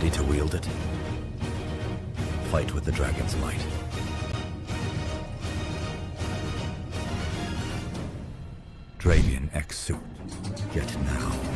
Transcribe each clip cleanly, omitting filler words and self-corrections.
Ready to wield it? Fight with the dragon's might. Dravian X suit. Get now.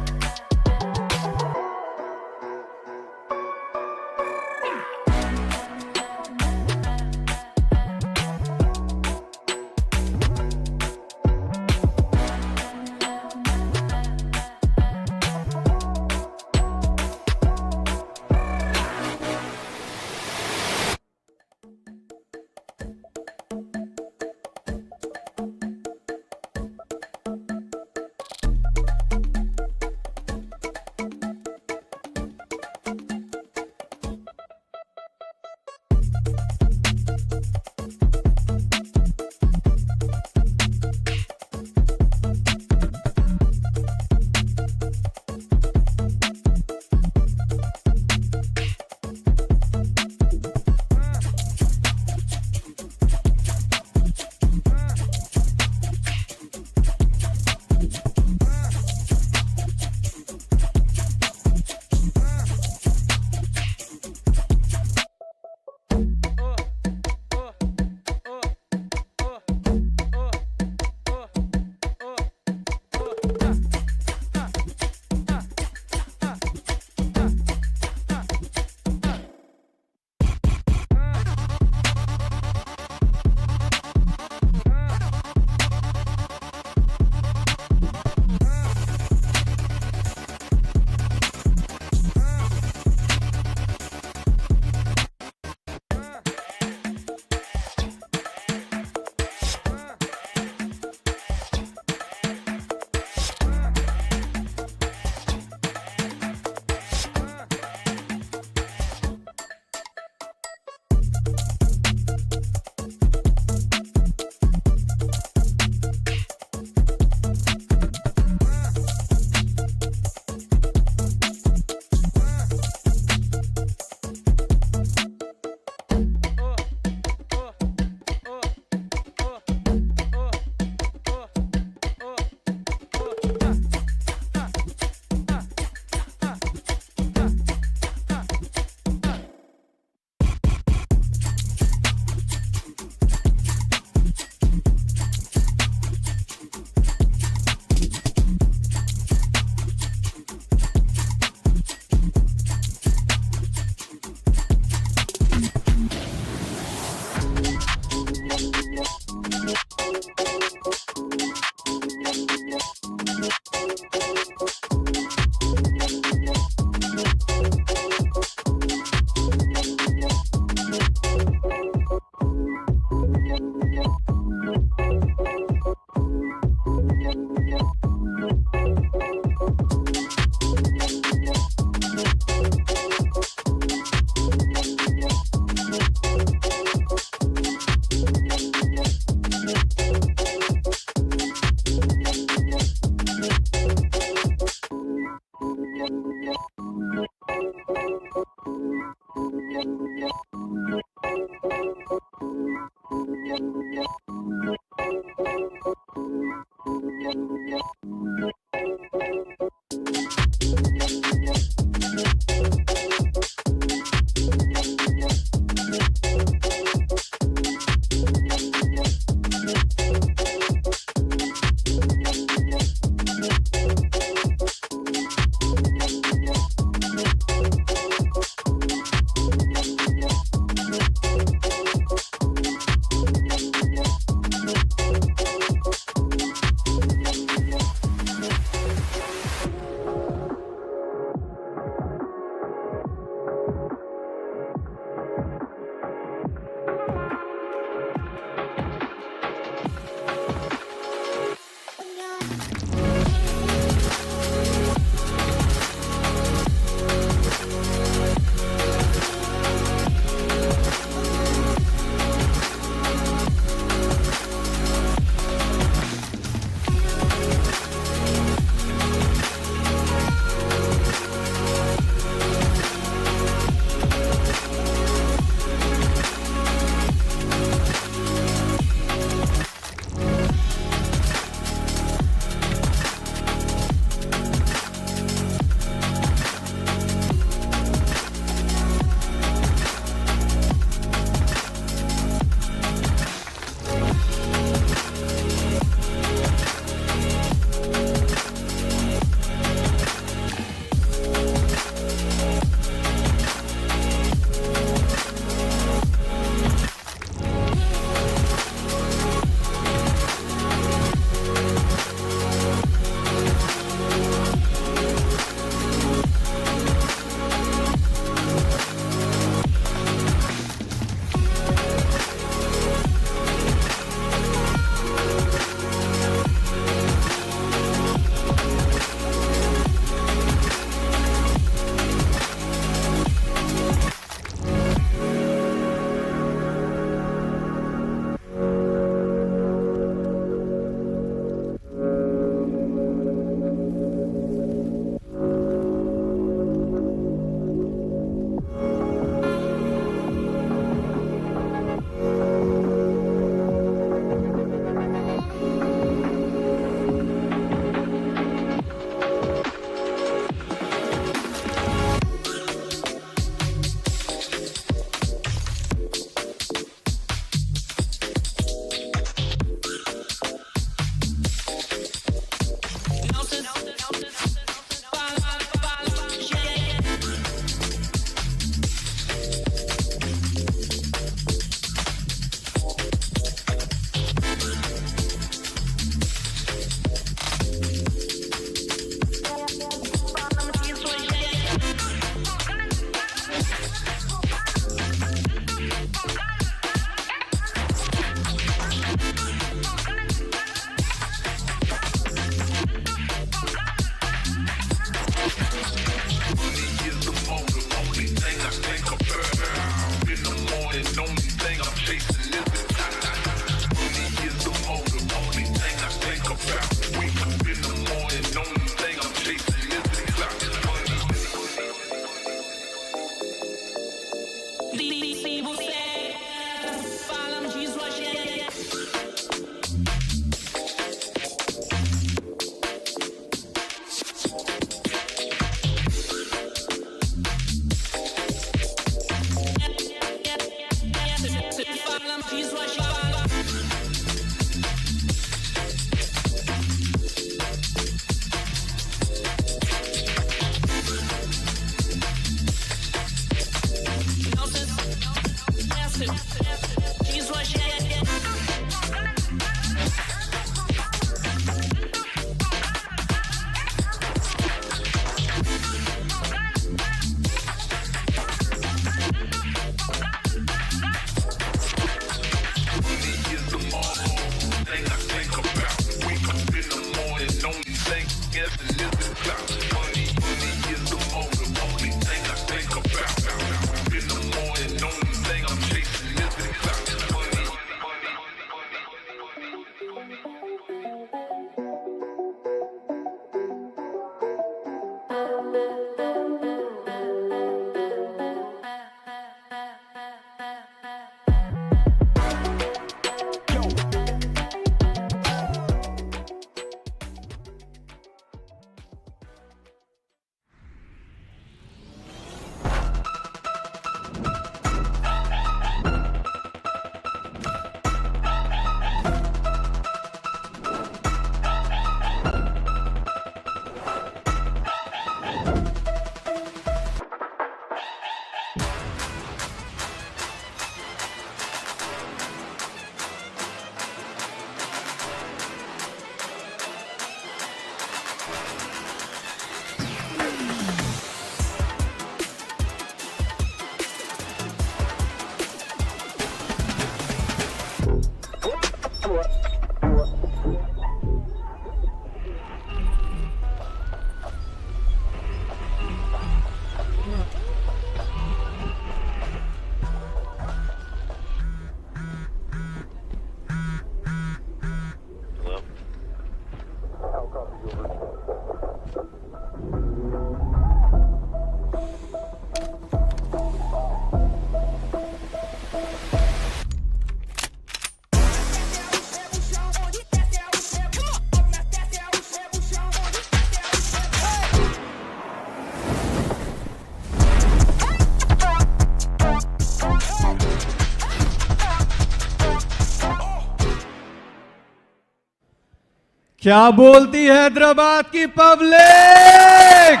क्या बोलती है हैदराबाद की public?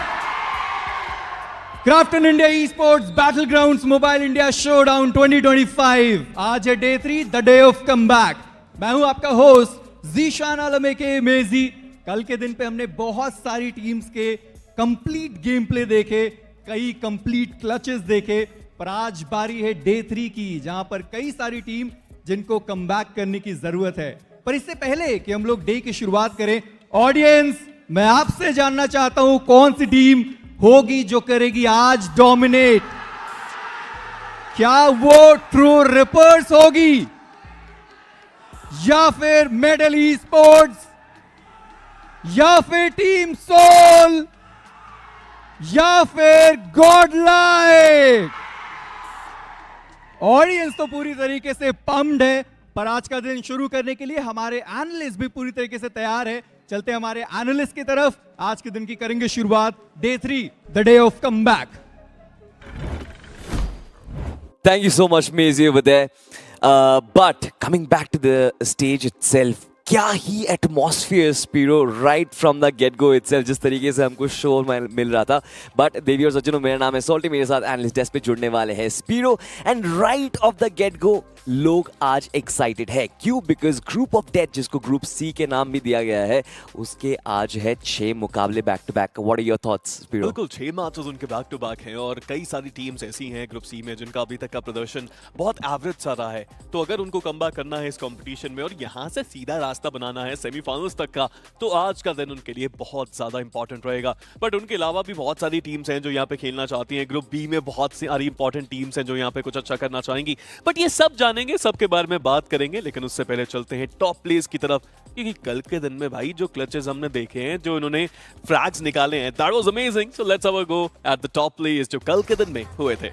Krafton India esports Battlegrounds Mobile India showdown 2025 आज है day 3 the day of comeback. मैं हूं आपका host Zeeshan आलम के मेजी। कल के दिन पे हमने बहुत सारी टीम्स के कंप्लीट गेम प्ले देखे, कई कंप्लीट क्लचेस देखे, पर आज बारी है डे 3 की, जहां पर कई सारी टीम जिनको कमबैक करने की जरूरत है। पर इससे पहले कि हम लोग डे की शुरुआत करें, ऑडियंस मैं आपसे जानना चाहता हूं कौन सी टीम होगी जो करेगी आज डोमिनेट? क्या वो ट्रू रिपर्स होगी, या फिर मेडल ई स्पोर्ट्स, या फिर टीम सोल, या फिर गॉडलाइक? ऑडियंस तो पूरी तरीके से पम्प्ड है, पर आज का दिन शुरू करने के लिए हमारे एनालिस्ट भी पूरी तरीके से तैयार है। चलते हैं हमारे एनालिस्ट की तरफ। आज के दिन की करेंगे शुरुआत, day 3 the day of comeback. Thank you so much, Maisie, over there. But coming back to the stage itself, क्या ही एटमॉस्फेयर स्पीरो right from the gate go itself, जिस तरीके से हमको शो मिल रहा था। बट देवी और सज्जनों, मेरा नाम है सोल्टी, मेरे साथ एनालिस्ट डेस्क पे जुड़ने वाले हैं Spiro. And right of the gate गो लोग आज एक्साइटेड है। क्यों? बिकॉज ग्रुप ऑफ डेथ, जिसको ग्रुप सी के नाम भी दिया गया है, उसके आज है 6 मुकाबले back to back. What are your thoughts Spiro? बिल्कुल 6 मैचेस उनके बैक टू बैक हैं और कई सारी टीम्स ऐसी हैं ग्रुप सी में जिनका अभी तक का प्रदर्शन बहुत एवरेज सा रहा है। तो अगर उनको कमबैक करना है इस कंपटीशन में और यहाँ से सीधा रास्ता बनाना है सेमीफाइनल्स तक का, तो आज का दिन उनके लिए बहुत ज्यादा इंपॉर्टेंट रहेगा। बट उनके अलावा भी बहुत सारी टीम्स हैं जो यहाँ पे खेलना चाहती हैं। ग्रुप बी में बहुत सारी इंपॉर्टेंट टीम्स हैं जो यहाँ पे कुछ अच्छा करना चाहेंगी। बट ये सब जानेंगे, सबके बारे में बात करेंगे। लेकिन उससे पहले चलते हैं टॉप प्लेस की तरफ, क्योंकि कल के दिन में भाई जो क्लचेस हमने देखे हैं, जो इन्होंने फ्रैग्स निकाले हैं, that was amazing. So let's have a go at the top place जो कल के दिन में हुए थे।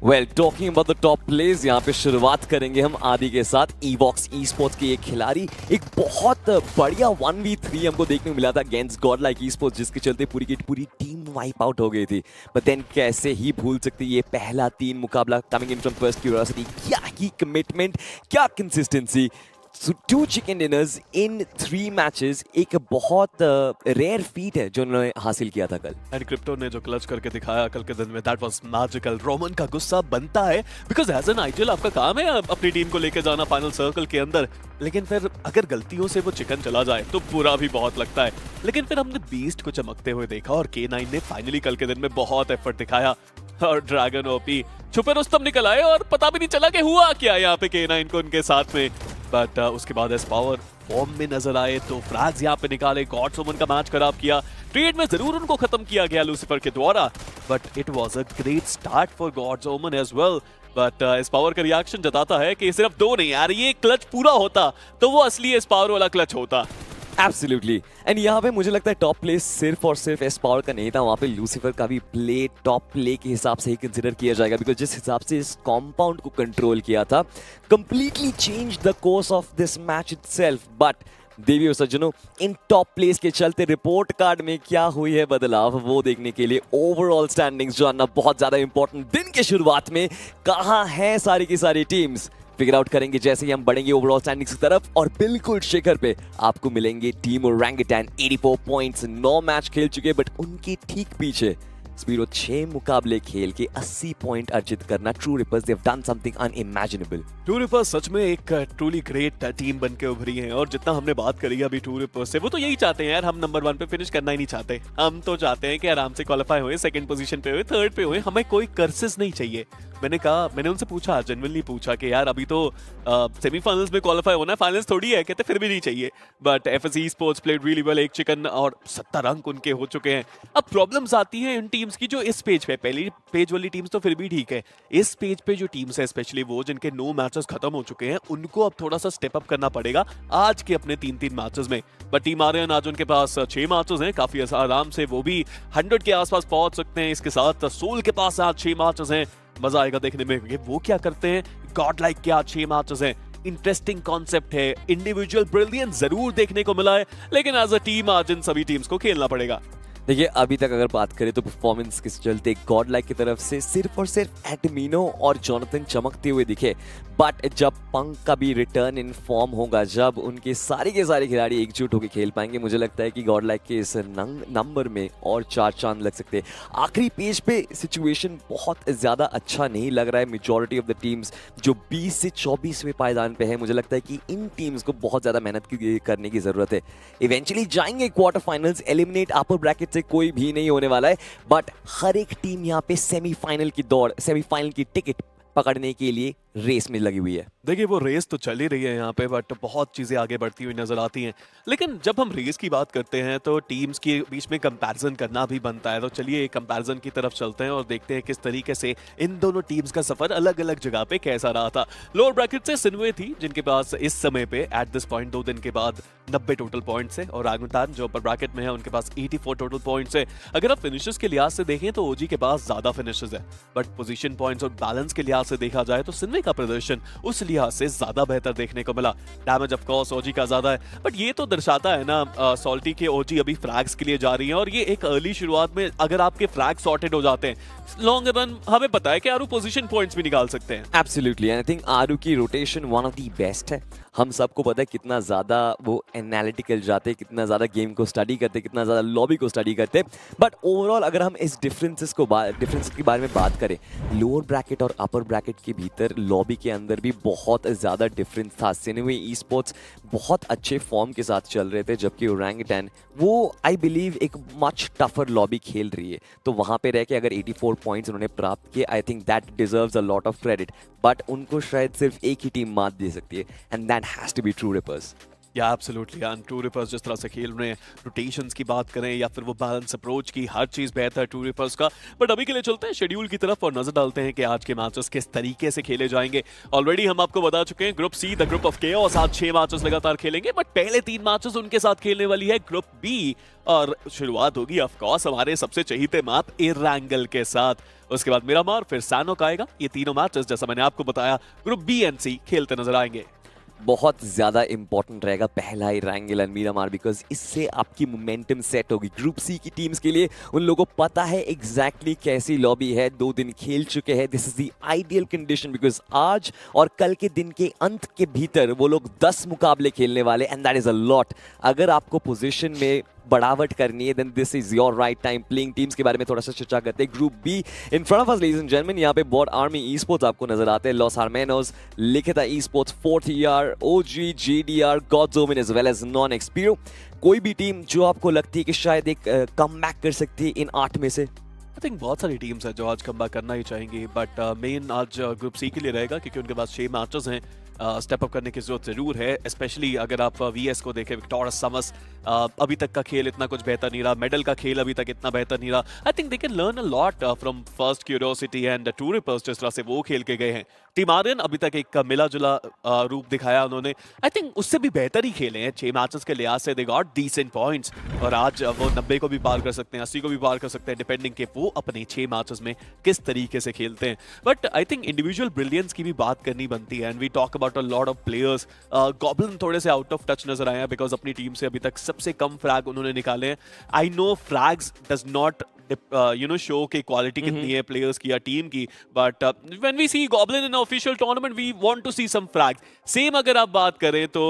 Well, talking about the top place, यहाँ पे शुरुआत करेंगे हम आदि के साथ। EVOX esports के एक खिलाड़ी, एक बहुत बढ़िया 1v3 हमको देखने को मिला था अगेंस्ट Godlike esports, जिसके चलते पूरी की पूरी टीम वाइप आउट हो गई थी। बट देन कैसे ही भूल सकते ये पहला 3 मुकाबला coming in from first curiosity. क्या ही कमिटमेंट, क्या consistency. So 2 chicken dinners in 3 matches, एक बहुत रेयर फीट है जो उन्होंने हासिल किया था कल। एंड क्रिप्टो ने जो क्लच करके दिखाया कल के दिन में, दैट वाज मैजिकल। रोमन का गुस्सा बनता है, बिकॉज एज एन आइडल आपका काम है अपनी टीम को लेकर जाना फाइनल सर्कल के अंदर। लेकिन फिर अगर गलतियों से वो चिकन चला जाए तो बुरा भी बहुत लगता है। लेकिन फिर हमने बीस्ट को चमकते हुए देखा और K9 ने फाइनली कल के दिन में बहुत एफर्ट दिखाया। और ड्रैगन ओपी छुपे रुस्तम निकल आए और पता भी नहीं चला कि हुआ क्या यहाँ पे K9 को उनके साथ में। बट उसके बाद एस पावर फॉर्म में नजर आए तो फ्रैग्स यहाँ पे निकाले, गॉड्स ओमन का मैच खराब किया, ट्रेड में जरूर उनको खत्म किया गया लूसीफर के द्वारा, but it was a great start for Gods Omen as well. But इस पावर का रिएक्शन जताता है कि सिर्फ 2 नहीं यार, ये क्लच पूरा होता तो वो असली इस पावर वाला क्लच होता। एब्सोल्युटली। एंड यहाँ पे मुझे लगता है टॉप प्ले सिर्फ और सिर्फ एस पावर का नहीं था, वहाँ पे लूसीफर का भी प्ले टॉप प्ले के हिसाब से ही कंसिडर किया जाएगा, बिकॉज जिस हिसाब से इस कॉम्पाउंड को कंट्रोल किया था, completely change the course of this match itself. But देवी और सज्जनों, इन टॉप प्लेस के चलते रिपोर्ट कार्ड में क्या हुई है बदलाव, वो देखने के लिए ओवरऑल स्टैंडिंग्स जानना बहुत ज्यादा इंपॉर्टेंट। दिन के शुरुआत में कहाँ है सारी की सारी टीम्स, फिगर आउट करेंगे जैसे ही हम बढ़ेंगे ओवरऑल स्टैंडिंग्स की तरफ। और बिल्कुल शिखर पे आपको मिलेंगे टीम ओरंगुटान 84 पॉइंट्स, 9 मैच खेल चुके, बट उनके ठीक पीछे स्पीडो 6 मुकाबले खेल के 80 पॉइंट अर्जित करना। True Rippers they have done something unimaginable. True Rippers सच में एक ट्रूली ग्रेट टीम बन के उभरी है, और जितना हमने बात करी अभी ट्रू रिपर्स से, वो तो यही चाहते हैं यार, हम नंबर 1 पे फिनिश करना ही नहीं चाहते, हम तो चाहते हैं कि आराम से क्वालिफाई हुए, सेकंड पोजीशन पे हुए, थर्ड पे हुए, हमें कोई कर्सेस नहीं चाहिए। मैंने उनसे पूछा, जेन्युइनली पूछा कि यार अभी तो सेमीफाइनल्स में क्वालिफाई होना है, फाइनल्स थोड़ी है, कहते फिर भी नहीं चाहिए। But FS esports played really well, 1 chicken और 70 अंक उनके हो चुके हैं। अब प्रॉब्लम्स आती हैं इन टीम्स की जो इस पेज पे, पहली पेज वाली टीम्स तो फिर भी ठीक है, इस पेज पे जो टीम्स है स्पेशली वो जिनके 9 मैचेस खत्म हो चुके हैं, उनको अब थोड़ा सा स्टेप अप करना पड़ेगा आज के अपने 3-3 मैचेस में। बट टीम आर्यन आज उनके पास 6 मैचेस हैं, काफी आराम से वो भी 100 के आसपास पहुंच सकते हैं। इसके साथ सोल के पास आज 6 मैचेस हैं, मजा आएगा देखने में ये वो क्या करते हैं। गॉडलाइक के आज 6 मैचेस हैं, इंटरेस्टिंग कॉन्सेप्ट है, इंडिविजुअल ब्रिलियंस जरूर देखने को मिला है, लेकिन एज अ टीम आज इन सभी टीम्स को खेलना पड़ेगा। देखिए अभी तक अगर बात करें तो परफॉर्मेंस के चलते गॉडलाइक की तरफ से सिर्फ और सिर्फ एडमिनो और जॉनथन चमकते हुए दिखे, बट जब पंक का भी रिटर्न इन फॉर्म होगा, जब उनके सारे के सारे खिलाड़ी एकजुट होकर खेल पाएंगे, मुझे लगता है कि गॉडलाइक के इस नंबर में और 4 चांद लग सकते हैं। आखिरी पेज पे सिचुएशन बहुत ज्यादा अच्छा नहीं लग रहा है। मेजॉरिटी ऑफ द टीम्स जो 20 से 24वें पायदान पे है, मुझे लगता है कि इन टीम्स को बहुत ज्यादा मेहनत करने की जरूरत है। इवेंचुअली जाएंगे क्वार्टर फाइनल्स, एलिमिनेट अपर ब्रैकेट से कोई भी नहीं होने वाला है, बट हर एक टीम यहाँ पे सेमीफाइनल की दौड़, सेमीफाइनल की टिकट पकड़ने के लिए रेस में लगी हुई है। देखिए वो रेस तो चल ही रही है यहाँ पे, बट बहुत चीजें आगे बढ़ती हुई नजर आती हैं। लेकिन जब हम रेस की बात करते हैं तो टीम्स के बीच में कंपैरिजन करना भी बनता है, तो चलिए एक कंपैरिजन की तरफ चलते हैं और देखते हैं किस तरीके से इन दोनों टीम्स का सफर अलग अलग जगह पे कैसा रहा था। लोअर ब्रैकेट से सिनवे थी जिनके पास इस समय पे एट दिस पॉइंट 2 दिन के बाद 90 टोटल पॉइंट्स है, और ओरंगुटान जो अपर ब्रैकेट में है उनके पास 84 टोटल पॉइंट्स है। अगर आप फिनिशेस के लिहाज से देखें तो ओजी के पास ज्यादा फिनिशेस है, बट पोजीशन पॉइंट्स और बैलेंस के लिहाज से देखा जाए तो सिनवे का प्रदर्शन उस लिहाज से ज्यादा बेहतर देखने को मिला। डैमेज ऑफ कोर्स ओजी का ज्यादा है, बट ये तो दर्शाता है ना सॉल्टी के ओजी अभी फ्रैग्स के लिए जा रही है, और ये एक अर्ली शुरुआत में अगर आपके फ्रैग सॉर्टेड हो जाते हैं, लॉन्ग रन हमें पता है कि आरू पोजीशन पॉइंट्स भी निकाल सकते हैं। एब्सोल्युटली, आई थिंक आरू की rotation one of the best है। हम सबको पता है कितना ज्यादा वो एनालिटिकल जाते हैं, कितना ज्यादा गेम को स्टडी करते हैं, कितना ज्यादा लॉबी को स्टडी करते हैं। बट ओवरऑल अगर हम इस डिफरेंस के बारे में बात करें, लोअर ब्रैकेट और अपर ब्रैकेट के भीतर लॉबी के अंदर भी बहुत ज्यादा डिफरेंस था। सिनवे ई स्पोर्ट्स बहुत अच्छे फॉर्म के साथ चल रहे थे, जबकि ओरंगुटान वो आई बिलीव एक मच टफर लॉबी खेल रही है। तो वहां पे रह के अगर 84 पॉइंट्स उन्होंने प्राप्त किए, I think that deserves a lot of credit, but उनको शायद सिर्फ एक ही टीम मात दे सकती है, and that has to be True Rippers. या एब्सोल्युटली यार, ट्रू रिपर्स जिस तरह से खेल रहे हैं, रोटेशंस की बात करें या फिर वो बैलेंस अप्रोच की, हर चीज बेहतर है ट्रू रिपर्स का। बट अभी के लिए चलते हैं शेड्यूल की तरफ और नजर डालते हैं कि आज के मैचेस किस तरीके से खेले जाएंगे। ऑलरेडी हम आपको बता चुके हैं group see the group of chaos आज 6 मैचेस लगातार खेलेंगे, बट पहले 3 मैचेस उनके साथ खेलने वाली है ग्रुप बी, और शुरुआत होगी ऑफ कोर्स हमारे सबसे चहीते मैप एरांगल के साथ। उसके बाद मिरामार, फिर सैनोक आएगा। ये तीनों मैचेस जैसा मैंने आपको बताया ग्रुप बी एंड सी खेलते नजर आएंगे। बहुत ज्यादा इंपॉर्टेंट रहेगा पहला एरांगल एंड मिरामार, बिकॉज इससे आपकी मोमेंटम सेट होगी ग्रुप सी की टीम्स के लिए। उन लोगों को पता है एग्जैक्टली कैसी लॉबी है, 2 दिन खेल चुके हैं। This is the ideal condition, because आज और कल के दिन के अंत के भीतर वो लोग 10 मुकाबले खेलने वाले, and that is a lot. अगर आपको पोजीशन में बढ़ावट करनी है, then this is your right time. Playing teams के बारे में थोड़ा सा चर्चा करते हैं। Group B in front of us ladies and gentlemen, यहाँ पे BotArmy Esports आपको नजर आते हैं, लॉस हर्मानोस, लिखिता esports, 4th ER, OG, GDR, Gods Omen as well as NoNx Esports। कोई भी टीम जो आपको लगती है कि शायद एक कमबैक कर सकती है इन 8 में से? आई थिंक बहुत सारी टीम्स हैं जो आज कमबैक करना ही चाहेंगी, बट मेन आज ग्रुप सी के लिए रहेगा क्योंकि उनके पास 6 मैचेस हैं। स्टेप अप करने की जरूरत जरूर है, स्पेशली अगर आप वीएस को देखें, विक्टोरिया समस अभी तक का खेल इतना कुछ बेहतर नहीं रहा, मेडल का खेल अभी तक इतना बेहतर नहीं रहा। I think they can learn a lot from first curiosity and TrueRippers, जिस तरह से वो खेल के गए हैं। टीम आर्यन अभी तक एक मिला जुला रूप दिखाया उन्होंने, आई थिंक उससे भी बेहतर ही खेले हैं 6 मैचेस के लिहाज से। दे गॉट डिसेंट पॉइंट्स और आज वो 90 को भी पार कर सकते हैं, 80 को भी पार कर सकते हैं, डिपेंडिंग के वो अपने 6 मैचेस में किस तरीके से खेलते हैं। But I think individual brilliance की भी बात करनी बनती है and we talk about a lot of players. Goblin थोड़े से आउट ऑफ टच नजर आए हैं बिकॉज अपनी टीम से अभी तक सबसे कम फ्रैग उन्होंने निकाले हैं। I know frags does not show की क्वालिटी कितनी है प्लेयर्स की या टीम की, but when we see Goblin in official tournament we want to see some frags. Same अगर आप बात करें तो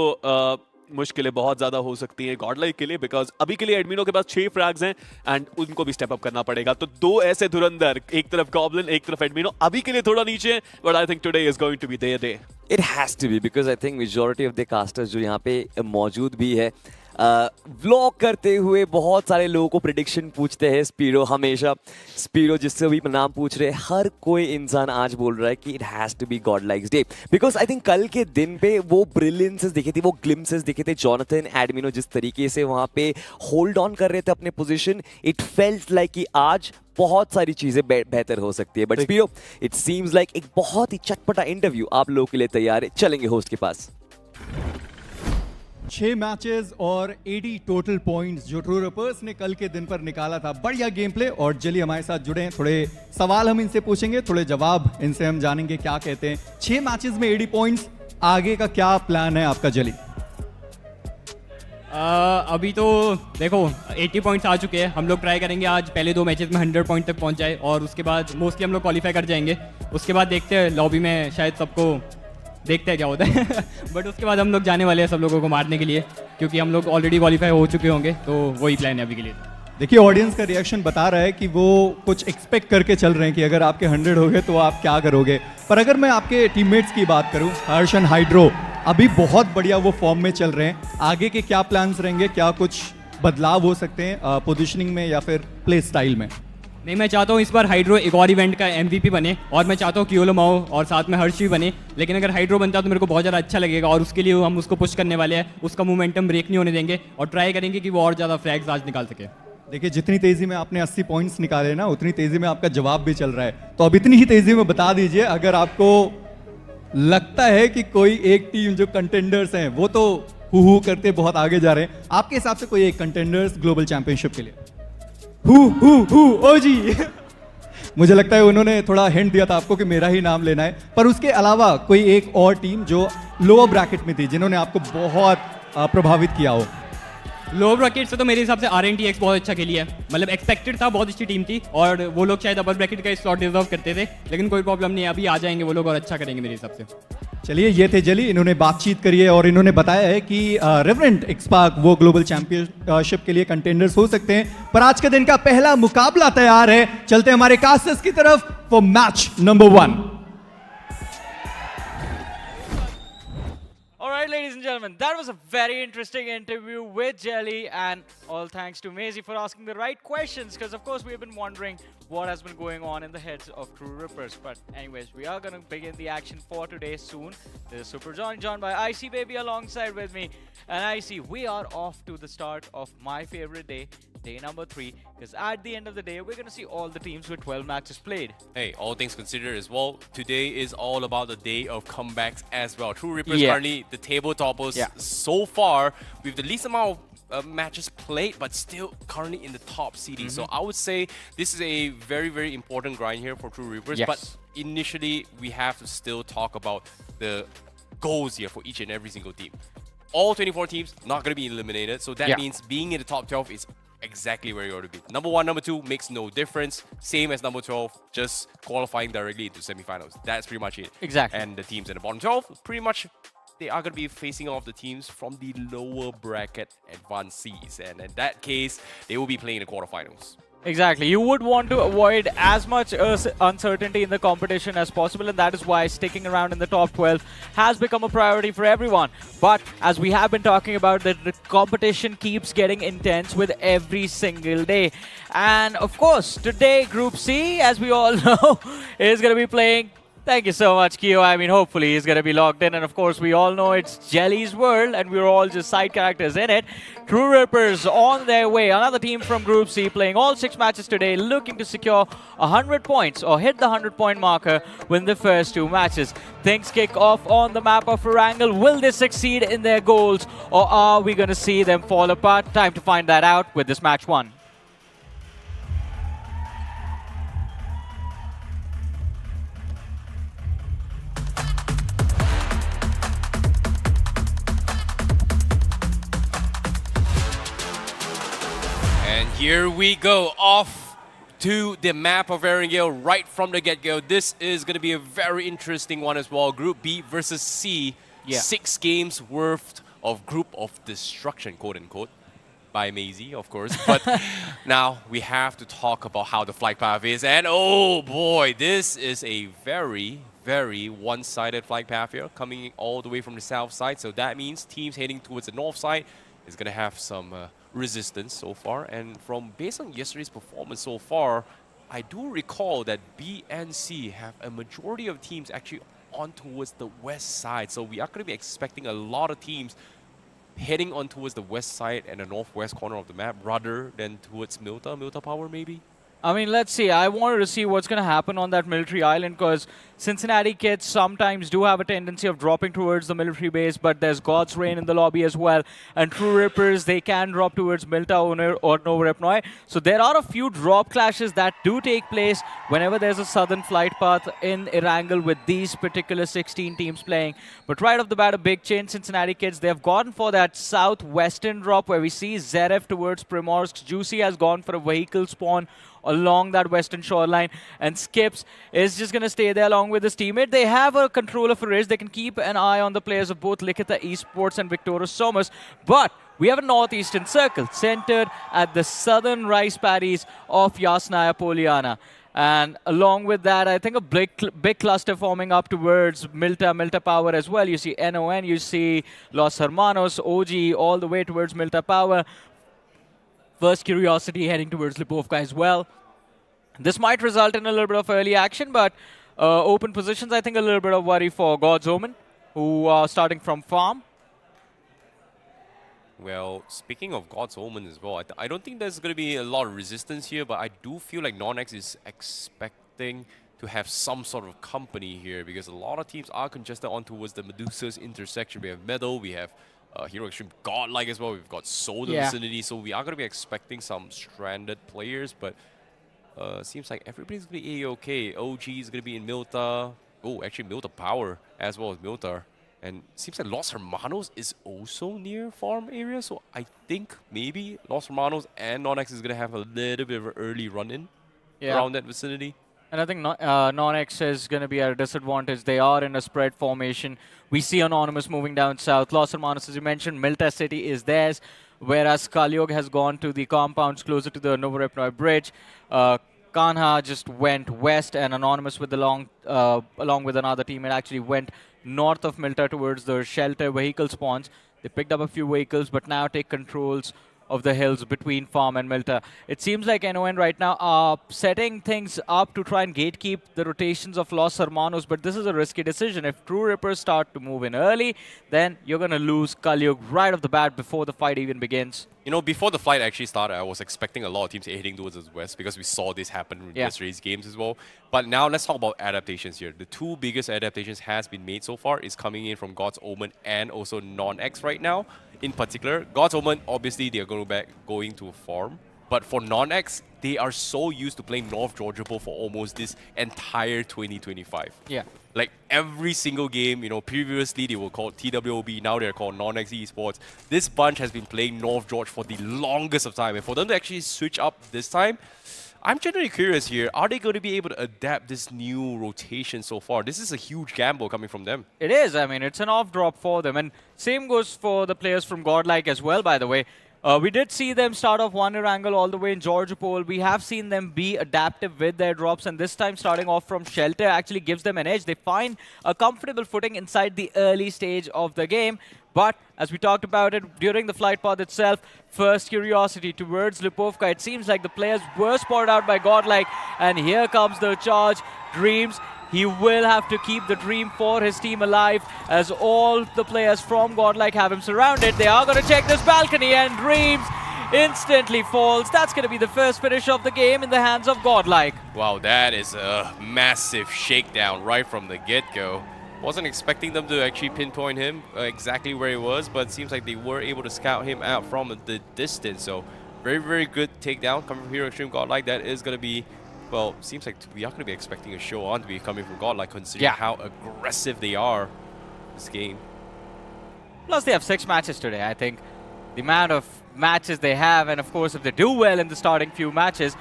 मुश्किलें बहुत ज्यादा हो सकती हैं गॉडलाइक के लिए, बिकॉज अभी के लिए एडमिनो के पास 6 फ्रैग्स हैं एंड उनको भी स्टेप अप करना पड़ेगा। तो 2 ऐसे धुरंधर, एक तरफ गॉब्लिन एक तरफ एडमिनो, अभी के लिए थोड़ा नीचे है, but I think today is going to be their day. It has to be because I think majority of the casters जो यहाँ पे मौजूद भी है, व्लॉग करते हुए बहुत सारे लोगों को प्रिडिक्शन पूछते हैं। स्पीरो हमेशा, स्पीरो जिससे भी नाम पूछ रहे हैं, हर कोई इंसान आज बोल रहा है कि it has to be Godlike's day because I think कल के दिन पे वो ब्रिलियंसेस दिखे थे, वो ग्लिम्सेस दिखे थे। जॉनथन एडमिनो जिस तरीके से वहाँ पे होल्ड ऑन कर रहे थे अपने पोजीशन, इट फेल्ट लाइक कि आज बहुत सारी चीजें बेहतर हो सकती है। But Spiro, it seems like एक बहुत ही चटपटा इंटरव्यू आप लोगों के लिए तैयार है, चलेंगे होस्ट के पास। 6 मैचेस और 80 टोटल पॉइंट्स जो TrueRippers ने कल के दिन पर निकाला था। बढ़िया गेम प्ले और जली हमारे साथ जुड़े हैं, थोड़े सवाल हम इनसे पूछेंगे, थोड़े जवाब इनसे हम जानेंगे क्या कहते हैं। 6 मैचेस में 80 पॉइंट्स, आगे का क्या प्लान है आपका जली? अभी तो देखो 80 पॉइंट्स आ चुके हैं, हम लोग ट्राई करेंगे आज पहले 2 मैचेस में 100 पॉइंट तक पहुंच जाए और उसके बाद मोस्टली हम लोग क्वालिफाई कर जाएंगे। उसके बाद देखते हैं लॉबी में, शायद सबको देखते हैं क्या होता है बट उसके बाद हम लोग जाने वाले हैं सब लोगों को मारने के लिए, क्योंकि हम लोग ऑलरेडी क्वालिफाई हो चुके होंगे, तो वही प्लान है अभी के लिए। देखिए ऑडियंस का रिएक्शन बता रहा है कि वो कुछ एक्सपेक्ट करके चल रहे हैं कि अगर आपके 100 हो गए तो आप क्या करोगे। पर अगर मैं आपके टीममेट्स की बात करूं, हर्ष एंड हाइड्रो अभी बहुत बढ़िया वो फॉर्म में चल रहे हैं, आगे के क्या प्लान्स रहेंगे, क्या कुछ बदलाव हो सकते हैं पोजीशनिंग में या फिर प्ले स्टाइल में? नहीं, मैं चाहता हूँ इस बार हाइड्रो एक और इवेंट का MVP बने और मैं चाहता हूँ कियोलो माओ और साथ में हर्ष भी बने, लेकिन अगर हाइड्रो बनता तो मेरे को बहुत ज़्यादा अच्छा लगेगा और उसके लिए हम उसको पुश करने वाले हैं, उसका मोमेंटम ब्रेक नहीं होने देंगे और ट्राई करेंगे कि वो और ज़्यादा फ्लैग्स आज निकाल सके। देखिए जितनी तेजी में आपने 80 पॉइंट्स निकाले ना, उतनी तेजी में आपका जवाब भी चल रहा है, तो अब इतनी ही तेजी में बता दीजिए, अगर आपको लगता है कि कोई एक टीम जो कंटेंडर्स हैं वो तो हु करते बहुत आगे जा रहे हैं, आपके हिसाब से कोई एक कंटेंडर्स ग्लोबल चैंपियनशिप के लिए हु ओ जी मुझे लगता है उन्होंने थोड़ा हिंट दिया था आपको कि मेरा ही नाम लेना है, पर उसके अलावा कोई एक और टीम जो लोअर ब्रैकेट में थी जिन्होंने आपको बहुत प्रभावित किया हो? लोअर ब्रैकेट से तो मेरे हिसाब से RNTX बहुत अच्छा खेली है, मतलब एक्सपेक्टेड था, बहुत अच्छी टीम थी और वो लोग शायद अपर ब्रैकेट का स्लॉट डिजर्व करते थे, लेकिन कोई प्रॉब्लम नहीं है, अभी आ जाएंगे वो लोग और अच्छा करेंगे मेरे हिसाब से। चलिए ये थे जली, इन्होंने बातचीत करी है और इन्होंने बताया है कि रेवरेंट एक्सपार्क वो ग्लोबल चैंपियनशिप के लिए कंटेंडर्स हो सकते हैं, पर आज के दिन का पहला मुकाबला तैयार है। चलते हैं हमारे कास्टर्स की तरफ for match number 1। All right, ladies and gentlemen, that was a very interesting interview with Jelly, and all thanks to Maisie for asking the right questions, because of course we've been wondering what has been going on in the heads of TrueRippers. But anyways, we are going to begin the action for today soon. This is Super John, joined by IC Baby alongside with me. And IC, we are off to the start of my favorite day, day number 3, because at the end of the day, we're going to see all the teams with 12 matches played. Hey, all things considered as well, today is all about the day of comebacks as well. TrueRippers currently the table toppers so far with the least amount of matches played, but still currently in the top seeding. So I would say this is a very, very important grind here for TrueRippers. But initially, we have to still talk about the goals here for each and every single team. All 24 teams not going to be eliminated. So that means being in the top 12 is exactly where you ought to be. Number 1, number 2 makes no difference. Same as number 12, just qualifying directly into semifinals. That's pretty much it. Exactly. And the teams in the bottom 12, pretty much they are going to be facing off the teams from the lower bracket advanced Cs. And in that case, they will be playing the quarterfinals. Exactly. You would want to avoid as much uncertainty in the competition as possible, and that is why sticking around in the top 12 has become a priority for everyone. But as we have been talking about, the competition keeps getting intense with every single day. And of course, today Group C, as we all know, is going to be playing Thank you so much, Keo. I mean, hopefully he's going to be logged in. And of course, we all know it's Jelly's world, and we're all just side characters in it. TrueRippers on their way. Another team from Group C playing all 6 matches today, looking to secure 100 points or hit the 100-point marker win the first 2 matches. Things kick off on the map of Erangel. Will they succeed in their goals, or are we going to see them fall apart? Time to find that out with this match 1. And here we go, off to the map of Erangel right from the get-go. This is going to be a very interesting one as well. Group B versus C. Yeah. 6 games worth of group of destruction, quote-unquote, by Maisie, of course. But now we have to talk about how the flight path is. And oh boy, this is a very, very one-sided flight path here, coming all the way from the south side. So that means teams heading towards the north side is going to have some resistance so far. And based on yesterday's performance so far, I do recall that B and C have a majority of teams actually on towards the west side. So we are going to be expecting a lot of teams heading on towards the west side and the northwest corner of the map rather than towards Milta Power maybe. I mean, let's see. I wanted to see what's going to happen on that military island, because Cincinnati kids sometimes do have a tendency of dropping towards the military base, but there's God's Reign in the lobby as well. And TrueRippers, they can drop towards Milta or Novorepnoi. So there are a few drop clashes that do take place whenever there's a southern flight path in Erangel with these particular 16 teams playing. But right off the bat, a big change. Cincinnati kids, they've gone for that southwestern drop where we see Zeref towards Primorsk. Juicy has gone for a vehicle spawn along that western shoreline, and Skips is just going to stay there along with his teammate. They have a control of a ridge. They can keep an eye on the players of both Likitha Esports and Victoria Sumus, but we have a northeastern circle centered at the southern rice paddies of Yasnaya Poliana. And along with that, I think a big cluster forming up towards Milta Power as well. You see NON, you see Los Hermanos, OG, all the way towards Milta Power. First Curiosity heading towards Lipovka as well. This might result in a little bit of early action, but open positions, I think a little bit of worry for God's Omen, who are starting from farm. Well, speaking of God's Omen as well, I don't think there's going to be a lot of resistance here, but I do feel like NoNx is expecting to have some sort of company here, because a lot of teams are congested on towards the Medusa's intersection. We have Meadow, we have Hero Xtreme Godlike as well. We've got Soul in the vicinity, so we are going to be expecting some stranded players, but seems like everybody's going to be A-OK. OG is going to be in Milta. Oh, actually Milta Power as well as Milta. And seems like Los Hermanos is also near farm area, so I think maybe Los Hermanos and NoNx is going to have a little bit of an early run-in around that vicinity. And I think NoNx is going to be at a disadvantage. They are in a spread formation. We see Anonymous moving down south. Los Hermanos, as you mentioned, Milta City is theirs, whereas Kalyog has gone to the compounds closer to the Novorepnoi Bridge. Kanha just went west, and Anonymous with along with another team, it actually went north of Milta towards the shelter vehicle spawns. They picked up a few vehicles, but now take controls of the hills between farm and Milta. It seems like NON right now are setting things up to try and gatekeep the rotations of Los Hermanos, but this is a risky decision. If TrueRippers start to move in early, then you're going to lose Kalyug right off the bat before the fight even begins. You know, before the fight actually started, I was expecting a lot of teams heading towards the west because we saw this happen in yesterday's games as well. But now let's talk about adaptations here. The 2 biggest adaptations has been made so far is coming in from God's Omen and also NoNx right now. In particular, God's Omen, obviously they are going to farm. But for NoNx, they are so used to playing North Georgia Bowl for almost this entire 2025. Yeah. Like every single game, you know, previously they were called TWOB, now they're called NoNx Esports. This bunch has been playing North George for the longest of time. And for them to actually switch up this time, I'm generally curious here, are they going to be able to adapt this new rotation so far? This is a huge gamble coming from them. It is. I mean, it's an off drop for them. And same goes for the players from Godlike as well, by the way. We did see them start off One Erangel all the way in Georgia Pole. We have seen them be adaptive with their drops, and this time starting off from shelter actually gives them an edge. They find a comfortable footing inside the early stage of the game. But as we talked about it during the flight path itself, first Curiosity towards Lipovka. It seems like the players were spotted out by Godlike, and here comes the charge. Dreams, he will have to keep the dream for his team alive as all the players from Godlike have him surrounded. They are going to check this balcony, and Dreams instantly falls. That's going to be the first finish of the game in the hands of Godlike. Wow, that is a massive shakedown right from the get-go. Wasn't expecting them to actually pinpoint him exactly where he was, but it seems like they were able to scout him out from the distance. So very, very good takedown coming from Hero Extreme Godlike. That is going to be, well, seems like we are going to be expecting a show on to be coming from Godlike, considering how aggressive they are this game. Plus, they have 6 matches today. I think the amount of matches they have, and of course, if they do well in the starting few matches,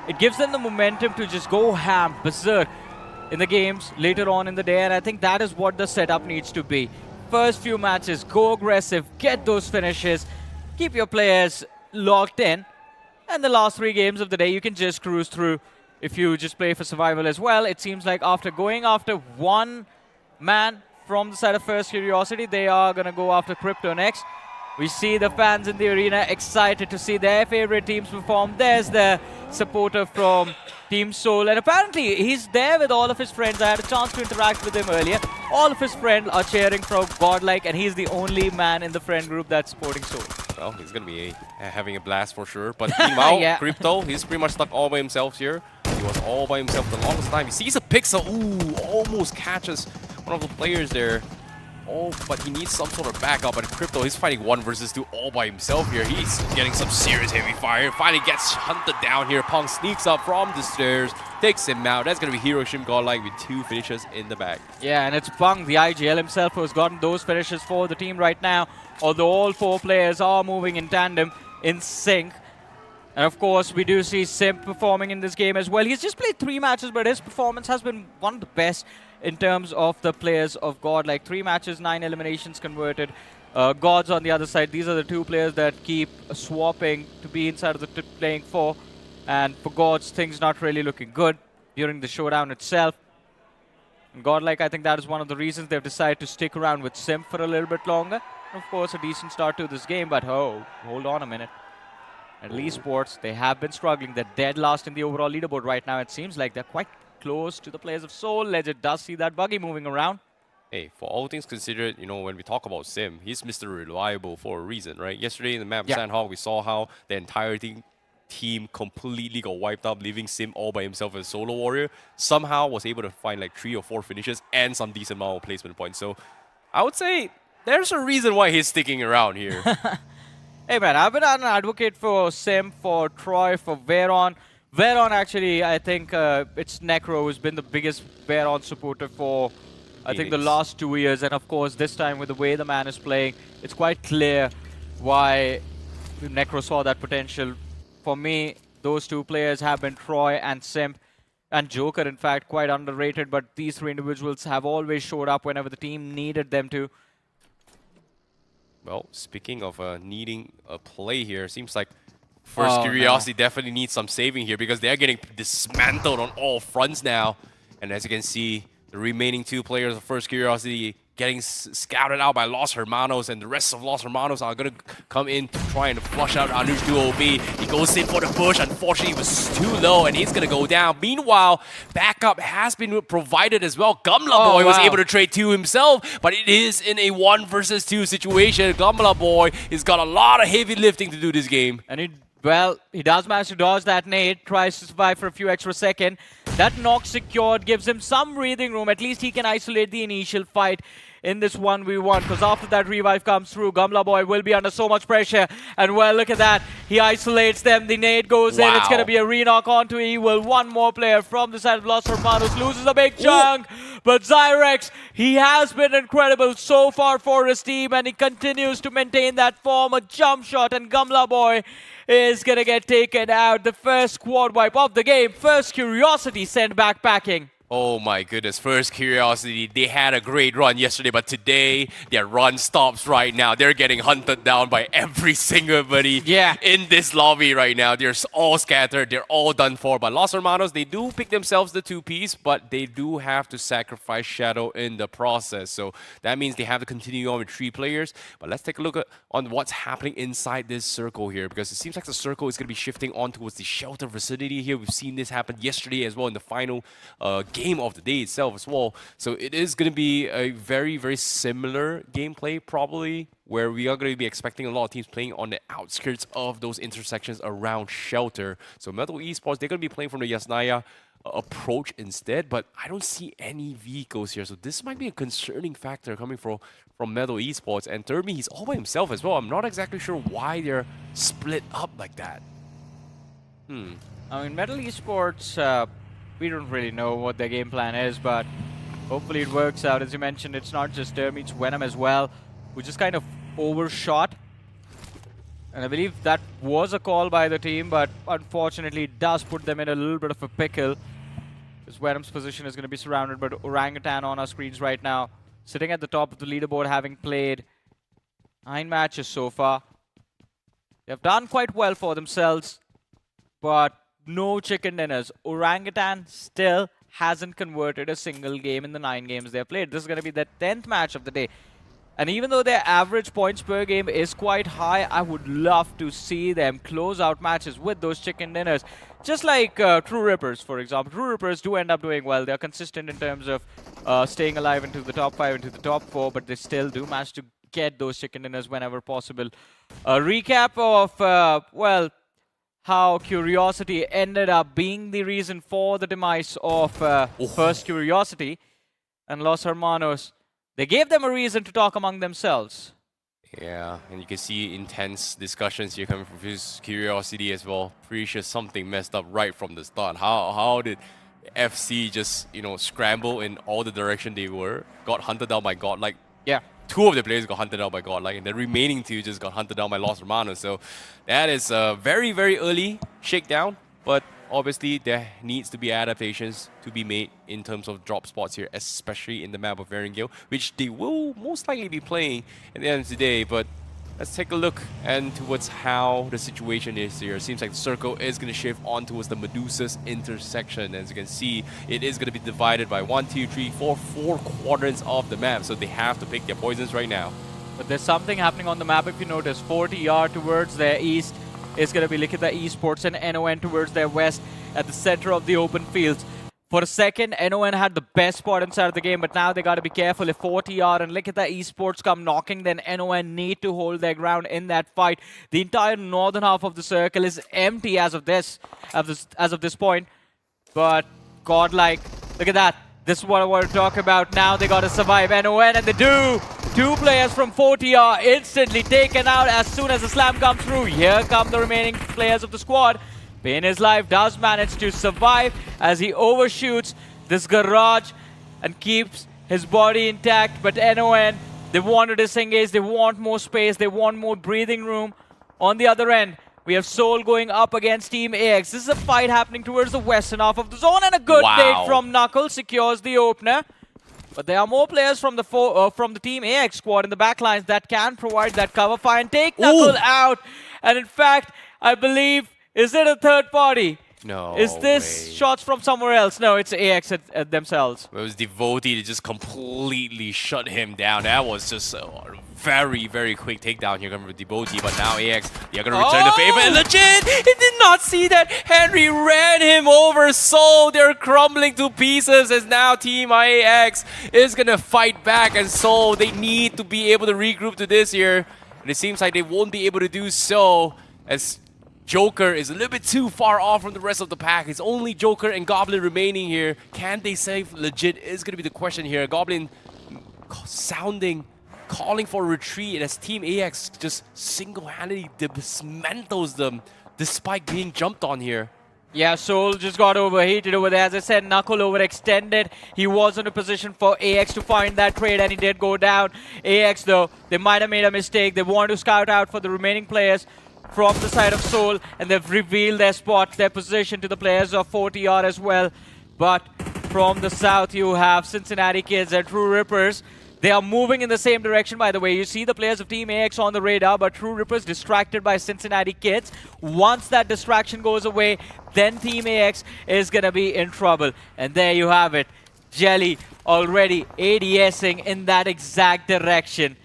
it gives them the momentum to just go ham, berserk in the games later on in the day, and I think that is what the setup needs to be. First few matches, go aggressive, get those finishes, keep your players locked in, and the last 3 games of the day, you can just cruise through if you just play for survival as well. It seems like after going after one man from the side of First Curiosity, they are going to go after Crypto next. We see the fans in the arena excited to see their favorite teams perform. There's the supporter from Team Soul, and apparently he's there with all of his friends. I had a chance to interact with him earlier. All of his friends are cheering for Godlike, and he's the only man in the friend group that's supporting Soul. Well, he's going to be having a blast for sure. But meanwhile, Crypto, he's pretty much stuck all by himself here. He was all by himself the longest time. He sees a pixel. Ooh, almost catches one of the players there. Oh, but he needs some sort of backup. But Crypto, he's fighting 1 versus 2 all by himself here. He's getting some serious heavy fire. Finally gets hunted down here. Pong sneaks up from the stairs, takes him out. That's going to be Hero Extreme Godlike with 2 finishes in the bag. Yeah, and it's Pong, the IGL himself, who has gotten those finishes for the team right now. Although all 4 players are moving in tandem, in sync. And of course, we do see Simp performing in this game as well. He's just played 3 matches, but his performance has been one of the best in terms of the players of God. Like 3 matches, 9 eliminations converted. Gods on the other side. These are the 2 players that keep swapping to be inside of the playing 4. And for Gods, things not really looking good during the showdown itself. And Godlike, I think that is one of the reasons they've decided to stick around with Simp for a little bit longer. Of course, a decent start to this game, but oh, hold on a minute. At Esports, they have been struggling. They're dead last in the overall leaderboard right now. It seems like they're quite close to the players of Soul. Legend does see that buggy moving around. Hey, for all things considered, you know, when we talk about Sim, he's Mr. Reliable for a reason, right? Yesterday in the map Sanhok, we saw how the entire team completely got wiped up, leaving Sim all by himself as a solo warrior. Somehow was able to find like 3 or 4 finishes and some decent amount of placement points. So I would say there's a reason why he's sticking around here. Hey man, I've been an advocate for Sim, for Troy, for Veron. Veron actually, I think it's Necro who's been the biggest Veron supporter for, I think, the last 2 years. And of course, this time with the way the man is playing, it's quite clear why Necro saw that potential. For me, those 2 players have been Troy and Simp. And Joker, in fact, quite underrated. But these 3 individuals have always showed up whenever the team needed them to. Well, speaking of needing a play here, seems like First Curiosity definitely needs some saving here because they're getting dismantled on all fronts now. And as you can see, the remaining 2 players of First Curiosity getting scouted out by Los Hermanos, and the rest of Los Hermanos are going to come in to try and flush out Anuj 2OB. He goes in for the push. Unfortunately, it was too low, and he's going to go down. Meanwhile, backup has been provided as well. Gumla Boy was able to trade 2 himself, but it is in a 1 versus 2 situation. Gumla Boy has got a lot of heavy lifting to do this game. And he does manage to dodge that nade, tries to survive for a few extra seconds. That knock secured gives him some breathing room. At least he can isolate the initial fight in this 1v1, because after that revive comes through, Gumla Boy will be under so much pressure. And well, look at that. He isolates them. The nade goes in. It's going to be a re-knock onto Evil. 1 more player from the side of Los Hermanos loses a big chunk. But Zyrex, he has been incredible so far for his team, and he continues to maintain that form. A jump shot, and Gumla Boy is going to get taken out. The first squad wipe of the game. First Curiosity sent back packing. Oh my goodness, first curiosity, they had a great run yesterday, but today their run stops right now. They're getting hunted down by every single buddy in this lobby right now. They're all scattered, they're all done for. But Los Hermanos, they do pick themselves the 2-piece, but they do have to sacrifice Shadow in the process. So that means they have to continue on with 3 players. But let's take a look on what's happening inside this circle here, because it seems like the circle is going to be shifting on towards the shelter vicinity here. We've seen this happen yesterday as well in the final game of the day itself as well. So it is going to be a very, very similar gameplay probably, where we are going to be expecting a lot of teams playing on the outskirts of those intersections around shelter. So Metal Esports, they're going to be playing from the Yasnaya approach instead, but I don't see any vehicles here. So this might be a concerning factor coming from Metal Esports. And Termi, he's all by himself as well. I'm not exactly sure why they're split up like that. I mean, Metal Esports, we don't really know what their game plan is, but hopefully it works out. As you mentioned, it's not just Termi, it's Venom as well, who just kind of overshot. And I believe that was a call by the team, but unfortunately it does put them in a little bit of a pickle. Because Venom's position is going to be surrounded by Orangutan on our screens right now, sitting at the top of the leaderboard, having played 9 matches so far. They've done quite well for themselves, but no chicken dinners. Orangutan still hasn't converted a single game in the 9 games they've played. This is going to be their 10th match of the day. And even though their average points per game is quite high, I would love to see them close out matches with those chicken dinners. Just like TrueRippers, for example. TrueRippers do end up doing well. They're consistent in terms of staying alive into the top 5, into the top 4, but they still do manage to get those chicken dinners whenever possible. A recap of, well, how Curiosity ended up being the reason for the demise of First Curiosity and Los Hermanos. They gave them a reason to talk among themselves. Yeah, and you can see intense discussions here coming from his Curiosity as well. Pretty sure something messed up right from the start. How did FC just, you know, scramble in all the direction they were? Got hunted down by Godlike. Yeah. 2 of the players got hunted out by Godlike, and the remaining 2 just got hunted down by Los Hermanos. So that is a very, very early shakedown, but obviously there needs to be adaptations to be made in terms of drop spots here, especially in the map of Erangel, which they will most likely be playing at the end of the day. But let's take a look and towards how the situation is here. It seems like the circle is going to shift on towards the Medusa's intersection. As you can see, it is going to be divided by 1, 2, 3, 4 quadrants of the map. So they have to pick their poisons right now. But there's something happening on the map if you notice. 40 yards towards their east is going to be Likitha Esports, and NON towards their west at the center of the open fields. For a second, NON had the best spot inside of the game, but now they got to be careful. If 40R and Likitha Esports come knocking, then NON need to hold their ground in that fight. The entire northern half of the circle is empty as of this point. But Godlike, look at that. This is what I want to talk about. Now they got to survive NON, and they do. 2 players from 40R instantly taken out as soon as the slam comes through. Here come the remaining players of the squad. Pain His Life does manage to survive as he overshoots this garage and keeps his body intact. But NON, they want to disengage, they want more space, they want more breathing room. On the other end, we have Soul going up against Team AX. This is a fight happening towards the western half of the zone, and a good bait from Knuckle secures the opener. But there are more players from the Team AX squad in the backlines that can provide that cover fire and take Knuckle out. And in fact, I believe, is it a third party? No Is this way. shots from somewhere else? No, it's AX at themselves. It was Devotee to just completely shut him down. That was just a very, very quick takedown here coming from Devotee. But now AX, they're going to return the favor. And legit, he did not see that. Henry ran him over. So they're crumbling to pieces as now Team AX is going to fight back. And so they need to be able to regroup to this here. And it seems like they won't be able to do so as Joker is a little bit too far off from the rest of the pack. It's only Joker and Goblin remaining here. Can they save legit is going to be the question here. Goblin calling for a retreat, and as Team AX just single-handedly dismantles them despite being jumped on here. Yeah, Soul just got overheated over there. As I said, Knuckle overextended. He was in a position for AX to find that trade, and he did go down. AX, though, they might have made a mistake. They want to scout out for the remaining players from the side of Soul, and they've revealed their spot, their position to the players of 40R as well. But from the south, you have Cincinnati Kids and TrueRippers. They are moving in the same direction, by the way. You see the players of Team AX on the radar, but TrueRippers distracted by Cincinnati Kids. Once that distraction goes away, then Team AX is going to be in trouble. And there you have it. Jelly already ADSing in that exact direction.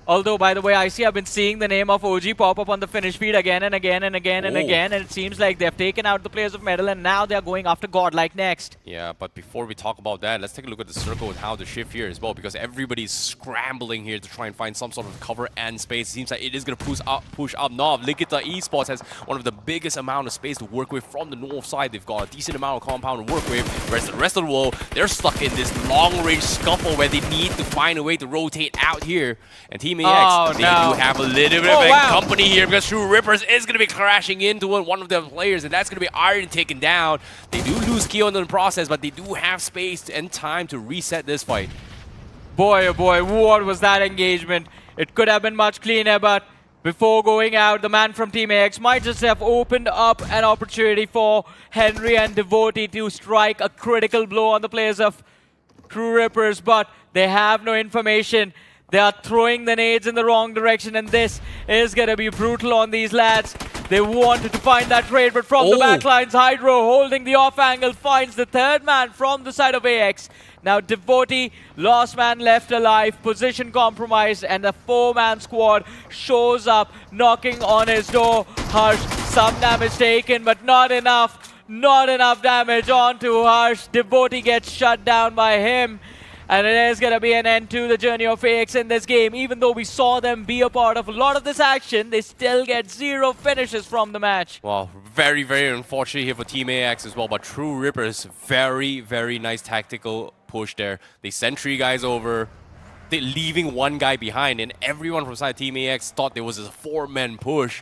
Although, by the way, I see I've been seeing the name of OG pop up on the finish feed again and again and again and again, and it seems like they've taken out the players of Metal, and now they're going after Godlike next. Yeah, but before we talk about that, let's take a look at the circle and how the shift here as well, because everybody's scrambling here to try and find some sort of cover and space. It seems like it is going to push up north. Likitha Esports has one of the biggest amount of space to work with from the north side. They've got a decent amount of compound to work with, whereas the rest of the world, they're stuck in this long-range scuffle where they need to find a way to rotate out here. And Team AX, they do have a little bit of a company here, because TrueRippers is going to be crashing into one of their players, and that's going to be Iron taken down. They do lose Keon in the process, but they do have space and time to reset this fight. Boy, oh boy, what was that engagement? It could have been much cleaner, but before going out, the man from Team AX might just have opened up an opportunity for Henry and Devotee to strike a critical blow on the players of TrueRippers, but they have no information. They are throwing the nades in the wrong direction, and this is going to be brutal on these lads. They wanted to find that trade, but from the backlines, Hydro holding the off angle finds the third man from the side of AX. Now Devotee, last man left alive, position compromised, and the 4-man squad shows up, knocking on his door. Harsh, some damage taken, but not enough. Not enough damage onto Harsh. Devotee gets shut down by him. And it is going to be an end to the journey of AX in this game. Even though we saw them be a part of a lot of this action, they still get 0 finishes from the match. Well, very, very unfortunate here for Team AX as well, but TrueRippers, very, very nice tactical push there. They sent 3 guys over, leaving 1 guy behind, and everyone from side Team AX thought there was a 4-man push,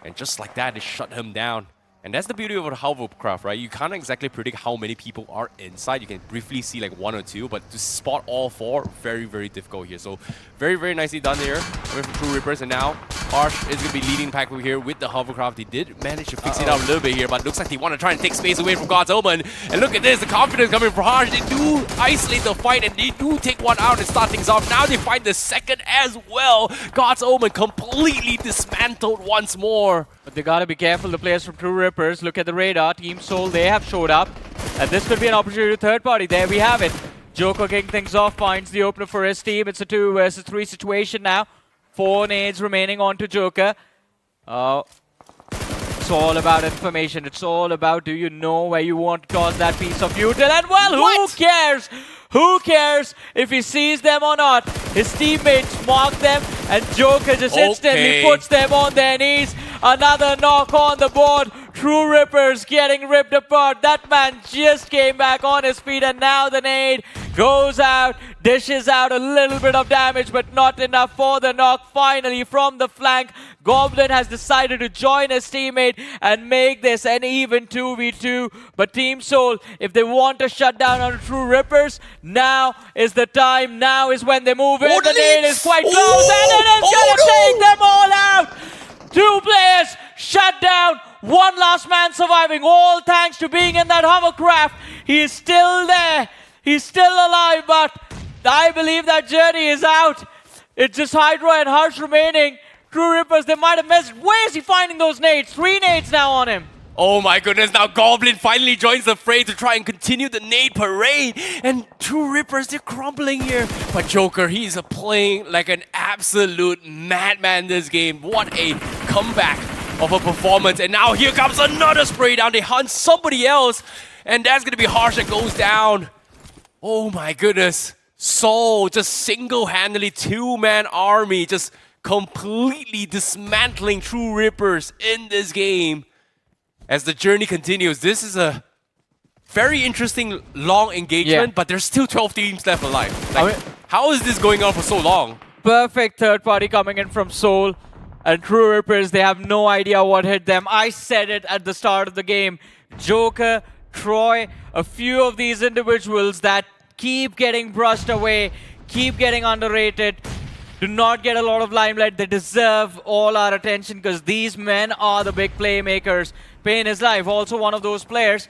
and just like that, they shut him down. And that's the beauty of a hovercraft, right? You can't exactly predict how many people are inside. You can briefly see like 1 or 2, but to spot all 4, very, very difficult here. So very, very nicely done there with TrueRippers. And now Harsh is going to be leading pack here with the hovercraft. They did manage to fix it out a little bit here, but looks like they want to try and take space away from God's Omen. And look at this, the confidence coming from Harsh. They do isolate the fight, and they do take 1 out and start things off. Now they find the second as well. God's Omen completely dismantled once more. But they gotta be careful, the players from TrueRippers. Look at the radar. Team Soul, they have showed up. And this could be an opportunity to third party. There we have it. Joker kicking things off, finds the opener for his team. It's a 2 versus 3 situation now. 4 nades remaining onto Joker. It's all about information. It's all about, do you know where you want to toss that piece of util? And well, who cares? Who cares if he sees them or not? His teammates mark them, and Joker just instantly puts them on their knees. Another knock on the board. TrueRippers getting ripped apart. That man just came back on his feet, and now the nade goes out, dishes out a little bit of damage, but not enough for the knock. Finally, from the flank, Goblin has decided to join his teammate and make this an even 2v2. But Team Soul, if they want to shut down on TrueRippers, now is the time. Now is when they move in. The nade is quite close, and it is going to take them all out. 2 players shut down. 1 last man surviving, all thanks to being in that hovercraft. He is still there. He's still alive, but I believe that journey is out. It's just Hydro and Harsh remaining. TrueRippers, they might have missed. Where is he finding those nades? 3 nades now on him. Oh my goodness, now Goblin finally joins the fray to try and continue the nade parade. And TrueRippers, they're crumbling here. But Joker, he's playing like an absolute madman this game. What a comeback of a performance. And now here comes another spray down. They hunt somebody else. And that's going to be Harsh that goes down. Oh my goodness. Soul just single-handedly 2-man army just completely dismantling TrueRippers in this game. As the journey continues, this is a very interesting long engagement, but there's still 12 teams left alive. Like, how is this going on for so long? Perfect third party coming in from Soul. And TrueRippers, they have no idea what hit them. I said it at the start of the game. Joker, Troy, a few of these individuals that keep getting brushed away, keep getting underrated, do not get a lot of limelight. They deserve all our attention because these men are the big playmakers. Pain is Life, also one of those players.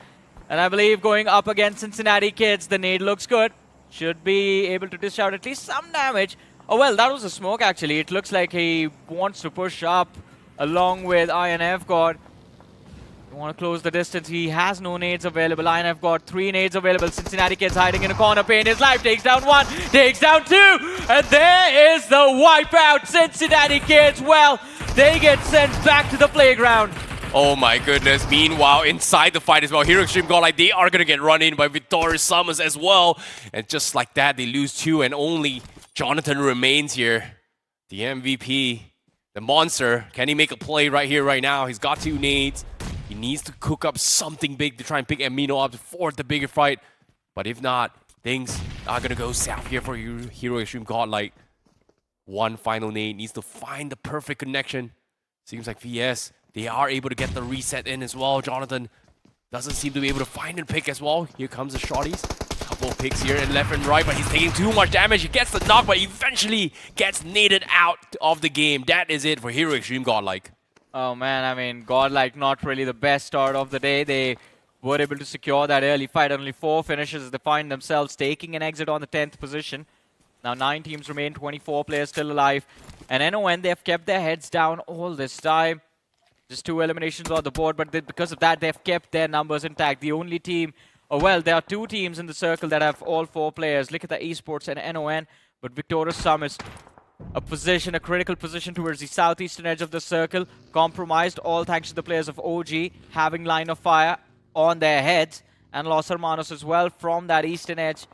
And I believe going up against Cincinnati kids, the nade looks good. Should be able to dish out at least some damage. Oh, well, that was a smoke, actually. It looks like he wants to push up along with INF God. You want to close the distance. He has no nades available. INF got 3 nades available. Cincinnati kids hiding in a corner. Pain his life. Takes down 1. Takes down 2. And there is the wipeout. Cincinnati kids, well, they get sent back to the playground. Oh my goodness. Meanwhile, inside the fight as well, Hero Xtreme Godlike, they are going to get run in by Victorious Summers as well. And just like that, they lose 2 and only Jonathan remains here. The MVP, the monster. Can he make a play right here, right now? He's got 2 nades. He needs to cook up something big to try and pick Amino up for the bigger fight. But if not, things are going to go south here for Hero Xtreme Godlike. One final nade needs to find the perfect connection. Seems like VS, they are able to get the reset in as well. Jonathan doesn't seem to be able to find and pick as well. Here comes the shorties. Couple of picks here and left and right, but he's taking too much damage. He gets the knock, but eventually gets naded out of the game. That is it for Hero Xtreme Godlike. Oh man, I mean, Godlike not really the best start of the day. They were able to secure that early fight. Only 4 finishes. They find themselves taking an exit on the 10th position. Now 9 teams remain, 24 players still alive. And NON, they have kept their heads down all this time. Just 2 eliminations on the board, but because of that, they've kept their numbers intact. The only team, well, there are 2 teams in the circle that have all 4 players, Likitha Esports and NON, but Victorious Summers, a critical position towards the southeastern edge of the circle, compromised, all thanks to the players of OG having line of fire on their heads, and Los Hermanos as well from that eastern edge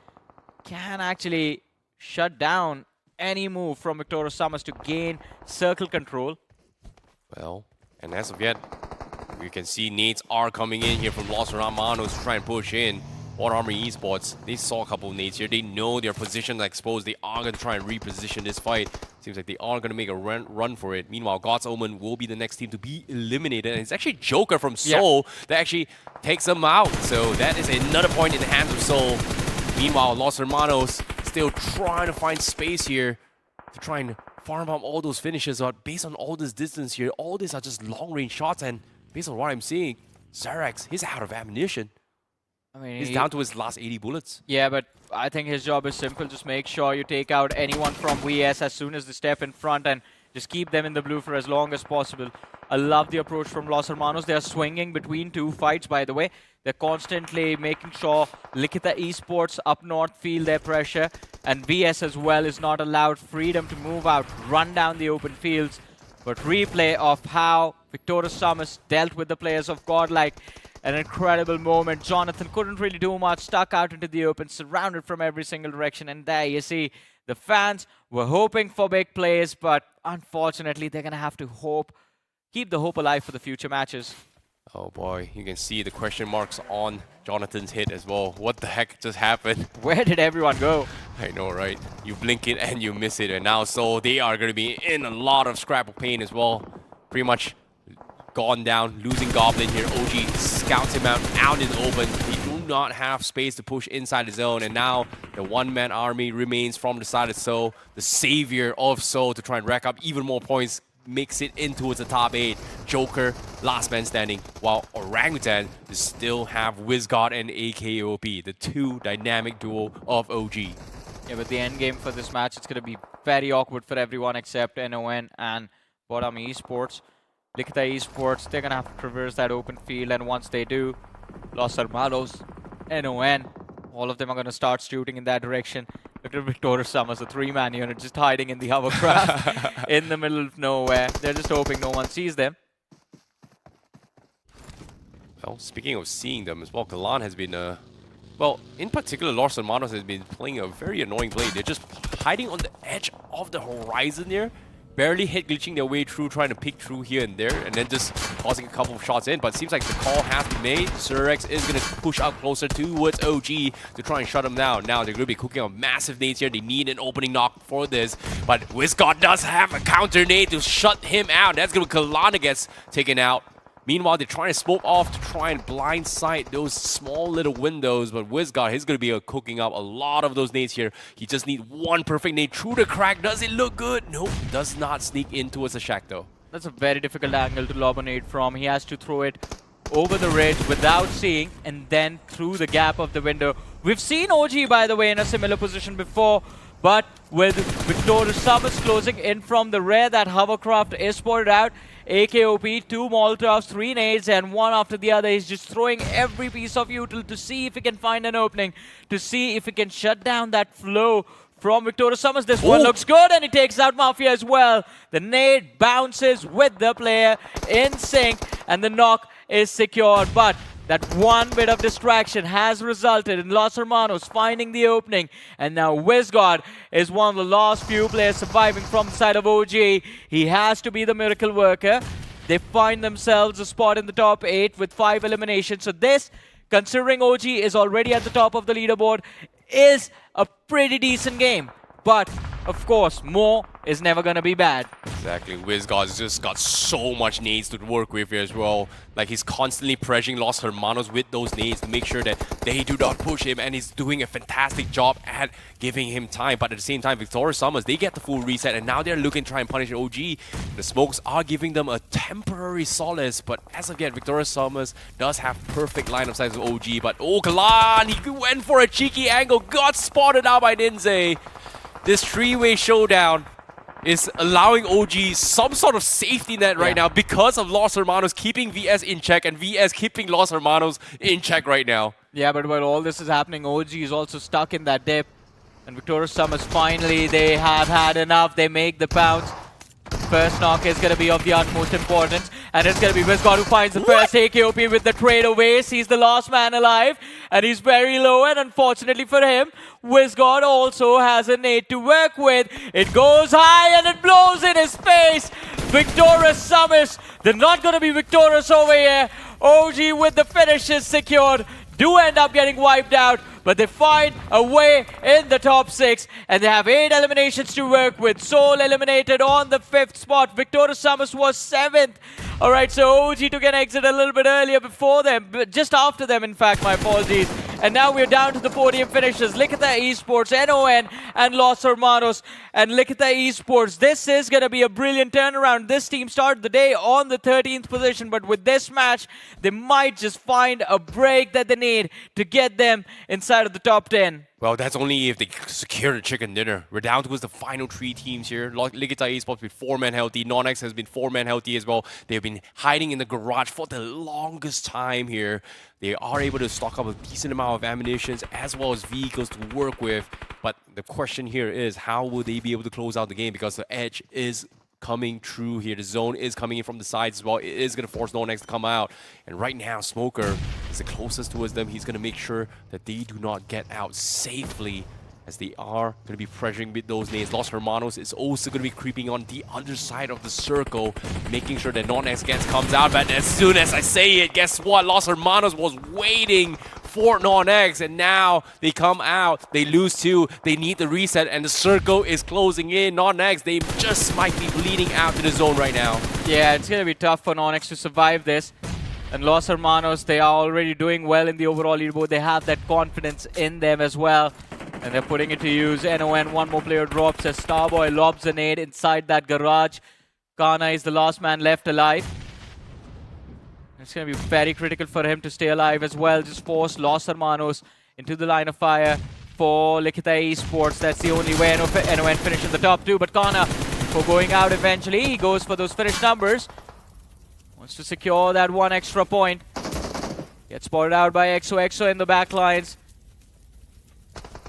can actually shut down any move from Victorious Summers to gain circle control. Well, and as of yet, you can see nades are coming in here from Los Hermanos to try and push in. BotArmyEsports, they saw a couple of nades here. They know their position is exposed. They are going to try and reposition this fight. Seems like they are going to make a run for it. Meanwhile, God's Omen will be the next team to be eliminated. And it's actually Joker from Seoul that actually takes them out. So that is another point in the hands of Seoul. Meanwhile, Los Hermanos still trying to find space here to try and farm up all those finishes. But based on all this distance here, all these are just long-range shots. And based on what I'm seeing, Xerax, he's out of ammunition. I mean, he's down to his last 80 bullets. Yeah, but I think his job is simple. Just make sure you take out anyone from VS as soon as they step in front and just keep them in the blue for as long as possible. I love the approach from Los Hermanos. They're swinging between 2 fights, by the way. They're constantly making sure Likitha Esports up north feel their pressure. And VS as well is not allowed freedom to move out, run down the open fields. But replay of how Victorious Summers dealt with the players of Godlike. An incredible moment. Jonathan couldn't really do much, stuck out into the open, surrounded from every single direction. And there you see, the fans were hoping for big plays, but unfortunately, they're going to have to keep the hope alive for the future matches. Oh boy, you can see the question marks on Jonathan's head as well. What the heck just happened? Where did everyone go? I know, right? You blink it and you miss it. And now, so they are going to be in a lot of scrap of pain as well. Pretty much gone down, losing Goblin here. OG scouts him out in the open. They do not have space to push inside the zone, and now the one-man army remains from the side of Seoul, the savior of Seoul, to try and rack up even more points, makes it into the top 8. Joker, last man standing, while Orangutan still have WizGod and AKOP, the 2 dynamic duo of OG. Yeah, but the end game for this match, it's going to be very awkward for everyone except NON and BotArmyEsports. Likitha Esports, they're going to have to traverse that open field, and once they do, Los Hermanos, NON, all of them are going to start shooting in that direction. Look at Victorious Summers, a 3-man unit just hiding in the hovercraft in the middle of nowhere. They're just hoping no one sees them. Well, speaking of seeing them as well, Galan has been, well, in particular, Los Hermanos has been playing a very annoying play. They're just hiding on the edge of the horizon there, barely hit glitching their way through, trying to pick through here and there, and then just causing a couple of shots in. But it seems like the call has been made. Xerax is going to push up closer towards OG to try and shut them down. Now they're going to be cooking on massive nades here. They need an opening knock for this. But WizGod does have a counter nade to shut him out. That's going to be Kalana gets taken out. Meanwhile, they're trying to smoke off to try and blindside those small little windows. But WizGod, he's going to be cooking up a lot of those nades here. He just needs one perfect nade through the crack. Does it look good? Nope, does not sneak in towards the shack though. That's a very difficult angle to lob a nade from. He has to throw it over the ridge without seeing, and then through the gap of the window. We've seen OG, by the way, in a similar position before, but with Victor Summers closing in from the rear, that hovercraft is spotted out. AKOP, 2 Molotovs, 3 nades, and one after the other. He's just throwing every piece of util to see if he can find an opening, to see if he can shut down that flow from Victoria Summers. This one looks good, and he takes out Mafia as well. The nade bounces with the player in sync, and the knock is secured. But that one bit of distraction has resulted in Los Hermanos finding the opening. And now WizGod is one of the last few players surviving from the side of OG. He has to be the miracle worker. They find themselves a spot in the top 8 with 5 eliminations. So this, considering OG is already at the top of the leaderboard, is a pretty decent game. But, of course, more is never going to be bad. Exactly. WizGod's just got so much nades to work with here as well. Like, he's constantly pressuring Los Hermanos with those nades to make sure that they do not push him, and he's doing a fantastic job at giving him time. But at the same time, Victoria Summers, they get the full reset, and now they're looking to try and punish OG. The smokes are giving them a temporary solace, but as of yet, Victoria Summers does have perfect line of sight of OG. But oh, Kalan, he went for a cheeky angle, got spotted out by NINZA. This 3-way showdown is allowing OG some sort of safety net right now because of Los Hermanos keeping VS in check and VS keeping Los Hermanos in check right now. Yeah, but while all this is happening, OG is also stuck in that dip. And Victoria Summers, finally, they have had enough. They make the bounce. First knock is going to be of the utmost importance. And it's going to be WizGod who finds the first AKOP with the trade away. He's the last man alive. And he's very low. And unfortunately for him, WizGod also has a nade to work with. It goes high and it blows in his face. Victorious Summers. They're not going to be victorious over here. OG with the finishes secured. Do end up getting wiped out, but they find a way in the top 6, and they have 8 eliminations to work with. Soul eliminated on the 5th spot. Victoria Summers was 7th. All right, so OG took an exit a little bit earlier before them, just after them, in fact, my apologies. And now we're down to the podium finishers. Likitha Esports, NON, and Los Hermanos. And Likitha Esports, this is going to be a brilliant turnaround. This team started the day on the 13th position, but with this match, they might just find a break that they need to get them inside of the top 10. Well, that's only if they secure the chicken dinner. We're down to the final 3 teams here. Likitha Esports with 4-man healthy. NoNx has been 4-man healthy as well. They've been hiding in the garage for the longest time here. They are able to stock up a decent amount of ammunition as well as vehicles to work with. But the question here is, how will they be able to close out the game? Because the edge is coming through here. The zone is coming in from the sides as well. It is going to force NoNx to come out. And right now, Smoker is the closest towards them. He's going to make sure that they do not get out safely, as they are going to be pressuring with those nades. Los Hermanos is also going to be creeping on the other side of the circle, making sure that NoNx comes out. But as soon as I say it, guess what? Los Hermanos was waiting for NoNx, and now they come out. They lose 2. They need the reset, and the circle is closing in. NoNx, they just might be bleeding out to the zone right now. Yeah, it's going to be tough for NoNx to survive this. And Los Hermanos, they are already doing well in the overall leaderboard. They have that confidence in them as well. And they're putting it to use. NON, one more player drops as Starboy lobs a nade inside that garage. Kana is the last man left alive. It's going to be very critical for him to stay alive as well. Just force Los Hermanos into the line of fire for Likitha Esports. That's the only way NON finish in the top 2. But Kana, for going out eventually, he goes for those finish numbers. Wants to secure that 1 extra point. Gets spotted out by EXO in the back lines.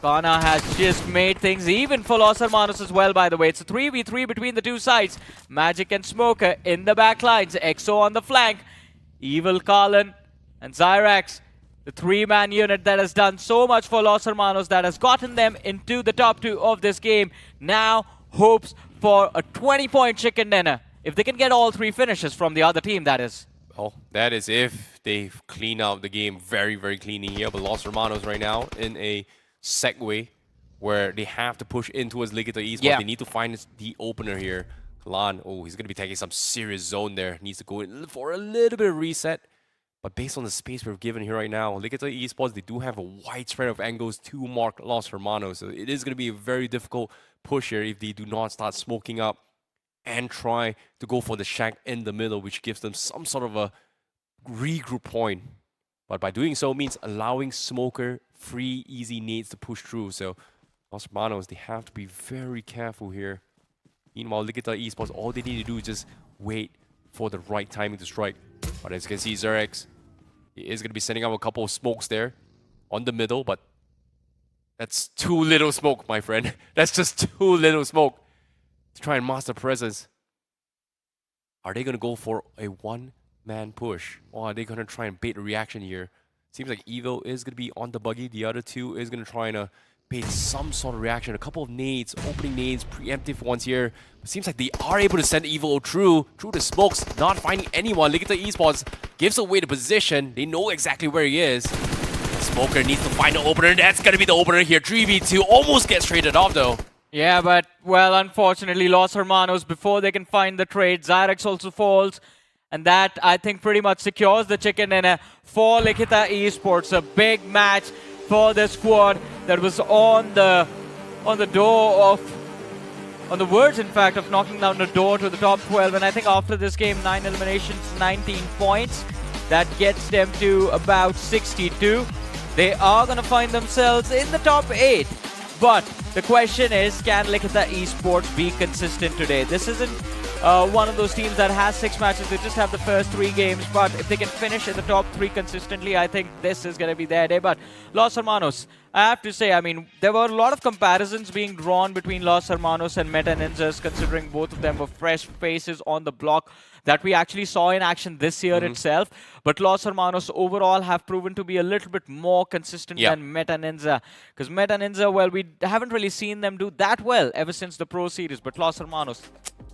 Kana has just made things even for Los Hermanos as well, by the way. It's a 3v3 between the 2 sides. Magic and Smoker in the back lines. EXO on the flank. Evil Karlan and Zyrax. The 3-man unit that has done so much for Los Hermanos, that has gotten them into the top 2 of this game. Now hopes for a 20-point chicken dinner. If they can get all 3 finishes from the other team, that is. Well, that is if they clean out the game very, very cleanly here. But Los Hermanos right now in a segue where they have to push in towards Likitha Esports. Yeah. They need to find the opener here. Kalan, oh, he's going to be taking some serious zone there. Needs to go in for a little bit of reset. But based on the space we're given here right now, Likitha Esports, they do have a wide spread of angles to mark Los Hermanos. So it is going to be a very difficult push here if they do not start smoking up and try to go for the shack in the middle, which gives them some sort of a regroup point. But by doing so means allowing Smoker free, easy nades to push through. So Los Hermanos, they have to be very careful here. Meanwhile, Likitha Esports, all they need to do is just wait for the right timing to strike. But as you can see, Xerx, he is going to be sending out a couple of smokes there on the middle, but that's too little smoke, my friend. That's just too little smoke to try and master presence. Are they going to go for a one-man push? Or are they going to try and bait a reaction here? Seems like Evo is going to be on the buggy. The other two is going to try and bait some sort of reaction. A couple of nades, opening nades, preemptive ones here. It seems like they are able to send Evo through the smokes, not finding anyone. Likitha Esports gives away the position. They know exactly where he is. Smoker needs to find the opener. That's going to be the opener here. 3v2 almost gets traded off though. Yeah, but, well, unfortunately, Los Hermanos, before they can find the trade, Xyrex also falls. And that, I think, pretty much secures the chicken dinner for Likitha Esports. A big match for the squad that was on the verge, in fact, of knocking down the door to the top 12. And I think after this game, 9 eliminations, 19 points. That gets them to about 62. They are going to find themselves in the top 8. But the question is, can Likitha Esports be consistent today? This isn't one of those teams that has 6 matches. They just have the first 3 games. But if they can finish in the top 3 consistently, I think this is going to be their day. But Los Hermanos, I have to say, I mean, there were a lot of comparisons being drawn between Los Hermanos and Meta Ninjas, considering both of them were fresh faces on the block that we actually saw in action this year itself. But Los Hermanos overall have proven to be a little bit more consistent than Meta Ninja. Because Meta Ninja, well, we haven't really seen them do that well ever since the Pro Series. But Los Hermanos,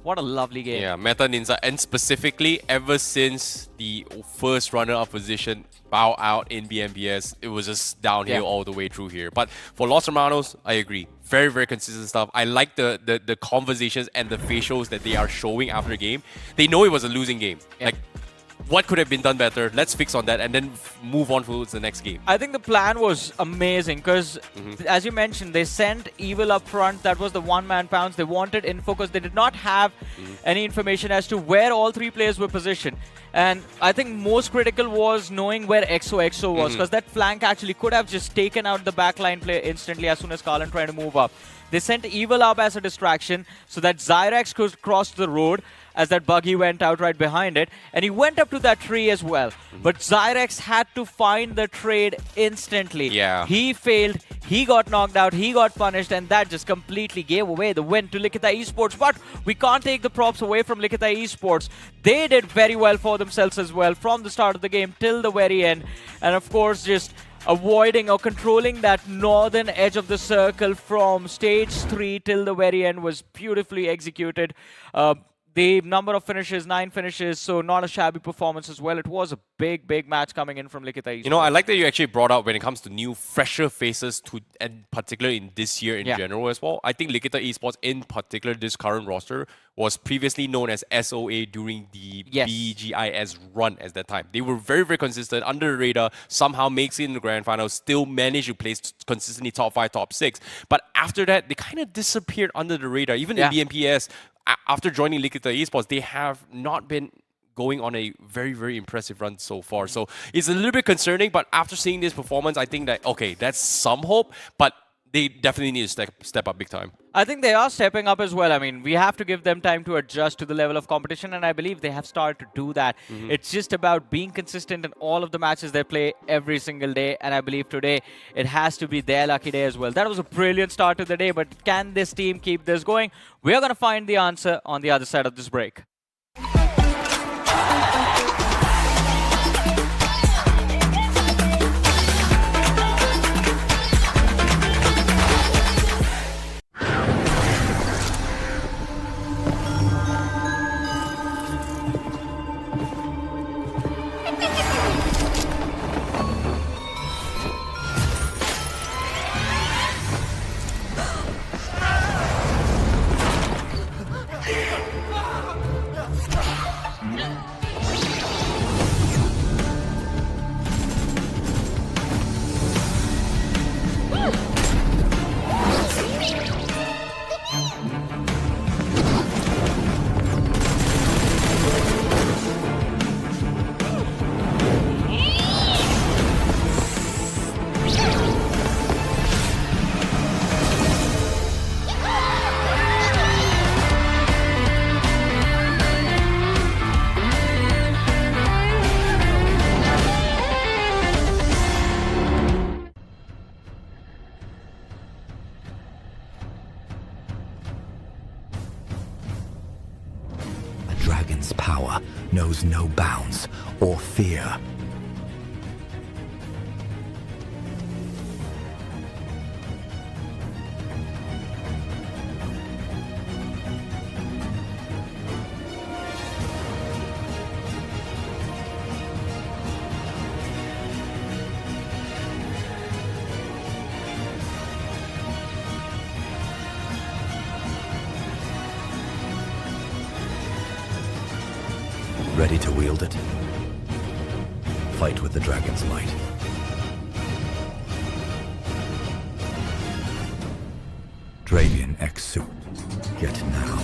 what a lovely game. Yeah, Meta Ninja, and specifically ever since the first runner-up position bow out in BMBS, it was just downhill all the way through here. But for Los Hermanos, I agree. Very, very consistent stuff. I like the conversations and the facials that they are showing after the game. They know it was a losing game. Like, what could have been done better? Let's fix on that and then move on towards the next game. I think the plan was amazing because, as you mentioned, they sent Evil up front. That was the one-man pounce. They wanted info because they did not have any information as to where all 3 players were positioned. And I think most critical was knowing where XOXO was, because that flank actually could have just taken out the backline player instantly as soon as Karlan tried to move up. They sent Evil up as a distraction so that Xyrex could cross the road as that buggy went out right behind it. And he went up to that tree as well. But Xyrex had to find the trade instantly. Yeah. He failed. He got knocked out. He got punished. And that just completely gave away the win to Likitha Esports. But we can't take the props away from Likitha Esports. They did very well for themselves as well from the start of the game till the very end. And of course, just avoiding or controlling that northern edge of the circle from stage 3 till the very end was beautifully executed. The number of finishes, 9 finishes, so not a shabby performance as well. It was a big, big match coming in from Likitha Esports. You know, I like that you actually brought up when it comes to new, fresher faces, and particularly in this year in general as well. I think Likitha Esports, in particular, this current roster, was previously known as SOA during the BGIS run at that time. They were very, very consistent, under the radar, somehow makes it in the grand final, still managed to place consistently top 5, top 6. But after that, they kind of disappeared under the radar. Even in BMPS, after joining Likitha Esports, they have not been going on a very, very impressive run so far. So it's a little bit concerning, but after seeing this performance, I think that, okay, that's some hope, but they definitely need to step up big time. I think they are stepping up as well. I mean, we have to give them time to adjust to the level of competition, and I believe they have started to do that. It's just about being consistent in all of the matches they play every single day, and I believe today it has to be their lucky day as well. That was a brilliant start to the day, but can this team keep this going? We're going to find the answer on the other side of this break. knows no bounds or fear. Ready to wield it? Fight with the dragon's might. Dragon X suit. Get now.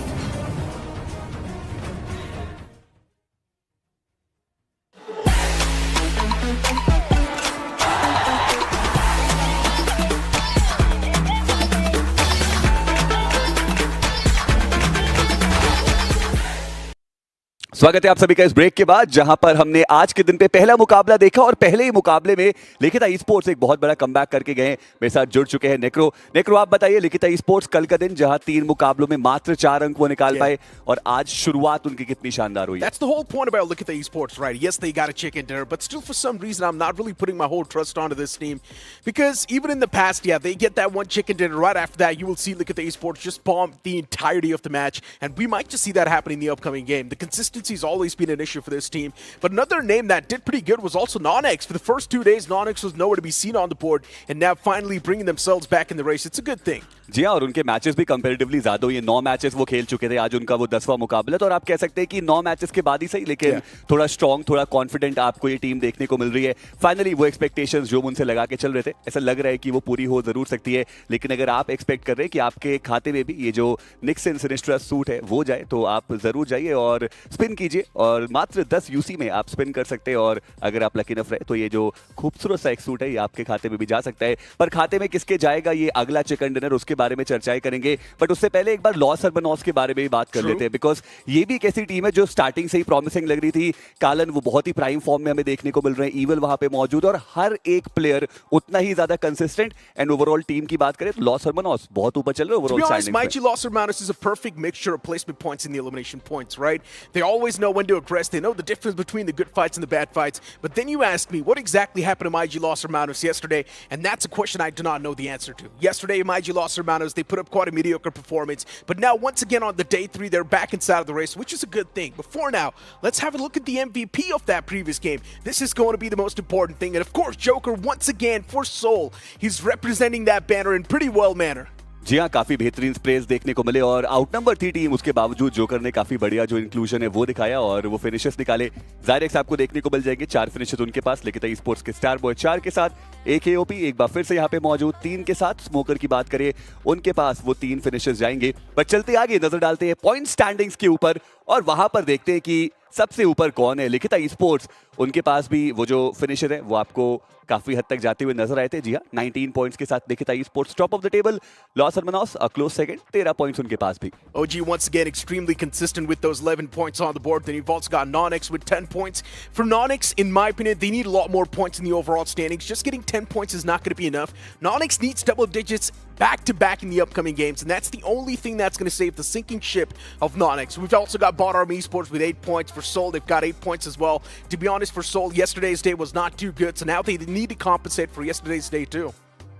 स्वागत है आप सभी का इस break के बाद, जहां पर हमने आज के दिन पे पहला मुकाबला देखा और पहले ही मुकाबले में लिखिता ई-स्पोर्ट्स एक बहुत बड़ा कमबैक करके गए हैं। मेरे साथ जुड़ चुके हैं नेक्रो आप बताइए, लिखिता ई-स्पोर्ट्स कल का दिन जहां 3 मुकाबलों में मात्र 4 अंक वो निकाल पाए और आज शुरुआत उनकी कितनी शानदार हुई। That's the whole point about Likitha Esports, right? Yes, they got a chicken dinner, but still for some reason I'm not really putting my whole trust onto this team, because even in the past, yeah, they get that one chicken dinner. Right after that, you will see Likitha Esports just bomb the entirety of the match, and we might just see that happen in the upcoming game. The consistency has always been an issue for this team. But another name that did pretty good was also NoNx. For the first 2 days, NoNx was nowhere to be seen on the board, and now finally bringing themselves back in the race. It's a good thing. जी हाँ, और उनके matches भी comparatively ज्यादा हुए। 9 matches वो खेल चुके थे, आज उनका वो 10वां मुकाबला। तो और आप कह सकते हैं कि 9 मैचेस के बाद ही सही, लेकिन थोड़ा स्ट्रॉन्ग, थोड़ा कॉन्फिडेंट आपको ये टीम देखने को मिल रही है। फाइनली वो एक्सपेक्टेशंस जो उनसे लगा के चल रहे थे, ऐसा लग रहा है कि वो पूरी हो जरूर सकती है। लेकिन अगर आप एक्सपेक्ट कर रहे हैं कि आपके खाते में भी ये जो निक्स एंड सिनिस्ट्रा सूट है वो जाए, तो आप जरूर जाइए और स्पिन कीजिए, और मात्र 10 यूसी में आप स्पिन कर सकते हैं। और अगर आप लकी नफ रहे तो ये जो खूबसूरत सा एक सूट है ये आपके खाते में भी जा सकता है। पर खाते में किसके जाएगा ये अगला चिकन डिनर, उसके बारे में चर्चाएं करेंगे। बट उससे पहले एक बार लॉस हर्मानोस के बारे में भी बात कर लेते हैं, बिकॉज ये भी एक ऐसी टीम है जो स्टार्टिंग से ही प्रॉमिसिंग लग रही थी। कालन वो बहुत ही प्राइम फॉर्म में हमें देखने को मिल रहे हैं, ईवल वहां पे मौजूद, और हर एक प्लेयर उतना ही ज्यादा कंसिस्टेंट। एंड ओवरऑल टीम की बात करें तो लॉस हर्मानोस बहुत ऊपर चल रहे हैं ओवरऑल स्टैंडिंग्स में। Los Hermanos is a perfect mixture of placement points and the elimination points, right? They always know when to aggress. They know the difference between the good fights and the bad fights. But then you ask me, what exactly happened to MIG Los Hermanos yesterday? And that's a question I do not know the answer to. Yesterday, MIG Los Hermanos, they put up quite a mediocre performance. But now, once again, on the day 3, they're back inside of the race, which is a good thing. But for now, let's have a look at the MVP of that previous game. This is going to be the most important thing. And of course, Joker, once again, for Seoul, he's representing that banner in pretty well manner. जी हाँ, काफी बेहतरीन स्प्रेस देखने को मिले और आउटनंबर थी team, उसके बावजूद जोकर ने काफी बढ़िया जो इंक्लूजन है वो दिखाया और वो फिनिशेस निकाले। जायरेक्स आपको देखने को मिल जाएंगे, 4 फिनिशेस उनके पास। लिखिता ई-स्पोर्ट्स के स्टार बॉय 4 के साथ, एक एओपी एक बार फिर से यहाँ पे मौजूद 3 के साथ। स्मोकर की बात करें, उनके पास वो 3 फिनिशेस जाएंगे। पर चलते आगे नजर डालते हैं पॉइंट स्टैंडिंग्स के ऊपर और वहां पर देखते हैं कि सबसे ऊपर कौन है। लिखिता ई-स्पोर्ट्स, उनके पास भी वो जो फिनिशर है वो आपको काफी हद तक जाते हुए नजर आए थे। जी हाँ, 19 पॉइंट्स के साथ लिखिता esports top of the table. Los Hermanos a close second, 13 points उनके पास भी। OG once again extremely consistent with those 11 points on the board. Then you've also got NoNx with 10 points. For NoNx, in my opinion, they need a lot more points in the overall standings. Just getting 10 points is not going to be enough. NoNx needs double digits back-to-back in the upcoming games, and that's the only thing that's going to save the sinking ship of NoNx. We've also got BotArmyEsports with 8 points. For Seoul, they've got 8 points as well. To be honest, for Seoul, yesterday's day was not too good, so now they need to compensate for yesterday's day too.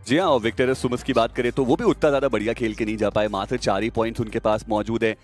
जी हाँ, और Victor सुमस की बात करें तो वो भी उतना ज्यादा बढ़िया खेल के नहीं जा पाए, मात्र 4 ही पॉइंट्स उनके पास मौजूद है।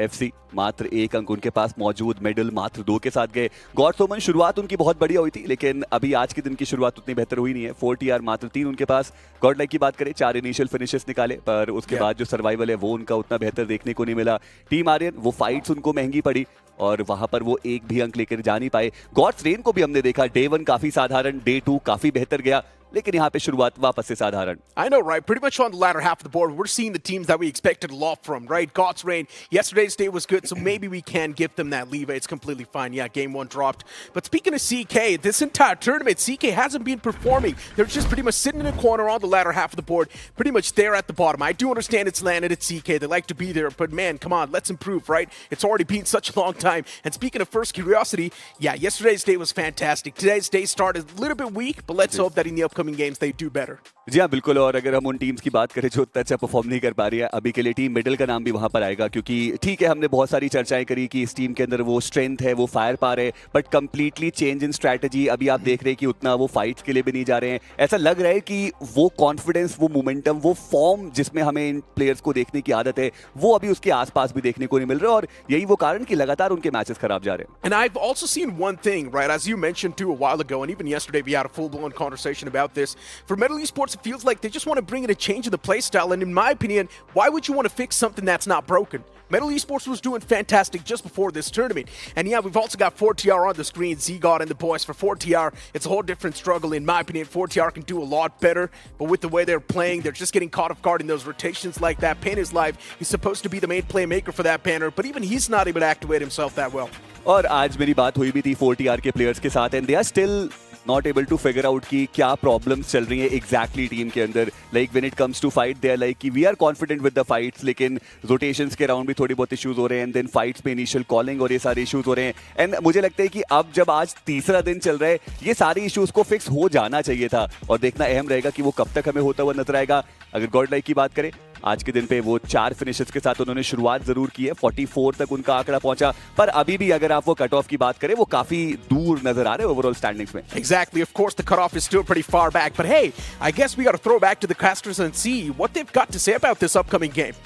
एफसी मात्र 1 अंक उनके पास मौजूद, मेडल मात्र 2 के साथ गए। गॉड्स ओमन शुरुआत उनकी बहुत बढ़िया हुई थी, लेकिन अभी आज के दिन की शुरुआत उतनी बेहतर हुई नहीं है। 4 टीआर मात्र 3 उनके पास। गॉडलाइक की बात करें, 4 इनिशियल फिनिशेस निकाले, पर उसके बाद जो सर्वाइवल है वो उनका उतना बेहतर देखने को नहीं मिला। टीम आर्यन, वो फाइट्स उनको महंगी पड़ी और वहां पर वो एक भी अंक लेकर जा नहीं पाए। गॉड्स रेन को भी हमने देखा, डे 1 काफी साधारण, डे 2 काफी बेहतर गया, लेकिन यहाँ पे शुरुआत वापस से साधारण। I know, right? Pretty much on the latter half of the board, we're seeing the teams that we expected a lot from, right? God's Reign, yesterday's day was good, so maybe we can give them that leeway. It's completely fine. Yeah, game 1 dropped. But speaking of CK, this entire tournament, CK hasn't been performing. They're just pretty much sitting in a corner on the latter half of the board, pretty much there at the bottom. I do understand it's landed at CK. They like to be there, but man, come on, let's improve, right? It's already been such a long time. And speaking of first curiosity, yeah, yesterday's day was fantastic. Today's day started a little bit weak, but let's hope that in the upcoming games they do better. जी हाँ बिल्कुल। और अगर हम उन teams की बात करें जो उतना अच्छा परफॉर्म नहीं कर पा रही है, अभी के लिए टीम मिडल का नाम भी वहाँ पर आएगा, क्योंकि ठीक है हमने बहुत सारी चर्चाएं करी कि इस टीम के अंदर वो स्ट्रेंथ है, वो फायर पार है, but completely change in strategy. अभी आप देख रहे हैं कि उतना वो फाइट्स के लिए भी नहीं जा रहे हैं। ऐसा लग रहा है कि वो कॉन्फिडेंस, वो मोमेंटम, वो फॉर्म जिसमें हमें इन प्लेयर्स को देखने की आदत है, वो अभी उसके आसपास भी देखने को नहीं मिल रहा, और यही वो कारण कि लगातार उनके मैचेस खराब जा रहे हैं। And I've also seen one thing, right, as you mentioned too a while ago, and even yesterday we had a full-blown conversation about this. For Metal Esports, it feels like they just want to bring in a change in the playstyle, and in my opinion, why would you want to fix something that's not broken? Metal Esports was doing fantastic just before this tournament. And yeah, we've also got 4TR on the screen, Z-God and the boys. For 4TR, it's a whole different struggle. In my opinion, 4TR can do a lot better. But with the way they're playing, they're just getting caught off guard in those rotations like that. Pain is live. He's supposed to be the main playmaker for that banner, but even he's not able to activate himself that well. और आज मेरी बात हुई भी थी 4TR के players के साथ, and they are still not able to figure out कि क्या प्रॉब्लम्स चल रही है एग्जैक्टली टीम के अंदर। Like when it comes to fight they are like कि we are confident with the fights, लेकिन रोटेशंस के राउंड भी थोड़ी बहुत इश्यूज हो रहे हैं, एंड देन फाइट्स पे इनिशियल कॉलिंग और ये सारे इश्यूज हो रहे हैं। एंड मुझे लगता है कि अब जब आज तीसरा दिन चल रहा है, ये सारे इश्यूज को फिक्स हो जाना चाहिए था, और देखना अहम रहेगा कि वो कब तक हमें होता हुआ नजर आएगा। अगर गॉडलाइक की बात करें, आज के दिन पे वो 4 फिनिशेस के साथ उन्होंने शुरुआत जरूर की है, 44 तक उनका आंकड़ा पहुंचा, पर अभी भी अगर आप वो कट ऑफ की बात करें, वो काफी दूर नजर आ रहे हैं ओवरऑल स्टैंडिंग्स में। Exactly. Of course, the cutoff is still pretty far back. But hey, I guess we got to throw back to the casters and see what they've got to say about this upcoming game.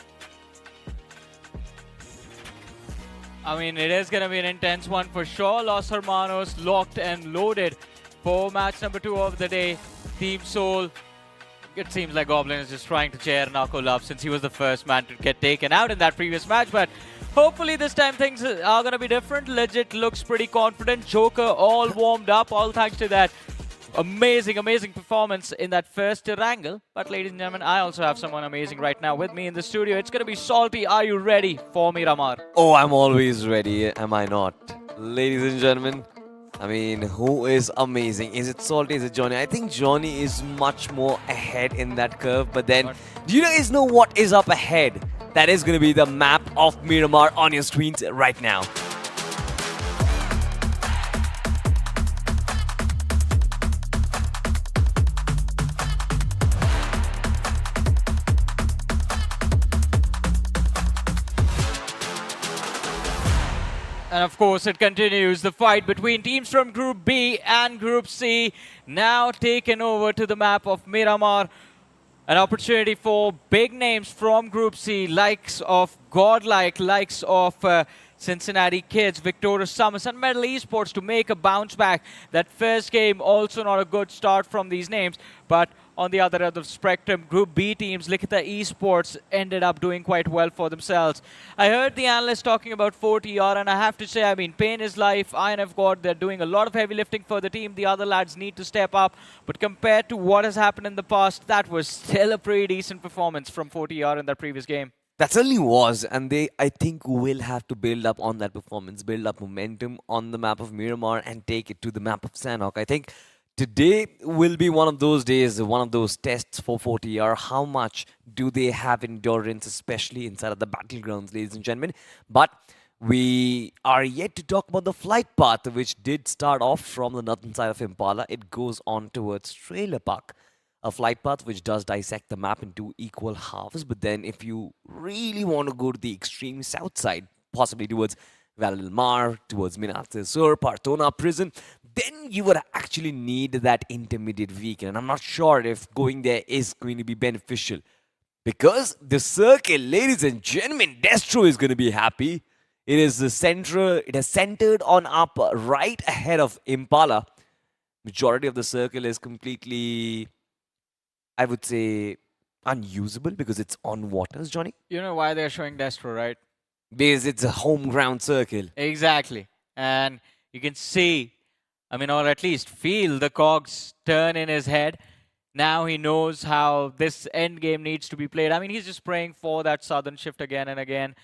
I mean, it is going to be an intense one for sure. Los Hermanos locked and loaded for match number 2 of the day. Team Soul. It seems like Goblin is just trying to cheer Knuckle up since he was the first man to get taken out in that previous match. But hopefully this time things are going to be different. Legit looks pretty confident. Joker all warmed up, all thanks to that amazing performance in that first Erangel. But ladies and gentlemen, I also have someone amazing right now with me in the studio. It's going to be Salty. Are you ready for Miramar? Oh, I'm always ready, am I not? Ladies and gentlemen, I mean, who is amazing? Is it Salty? Is it Johnny? I think Johnny is much more ahead in that curve. But then, do you guys know what is up ahead? That is going to be the map of Miramar on your screens right now. And of course, it continues the fight between teams from Group B and Group C. Now taken over to the map of Miramar. An opportunity for big names from Group C, likes of Godlike, likes of Cincinnati Kids, Victorious Sumus, and Metal Esports to make a bounce back. That first game also not a good start from these names, but on the other end of the spectrum, Group B teams, Likitha Esports ended up doing quite well for themselves. I heard the analyst talking about 4TR, and I have to say, I mean, pain is life. INF God, they're doing a lot of heavy lifting for the team. The other lads need to step up. But compared to what has happened in the past, that was still a pretty decent performance from 4TR in that previous game. That certainly was, and they, I think, will have to build up on that performance, build up momentum on the map of Miramar and take it to the map of Sanhok. I think today will be one of those days, one of those tests for 4TR. How much do they have endurance, especially inside of the battlegrounds, ladies and gentlemen? But we are yet to talk about the flight path, which did start off from the northern side of Impala. It goes on towards Trailer Park. A flight path which does dissect the map into equal halves. But then if you really want to go to the extreme south side, possibly towards Valilmar, towards Minaste Sur, Partona Prison, then you would actually need that intermediate vehicle. And I'm not sure if going there is going to be beneficial. Because the circle, ladies and gentlemen, Destro is going to be happy. It is the center, it is centered on up right ahead of Impala. Majority of the circle is completely, I would say, unusable because it's on waters, Johnny. You know why they're showing Destro, right? Because it's a home ground circle. Exactly. And you can see, I mean, or at least feel the cogs turn in his head. Now he knows how this end game needs to be played. I mean, he's just praying for that southern shift again and again.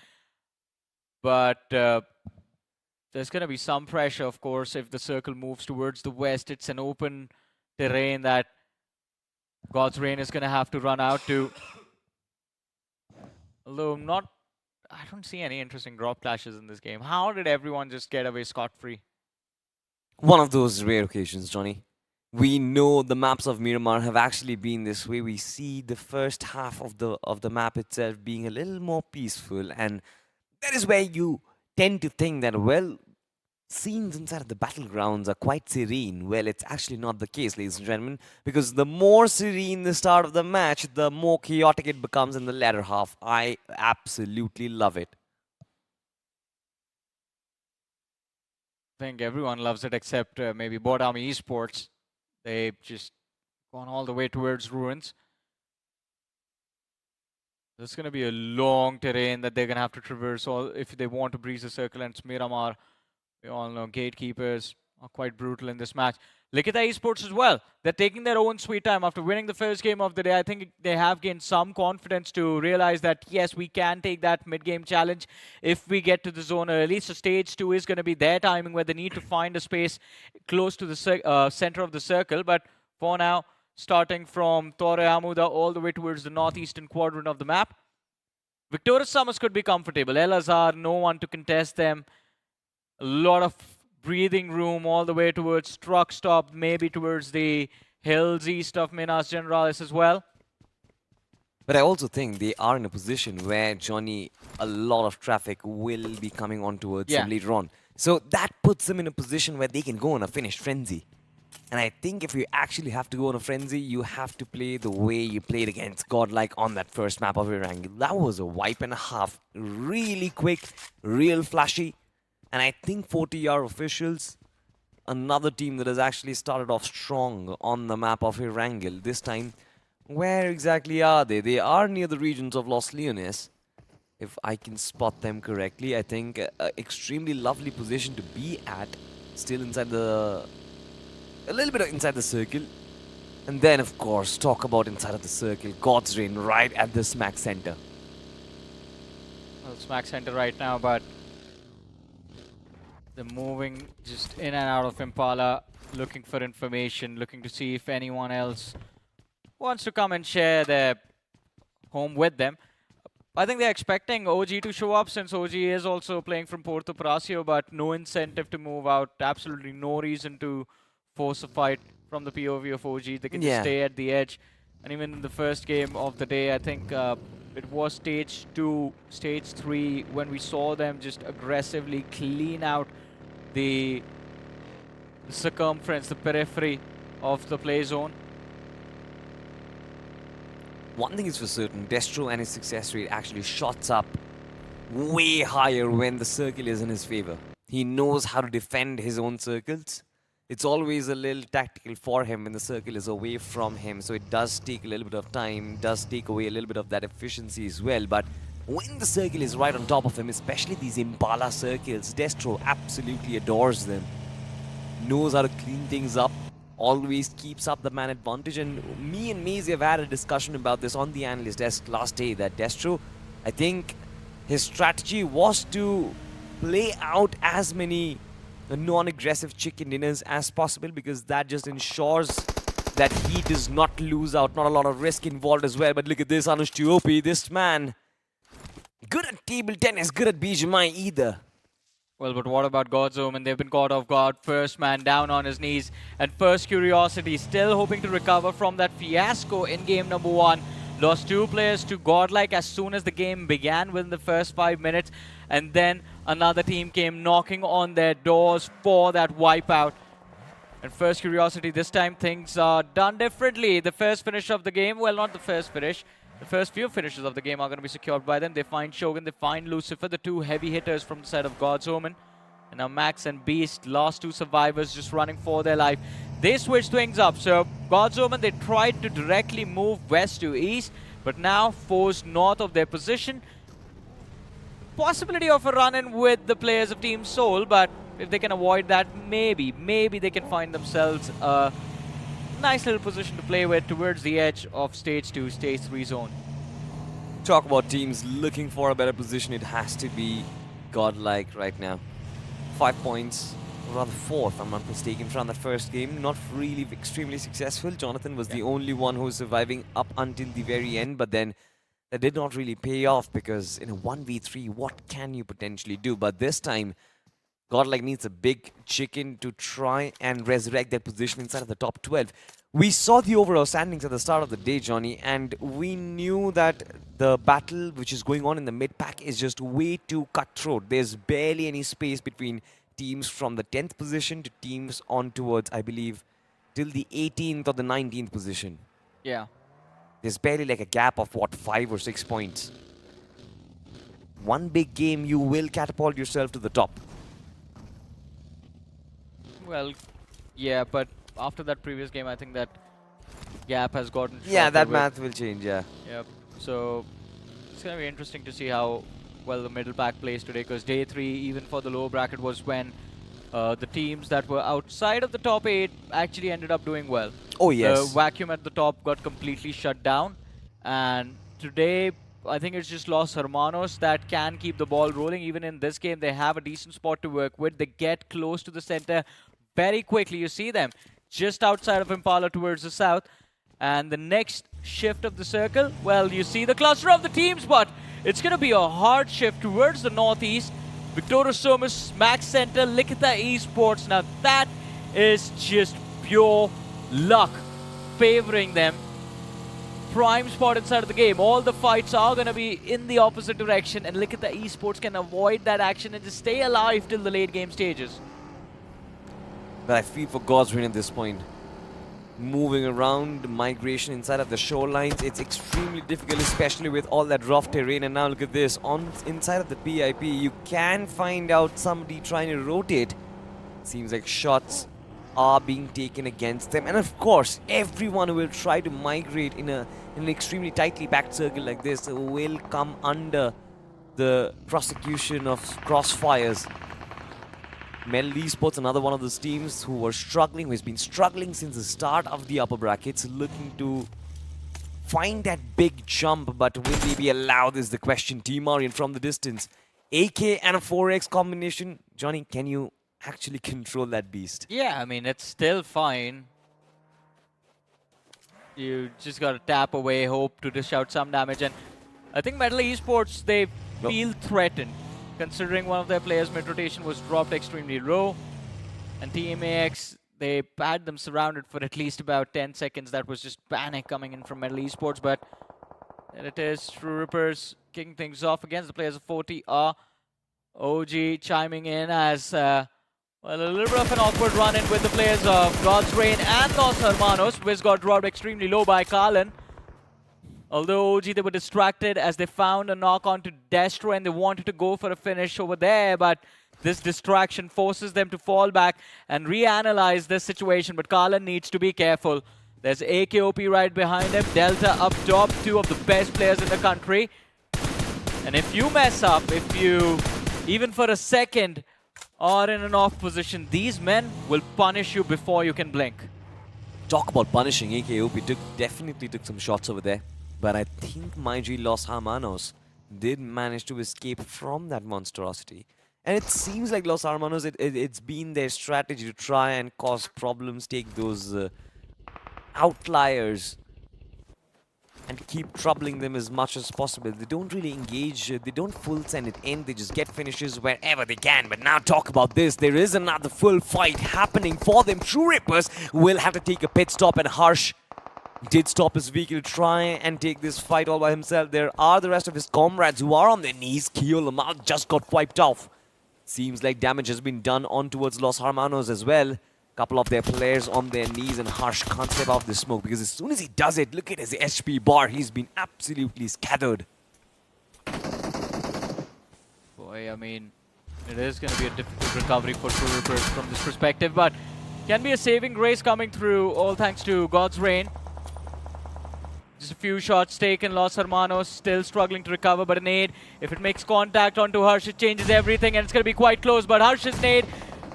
But there's going to be some pressure, of course, if the circle moves towards the west. It's an open terrain that God's Rain is going to have to run out to. Although I don't see any interesting drop clashes in this game. How did everyone just get away scot-free? One of those rare occasions, Johnny. We know the maps of Miramar have actually been this way. We see the first half of the map itself being a little more peaceful, and that is where you tend to think that, well, scenes inside of the battlegrounds are quite serene. Well, it's actually not the case, ladies and gentlemen, because the more serene the start of the match, the more chaotic it becomes in the latter half. I absolutely love it. I think everyone loves it except maybe BotArmyEsports. They've just gone all the way towards ruins. There's going to be a long terrain that they're going to have to traverse if they want to breeze the circle, and it's Miramar. We all know gatekeepers are quite brutal in this match. Likitha Esports as well. They're taking their own sweet time after winning the first game of the day. I think they have gained some confidence to realize that, yes, we can take that mid-game challenge if we get to the zone early. So stage 2 is going to be their timing where they need to find a space close to the center of the circle. But for now, starting from Torre Amuda all the way towards the northeastern quadrant of the map, Victorious Summers could be comfortable. Elazar, no one to contest them. A lot of breathing room all the way towards truck stop, maybe towards the hills east of Minas Generalis as well. But I also think they are in a position where, Johnny, a lot of traffic will be coming on towards them later on. So that puts them in a position where they can go on a finished frenzy. And I think if you actually have to go on a frenzy, you have to play the way you played against Godlike on that first map of Erangel. That was a wipe and a half. Really quick, real flashy. And I think 40R officials, another team that has actually started off strong on the map of Erangel. This time, where exactly are they? They are near the regions of Los Leones, if I can spot them correctly. I think an extremely lovely position to be at, still inside a little bit inside the circle. And then, of course, talk about inside of the circle, God's Reign right at the smack center. Well, smack center right now, but they're moving just in and out of Impala, looking for information, looking to see if anyone else wants to come and share their home with them. I think they're expecting OG to show up, since OG is also playing from Porto Pracio, but no incentive to move out. Absolutely no reason to force a fight from the POV of OG. They can just stay at the edge. And even in the first game of the day, I think it was stage 2, stage 3, when we saw them just aggressively clean out the circumference, the periphery of the play zone. One thing is for certain, Destro and his success rate actually shots up way higher when the circle is in his favor. He knows how to defend his own circles. It's always a little tactical for him when the circle is away from him, so it does take a little bit of time, does take away a little bit of that efficiency as well. But when the circle is right on top of him, especially these Impala circles, Destro absolutely adores them. Knows how to clean things up, always keeps up the man advantage. And me and Maisie have had a discussion about this on the analyst desk last day, that Destro, I think his strategy was to play out as many non-aggressive chicken dinners as possible, because that just ensures that he does not lose out. Not a lot of risk involved as well. But look at this, Anush Tiopi, this man, good at table tennis, good at BGMI either. Well, but what about God's Omen? They've been caught off guard. First man down on his knees. And First Curiosity still hoping to recover from that fiasco in game number 1. Lost 2 players to Godlike as soon as the game began within the first 5 minutes. And then another team came knocking on their doors for that wipeout. And First Curiosity, this time things are done differently. The first finish of the game, well, not the first finish. The first few finishes of the game are going to be secured by them. They find Shogun, they find Lucifer, the 2 heavy hitters from the side of God's Omen. And now Max and Beast, last 2 survivors just running for their life. They switched things up. So God's Omen, they tried to directly move west to east, but now forced north of their position. Possibility of a run-in with the players of Team Soul, but if they can avoid that, maybe they can find themselves a nice little position to play with towards the edge of stage 2, stage 3 zone. Talk about teams looking for a better position, it has to be Godlike right now. 5 points, or rather 4 if I'm not mistaken, from that first game. Not really extremely successful. Jonathan was the only one who was surviving up until the very end, but then that did not really pay off, because in a 1v3, what can you potentially do? But this time, Godlike needs a big chicken to try and resurrect their position inside of the top 12. We saw the overall standings at the start of the day, Johnny, and we knew that the battle which is going on in the mid-pack is just way too cutthroat. There's barely any space between teams from the 10th position to teams on towards, I believe, till the 18th or the 19th position. Yeah. There's barely like a gap of, what, 5 or 6 points. One big game, you will catapult yourself to the top. Well, yeah, but after that previous game, I think that gap has gotten Yeah, shorter that with- math will change, yeah. Yep. So it's going to be interesting to see how well the middle pack plays today, because day 3, even for the lower bracket, was when the teams that were outside of the top 8 actually ended up doing well. Oh, yes. The vacuum at the top got completely shut down, and today I think it's just Los Hermanos that can keep the ball rolling. Even in this game, they have a decent spot to work with. They get close to the center very quickly. You see them just outside of Impala towards the south. And the next shift of the circle, well, you see the cluster of the teams, but it's going to be a hard shift towards the northeast. Victoria Sumus, Max Center, Likitha Esports. Now that is just pure luck favoring them. Prime spot inside of the game. All the fights are going to be in the opposite direction, and Likitha Esports can avoid that action and just stay alive till the late game stages. But I feel for God's Rain at this point. Moving around, migration inside of the shorelines, it's extremely difficult, especially with all that rough terrain. And now look at this, inside of the PIP, you can find out somebody trying to rotate. Seems like shots are being taken against them. And of course, everyone who will try to migrate in an extremely tightly packed circle like this will come under the prosecution of crossfires. NoNx Esports, another one of those teams who were struggling, who has been struggling since the start of the upper brackets, looking to find that big jump, but will they be allowed is the question. Team Aryan from the distance. AK and a 4x combination. Johnny, can you actually control that beast? Yeah, I mean, it's still fine. You just got to tap away, hope to dish out some damage. And I think NoNx Esports, they feel threatened, considering one of their players' mid rotation was dropped extremely low. And Team AX, they had them surrounded for at least about 10 seconds. That was just panic coming in from NoNx Esports. But there it is, TrueRippers kicking things off against the players of 40R. OG chiming in as, well, a little bit of an awkward run-in with the players of God's Rain and Los Hermanos. Wiz got dropped extremely low by Karlan. Although OG, they were distracted as they found a knock onto Destro and they wanted to go for a finish over there, but this distraction forces them to fall back and reanalyze this situation. But Karlan needs to be careful. There's AKOP right behind him, Delta up top, 2 of the best players in the country. And if you mess up, if you, even for a second, are in an off position, these men will punish you before you can blink. Talk about punishing. AKOP definitely took some shots over there. But I think Los Hermanos did manage to escape from that monstrosity. And it seems like Los Hermanos, it's been their strategy to try and cause problems, take those outliers and keep troubling them as much as possible. They don't really engage, they don't full send it in, they just get finishes wherever they can. But now talk about this, there is another full fight happening for them. TrueRippers will have to take a pit stop, and Harsh did stop his vehicle to try and take this fight all by himself. There are the rest of his comrades who are on their knees. Kyo Lamar just got wiped off. Seems like damage has been done on towards Los Hermanos as well. Couple of their players on their knees, and Harsh can't step out of the smoke because as soon as he does it, look at his HP bar. He's been absolutely scattered. Boy, I mean, it is going to be a difficult recovery for TrueRippers from this perspective, but can be a saving grace coming through, all thanks to God's Rain. Just a few shots taken. Los Hermanos still struggling to recover, but a nade, if it makes contact onto Harsh, it changes everything, and it's going to be quite close. But Harsh's nade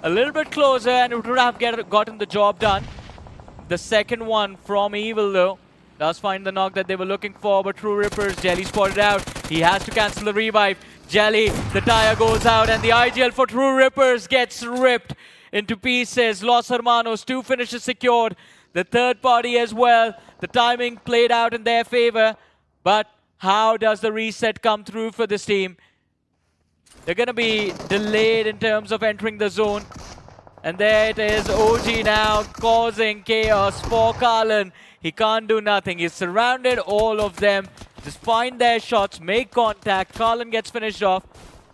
a little bit closer, and it would have gotten the job done. The second one from Evil, though, does find the knock that they were looking for, but TrueRippers, Jelly spotted out. He has to cancel the revive. Jelly, the tire goes out, and the IGL for TrueRippers gets ripped into pieces. Los Hermanos, 2 finishes secured. The third party as well. The timing played out in their favor, but how does the reset come through for this team? They're going to be delayed in terms of entering the zone. And there it is, OG now causing chaos for Karlan. He can't do nothing. He's surrounded all of them. Just find their shots, make contact. Karlan gets finished off.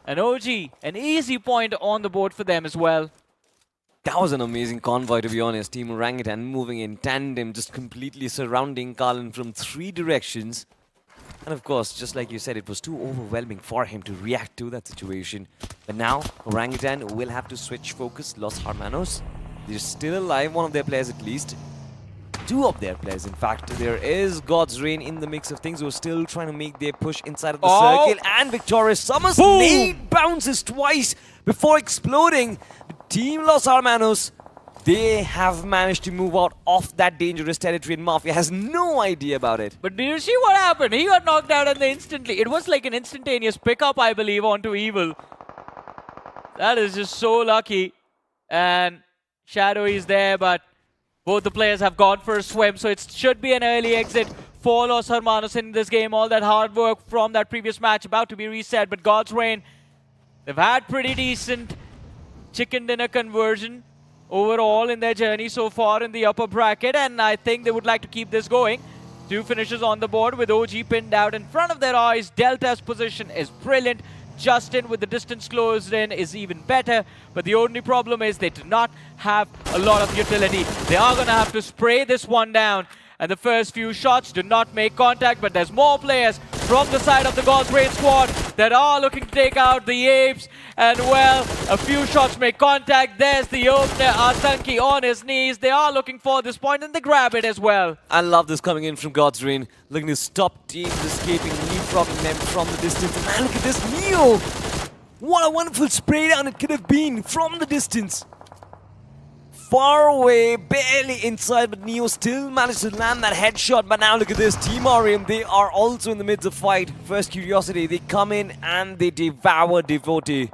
And OG, an easy point on the board for them as well. That was an amazing convoy, to be honest. Team Orangutan moving in tandem, just completely surrounding Karlan from 3 directions. And of course, just like you said, it was too overwhelming for him to react to that situation. But now, Orangutan will have to switch focus. Los Hermanos, they're still alive, one of their players at least. 2 of their players, in fact. There is God's Reign in the mix of things, who are still trying to make their push inside of the circle. And victorious Sumus nade bounces twice before exploding. Team Los Hermanos, they have managed to move out of that dangerous territory, and Mafia has no idea about it. But do you see what happened? He got knocked out and instantly. It was like an instantaneous pickup, I believe, onto Evil. That is just so lucky. And Shadow is there, but both the players have gone for a swim, so it should be an early exit for Los Hermanos in this game. All that hard work from that previous match about to be reset, but God's Reign, they've had pretty decent chicken dinner conversion overall in their journey so far in the upper bracket, and I think they would like to keep this going. 2 finishes on the board with OG pinned out in front of their eyes. Delta's position is brilliant. Justin, with the distance closed in, is even better, but the only problem is they do not have a lot of utility. They are going to have to spray this one down, and the first few shots do not make contact, but there's more players from the side of the God's Reign squad that are looking to take out the Apes, and well, a few shots make contact. There's the opener, Asanki on his knees. They are looking for this point, and they grab it as well. I love this coming in from God's Reign, looking to stop teams escaping, leapfrogging them from the distance. And man, look at this, Neo! What a wonderful spray down it could have been from the distance. Far away, barely inside, but Neo still managed to land that headshot. But now look at this, Team Arium, they are also in the midst of fight. First Curiosity, they come in and they devour Devotee.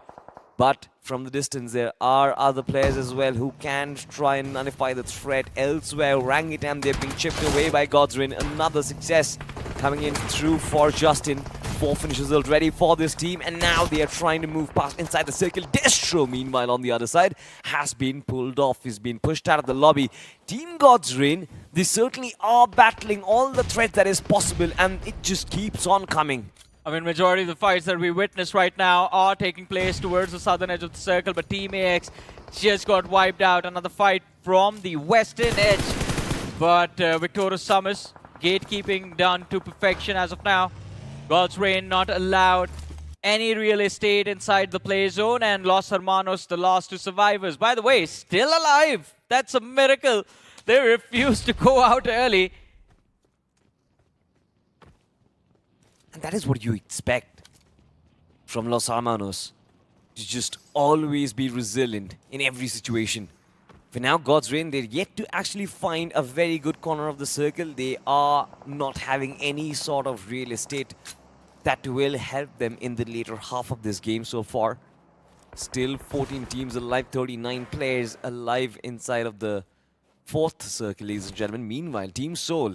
But from the distance, there are other players as well who can try and nullify the threat elsewhere. Orangutan, they're being chipped away by God's Reign. Another success coming in through for Justin. 4 finishes already for this team, and now they are trying to move past inside the circle. Destro, meanwhile, on the other side, has been pulled off. He's been pushed out of the lobby. Team God's Reign, they certainly are battling all the threats that is possible, and it just keeps on coming. I mean, majority of the fights that we witness right now are taking place towards the southern edge of the circle, but Team AX just got wiped out. Another fight from the western edge, but victorious Sumus, gatekeeping done to perfection as of now. God's Reign not allowed any real estate inside the play zone, and Los Hermanos, the last 2 survivors. By the way, still alive. That's a miracle. They refused to go out early. And that is what you expect from Los Hermanos, to just always be resilient in every situation. For now, God's Reign, they're yet to actually find a very good corner of the circle. They are not having any sort of real estate that will help them in the later half of this game so far. Still 14 teams alive, 39 players alive inside of the 4th circle, ladies and gentlemen. Meanwhile, Team Soul,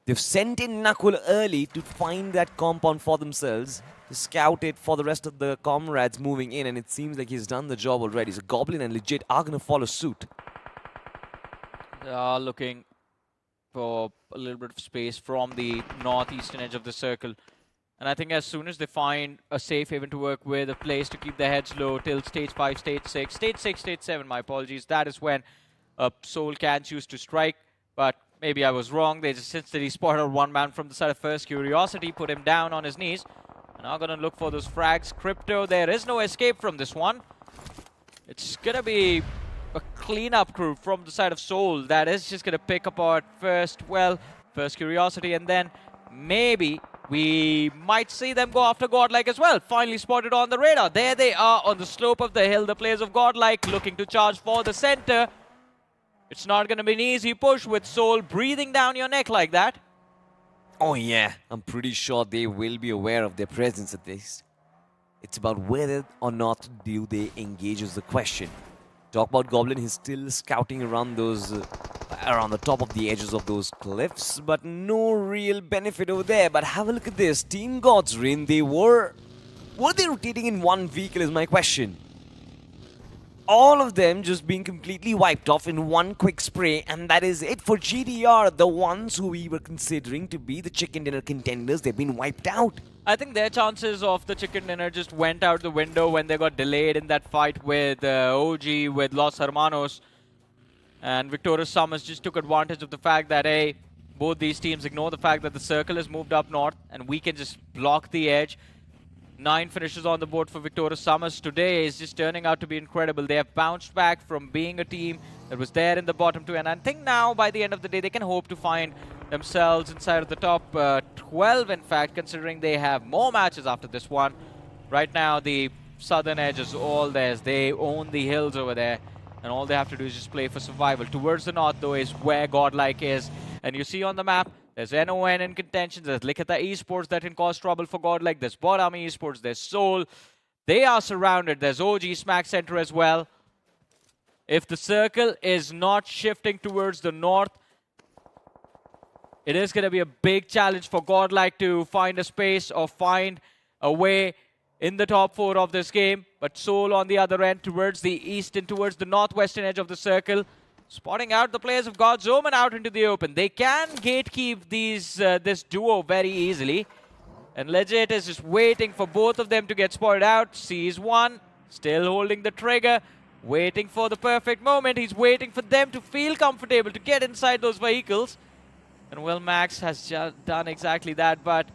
they've sent in Nakul early to find that compound for themselves, to scout it for the rest of the comrades moving in, and it seems like he's done the job already. So Goblin and Legit are going to follow suit. They are looking for a little bit of space from the northeastern edge of the circle. And I think as soon as they find a safe haven to work with, a place to keep their heads low till stage 5, stage 6, stage 6, stage 7, my apologies, that is when Soul can choose to strike. But maybe I was wrong. They just instantly spotted one man from the side of First Curiosity, put him down on his knees. And now going to look for those frags. Crypto, there is no escape from this one. It's going to be a cleanup crew from the side of Soul that is just going to pick apart First Curiosity, and then maybe we might see them go after Godlike as well. Finally spotted on the radar. There they are on the slope of the hill. The players of Godlike looking to charge for the center. It's not going to be an easy push with Soul breathing down your neck like that. Oh yeah, I'm pretty sure they will be aware of their presence at least. It's about whether or not do they engage is the question. Talk about Goblin, he's still scouting around those, around the top of the edges of those cliffs, but no real benefit over there. But have a look at this, Team God's Reign, they were were they rotating in one vehicle is my question. All of them just being completely wiped off in one quick spray, and that is it for GDR. The ones who we were considering to be the chicken dinner contenders, they've been wiped out. I think their chances of the chicken dinner just went out the window when they got delayed in that fight with OG, with Los Hermanos. And Victorious Summers just took advantage of the fact that, hey, both these teams ignore the fact that the circle has moved up north and we can just block the edge. 9 finishes on the board for Victorious Summers today is just turning out to be incredible. They have bounced back from being a team that was there in the bottom 2, and I think now by the end of the day they can hope to find themselves inside of the top 12, in fact, considering they have more matches after this one. Right now the southern edge is all theirs. They own the hills over there, and all they have to do is just play for survival. Towards the north though is where Godlike is, and you see on the map there's NON in contention, there's Likitha Esports that can cause trouble for Godlike, there's BotArmyEsports, there's Soul. They are surrounded, there's OG Smack Center as well. If the circle is not shifting towards the north, it is going to be a big challenge for Godlike to find a space or find a way in the top 4 of this game. But Soul on the other end towards the east and towards the northwestern edge of the circle, spotting out the players of God's Omen out into the open. They can gatekeep this duo very easily. And Legit is just waiting for both of them to get spotted out. Sees one, still holding the trigger, waiting for the perfect moment. He's waiting for them to feel comfortable to get inside those vehicles. And well, Max has just done exactly that, but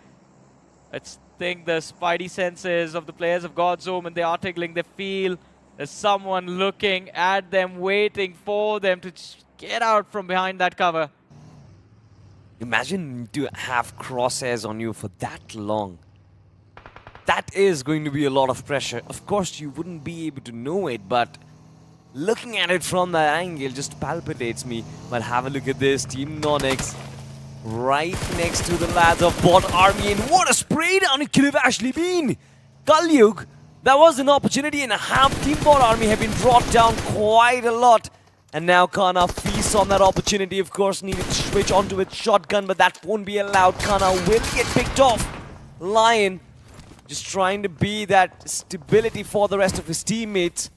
I think the spidey senses of the players of God's Omen, they are tingling. They feel there's someone looking at them, waiting for them to get out from behind that cover. Imagine to have crosshairs on you for that long. That is going to be a lot of pressure. Of course, you wouldn't be able to know it, but looking at it from that angle just palpitates me. But have a look at this, Team NoNx right next to the lads of BotArmy, and what a spray down it could have actually been. Kalyug, that was an opportunity and a half. Team BotArmy have been brought down quite a lot. And now Kana feasts on that opportunity. Of course, needed to switch onto its shotgun, but that won't be allowed. Kana will get picked off. Lion just trying to be that stability for the rest of his teammates.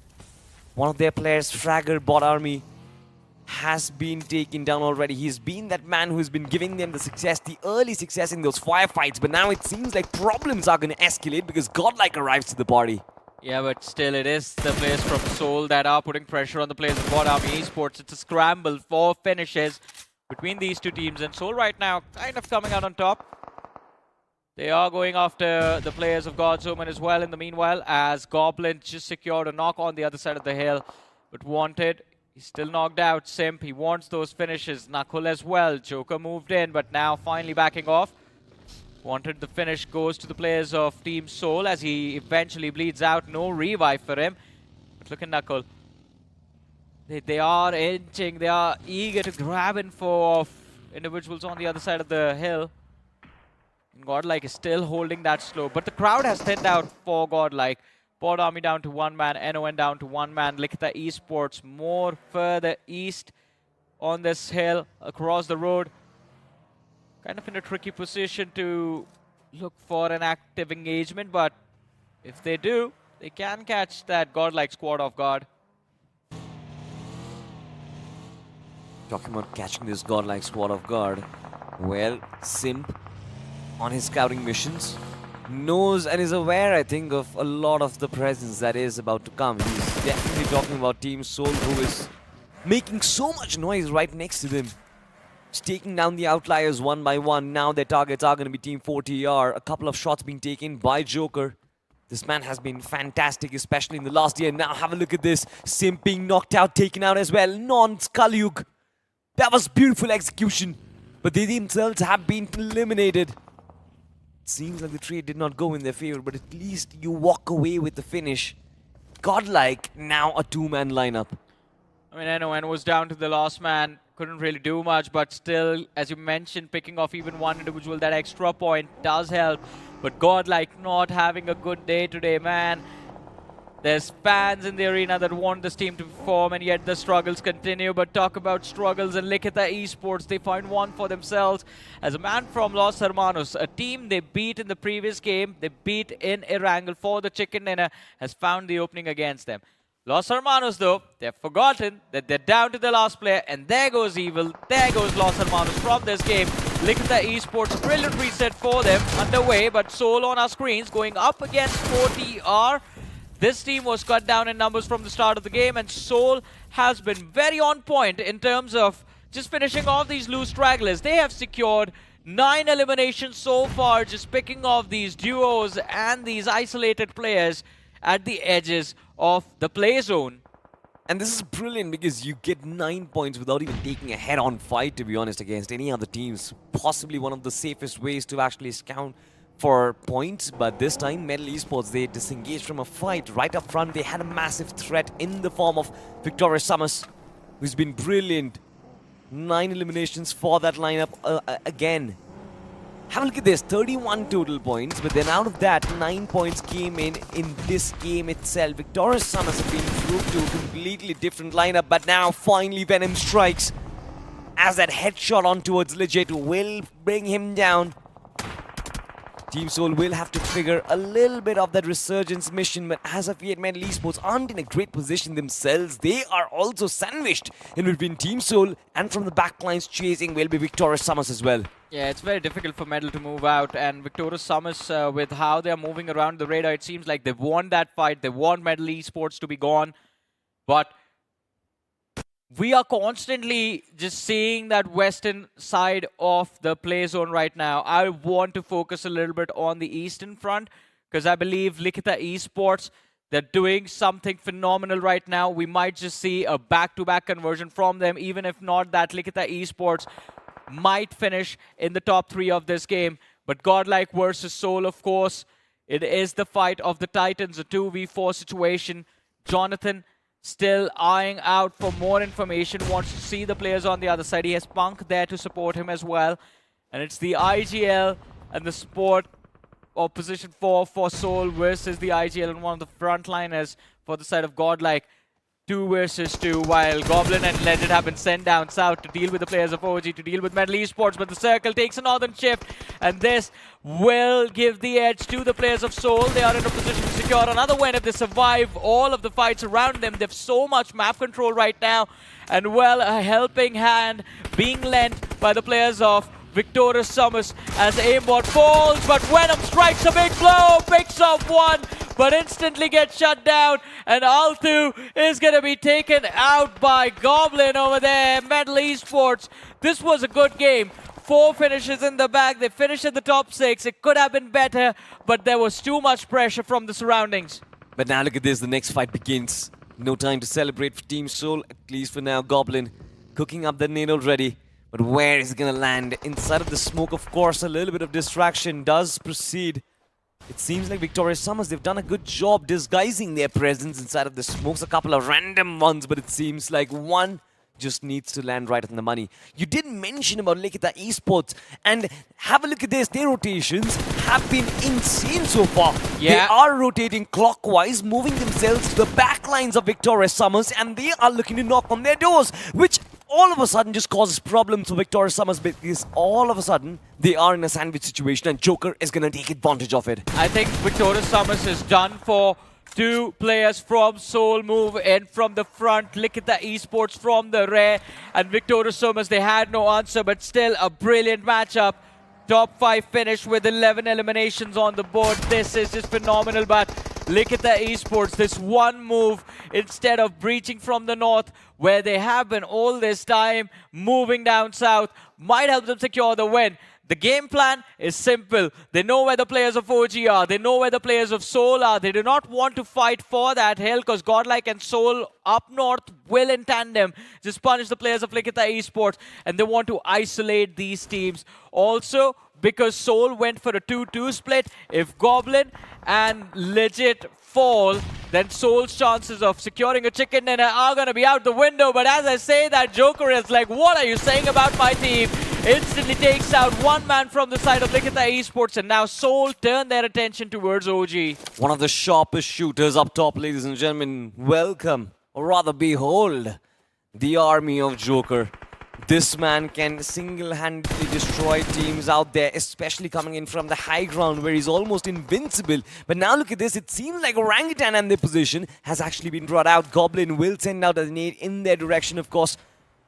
One of their players, Fragger, BotArmy, has been taken down already. He's been that man who's been giving them the success, the early success in those firefights, but now it seems like problems are going to escalate because Godlike arrives to the party. Yeah, but still it is the players from Seoul that are putting pressure on the players of BotArmyEsports. It's a scramble for finishes between these two teams, and Seoul right now kind of coming out on top. They are going after the players of God's Omen as well in the meanwhile, as Goblin just secured a knock on the other side of the hill, but Wanted, he's still knocked out. Simp, he wants those finishes. Nakul as well. Joker moved in, but now finally backing off. Wanted, the finish goes to the players of Team Seoul as he eventually bleeds out. No revive for him. But look at Nakul. They are inching. They are eager to grab info of individuals on the other side of the hill. And Godlike is still holding that slow. But the crowd has thinned out for Godlike. BotArmy down to 1 man, NON down to 1 man. Likitha Esports more further east on this hill, across the road. Kind of in a tricky position to look for an active engagement, but if they do, they can catch that Godlike squad off guard. Talking about catching this Godlike squad off guard. Well, Simp on his scouting missions knows and is aware, I think, of a lot of the presence that is about to come. He's definitely talking about Team Seoul, who is making so much noise right next to them. Just taking down the outliers one by one. Now their targets are going to be Team 4TR. A couple of shots being taken by Joker. This man has been fantastic, especially in the last year. Now have a look at this. Simp being knocked out, taken out as well. Non-Kalyug. That was beautiful execution. But they themselves have been eliminated. Seems like the trade did not go in their favor, but at least you walk away with the finish. Godlike, now a 2-man lineup. I mean, NON was down to the last man, couldn't really do much, but still, as you mentioned, picking off even one individual, that extra point does help. But Godlike not having a good day today, man. There's fans in the arena that want this team to perform, and yet the struggles continue. But talk about struggles, and Likitha Esports, they find one for themselves. As a man from Los Hermanos, a team they beat in the previous game, they beat in Erangel for the chicken dinner, has found the opening against them. Los Hermanos, though, they've forgotten that they're down to the last player, and there goes Evil, there goes Los Hermanos from this game. Likitha Esports, a brilliant reset for them underway, but Soul on our screens going up against 4TR. This team was cut down in numbers from the start of the game, and Soul has been very on point in terms of just finishing off these loose stragglers. They have secured 9 eliminations so far, just picking off these duos and these isolated players at the edges of the play zone. And this is brilliant because you get 9 points without even taking a head-on fight, to be honest, against any other teams. Possibly one of the safest ways to actually scout for points, but this time Metal Esports, they disengaged from a fight right up front. They had a massive threat in the form of Victorious Sumus, who's been brilliant. 9 eliminations for that lineup again. Have a look at this, 31 total points, but then out of that, 9 points came in this game itself. Victorious Sumus have been moved to a completely different lineup, but now finally Venom strikes as that headshot on towards Legit will bring him down. Team Soul will have to figure a little bit of that resurgence mission, but as of yet, Metal Esports aren't in a great position themselves. They are also sandwiched in between Team Soul, and from the backlines chasing will be Victorious Sumus as well. Yeah, it's very difficult for Metal to move out, and Victorious Sumus, with how they're moving around the radar, it seems like they've won that fight. They want Metal Esports to be gone, but we are constantly just seeing that western side of the play zone right now. I want to focus a little bit on the eastern front because I believe Likitha Esports, they're doing something phenomenal right now. We might just see a back-to-back conversion from them. Even if not that, Likitha Esports might finish in the top 3 of this game. But Godlike versus Soul, of course, it is the fight of the Titans, a 2v4 situation. Jonathan still eyeing out for more information, wants to see the players on the other side. He has Punk there to support him as well. And it's the IGL and the support of position 4 for Soul versus the IGL and one of the frontliners for the side of Godlike. 2 versus 2, while Goblin and Legend have been sent down south to deal with the players of OG, to deal with Metal Esports, but the circle takes a northern shift, and this will give the edge to the players of Soul. They are in a position to secure another win if they survive all of the fights around them. They have so much map control right now, and well, a helping hand being lent by the players of Victorious Sumus as aimbot falls, but Venom strikes a big blow, picks off one, but instantly gets shut down, and Altu is going to be taken out by Goblin over there. Metal Esports, this was a good game. 4 finishes in the bag. They finished in the top 6. It could have been better, but there was too much pressure from the surroundings. But now look at this, the next fight begins. No time to celebrate for Team Soul, at least for now. Goblin cooking up the nade already. But where is it going to land? Inside of the smoke, of course, a little bit of distraction does proceed. It seems like Victorious Sumus, they've done a good job disguising their presence inside of the smokes. A couple of random ones, but it seems like one just needs to land right on the money. You did mention about Likitha Esports, and have a look at this. Their rotations have been insane so far. Yeah. They are rotating clockwise, moving themselves to the back lines of Victorious Sumus, and they are looking to knock on their doors, which all of a sudden just causes problems for Victorious Sumus because all of a sudden they are in a sandwich situation and Joker is going to take advantage of it. I think Victorious Sumus is done for. 2 players from Soul move in from the front. Likitha Esports from the rear. And Victorious Sumus, they had no answer, but still a brilliant matchup. Top 5 finish with 11 eliminations on the board. This is just phenomenal, but Likitha Esports, this one move, instead of breaching from the north, where they have been all this time, moving down south, might help them secure the win. The game plan is simple. They know where the players of OG are. They know where the players of Soul are. They do not want to fight for that hill because Godlike and Soul up north will in tandem just punish the players of Likitha Esports, and they want to isolate these teams. Also, because Soul went for a 2-2 split, if Goblin and Legit fall, then Soul's chances of securing a chicken dinner are going to be out the window. But as I say that, Joker is like, what are you saying about my team? instantly takes out one man from the side of Likitha Esports, and now Seoul turn their attention towards OG. One of the sharpest shooters up top, ladies and gentlemen. Welcome, or rather behold, the army of Joker. This man can single-handedly destroy teams out there, especially coming in from the high ground where he's almost invincible. But now look at this, it seems like Orangutan and their position has actually been brought out. Goblin will send out a nade in their direction, of course,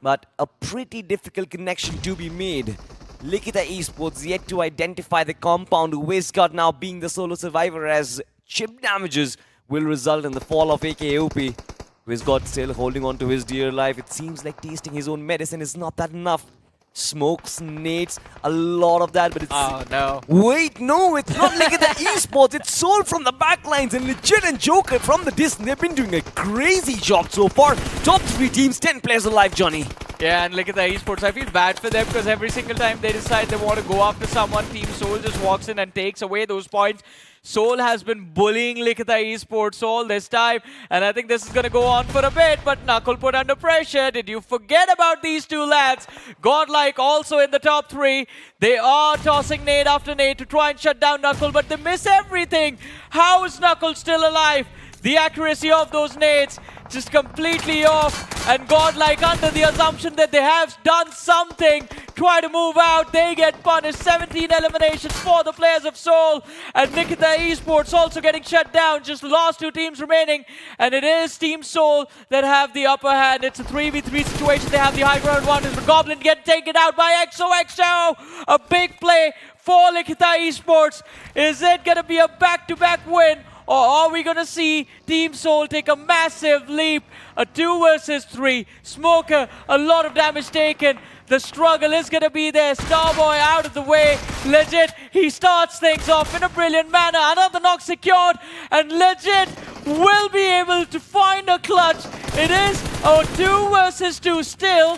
but a pretty difficult connection to be made. Likitha Esports yet to identify the compound. Wizguard now being the solo survivor as chip damages will result in the fall of AKOP. Wizguard still holding on to his dear life. It seems like tasting his own medicine is not that enough. Smokes, nades, a lot of that, but it's... Oh, no. Wait, no, it's not Likitha Esports. It's Soul from the backlines and Legit and Joker from the distance. They've been doing a crazy job so far. Top 3 teams, 10 players alive, Johnny. Yeah, and Likitha Esports, I feel bad for them because every single time they decide they want to go after someone, Team Soul just walks in and takes away those points. Soul has been bullying Likitha Esports all this time, and I think this is going to go on for a bit, but Knuckle put under pressure. Did you forget about these two lads? Godlike also in the top 3. They are tossing nade after nade to try and shut down Knuckle, but they miss everything. How is Knuckle still alive? The accuracy of those nades just completely off, and Godlike, under the assumption that they have done something, try to move out. They get punished. 17 eliminations for the players of Seoul, and Likitha Esports also getting shut down. Just last 2 teams remaining, and it is Team Seoul that have the upper hand. It's a 3v3 situation. They have the high ground advantage, but Goblin get taken out by XOXO. A big play for Likitha Esports. Is it going to be a back-to-back win? Or are we going to see Team Seoul take a massive leap? A 2 versus 3. Smoker, a lot of damage taken. The struggle is going to be there. Starboy out of the way. Legit, he starts things off in a brilliant manner. Another knock secured. And Legit will be able to find a clutch. It is a 2 versus 2 still.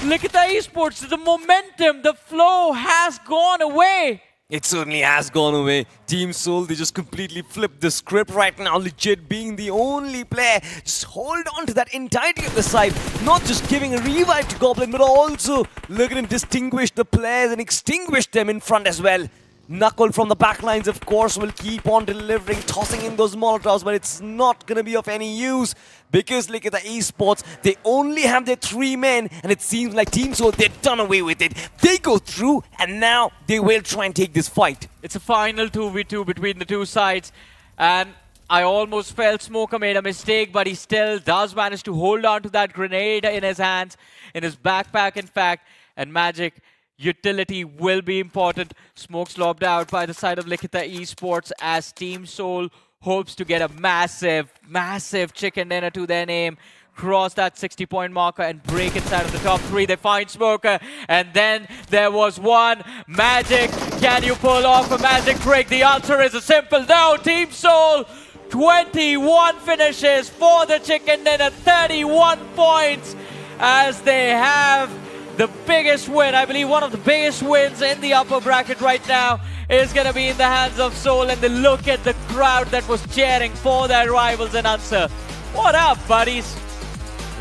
Likitha Esports, the momentum, the flow has gone away. It certainly has gone away. Team Soul, they just completely flipped the script right now. Legit being the only player. Just hold on to that entirety of the side. Not just giving a revive to Goblin, but also look at him distinguish the players and extinguish them in front as well. Knuckle from the backlines, of course, will keep on delivering, tossing in those Molotovs, but it's not going to be of any use because look at the Esports. They only have their 3 men, and it seems like Team Soul, they've done away with it. They go through, and now they will try and take this fight. It's a final 2v2 between the two sides, and I almost felt Smoker made a mistake, but he still does manage to hold on to that grenade in his hands, in his backpack, in fact, and Magic. Utility will be important. Smoke slobbed out by the side of Likitha Esports as Team Soul hopes to get a massive, massive chicken dinner to their name. Cross that 60-point marker and break inside of the top 3. They find Smoker, and then there was one. Magic, can you pull off a magic trick? The answer is a simple no. Team Soul, 21 finishes for the chicken dinner, 31 points as they have the biggest win, I believe one of the biggest wins in the upper bracket right now is going to be in the hands of Seoul, and they look at the crowd that was cheering for their rivals in answer. What up, buddies?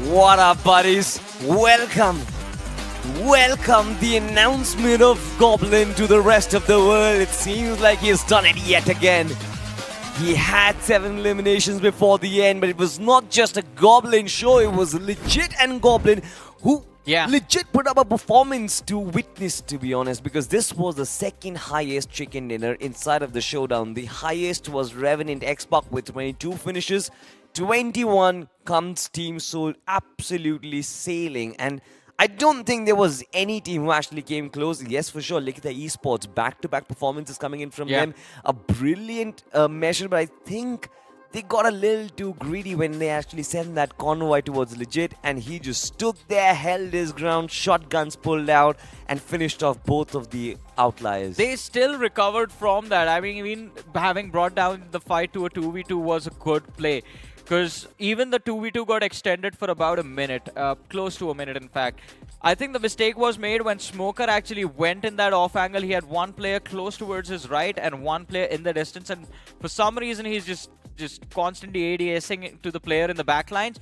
What up, buddies? Welcome. Welcome the announcement of Goblin to the rest of the world. It seems like he has done it yet again. He had 7 eliminations before the end, but it was not just a Goblin show, it was Legit and Goblin who legit put up a performance to witness, to be honest, because this was the 2nd highest chicken dinner inside of the showdown. The highest was Revenant X-Buck with 22 finishes. 21 comes Team Soul absolutely sailing, and I don't think there was any team who actually came close. Yes, for sure, Likitha Esports, back-to-back performances coming in from them. A brilliant measure, but I think they got a little too greedy when they actually sent that convoy towards Legit, and he just stood there, held his ground, shotguns pulled out, and finished off both of the outliers. They still recovered from that. I mean, even having brought down the fight to a 2v2 was a good play, because even the 2v2 got extended for about a minute, close to a minute in fact. I think the mistake was made when Smoker actually went in that off angle. He had one player close towards his right and one player in the distance, and for some reason he's just constantly ADSing to the player in the backlines.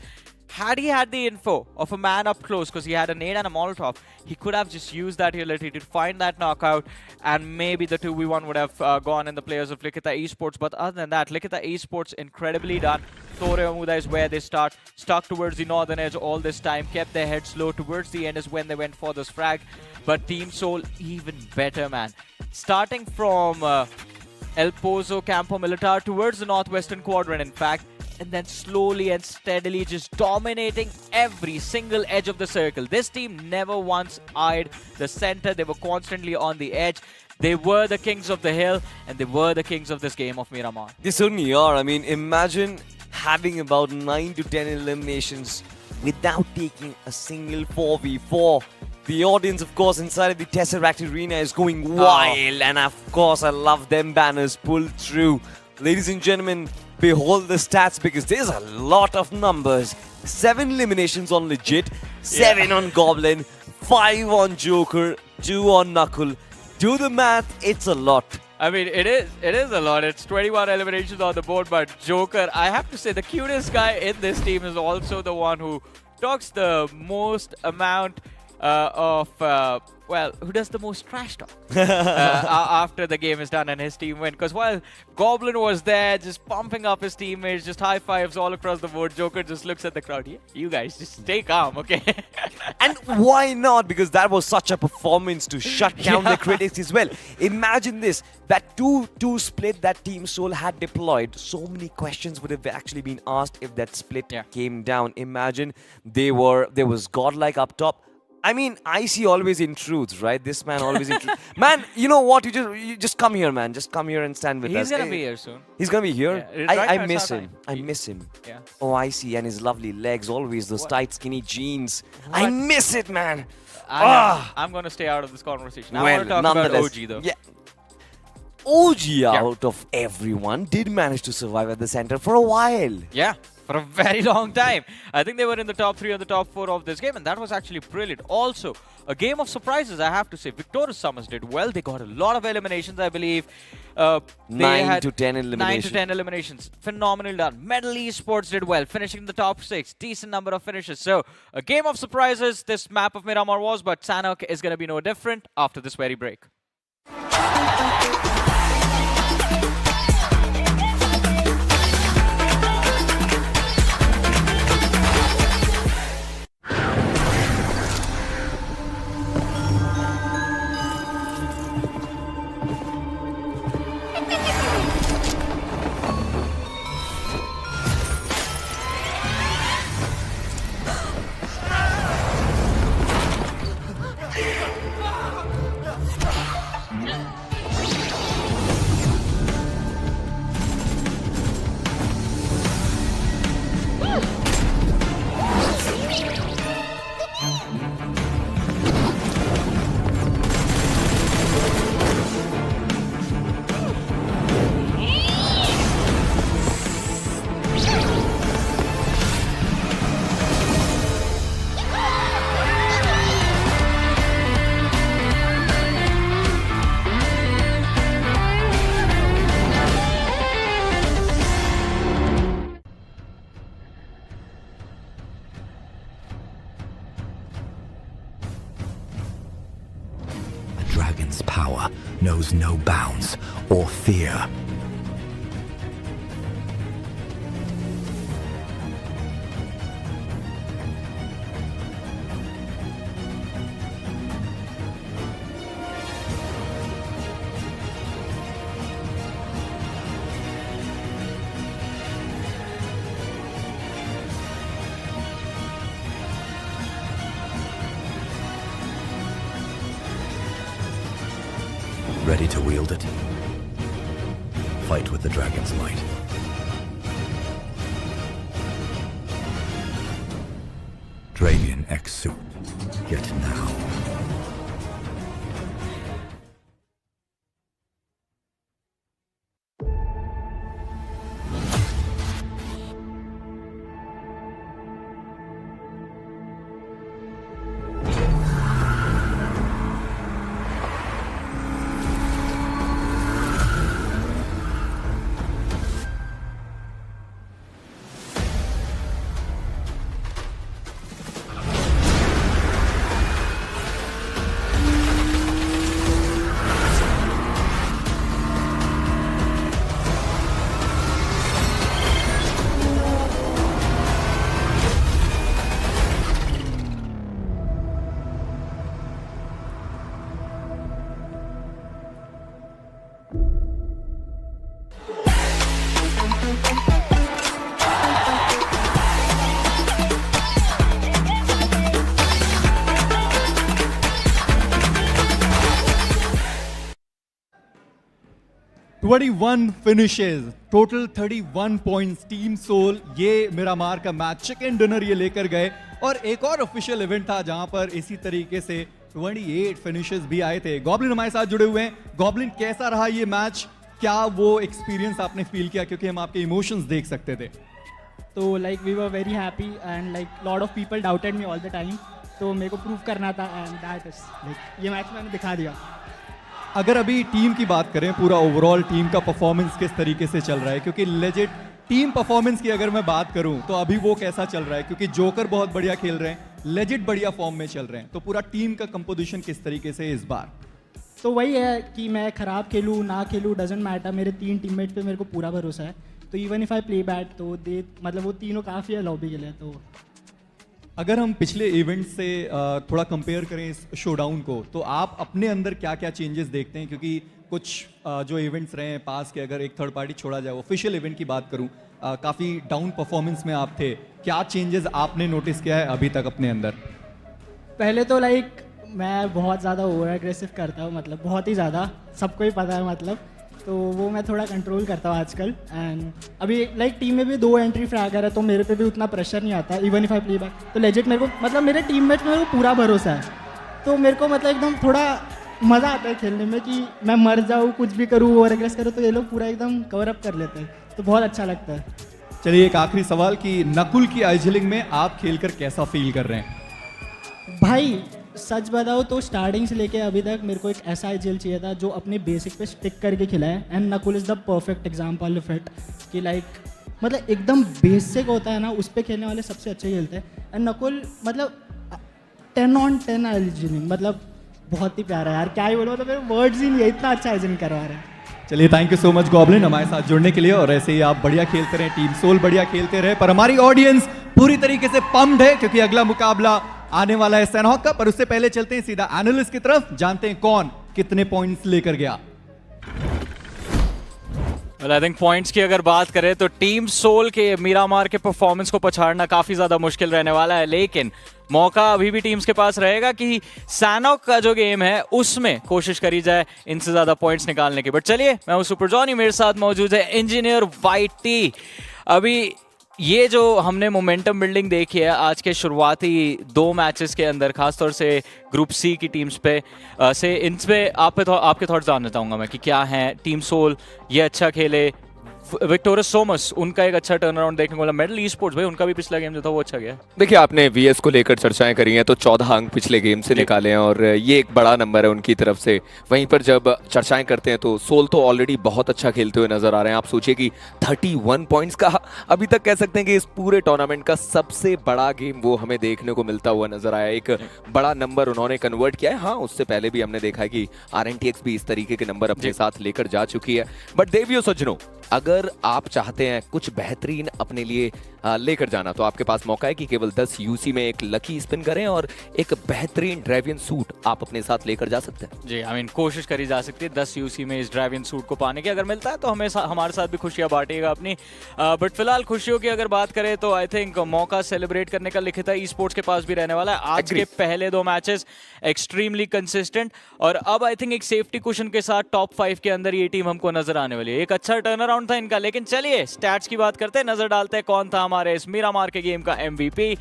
had he had the info of a man up close, because he had a nade and a Molotov, he could have just used that ability to find that knockout, and maybe the 2v1 would have gone in the players of Likitha Esports. But other than that, Likitha Esports, incredibly done. Toreamuda is where they start, stuck towards the northern edge all this time, kept their heads low. Towards the end is when they went for this frag. But Team Soul, even better, man. Starting from El Pozo, Campo Militar, towards the northwestern quadrant, in fact, and then slowly and steadily just dominating every single edge of the circle. This team never once eyed the center. They were constantly on the edge. They were the kings of the hill, and they were the kings of this game of Miramar. They certainly are. I mean, imagine having about 9 to 10 eliminations without taking a single 4v4. The audience, of course, inside of the Tesseract Arena is going wild, and of course, I love them banners pulled through. Ladies and gentlemen, behold the stats, because there's a lot of numbers. 7 eliminations on Legit, 7 on Goblin, 5 on Joker, 2 on Knuckle. Do the math, it's a lot. I mean, it is a lot. It's 21 eliminations on the board, but Joker, I have to say, the cutest guy in this team is also the one who talks the most amount well, who does the most trash talk after the game is done and his team win. Because while Goblin was there just pumping up his teammates, just high fives all across the board, Joker just looks at the crowd. Yeah, you guys just stay calm, okay? And why not? Because that was such a performance to shut down the critics as well. Imagine this, that 2-2 split that Team Soul had deployed. So many questions would have actually been asked if that split came down. Imagine there was Godlike up top. I mean, IC always intrudes, right? This man always intrudes. Man, you know what? You just come here, man. Just come here and stand with us. He's gonna be here soon. He's gonna be here? Yeah, I miss him. I miss him. Yeah. Oh, I see. And his lovely legs, always those tight, skinny jeans. I miss it, man. I'm gonna stay out of this conversation. I want to talk about OG, though. Yeah. OG out of everyone did manage to survive at the center for a while. Yeah, for a very long time. I think they were in the top 3 or the top 4 of this game, and that was actually brilliant. Also, a game of surprises, I have to say. Victorious Summers did well. They got a lot of eliminations, I believe. 9 to 10 eliminations. 9 to 10 eliminations. Phenomenal done. Metal Esports did well, finishing in the top 6. Decent number of finishes. So, a game of surprises this map of Miramar was, but Sanhok is going to be no different after this very break. Dragon's power knows no bounds or fear. Ready to wield it? Fight with the dragon's might. Dragon X suit. Get now. 21 finishes, total 31 points. Team Soul ये Miramar का match chicken dinner ये लेकर गए। और एक और official event था जहां पर इसी तरीके से 28 फिनिशेस भी आए थे। गॉब्लिन हमारे साथ जुड़े हुए हैं। गॉब्लिन, कैसा रहा ये मैच? क्या वो एक्सपीरियंस आपने फील किया? क्योंकि हम आपके इमोशंस देख सकते थे। तो like we were very happy and like lot of people doubted me all the time, तो मेरे को प्रूव करना था एंड दैट इज लाइक ये मैच मैंने दिखा दिया। अगर अभी टीम की बात करें, पूरा ओवरऑल टीम का परफॉर्मेंस किस तरीके से चल रहा है? क्योंकि लेजिट टीम परफॉर्मेंस की अगर मैं बात करूं तो अभी वो कैसा चल रहा है? क्योंकि जोकर बहुत बढ़िया खेल रहे हैं, लेजिट बढ़िया फॉर्म में चल रहे हैं, तो पूरा टीम का कंपोजिशन किस तरीके से इस बार? तो वही है कि मैं खराब खेलूँ ना खेलूँ डजेंट मैटर, मेरे 3 टीममेट पे मेरे को पूरा भरोसा है। तो even if I play bad तो दे मतलब वो तीनों काफ़ी है लॉबी के लिए। तो अगर हम पिछले इवेंट से थोड़ा कंपेयर करें इस शोडाउन को, तो आप अपने अंदर क्या क्या चेंजेस देखते हैं? क्योंकि कुछ जो इवेंट्स रहे हैं पास के, अगर एक थर्ड पार्टी छोड़ा जाए, ऑफिशियल इवेंट की बात करूं, काफ़ी डाउन परफॉर्मेंस में आप थे। क्या चेंजेस आपने नोटिस किया है अभी तक अपने अंदर? पहले तो लाइक मैं बहुत ज़्यादा ओवर एग्रेसिव करता हूँ, मतलब बहुत ही ज़्यादा, सबको ही पता है मतलब। तो वो मैं थोड़ा कंट्रोल करता हूँ आजकल। एंड अभी लाइक टीम में भी 2 एंट्री फ्रैगर है, तो मेरे पे भी उतना प्रेशर नहीं आता even if I play back. तो लेजिट मेरे को मतलब मेरे टीममेट में मेरे को पूरा भरोसा है, तो मेरे को मतलब एकदम थोड़ा मज़ा आता है खेलने में कि मैं मर जाऊँ, कुछ भी करूँ, ओवर एग्रेस करूँ, तो ये लोग पूरा एकदम कवर अप कर लेते हैं, तो बहुत अच्छा लगता है। चलिए एक आखिरी सवाल कि नकुल की आइजिलिंग में आप खेलकर कैसा फील कर रहे हैं? भाई सच बताओ तो स्टार्टिंग से लेके अभी तक मेरे को एक ऐसा आईजीएल चाहिए था जो अपने बेसिक पे स्टिक करके खिलाए, and Nakul is the perfect example of it कि लाइक मतलब एकदम बेसिक होता है ना, उस पे खेलने वाले सबसे अच्छे खेलते हैं। एंड नकुल मतलब 10 on 10 आईजीएलिंग, मतलब बहुत ही प्यारा है यार, क्या ही बोलो, मतलब मेरे वर्ड्स ही नहीं है, इतना अच्छा आईजीएलिंग करवा रहे हैं। चलिए thank you so much goblin हमारे साथ जुड़ने के लिए, और ऐसे ही आप बढ़िया खेलते रहे, टीम सोल बढ़िया खेलते रहे। पर हमारी ऑडियंस पूरी तरीके से पम्प्ड है क्योंकि अगला मुकाबला आने वाला है सैनहॉक का। पर उससे पहले चलते हैं सीधा एनालिस्ट की तरफ, जानते हैं कौन कितने पॉइंट्स लेकर गया। Well, I think पॉइंट्स की अगर बात करें तो टीम सोल के मिरामार के परफॉर्मेंस को पछाड़ना काफी ज्यादा मुश्किल रहने वाला है, लेकिन मौका अभी भी टीम्स के पास रहेगा कि सैनहॉक का जो गेम है उसमें कोशिश करी जाए इनसे ज्यादा पॉइंट्स निकालने की। बट चलिए, मैं हूं सुपर जॉनी, मेरे साथ मौजूद है इंजीनियर वाइटी। अभी ये जो हमने मोमेंटम बिल्डिंग देखी है आज के शुरुआती 2 मैचेस के अंदर, खासतौर से ग्रुप सी की टीम्स पे इन पे आपके थॉट्स जानना चाहूँगा मैं कि क्या है। टीम सोल ये अच्छा खेले, विक्टोरियस सोमस उनका एक अच्छा टर्न अराउंड देखने को मिला, मेडल ई स्पोर्ट्स भाई उनका भी पिछला गेम जो था वो अच्छा गया। देखिए, आपने वीएस को लेकर चर्चाएं करी हैं तो 14 अंक पिछले गेम से निकाले हैं और ये एक बड़ा नंबर है उनकी तरफ से। वहीं पर जब चर्चाएं करते हैं तो सोल तो ऑलरेडी बहुत अच्छा खेलते हुए नजर आ रहे हैं। आप सोचिए कि 31 पॉइंट्स का अभी तक कह सकते हैं कि इस पूरे टूर्नामेंट का सबसे बड़ा गेम वो हमें देखने को मिलता हुआ नजर आया। एक बड़ा नंबर उन्होंने कन्वर्ट किया है। हाँ, उससे पहले भी हमने देखा है कि RNTX भी इस तरीके के नंबर अपने साथ लेकर जा चुकी है। बट देवियो सज्जनों, अगर आप चाहते हैं कुछ बेहतरीन अपने लिए लेकर जाना तो आपके पास मौका है कि केवल 10 यूसी में एक लकी स्पिन करें और एक बेहतरीन ड्रैवियन सूट आप अपने साथ लेकर जा सकते हैं। जी, आई मीन कोशिश करी जा सकती है 10 यूसी में इस ड्रैवियन सूट को पाने की। अगर मिलता है तो हमें हमारे साथ भी खुशियां बांटिएगा अपनी। बट फिलहाल खुशियों की अगर बात करें तो आई थिंक मौका सेलिब्रेट करने का लिखिता ई स्पोर्ट्स के पास भी रहने वाला है। आज के पहले 2 मैचेस एक्सट्रीमली कंसिस्टेंट, और अब आई थिंक एक सेफ्टी कुशन के साथ टॉप 5 के अंदर ये टीम हमको नजर आने वाली है। एक अच्छा टर्न अराउंड था इनका, लेकिन चलिए स्टैट्स की बात करते हैं, नजर डालते हैं कौन था हमारे इस मिरामार के गेम का MVP।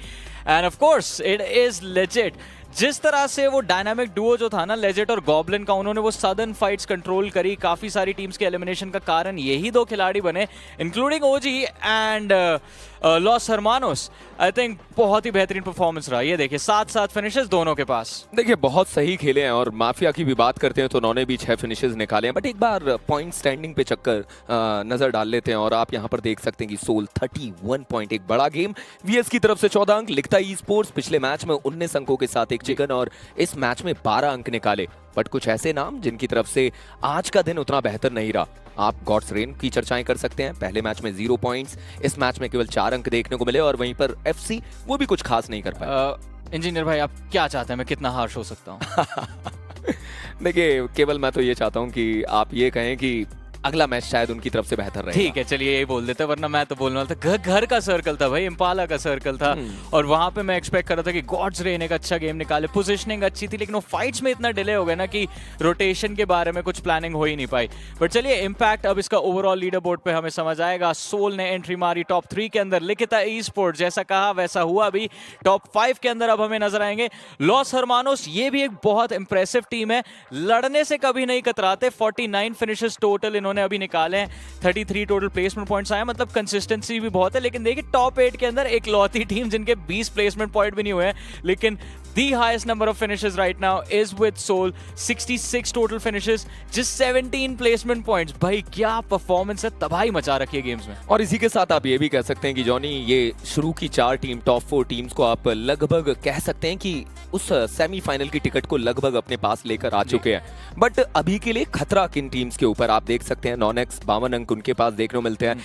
End of course it is legit. जिस तरह से वो डायनामिक डुओ जो था ना लेजेट और गॉब्लिन का, उन्होंने वो सदर्न फाइट्स कंट्रोल करी, काफी सारी टीम्स के एलिमिनेशन का कारण यही 2 खिलाड़ी बने, including OG and Los Hermanos. I think बहुत ही बेहतरीन परफॉर्मेंस रहा। ये देखिए 7-7 फिनिशेस दोनों के पास। देखिए, बहुत सही खेले हैं और माफिया की भी बात करते हैं तो उन्होंने भी 6 फिनिशेस निकाले हैं। बट एक बार पॉइंट स्टैंडिंग पे चक्कर नजर डाल लेते हैं और आप यहाँ पर देख सकते हैं कि सोल 31 पॉइंट, एक बड़ा गेम। वीएस की तरफ से 14 अंक, लिखता ई स्पोर्ट्स पिछले मैच में 19 अंकों के साथ एक चिकन और इस मैच में 12 अंक निकाले। बट कुछ ऐसे नाम जिनकी तरफ से आज का दिन उतना बेहतर नहीं रहा। आप गॉड्स रेन की चर्चाएं कर सकते हैं, पहले मैच में 0 पॉइंट्स, इस मैच में केवल 4 अंक देखने को मिले, और वहीं पर FC वो भी कुछ खास नहीं कर पाए। इंजीनियर भाई, आप क्या चाहते हैं, मैं कितना हार्श हो सकता हूँ? देखिए, केवल मैं तो ये चाहता हूँ कि आप ये कहें कि अगला मैच शायद उनकी तरफ से बेहतर रहेगा। ठीक है, चलिए यही बोल देते, वरना मैं तो बोलने वाला था घर का सर्कल था भाई, इम्पाला का सर्कल था, और वहां पे मैं एक्सपेक्ट कर रहा था कि गॉड्स रेन एक अच्छा गेम निकाले, पोजीशनिंग अच्छी थी, लेकिन वो फाइट्स में इतना डिले हो गया ना कि रोटेशन के बारे में कुछ प्लानिंग हो ही नहीं पाई। बट चलिए इम्पैक्ट अब इसका ओवरऑल लीडर बोर्ड पे हमें समझ आएगा। सोल ने एंट्री मारी टॉप 3 के अंदर, लिखिता ई स्पोर्ट्स जैसा कहा वैसा हुआ, अभी टॉप 5 के अंदर अब हमें नजर आएंगे लॉस हरमानोस। ये भी एक बहुत इंप्रेसिव टीम है, लड़ने से कभी नहीं कतराते। 49 फिनिशेस टोटल इन्होंने अभी निकाले हैं, 33 टोटल प्लेसमेंट पॉइंट्स आए, मतलब कंसिस्टेंसी भी बहुत है। लेकिन देखिए टॉप 8 के अंदर एक लौती टीम जिनके 20 प्लेसमेंट पॉइंट भी नहीं हुए हैं, लेकिन the highest number of finishes right now is with Soul, 66 total finishes, just 17 placement points। भाई क्या परफॉर्मेंस है, तबाही मचा रखी है गेम्स में। और इसी के साथ आप ये भी कह सकते हैं कि जॉनी, ये शुरू की 4 टीम, टॉप 4 टीम्स को आप लगभग कह सकते हैं कि उस सेमीफाइनल की टिकट को लगभग अपने पास लेकर आ चुके हैं। बट अभी के लिए खतरा किन टीम्स के ऊपर आप देख सकते हैं, NoNx 52 अंक उनके पास देखने को मिलते हैं।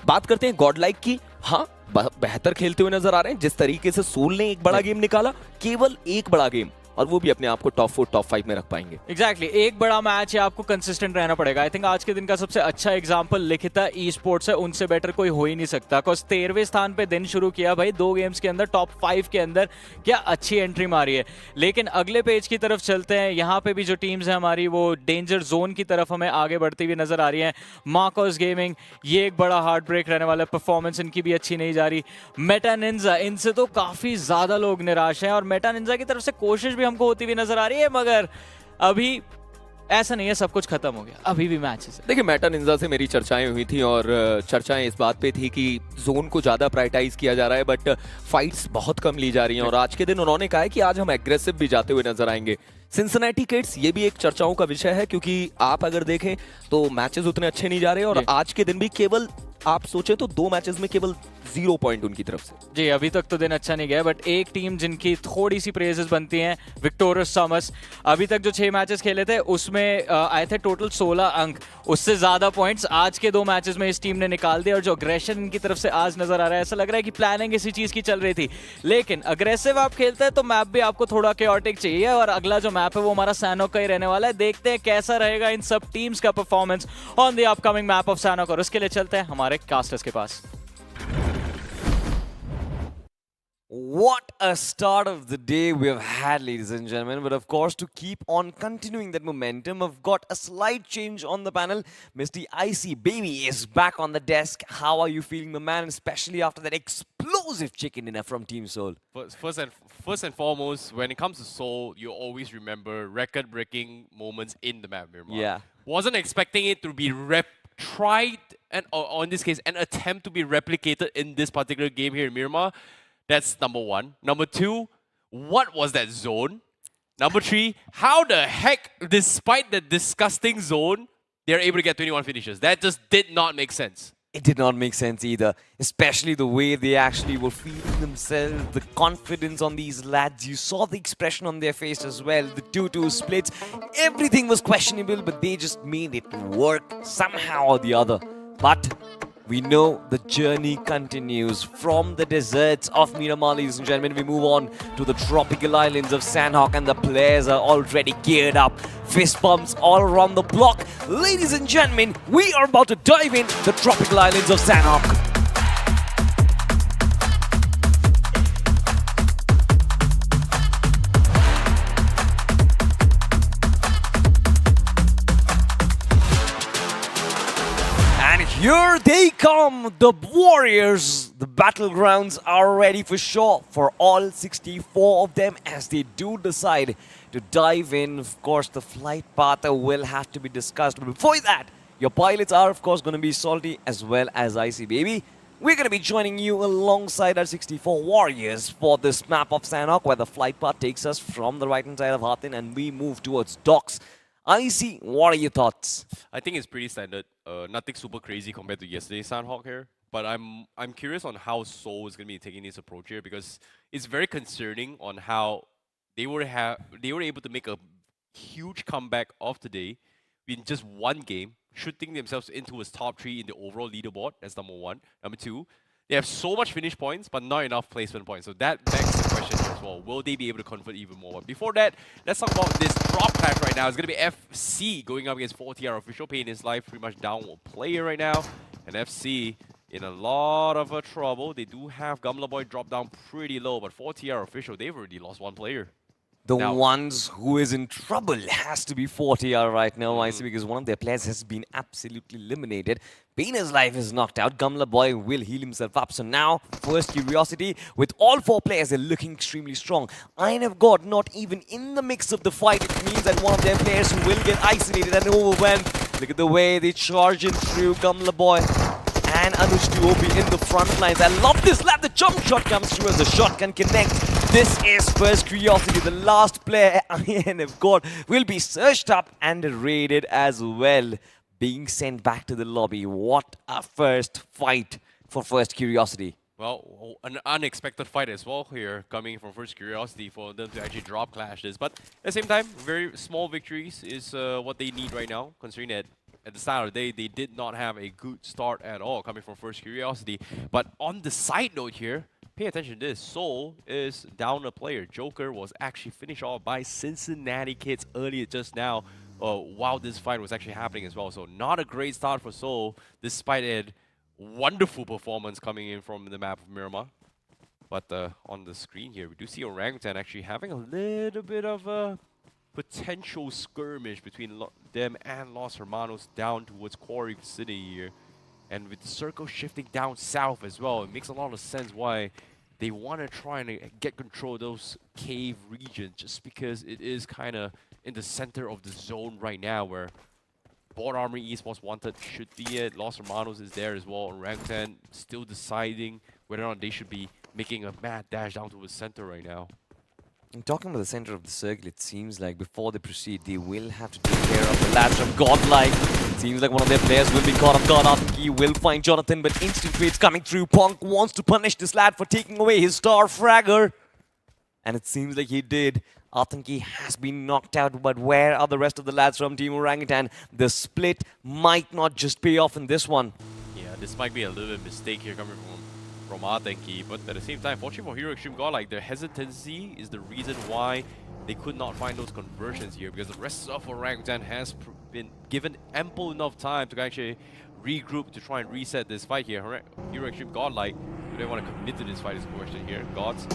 बात करते हैं गॉडलाइक की, हाँ बेहतर खेलते हुए नजर आ रहे हैं। जिस तरीके से सोल ने एक बड़ा गेम निकाला, केवल एक बड़ा गेम, और वो भी अपने आप को टॉप 4 टॉप 5 में रख पाएंगे। एग्जैक्टली एक बड़ा मैच है, आपको कंसिस्टेंट रहना पड़ेगा। आई थिंक आज के दिन का सबसे अच्छा एग्जांपल लिखिता ई स्पोर्ट्स है, उनसे बेटर कोई हो ही नहीं सकता। बिकॉज 13वें स्थान पे दिन शुरू किया भाई, 2 गेम्स के अंदर टॉप 5 के अंदर, क्या अच्छी एंट्री मारी है। लेकिन अगले पेज की तरफ चलते हैं, यहाँ पे भी जो टीम्स है हमारी वो डेंजर जोन की तरफ हमें आगे बढ़ती हुई नजर आ रही है। मार्कोस गेमिंग, ये एक बड़ा हार्ट ब्रेक रहने वाला, परफॉर्मेंस इनकी भी अच्छी नहीं जा रही। मेटा निंजा, इनसे तो काफी ज्यादा लोग निराश हैं, और मेटा निंजा की तरफ से कोशिश भी हमको होती हुई नजर आ रही है, मगर अभी ऐसा नहीं है सब कुछ खत्म हो गया, अभी भी मैचेस है। देखिए मेटा निंजा से मेरी चर्चाएं हुई थी, और चर्चाएं इस बात पे थी कि जोन को ज्यादा प्रायोरिटाइज किया जा रहा है, बट फाइट्स बहुत कम ली जा रही हैं। और आज के दिन उन्होंने कहा है कि आज हम एग्रेसिव भी जाते हुए नजर आएंगे। सिंसिनेटी किड्स, ये भी एक चर्चाओं का विषय है, क्योंकि आप अगर देखें तो मैचेस उतने अच्छे नहीं जा रहे, और आज के दिन भी केवल आप सोचे तो 2 मैचेस में केवल 0 पॉइंट उनकी तरफ से। जी अभी तक तो दिन अच्छा नहीं गया, बट एक टीम जिनकी थोड़ी सी प्रेजेस बनती हैं, विक्टोरियस समस। अभी तक जो 6 मैचेस खेले थे उसमें आए थे टोटल 16 अंक, उससे ज्यादा पॉइंट्स आज के 2 मैचेस में इस टीम ने निकाल दिया। और जो अग्रेशन इनकी तरफ से आज नजर आ रहा है, ऐसा लग रहा है कि प्लानिंग इसी चीज की चल रही थी। लेकिन अग्रेसिव आप खेलते हैं तो मैप भी आपको थोड़ा केओटिक चाहिए, और अगला जो मैप है वो हमारा सैनोक का ही रहने वाला है। देखते हैं कैसा रहेगा इन सब टीम्स का performance on the upcoming map of सैनोक, और उसके लिए चलते हैं हमारे कास्टर्स के पास। What a start of the day we've had, ladies and gentlemen. But of course, to keep on continuing that momentum, I've got a slight change on the panel. Mr. Icy Baby is back on the desk. How are you feeling, my man, especially after that explosive chicken dinner from Team Soul? First and foremost, when it comes to Soul, you always remember record-breaking moments in the map, Miramar. Yeah. Wasn't expecting it to be tried, and or in this case, an attempt to be replicated in this particular game here in Miramar. That's number 1. Number 2, what was that zone? Number 3, how the heck, despite the disgusting zone, they're able to get 21 finishes? That just did not make sense. It did not make sense either, especially the way they actually were feeling themselves, the confidence on these lads. You saw the expression on their face as well, the 2-2 splits. Everything was questionable, but they just made it work somehow or the other. But we know the journey continues from the deserts of Miramar, ladies and gentlemen. We move on to the tropical islands of Sanhok, and the players are already geared up. Fist bumps all around the block. Ladies and gentlemen, we are about to dive in the tropical islands of Sanhok. Here they come, the Warriors. The Battlegrounds are ready for sure for all 64 of them as they do decide to dive in. Of course, the flight path will have to be discussed. But before that, your pilots are, of course, going to be Salty as well as Icy Baby. We're going to be joining you alongside our 64 Warriors for this map of Sanhok, where the flight path takes us from the right-hand side of Hatin and we move towards docks. Icy, what are your thoughts? I think it's pretty standard. Nothing super crazy compared to yesterday's Sanhok here. But I'm curious on how Soul is going to be taking this approach here, because it's very concerning on how they were able to make a huge comeback of today in just one game, shooting themselves into a top 3 in the overall leaderboard. That's number 1. Number 2, They have so much finish points, but not enough placement points. So that begs the question here as well. Will they be able to convert even more? But before that, let's talk about this drop clash right now. It's going to be FC going up against 4TR. Official Pain is life, pretty much down one player right now. And FC in a lot of trouble. They do have Gumla Boy drop down pretty low, but 4TR Official, they've already lost one player. The ones who is in trouble has to be 40R right now, I see, because one of their players has been absolutely eliminated. Painter's life is knocked out. Gumla Boy will heal himself up. So now, first Curiosity, with all 4 players, they're looking extremely strong. Iron have got not even in the mix of the fight. It means that one of their players will get isolated and overwhelmed. Look at the way they charge in through Gumla Boy and Anuj Duopi in the front lines. I love this lap. The jump shot comes through as the shotgun connects. This is first Curiosity. The last player INF got will be searched up and raided as well, being sent back to the lobby. What a first fight for first Curiosity. Well, an unexpected fight as well here, coming from first Curiosity for them to actually drop clash this. But at the same time, very small victories is what they need right now, considering that at the start of the day, they did not have a good start at all, coming from first Curiosity. But on the side note here, pay attention to this. Seoul is down a player. Joker was actually finished off by Cincinnati Kids earlier just now, while this fight was actually happening as well. So not a great start for Seoul, despite a wonderful performance coming in from the map of Miramar. But on the screen here, we do see Orangutan actually having a little bit of a potential skirmish between them and Los Hermanos down towards Quarry City here. And with the circle shifting down south as well, it makes a lot of sense why they want to try and get control of those cave regions, just because it is kind of in the center of the zone right now where BotArmyEsports wanted should be it. Los Hermanos is there as well. Orangutan still deciding whether or not they should be making a mad dash down to the center right now. And talking about the center of the circle, it seems like before they proceed, they will have to take care of the lads from Godlike. It seems like one of their players will be caught off guard. He will find Jonathan, but instant trades coming through. Punk wants to punish this lad for taking away his star fragger. And it seems like he did. Atanki has been knocked out, but where are the rest of the lads from Team Orangutan? The split might not just pay off in this one. Yeah, this might be a little bit of mistake here coming from Atanki, but at the same time, fortunately for Hero Xtreme Godlike, their hesitancy is the reason why they could not find those conversions here, because the rest of Orangutan has been given ample enough time to actually regroup to try and reset this fight here. Hero Xtreme Godlike, do they want to commit to this fight is the question here. Gods,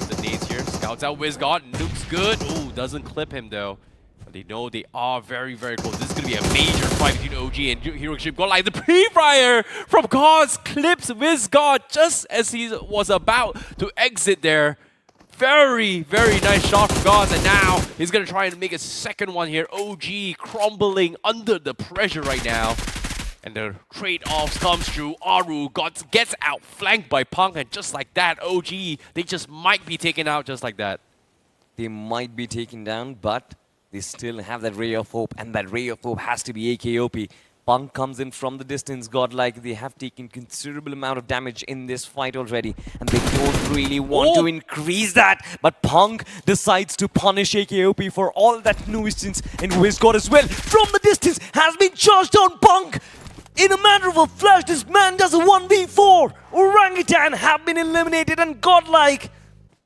the nades here, scouts out WizGod, nukes good. Ooh, doesn't clip him though. But they know they are very, very close. This is going to be a major fight between OG and Hero Xtreme Godlike. The pre-fire from Gods clips WizGod just as he was about to exit there. Very, very nice shot from Gods, and now he's going to try and make a second one here. OG crumbling under the pressure right now. And the trade-offs comes through. Aru gets outflanked by Punk, and just like that, OG, they just might be taken out just like that. They might be taken down, but they still have that ray of hope, and that ray of hope has to be AKOP. Punk comes in from the distance. Godlike, they have taken considerable amount of damage in this fight already, and they don't really want to increase that. But Punk decides to punish AKOP for all that nuisance, and WizGod as well from the distance has been charged on Punk. In a matter of a flash, this man does a 1v4. Orangutan have been eliminated, and Godlike,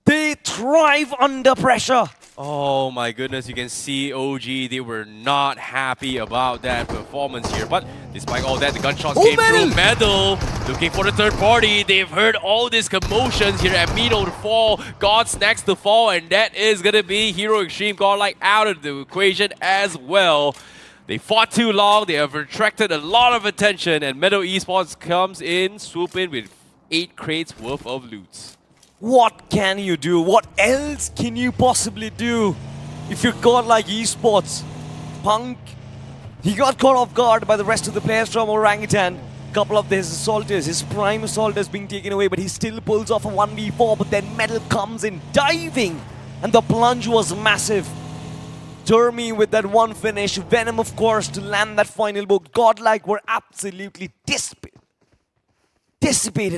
they thrive under pressure. Oh my goodness, you can see OG, they were not happy about that performance here. But despite all that, the gunshots came through. Medal looking for the third party. They've heard all these commotions here. Amino to fall, God's next to fall, and that is going to be Hero Xtreme Godlike out of the equation as well. They fought too long, they have attracted a lot of attention, and NoNx Esports comes in, swoop in with 8 crates worth of loot. What can you do? What else can you possibly do if you're Godlike Esports? Punk, he got caught off guard by the rest of the players from Orangutan. Couple of his assaulters, his prime assaulters being taken away, but he still pulls off a 1v4, but then Metal comes in diving, and the plunge was massive. Dermy with that one finish, Venom of course to land that final blow. Godlike were absolutely dissipated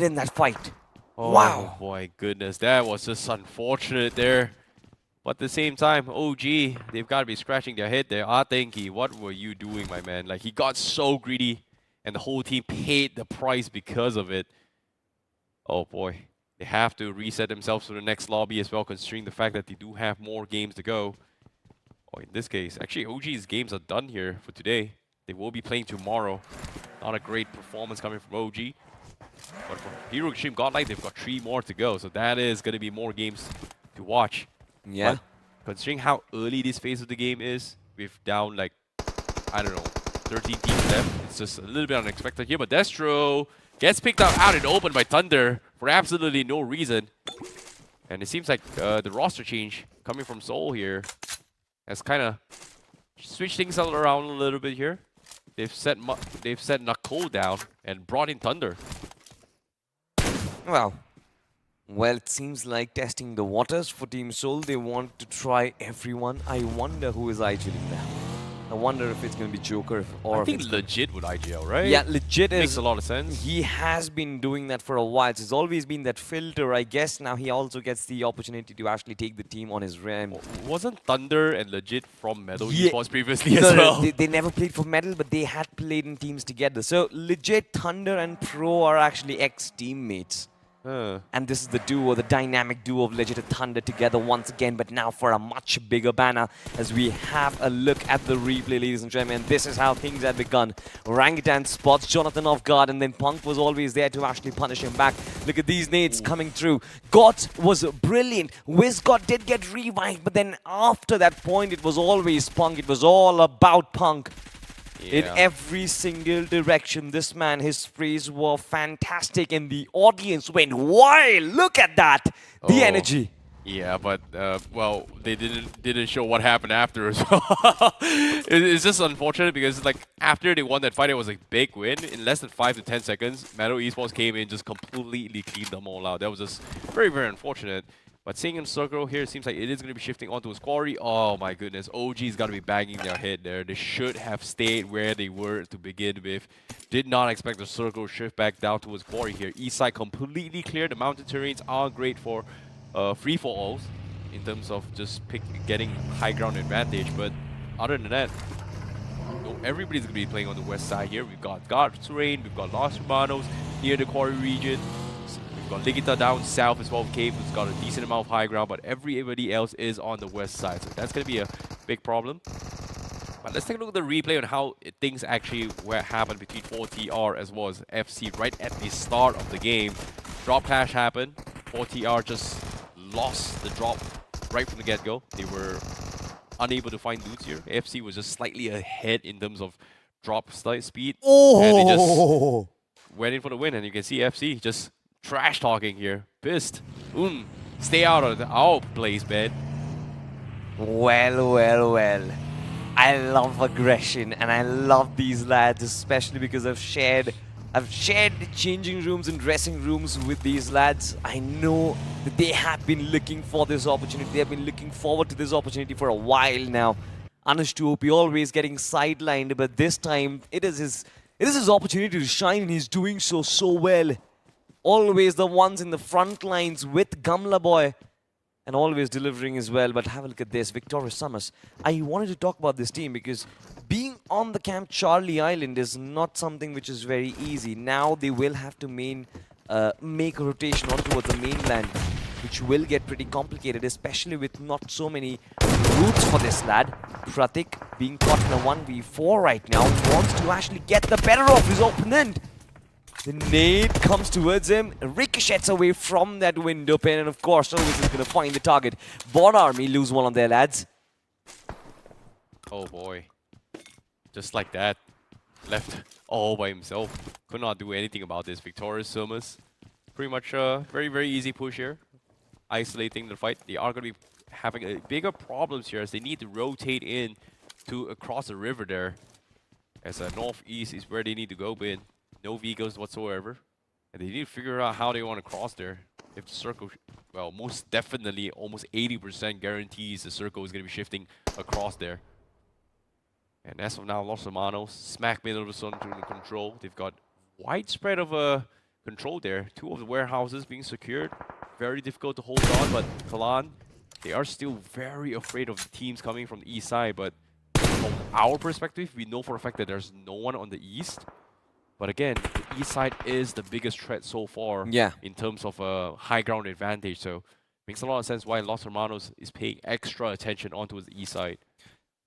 in that fight. Oh, wow. Boy, goodness, that was just unfortunate there. But at the same time, OG, they've got to be scratching their head there. Atenki, what were you doing, my man? Like, he got so greedy, and the whole team paid the price because of it. Oh boy. They have to reset themselves to the next lobby as well, considering the fact that they do have more games to go. Oh, in this case, actually OG's games are done here for today. They will be playing tomorrow. Not a great performance coming from OG. But for Hero Extreme Godlike, they've got 3 more to go. So that is going to be more games to watch. Yeah. But considering how early this phase of the game is, with down like, I don't know, 13 teams left, it's just a little bit unexpected here. But Destro gets picked up out in the open by Thunder for absolutely no reason. And it seems like the roster change coming from Seoul here has kind of switched things around a little bit here. They've set Nakul down and brought in Thunder. Well, it seems like testing the waters for Team Seoul. They want to try everyone. I wonder who is IGLing now. I wonder if it's going to be Joker or I think legit would IGL, right? Yeah, legit Makes a lot of sense. He has been doing that for a while. So it's always been that filter, I guess. Now he also gets the opportunity to actually take the team on his rim. Wasn't Thunder and legit from Metal Yeah. Esports previously as well? They never played for Metal, but they had played in teams together. So legit, Thunder and Pro are actually ex-teammates. And this is the duo, the dynamic duo of Legit and Thunder together once again, but now for a much bigger banner as we have a look at the replay, ladies and gentlemen. This is how things had begun. Orangutan spots Jonathan off guard, and then Punk was always there to actually punish him back. Look at these nades coming through. Got was brilliant. WizGod did get revived, but then after that point, it was always Punk. It was all about Punk. In every single direction, this man, his sprays were fantastic and the audience went wild. Look at that, the energy. Yeah, but well, they didn't show what happened after as well. It's just unfortunate because like after they won that fight, it was a big win. In less than 5 to 10 seconds, Metal Esports came in, just completely cleaned them all out. That was just very, very unfortunate. But seeing him circle here, it seems like it is going to be shifting onto his quarry. Oh my goodness, OG's got to be banging their head there. They should have stayed where they were to begin with. Did not expect the circle shift back down towards quarry here. East side completely cleared. The mountain terrains are great for free-for-alls in terms of just getting high ground advantage. But other than that, everybody's going to be playing on the west side here. We've got guard terrain, we've got Los Hermanos near the quarry region. Got Likitha down south as well. Cave has got a decent amount of high ground, but everybody else is on the west side. So that's going to be a big problem. But let's take a look at the replay on how things actually happened between 4TR as well as FC right at the start of the game. Drop clash happened. 4TR just lost the drop right from the get-go. They were unable to find loots here. FC was just slightly ahead in terms of drop speed. And they just went in for the win. And you can see FC just trash talking here. Pissed. Stay out of our place, man. Well. I love aggression and I love these lads, especially because I've shared changing rooms and dressing rooms with these lads. I know that they have been looking for this opportunity. They have been looking forward to this opportunity for a while now. Anush 2OP always getting sidelined, but this time it is his opportunity to shine, and he's doing so well. Always the ones in the front lines with Gamla Boy and always delivering as well. But have a look at this, Victorious Summers. I wanted to talk about this team because being on the Camp Charlie Island is not something which is very easy. Now they will have to make a rotation on towards the mainland, which will get pretty complicated, especially with not so many routes for this lad. Pratik being caught in a 1v4 right now, wants to actually get the better of his opponent. The nade comes towards him, ricochets away from that window pane, and of course, Service is going to find the target. Bot Army lose one on their lads. Oh boy. Just like that. Left all by himself. Could not do anything about this. Victorious Sumus. Pretty much a very, very easy push here. Isolating the fight. They are going to be having bigger problems here as they need to rotate in to across the river there. As northeast is where they need to go in. No vehicles whatsoever. And they need to figure out how they want to cross there. If the circle, well, most definitely, almost 80% guarantees the circle is going to be shifting across there. And as of now, Los Hermanos, smack middle of the sun to control. They've got widespread of control there. 2 of the warehouses being secured. Very difficult to hold on, but Kalan, they are still very afraid of the teams coming from the east side. But from our perspective, we know for a fact that there's no one on the east. But again, the east side is the biggest threat so far. Yeah. In terms of a high ground advantage. So makes a lot of sense why Los Hermanos is paying extra attention onto the east side.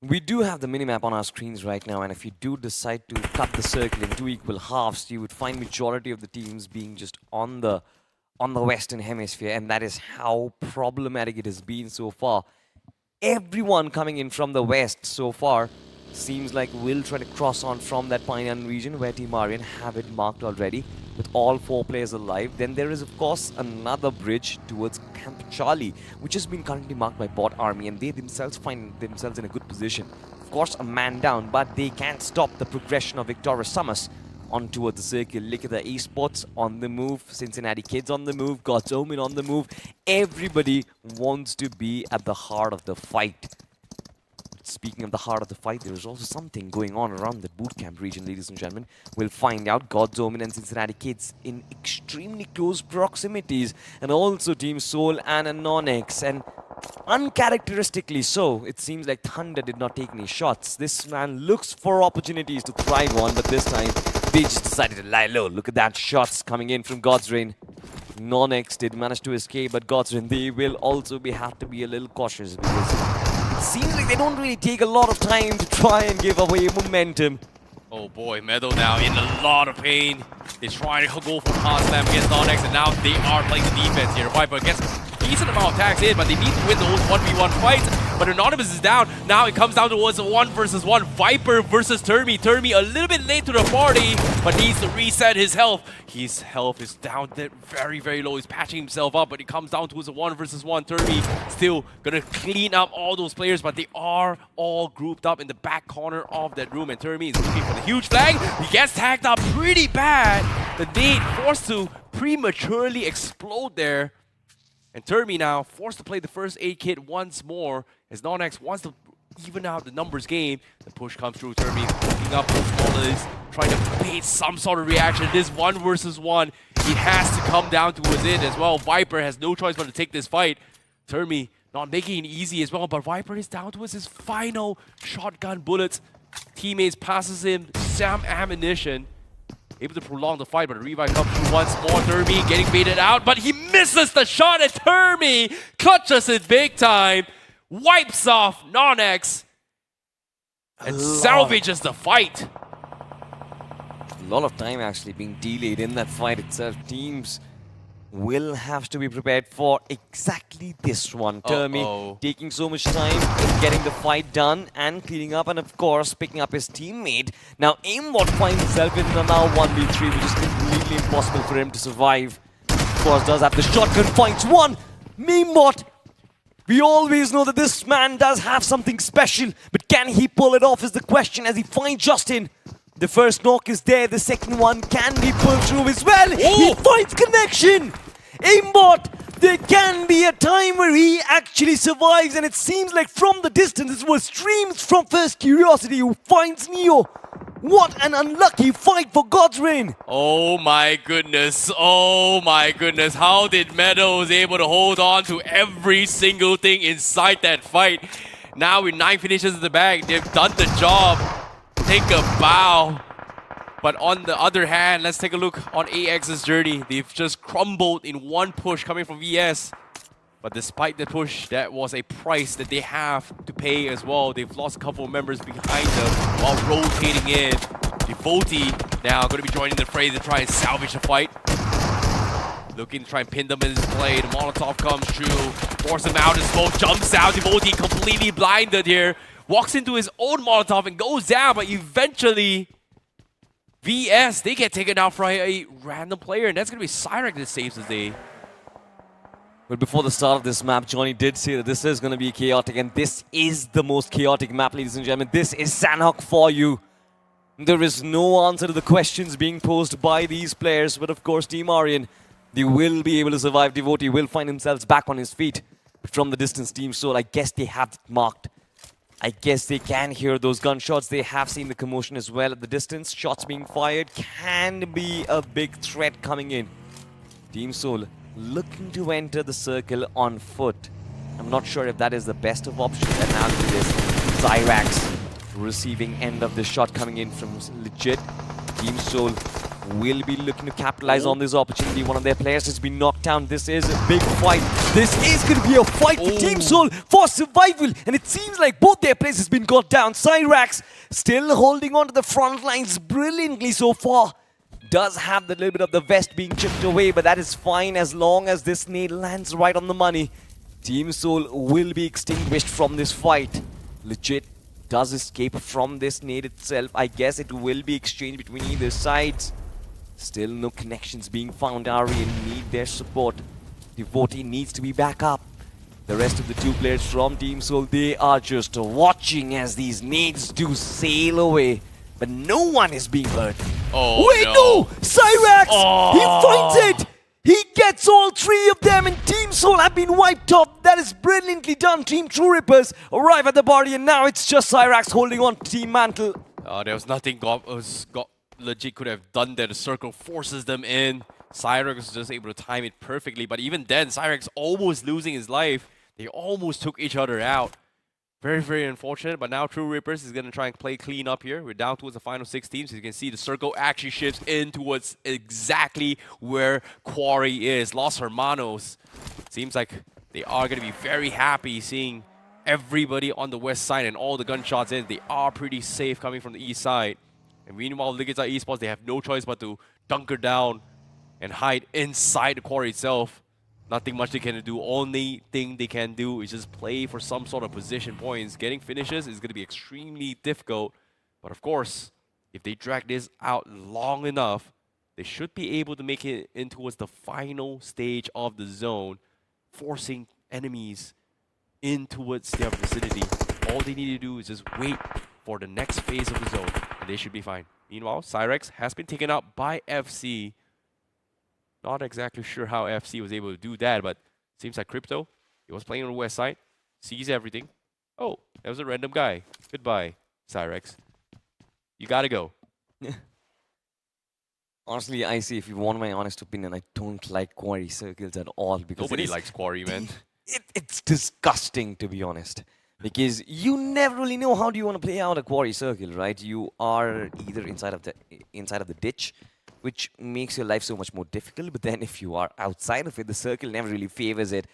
We do have the minimap on our screens right now, and if you do decide to cut the circle in 2 equal halves, you would find majority of the teams being just on the Western Hemisphere, and that is how problematic it has been so far. Everyone coming in from the West so far seems like will try to cross on from that Painan region where Team Aryan have it marked already, with all 4 players alive. Then there is, of course, another bridge towards Camp Charlie, which has been currently marked by BotArmy, and they themselves find themselves in a good position. Of course, a man down, but they can't stop the progression of Victorious Summers on towards the circle. Likitha Esports on the move, Cincinnati Kids on the move, God's Omen on the move. Everybody wants to be at the heart of the fight. Speaking of the heart of the fight, there is also something going on around the bootcamp region, ladies and gentlemen. We'll find out. God's Omen and Cincinnati Kids in extremely close proximities, and also Team Soul and a NoNx. And uncharacteristically so, it seems like Thunder did not take any shots. This man looks for opportunities to thrive on, but this time they just decided to lie low. Look at that, shots coming in from God's Rain. NoNx did manage to escape, but God's Rain, they will also have to be a little cautious, because it seems like they don't really take a lot of time to try and give away momentum. Oh boy, Meadow now in a lot of pain. They're trying to go for hard slam against NoNx, and now they are playing the defense here. Viper gets a decent amount of attacks in, but they need to win those 1v1 fights. But Anonymous is down. Now it comes down towards a 1 versus 1. Viper versus Termi. Termi a little bit late to the party, but needs to reset his health. His health is down there very, very low. He's patching himself up, but it comes down towards a 1 versus 1. Termi still gonna clean up all those players, but they are all grouped up in the back corner of that room, and Termi is looking for the huge flag. He gets tagged up pretty bad. The nade forced to prematurely explode there. And Termi now forced to play the first aid kit once more, as NoNx wants to even out the numbers game. The push comes through. Termi looking up those mollies, trying to bait some sort of reaction. This 1 versus 1, it has to come down towards it as well. Viper has no choice but to take this fight. Termi not making it easy as well, but Viper is down towards his final shotgun bullets. Teammates passes him some ammunition, able to prolong the fight, but a revive comes through once more. Termi getting baited out, but he misses the shot, and Termi clutches it big time, wipes off NoNx, and salvages the fight. A lot of time actually being delayed in that fight itself. Teams will have to be prepared for exactly this one. Termi taking so much time in getting the fight done and cleaning up, and of course picking up his teammate. Now Aimbot finds himself in a now 1v3, which is completely impossible for him to survive. Of course does have the shotgun, finds one. Aimbot, we always know that this man does have something special, but can he pull it off is the question, as he finds Justin. The first knock is there, the second one can be pulled through as well. He finds connection. Aimbot, there can be a time where he actually survives, and it seems like from the distance it was streams from First Curiosity who finds Neo. What an unlucky fight for God's Rain. Oh my goodness, oh my goodness. How did Meadows able to hold on to every single thing inside that fight? Now with 9 finishes in the bag, they've done the job. Take a bow. But on the other hand, let's take a look on AX's journey. They've just crumbled in one push coming from VS. But despite the push, that was a price that they have to pay as well. They've lost a couple of members behind them while rotating in. Devotee now going to be joining the fray to try and salvage the fight. Looking to try and pin them in his play. The Molotov comes through, force him out, and smoke jumps out. Devotee completely blinded here. Walks into his own Molotov and goes down, but eventually VS, they get taken out for a random player, and that's going to be Cyrek that saves the day. But before the start of this map, Johnny did say that this is going to be chaotic, and this is the most chaotic map, ladies and gentlemen. This is Sanhok for you. There is no answer to the questions being posed by these players, but of course, Team Aryan, they will be able to survive. Devotee will find himself back on his feet. But from the distance, Team Soul, I guess they have it marked. I guess they can hear those gunshots. They have seen the commotion as well at the distance. Shots being fired can be a big threat coming in. Team Soul looking to enter the circle on foot. I'm not sure if that is the best of options. And now look at this. Zyrax receiving end of the shot coming in from Legit. Team Soul will be looking to capitalize on this opportunity. One of their players has been knocked down. This is a big fight. This is going to be a fight for Team Soul for survival. And it seems like both their players has been got down. Cyrax still holding on to the front lines brilliantly so far. Does have the little bit of the vest being chipped away, but that is fine as long as this nade lands right on the money. Team Soul will be extinguished from this fight. Legit does escape from this nade itself. I guess it will be exchanged between either sides. Still no connections being found. Arian need their support. Devotee needs to be back up. The rest of the two players from Team Soul, they are just watching as these nades do sail away. But no one is being hurt. Oh, wait, no! Cyrax! He finds it! He gets all three of them, and Team Soul have been wiped off. That is brilliantly done. Team TrueRippers arrive at the body, and now it's just Cyrax holding on to Team Mantle. There was nothing God legit could have done there. The circle forces them in. Cyrax was just able to time it perfectly, but even then, Cyrax almost losing his life. They almost took each other out. Very, very unfortunate, but now TrueRippers is going to try and play clean up here. We're down towards the final 6 teams. As you can see, the circle actually shifts in towards exactly where Quarry is. Los Hermanos. Seems like they are going to be very happy seeing everybody on the west side and all the gunshots in. They are pretty safe coming from the east side. And meanwhile, Likitha Esports, they have no choice but to dunker down and hide inside the Quarry itself. Nothing much they can do. Only thing they can do is just play for some sort of position points. Getting finishes is going to be extremely difficult. But of course, if they drag this out long enough, they should be able to make it in towards the final stage of the zone, forcing enemies in towards their vicinity. All they need to do is just wait for the next phase of the zone, and they should be fine. Meanwhile, Cyrax has been taken out by FC. Not exactly sure how FC was able to do that, but seems like Crypto, he was playing on the west side, sees everything. Oh, that was a random guy. Goodbye, Cyrax. You gotta go. Honestly, I see, if you want my honest opinion, I don't like Quarry circles at all. Because nobody likes Quarry, man. It's disgusting, to be honest. Because you never really know how do you want to play out a Quarry circle, right? You are either inside of the ditch, which makes your life so much more difficult. But then if you are outside of it, the circle never really favors it.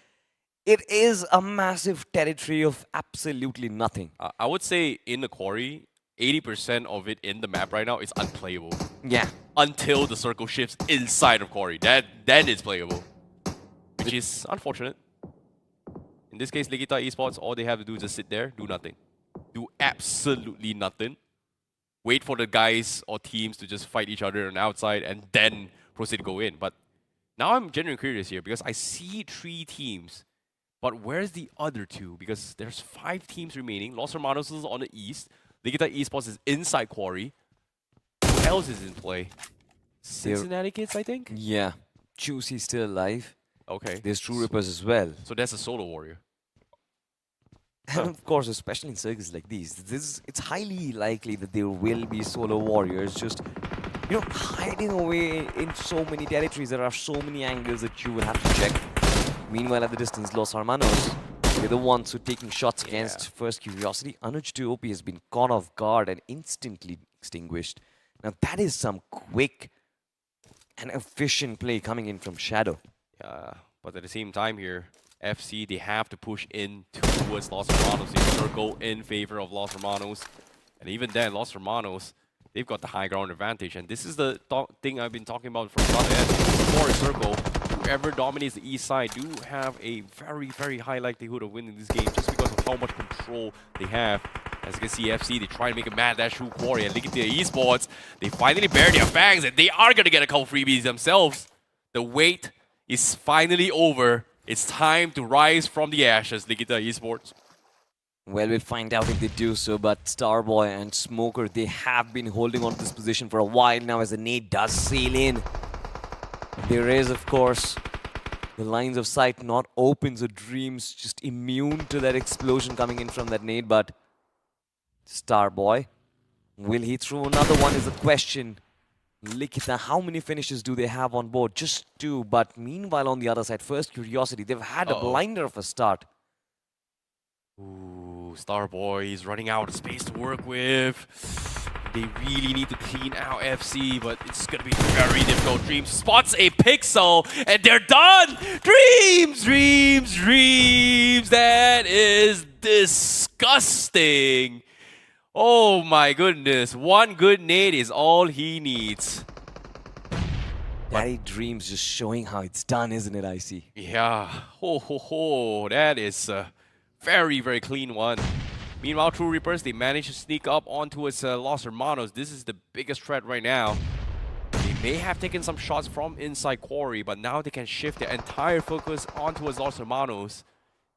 It is a massive territory of absolutely nothing. I would say in the Quarry, 80% of it in the map right now is unplayable. Yeah. Until the circle shifts inside of Quarry. Then it's playable. Which is unfortunate. In this case, Likitha Esports, all they have to do is just sit there, do nothing. Do absolutely nothing. Wait for the guys or teams to just fight each other on the outside and then proceed to go in. But now I'm genuinely curious here because I see 3 teams. But where's the other 2? Because there's 5 teams remaining. Los Hermanos is on the east. Likitha Esports is inside Quarry. Who else is in play? Cincinnati kids, I think? Yeah. Juicy's still alive. Okay. There's TrueRippers as well. So that's a solo warrior. And of course, especially in circles like these, it's highly likely that there will be solo warriors just, hiding away in so many territories. There are so many angles that you will have to check. Meanwhile, at the distance, Los Hermanos, they're the ones who are taking shots against First Curiosity. Anuj 2OP has been caught off guard and instantly extinguished. Now, that is some quick and efficient play coming in from Shadow. Yeah, but at the same time here, FC, they have to push in towards Los Hermanos. They circle in favor of Los Hermanos. And even then, Los Hermanos, they've got the high ground advantage. And this is the thing I've been talking about from the other end. For a circle, whoever dominates the east side do have a very, very high likelihood of winning this game just because of how much control they have. As you can see, FC, they try to make a mad dash through Quarry. And Likitha Esports, they finally bare their fangs and they are going to get a couple freebies themselves. The wait is finally over. It's time to rise from the ashes, Likitha Esports. Well, we'll find out if they do so, but Starboy and Smoker, they have been holding on to this position for a while now as the nade does sail in. There is, of course, the lines of sight not open, so Dreams just immune to that explosion coming in from that nade, but Starboy, will he throw another one is the question. Likitha, how many finishes do they have on board? Just 2, but meanwhile on the other side, First Curiosity, they've had a blinder of a start. Ooh, Starboy is running out of space to work with. They really need to clean out FC, but it's gonna be very difficult. Dreams spots a pixel, and they're done! Dreams! Dreams! Dreams! That is disgusting! Oh my goodness, one good nade is all he needs. Daddy Dreams just showing how it's done, isn't it, IC? Yeah, that is a very, very clean one. Meanwhile, TrueRippers, they managed to sneak up onto its Los Hermanos. This is the biggest threat right now. They may have taken some shots from inside Quarry, but now they can shift their entire focus onto its Los Hermanos.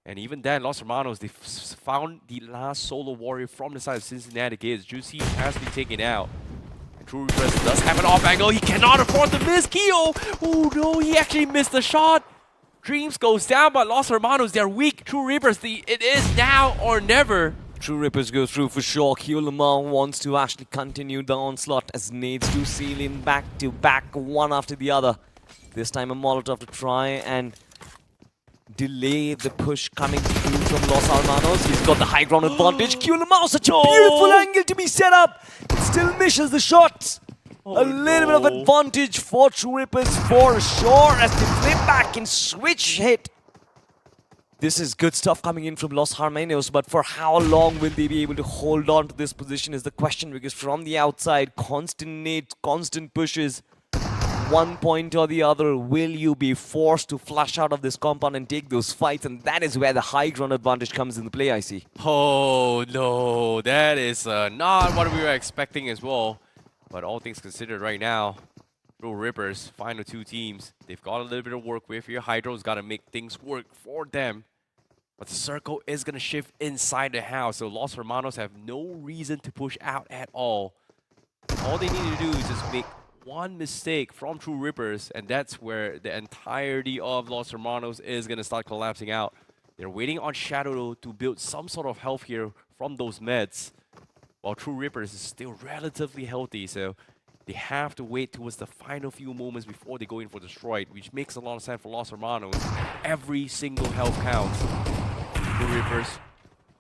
And even then, Los Hermanos, they found the last solo warrior from the side of Cincinnati Kids. Juicy has been taken out. And TrueRippers does have an off angle. He cannot afford to miss Keo. Oh no, he actually missed the shot. Dreams goes down, but Los Hermanos, they're weak. TrueRippers, it is now or never. TrueRippers go through for sure. Lamar wants to actually continue the onslaught as nades do seal in back to back, one after the other. This time a Molotov to try and delay the push coming through from Los Hermanos. He's got the high ground advantage. Lamar, such a beautiful angle to be set up. It still misses the shots. A little bit of advantage for TrueRippers for sure as they flip back and switch hit. This is good stuff coming in from Los Hermanos, but for how long will they be able to hold on to this position is the question, because from the outside, constant nades, constant pushes, one point or the other, will you be forced to flush out of this compound and take those fights? And that is where the high ground advantage comes into play, I see. Oh no, that is not what we were expecting as well. But all things considered right now, TrueRippers, final two teams, they've got a little bit of work with here. Hydro's got to make things work for them. But the circle is going to shift inside the house, so Los Hermanos have no reason to push out at all. All they need to do is just make one mistake from TrueRippers, and that's where the entirety of Los Hermanos is going to start collapsing out. They're waiting on Shadow to build some sort of health here from those meds, while TrueRippers is still relatively healthy, so they have to wait towards the final few moments before they go in for Destroyed, which makes a lot of sense for Los Hermanos. Every single health counts. TrueRippers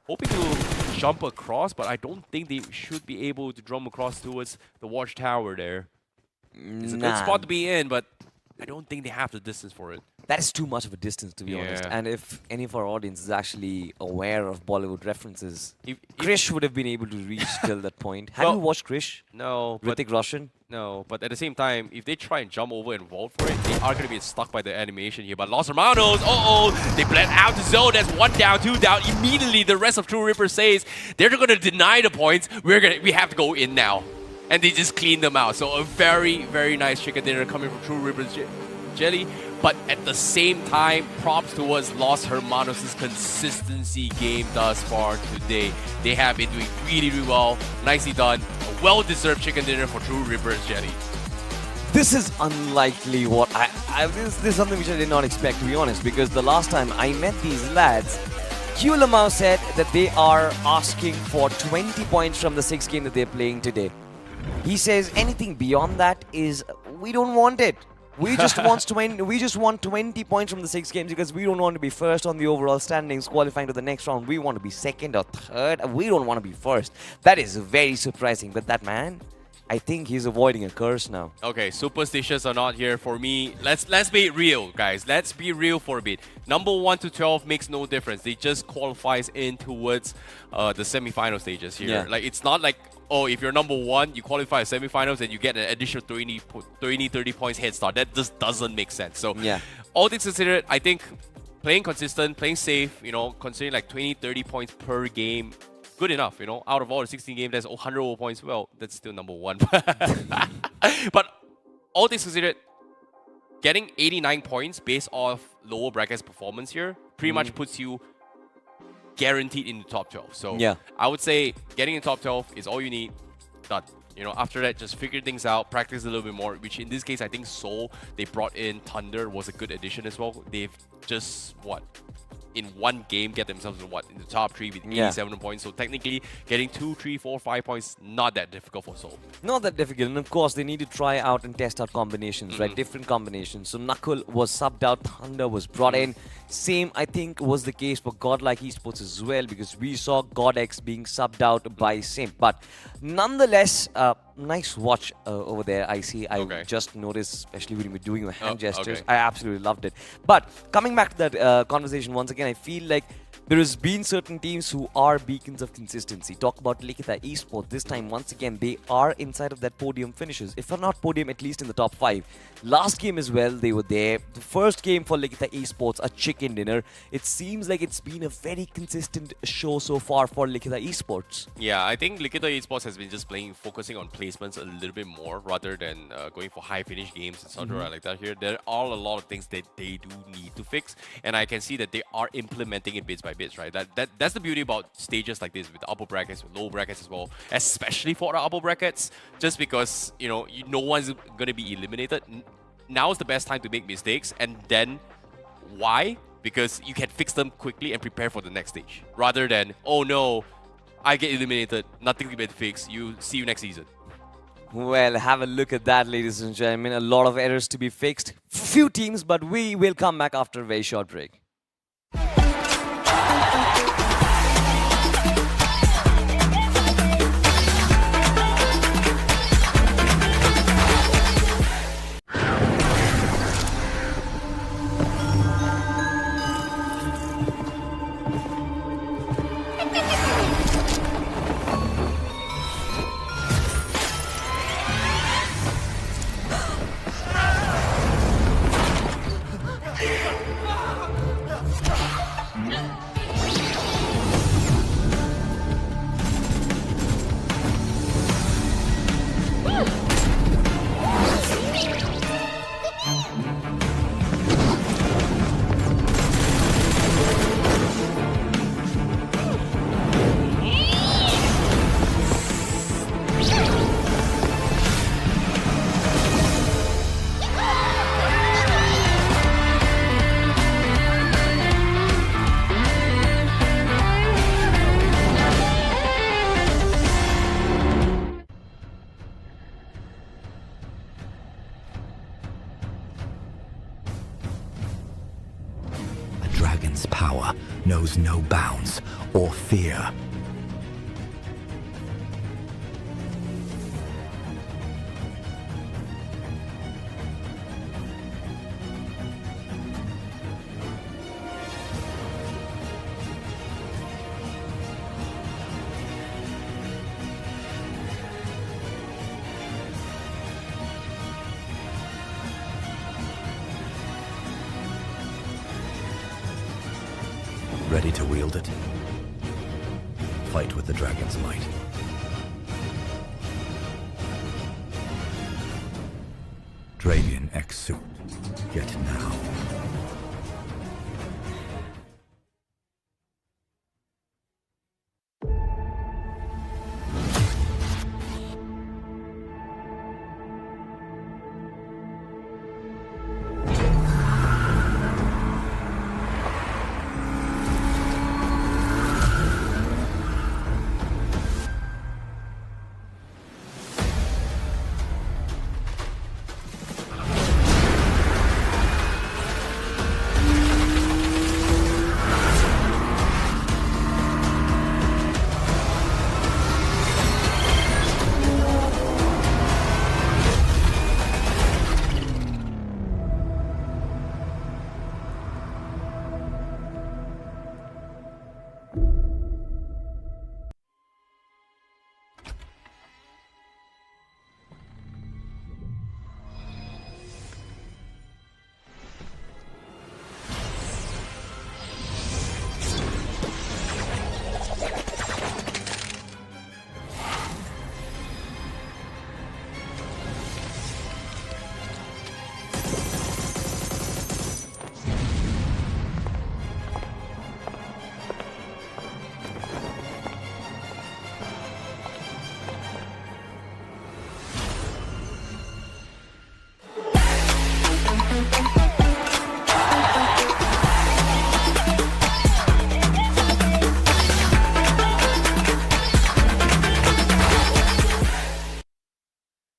hoping to jump across, but I don't think they should be able to jump across towards the watchtower there. It's a good spot to be in, but I don't think they have the distance for it. That is too much of a distance, to be honest. And if any of our audience is actually aware of Bollywood references, Krish would have been able to reach till that point. Have you watched Krish? No. Hrithik Roshan? No, but at the same time, if they try and jump over and vault for it, they are going to be stuck by the animation here. But Los Hermanos, they blend out the zone. That's 1 down, 2 down. Immediately, the rest of TrueRippers says they're going to deny the points. We have to go in now. And they just clean them out. So a very, very nice chicken dinner coming from TrueRippers Jelly. But at the same time, props towards Los Hermanos' consistency game thus far today. They have been doing really, really well. Nicely done. A well-deserved chicken dinner for TrueRippers Jelly. This is unlikely what this is something which I did not expect, to be honest, because the last time I met these lads, Lamar said that they are asking for 20 points from the 6 game that they're playing today. He says anything beyond that is, we don't want it. We just want 20 points from the 6 games because we don't want to be first on the overall standings qualifying to the next round. We want to be second or third. We don't want to be first. That is very surprising. But that man, I think he's avoiding a curse now. Okay, superstitions are not here for me. Let's be real, guys. Let's be real for a bit. Number 1 to 12 makes no difference. They just qualifies in towards the semi-final stages here. Yeah. Like, it's not like, oh, if you're number 1, you qualify semi-finals and you get an additional 30 points head start. That just doesn't make sense. So, yeah, all things considered, I think playing consistent, playing safe, considering like 20-30 points per game, good enough, out of all the 16 games, that's 100 points. Well, that's still number 1. But all things considered, getting 89 points based off lower brackets performance here pretty much puts you guaranteed in the top 12. So yeah, I would say getting in top 12 is all you need. Done. After that, just figure things out, practice a little bit more, which in this case, I think Seoul, they brought in Thunder, was a good addition as well. They've just, in one game get themselves in the top 3 with 87 points. So technically, getting 2, 3, 4, 5 points not that difficult for Seoul. Not that difficult, and of course they need to try out and test out combinations, right? Different combinations. So Knuckle was subbed out, Thunder was brought in. Same, I think, was the case for Godlike Esports as well, because we saw GodX being subbed out by Simp. But nonetheless, nice watch over there. I see. I just noticed, especially when you were doing your hand gestures. I absolutely loved it. But coming back to that conversation once again, I feel like there has been certain teams who are beacons of consistency. Talk about Likitha Esports. This time, once again, they are inside of that podium finishes. If not podium, at least in the top 5. Last game as well, they were there. The first game for Likitha Esports, a chicken dinner. It seems like it's been a very consistent show so far for Likitha Esports. Yeah, I think Likitha Esports has been just focusing on placements a little bit more rather than going for high finish games, etc. like that here. There are a lot of things that they do need to fix, and I can see that they are implementing it bits by bits, right? That's the beauty about stages like this with the upper brackets, with low brackets as well, especially for the upper brackets, just because, you know, no one's going to be eliminated. Now is the best time to make mistakes, and then why? Because you can fix them quickly and prepare for the next stage, rather than, oh no, I get eliminated, nothing to be fixed, see you next season. Well, have a look at that, ladies and gentlemen. A lot of errors to be fixed. Few teams, but we will come back after a very short break. Dragon's power knows no bounds or fear. Ready to wield it? Fight with the dragon's might. Dragon X suit. Get now.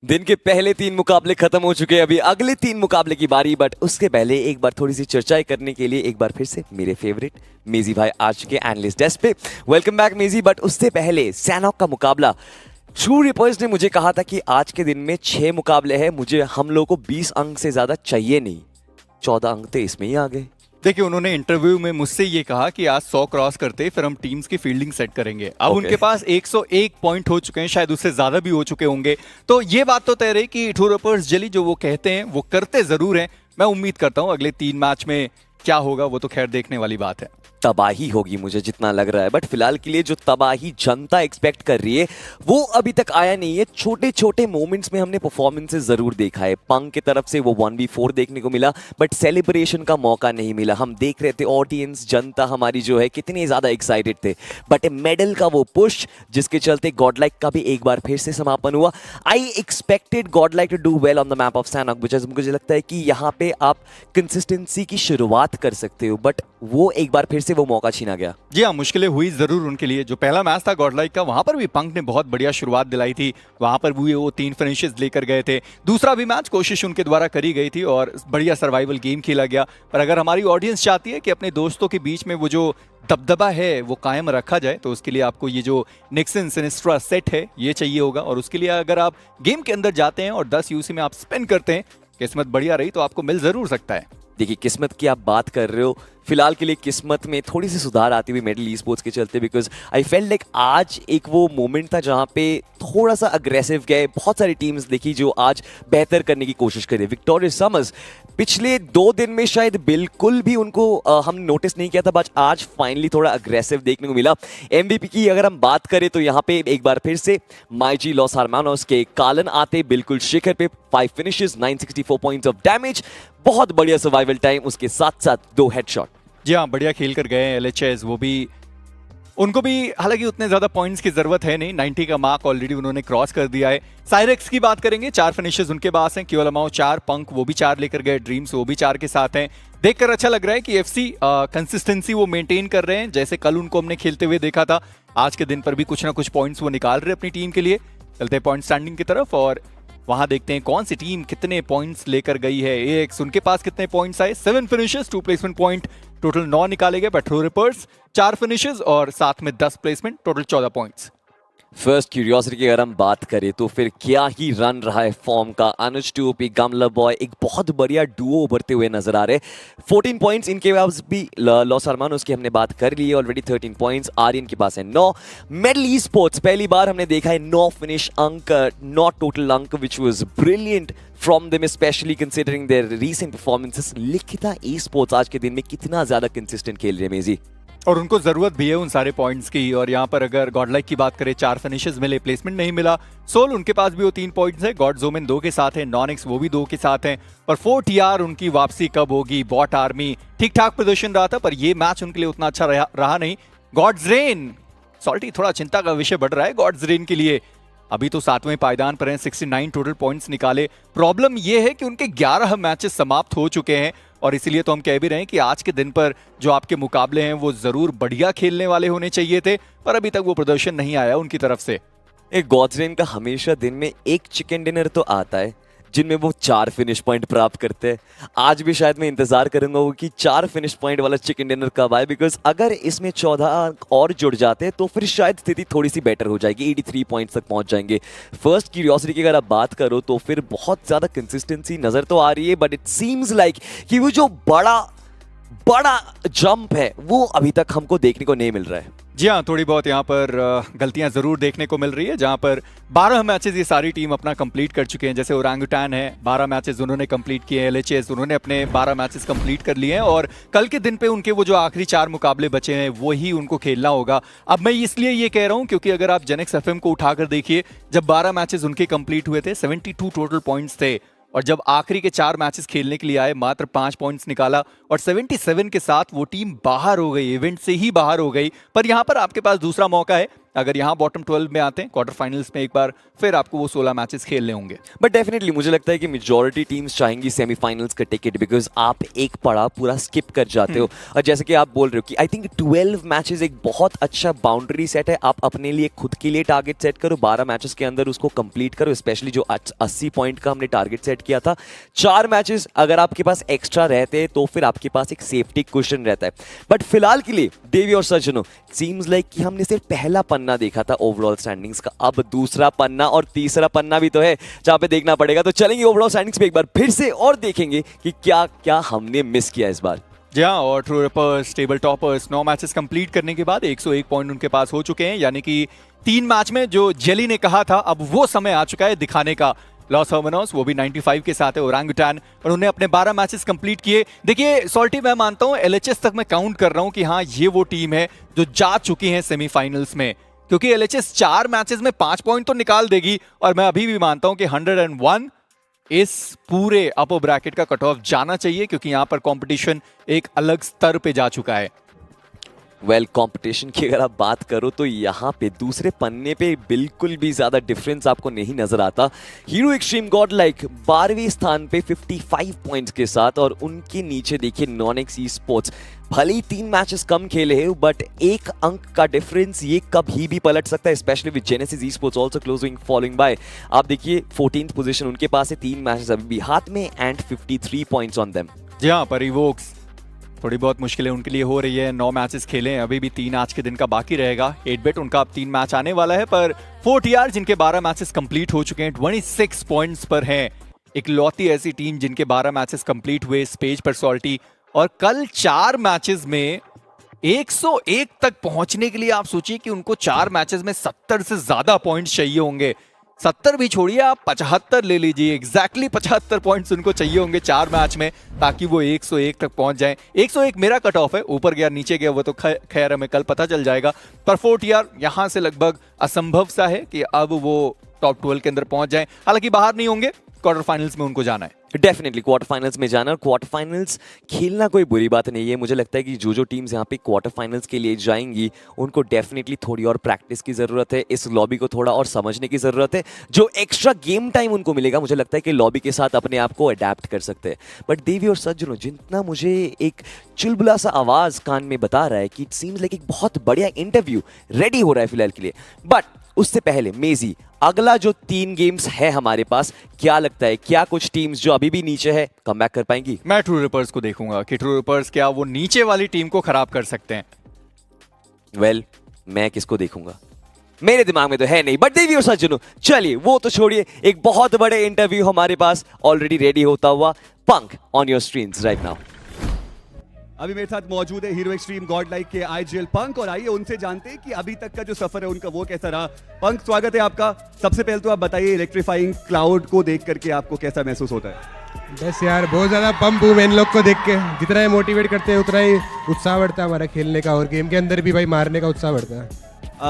दिन के पहले 3 मुकाबले खत्म हो चुके हैं, अभी अगले 3 मुकाबले की बारी। बट उसके पहले एक बार थोड़ी सी चर्चाएं करने के लिए एक बार फिर से मेरे फेवरेट मेजी भाई आ चुके हैं एनालिस्ट डेस्क पे। वेलकम बैक मेजी। बट उससे पहले सैनहॉक का मुकाबला, TrueRippers ने मुझे कहा था कि आज के दिन में 6 मुकाबले हैं, मुझे हम लोगों को 20 अंक से ज्यादा चाहिए नहीं, 14 अंक तो इसमें ही आ गए। देखिए, उन्होंने इंटरव्यू में मुझसे ये कहा कि आज 100 क्रॉस करते फिर हम टीम्स की फील्डिंग सेट करेंगे। अब उनके पास 101 पॉइंट हो चुके हैं, शायद उससे ज्यादा भी हो चुके होंगे। तो ये बात तो तय रही कि TrueRippers जली जो वो कहते हैं वो करते जरूर हैं। मैं उम्मीद करता हूँ अगले 3 मैच में क्या होगा वो तो खैर देखने वाली बात है। तबाही होगी मुझे जितना लग रहा है, बट फिलहाल के लिए जो तबाही जनता एक्सपेक्ट कर रही है वो अभी तक आया नहीं है। छोटे छोटे मोमेंट्स में हमने परफॉर्मेंसेस जरूर देखा है। पंग की तरफ से वो 1v4 देखने को मिला, बट सेलिब्रेशन का मौका नहीं मिला। हम देख रहे थे ऑडियंस, जनता हमारी जो है कितने ज्यादा एक्साइटेड थे, बट मेडल का वो पुश जिसके चलते गॉडलाइक का भी एक बार फिर से समापन हुआ। I expected Godlike to do well on the map of Sanhok, because मुझे लगता है कि यहाँ पे आप कंसिस्टेंसी की शुरुआत कर सकते हो, बट वो एक बार फिर से वो मौका छीना गया। जी हाँ, मुश्किलें हुई जरूर उनके लिए। जो पहला मैच था गॉडलाइक का, वहां पर भी पंक ने बहुत बढ़िया शुरुआत दिलाई थी, वहां पर भी वो 3 फिनिशेस लेकर गए थे। दूसरा भी मैच कोशिश उनके द्वारा करी गई थी और बढ़िया सर्वाइवल गेम खेला गया। पर अगर हमारी ऑडियंस चाहती है कि अपने दोस्तों के बीच में वो जो दबदबा है वो कायम रखा जाए, तो उसके लिए आपको ये जो निक्सन सिनिस्ट्रा सेट है ये चाहिए होगा। और उसके लिए अगर आप गेम के अंदर जाते हैं और 10 यूसी में आप स्पेंड करते हैं, किस्मत बढ़िया रही तो आपको मिल जरूर सकता है। देखिए, किस्मत की आप बात कर रहे हो, फिलहाल के लिए किस्मत में थोड़ी सी सुधार आती हुई मेडल ई स्पोर्ट्स के चलते, बिकॉज आई फेल्ट लाइक आज एक वो मोमेंट था जहां पे थोड़ा सा अग्रेसिव गए। बहुत सारी टीम्स देखी जो आज बेहतर करने की कोशिश करें। विक्टोरियस समर्स पिछले 2 दिन में शायद बिल्कुल भी उनको हम नोटिस नहीं किया था, बट आज फाइनली थोड़ा अग्रेसिव देखने को मिला। MVP की अगर हम बात करें तो यहाँ पे एक बार फिर से माइजी लॉस हर्मानोस के कालन आते बिल्कुल शिखर पे। 5 फिनिशेस, 964 पॉइंट्स ऑफ डैमेज, बहुत बढ़िया सर्वाइवल टाइम, उसके साथ साथ 2 हेडशॉट। जी हाँ, बढ़िया खेल कर गए LHS। वो भी, उनको भी हालांकि उतने ज्यादा पॉइंट्स की जरूरत है नहीं, 90 का मार्क ऑलरेडी उन्होंने क्रॉस कर दिया है। साइरेक्स की बात करेंगे, 4 फिनिशेस उनके पास हैं। क्योलमाओ 4, पंक वो भी 4 लेकर गए, ड्रीम्स वो भी 4 के साथ हैं। देखकर अच्छा लग रहा है कि FC कंसिस्टेंसी वो मेंटेन कर रहे हैं। जैसे कल उनको हमने खेलते हुए देखा था, आज के दिन पर भी कुछ ना कुछ पॉइंट्स वो निकाल रहे हैं अपनी टीम के लिए। चलते हैं पॉइंट स्टैंडिंग की तरफ और वहां देखते हैं कौन सी टीम कितने पॉइंट्स लेकर गई है। AX उनके पास कितने पॉइंट्स आए, 7 फिनिशेस, 2 प्लेसमेंट पॉइंट, टोटल 9 निकाले गए। TrueRippers 4 फिनिशेस और साथ में 10 placement, total 14 points. First curiosity की अगर हम बात करें तो फिर क्या ही रन रहा है फॉर्म का। अनुज टूपी, गमला बॉय, एक बहुत बढ़िया डुओ उभरते हुए नजर आ रहे हैं। 14 पॉइंट्स इनके पास भी। लॉस हर्मानोस की हमने बात कर ली है ऑलरेडी, 13 पॉइंट्स। आर्यन के पास है 9। मेडल ई स्पोर्ट्स पहली बार हमने देखा है 9 फिनिश अंक, नॉट टोटल अंक, which was brilliant from them, specially considering there recent performances. लिखिता ई स्पोर्ट्स आज के दिन में कितना ज्यादा कंसिस्टेंट खेल रहे हैं मेजी, और उनको जरूरत भी है उन सारे पॉइंट्स की। और यहाँ पर अगर गॉडलाइक की बात करें, 4 फिनिशेस मिले, प्लेसमेंट नहीं मिला। सोल उनके पास भी वो 3 पॉइंट्स है। गॉड्स ओमेन 2 के साथ है, NoNx वो भी 2 के साथ हैं। और 4TR उनकी वापसी कब होगी। बॉट आर्मी ठीक ठाक प्रदर्शन रहा था, पर ये मैच उनके लिए उतना अच्छा रहा नहीं। गॉड्स रेन, सॉल्टी थोड़ा चिंता का विषय बढ़ रहा है गॉड्स रेन के लिए। अभी तो 7वें पायदान पर हैं, 69 टोटल पॉइंट्स निकाले। प्रॉब्लम यह है कि उनके 11 मैचेस समाप्त हो चुके हैं, और इसीलिए तो हम कह भी रहे हैं कि आज के दिन पर जो आपके मुकाबले हैं वो जरूर बढ़िया खेलने वाले होने चाहिए थे, पर अभी तक वो प्रदर्शन नहीं आया उनकी तरफ से। एक गॉड्सरेन का हमेशा दिन में एक चिकन डिनर तो आता है जिनमें वो 4 फिनिश पॉइंट प्राप्त करते हैं। आज भी शायद मैं इंतजार करूंगा वो कि 4 फिनिश पॉइंट वाला चिकन डिनर कब आए, बिकॉज अगर इसमें 14 अंक और जुड़ जाते हैं तो फिर शायद स्थिति थोड़ी सी बेटर हो जाएगी, 83 पॉइंट्स तक पहुंच जाएंगे। फर्स्ट क्यूरियोसिटी की अगर आप बात करो तो फिर बहुत ज्यादा कंसिस्टेंसी नजर तो आ रही है, बट इट सीम्स लाइक कि वो जो बड़ा जंप है वो अभी तक हमको देखने को नहीं मिल रहा है। जी हाँ, थोड़ी बहुत यहाँ पर गलतियां जरूर देखने को मिल रही है, जहाँ पर 12 मैचेस ये सारी टीम अपना कंप्लीट कर चुके हैं। जैसे ओरांगुटान है, 12 मैचेस उन्होंने कंप्लीट किए हैं। LHS उन्होंने अपने 12 मैचेस कंप्लीट कर लिए हैं, और कल के दिन पे उनके वो जो आखिरी 4 मुकाबले बचे हैं वो ही उनको खेलना होगा। अब मैं इसलिए ये कह रहा हूँ क्योंकि अगर आप जेनेक्स FM को उठाकर देखिए, जब 12 मैचेस उनके कंप्लीट हुए थे, 72 टोटल पॉइंट्स थे, और जब आखिरी के 4 मैचेस खेलने के लिए आए मात्र 5 पॉइंट्स निकाला, और 77 के साथ वो टीम बाहर हो गई, इवेंट से ही बाहर हो गई। पर यहाँ पर आपके पास दूसरा मौका है, अगर यहाँ बॉटम 12 में आते हैं क्वार्टर फाइनल्स में एक बार, फिर आपको वो 16 मैचेस खेलने होंगे। बट डेफिनेटली मुझे लगता है कि मेजॉरिटी टीम्स चाहेंगी सेमीफाइनल्स का टिकट, बिकॉज आप एक पड़ा पूरा स्किप कर जाते हो। और जैसे कि आप बोल रहे हो कि आई थिंक 12 मैचेस एक बहुत अच्छा बाउंड्री सेट है। आप अपने लिए खुद के लिए टारगेट सेट करो, 12 मैचेस के अंदर उसको कंप्लीट करो, स्पेशली जो 80 पॉइंट का हमने टारगेट सेट किया था। 4 मैचेस अगर आपके पास एक्स्ट्रा रहते तो फिर आपके पास एक सेफ्टी क्वेश्चन रहता है। बट फिलहाल के लिए देवी और सज्जनों, सीम्स लाइक कि हमने सिर्फ पहला पन्ना देखा था ओवरऑल स्टैंडिंग्स का, अब दूसरा पन्ना और तीसरा पन्ना भी तो है जहां पे देखना पड़ेगा। तो चलेंगे ओवरऑल स्टैंडिंग्स पे एक बार फिर से और देखेंगे कि क्या क्या हमने मिस किया इस बार। जी हाँ, और TrueRippers table toppers 9 matches complete करने के बाद 101 पॉइंट उनके पास हो चुके हैं, यानी कि 3 मैच में जो जेली ने कहा था अब वो समय आ चुका है दिखाने का। लॉस हर्मानोस वो भी 95 के साथ है, ओरांगुटान और उन्होंने अपने 12 मैचेस कंप्लीट किए। देखिए सॉल्टी, मैं मानता हूँ LHS तक मैं काउंट कर रहा हूँ कि हाँ ये वो टीम है जो जा चुकी है सेमीफाइनल्स में, क्योंकि LHS 4 मैचेस में 5 पॉइंट तो निकाल देगी। और मैं अभी भी मानता हूँ कि 101 इस पूरे अपर ब्रैकेट का कट ऑफ जाना चाहिए, क्योंकि यहाँ पर कंपटीशन एक अलग स्तर पे जा चुका है। कंपटीशन की अगर आप बात करो तो यहाँ पे दूसरे पन्ने पे बिल्कुल भी ज्यादा डिफरेंस आपको नहीं नजर आता। हीरो एक्सट्रीम गॉडलाइक 12वें स्थान पे 55 पॉइंट्स के साथ, और उनके नीचे देखिए NoNx Esports, भले ही 3 मैचेस कम खेले हैं बट 1 अंक का डिफरेंस ये कभी भी पलट सकता है, specially with genesis Esports also closing following bye. आप देखिए 14th पोजीशन उनके पास है, 3 मैचेस अभी भी हाथ में एंड 53 पॉइंट्स ऑन देम। जी हाँ, पर EVOX थोड़ी बहुत मुश्किलें उनके लिए हो रही है। 9 मैचेस खेले हैं, अभी भी 3 आज के दिन का बाकी रहेगा। 8-bit उनका अब 3 मैच आने वाला है, पर 4TR जिनके 12 मैचेस कंप्लीट हो चुके हैं 26 पॉइंट्स पर हैं। इकलौती ऐसी टीम जिनके 12 मैचेस कंप्लीट हुए इस पेज पर सॉल्टी, और कल 4 मैचेस में 101 तक पहुंचने के लिए आप सोचिए कि उनको 4 मैचेस में 70 से ज्यादा पॉइंट्स चाहिए होंगे। 70 भी छोड़िए, आप 75 ले लीजिए, एग्जैक्टली 75 पॉइंट्स उनको चाहिए होंगे 4 मैच में, ताकि वो 101 तक पहुंच जाएं। 101 मेरा कट ऑफ है, ऊपर गया नीचे गया वो तो खैर हमें कल पता चल जाएगा। पर 4TR यहां से लगभग असंभव सा है कि अब वो टॉप 12 के अंदर पहुंच जाएं। हालांकि बाहर नहीं होंगे, क्वार्टर फाइनल्स में उनको जाना है। डेफिनेटली क्वार्टर फाइनल्स में जाना, और क्वार्टर फाइनल्स खेलना कोई बुरी बात नहीं है। मुझे लगता है कि जो टीम्स यहाँ पे क्वार्टर फाइनल्स के लिए जाएंगी उनको डेफिनेटली थोड़ी और प्रैक्टिस की जरूरत है, इस लॉबी को थोड़ा और समझने की जरूरत है। जो एक्स्ट्रा गेम टाइम उनको मिलेगा, मुझे लगता है कि लॉबी के साथ अपने आप को अडेप्ट कर सकते हैं। बट देवी और सज्जनों, जितना मुझे एक चुलबुला सा आवाज कान में बता रहा है कि इट सीम्स लाइक एक बहुत बढ़िया इंटरव्यू रेडी हो रहा है फिलहाल के लिए, बट उससे पहले मेजी, अगला जो 3 गेम्स है हमारे पास, क्या लगता है क्या कुछ टीम्स जो अभी भी नीचे है कमबैक कर पाएंगी? मैं TrueRippers को देखूंगा कि TrueRippers क्या वो नीचे वाली टीम को खराब कर सकते हैं। मैं किसको देखूंगा, मेरे दिमाग में तो है नहीं। बट देवी और सज्जनों, चलिए वो तो छोड़िए, एक बहुत बड़े इंटरव्यू हमारे पास ऑलरेडी रेडी होता हुआ। Punk on your screens right now. अभी मेरे साथ मौजूद है हीरो एक्सट्रीम गॉडलाइक के IGL पंक, और आइए उनसे जानते हैं कि अभी तक का जो सफर है उनका वो कैसा रहा। पंक, स्वागत है आपका। सबसे पहले तो आप बताइए, इलेक्ट्रीफाइंग क्लाउड को देख करके आपको कैसा महसूस होता है? बस यार बहुत ज़्यादा पंप हूँ मैं इन लोग को देख के। जितना ही मोटिवेट करते हैं उतना ही उत्साह बढ़ता है हमारा खेलने का, और गेम के अंदर भी भाई मारने का उत्साह बढ़ता है।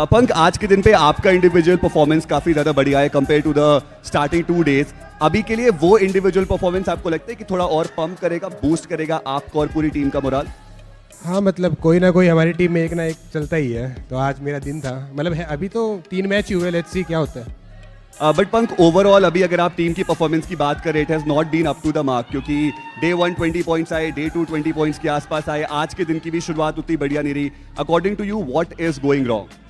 पंक, आज के दिन पे आपका इंडिविजुअल परफॉर्मेंस काफी ज्यादा बढ़िया है compare to the starting 2 days. अभी के लिए वो इंडिविजुअल परफॉर्मेंस आपको लगता है कि थोड़ा और पंप करेगा, बूस्ट करेगा आपको और पूरी टीम का मोराल? हाँ, मतलब कोई ना कोई हमारी टीम में एक ना एक चलता ही है, तो आज मेरा दिन था। मतलब है, अभी तो 3 मैच हुए, लेट्स सी क्या होता है। बट पंक, ओवरऑल अभी अगर आप टीम की परफॉर्मेंस की बात करें, it has not been up to the mark, क्योंकि डे 1 20 पॉइंट्स आए, डे 2 20 पॉइंट्स के आसपास आए, आज के दिन की भी शुरुआत उतनी बढ़िया नहीं रही। According to you what is going wrong?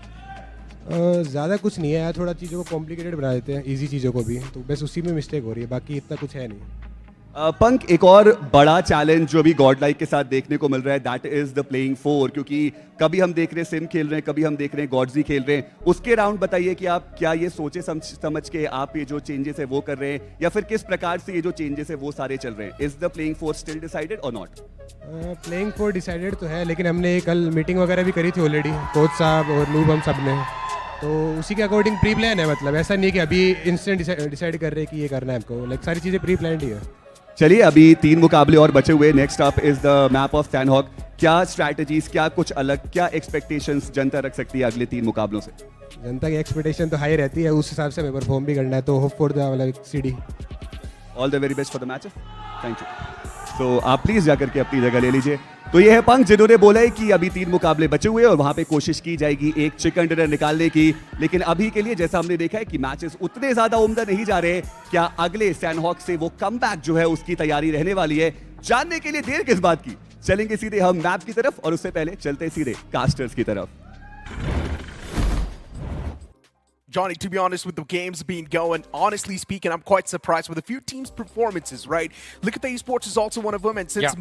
ज़्यादा कुछ नहीं है यार, थोड़ा चीज़ों को कॉम्प्लिकेटेड बना देते हैं, इजी चीज़ों को भी, तो बस उसी में मिस्टेक हो रही है, बाकी इतना कुछ है नहीं। पंक, एक और बड़ा चैलेंज जो अभी गॉडलाइक के साथ देखने को मिल रहा है, दैट इज द प्लेइंग 4, क्योंकि कभी हम देख रहे हैं सिम खेल रहे हैं, कभी हम देख रहे हैं गॉड्जी खेल रहे हैं। उसके राउंड बताइए कि आप क्या ये सोचे समझ के आप ये जो चेंजेस है वो कर रहे हैं, या फिर किस प्रकार से ये जो चेंजेस है वो सारे चल रहे हैं? Is the playing 4 still decided और नॉट? प्लेइंग 4 डिसाइडेड तो है, लेकिन हमने कल मीटिंग वगैरह भी करी थी ऑलरेडी, कोच साहब और नूब हम सब ने, तो उसी के अकॉर्डिंग प्री प्लान है। मतलब ऐसा नहीं है कि अभी इंस्टेंट डिसाइड कर रहे हैं कि ये करना है हमको, लाइक सारी चीज़ें प्री प्लान ही है। चलिए, अभी 3 मुकाबले और बचे हुए। Next up is the map of Sanhok. क्या स्ट्रैटेजीज, क्या कुछ अलग, क्या एक्सपेक्टेशंस जनता रख सकती है अगले 3 मुकाबलों से? जनता की एक्सपेक्टेशन तो हाई रहती है, उस हिसाब से हमें परफॉर्म भी करना है, तो hope for the CD. All the very best for the matches. Thank you. तो आप प्लीज जाकर के अपनी जगह ले लीजिए। तो ये है पंख जिन्होंने बोला है कि अभी 3 मुकाबले बचे हुए हैं और वहां पे कोशिश की जाएगी एक चिकन डिनर निकालने की, लेकिन अभी के लिए जैसा हमने देखा है कि मैचेस उतने ज्यादा उम्दा नहीं जा रहे। क्या अगले सैनहॉक से वो कमबैक जो है उसकी तैयारी रहने वाली है? जानने के लिए देर किस बात की, चलेंगे सीधे हम मैप की तरफ और उससे पहले चलते सीधे कास्टर्स की तरफ। Johnny, to be honest, with the games being going, honestly speaking, I'm quite surprised with a few teams' performances, right? Likitha Esports is also one of them, and since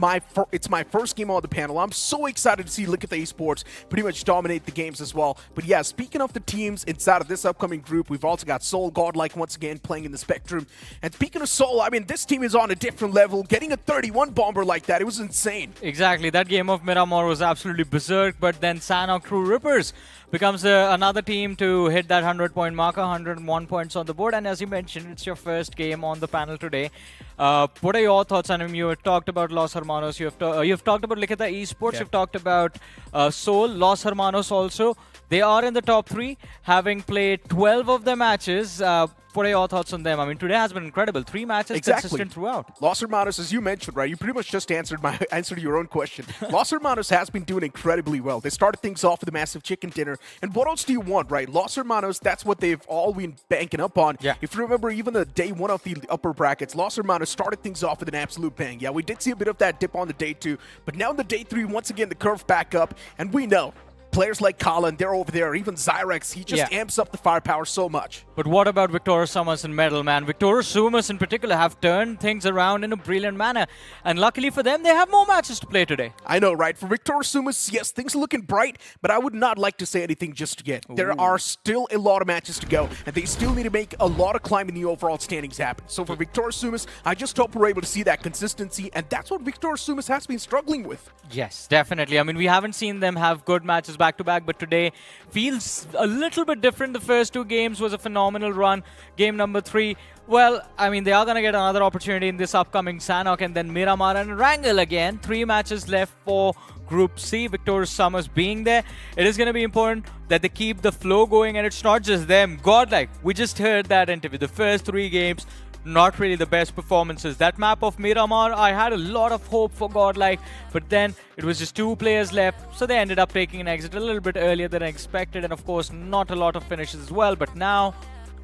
it's my first game on the panel, I'm so excited to see Likitha Esports pretty much dominate the games as well. But yeah, speaking of the teams inside of this upcoming group, we've also got Soul, Godlike once again playing in the Spectrum. And speaking of Soul, I mean, this team is on a different level. Getting a 31 bomber like that, it was insane. Exactly. That game of Miramar was absolutely berserk, but then Sanhok TrueRippers becomes another team to hit that 100-point marker, 101 points on the board. And as you mentioned, it's your first game on the panel today. What are your thoughts on him? You have talked about Los Hermanos, you've talked about Likitha Esports, you've talked about Soul, Los Hermanos also. They are in the top 3, having played 12 of the matches. What are your thoughts on them? I mean, today has been incredible. 3 matches consistent throughout. Los Hermanos, as you mentioned, right? You pretty much just answered your own question. Los Hermanos has been doing incredibly well. They started things off with a massive chicken dinner. And what else do you want, right? Los Hermanos, that's what they've all been banking up on. Yeah. If you remember, even the day 1 of the upper brackets, Los Hermanos started things off with an absolute bang. Yeah, we did see a bit of that dip on the day 2. But now in the day 3, once again, the curve back up. And we know players like Colin, they're over there. Even Zyrex, he just amps up the firepower so much. But what about Victor Sumus and Medal, man? Victor Sumus in particular have turned things around in a brilliant manner. And luckily for them, they have more matches to play today. I know, right? For Victor Sumus, yes, things are looking bright, but I would not like to say anything just yet. There are still a lot of matches to go, and they still need to make a lot of climbing the overall standings happen. So for Victor Sumus, I just hope we're able to see that consistency, and that's what Victor Sumus has been struggling with. Yes, definitely. I mean, we haven't seen them have good matches back-to-back, but today feels a little bit different. The first 2 games was a phenomenal run. Game number 3, well, I mean, they are going to get another opportunity in this upcoming Sanhok, and then Miramar and Erangel again. 3 matches left for Group C. Victor Summers being there, it is going to be important that they keep the flow going, and it's not just them. Godlike, we just heard that interview. The first 3 games, not really the best performances. That map of Miramar, I had a lot of hope for Godlike, but then it was just 2 players left, so they ended up taking an exit a little bit earlier than I expected, and of course, not a lot of finishes as well, but now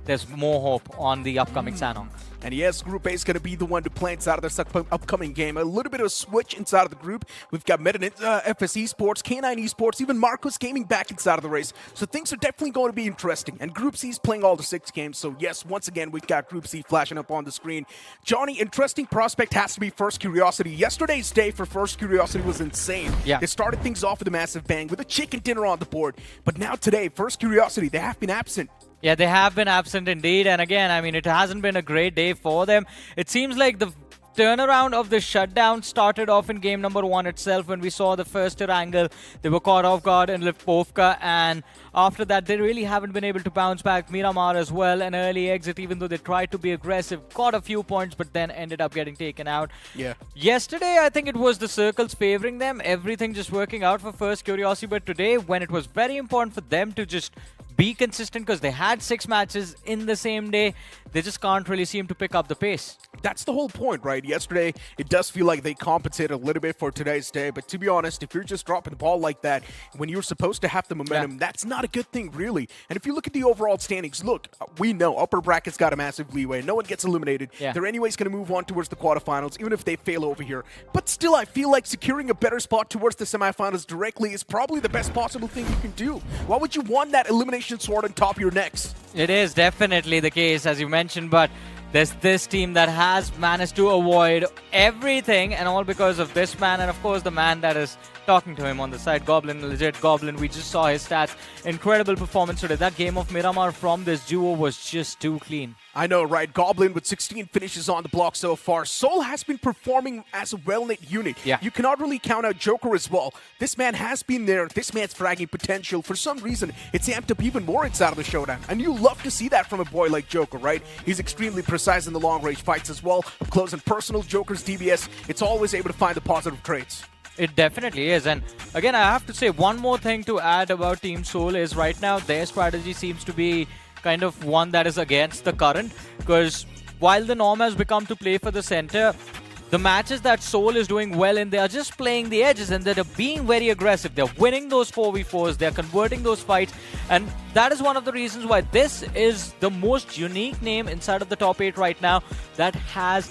there's more hope on the upcoming Sanhok. And yes, Group A is going to be the one to play inside of this upcoming game. A little bit of a switch inside of the group. We've got NINZA Esports, K9 Esports, even Marcus Gaming back inside of the race. So things are definitely going to be interesting. And Group C is playing all the 6 games. So yes, once again, we've got Group C flashing up on the screen. Johnny, interesting prospect has to be First Curiosity. Yesterday's day for First Curiosity was insane. Yeah. They started things off with a massive bang with a chicken dinner on the board. But now today, First Curiosity, they have been absent. Yeah, they have been absent indeed. And again, I mean, it hasn't been a great day for them. It seems like the turnaround of the shutdown started off in game number 1 itself when we saw the first Erangel. They were caught off guard in Lipovka, and after that they really haven't been able to bounce back. Miramar as well, an early exit even though they tried to be aggressive, got a few points but then ended up getting taken out. Yeah. Yesterday I think it was the circles favoring them, everything just working out for First Curiosity, but today when it was very important for them to just be consistent because they had 6 matches in the same day, they just can't really seem to pick up the pace. That's the whole point, right? Yesterday, it does feel like they compensated a little bit for today's day, but to be honest, if you're just dropping the ball like that, when you're supposed to have the momentum, that's not a good thing, really. And if you look at the overall standings, look, we know upper bracket's got a massive leeway. No one gets eliminated. They're anyways going to move on towards the quarterfinals, even if they fail over here. But still, I feel like securing a better spot towards the semifinals directly is probably the best possible thing you can do. Why would you want that elimination sword on top of your necks? It is definitely the case, as you mentioned, but there's this team that has managed to avoid everything, and all because of this man, and of course the man that is talking to him on the side, Goblin, legit Goblin. We just saw his stats. Incredible performance today. That game of Miramar from this duo was just too clean. I know, right? Goblin with 16 finishes on the block so far. Soul has been performing as a well-knit unit. Yeah. You cannot really count out Joker as well. This man has been there. This man's fragging potential. For some reason, it's amped up even more inside of the Showdown. And you love to see that from a boy like Joker, right? He's extremely precise in the long-range fights as well. Up close and personal, Joker's DBS, it's always able to find the positive traits. It definitely is. And again, I have to say one more thing to add about Team Soul is right now their strategy seems to be kind of one that is against the current, because while the norm has become to play for the center, the matches that Seoul is doing well in, they are just playing the edges and they're being very aggressive. They're winning those 4v4s, they're converting those fights, and that is one of the reasons why this is the most unique name inside of the top 8 right now that has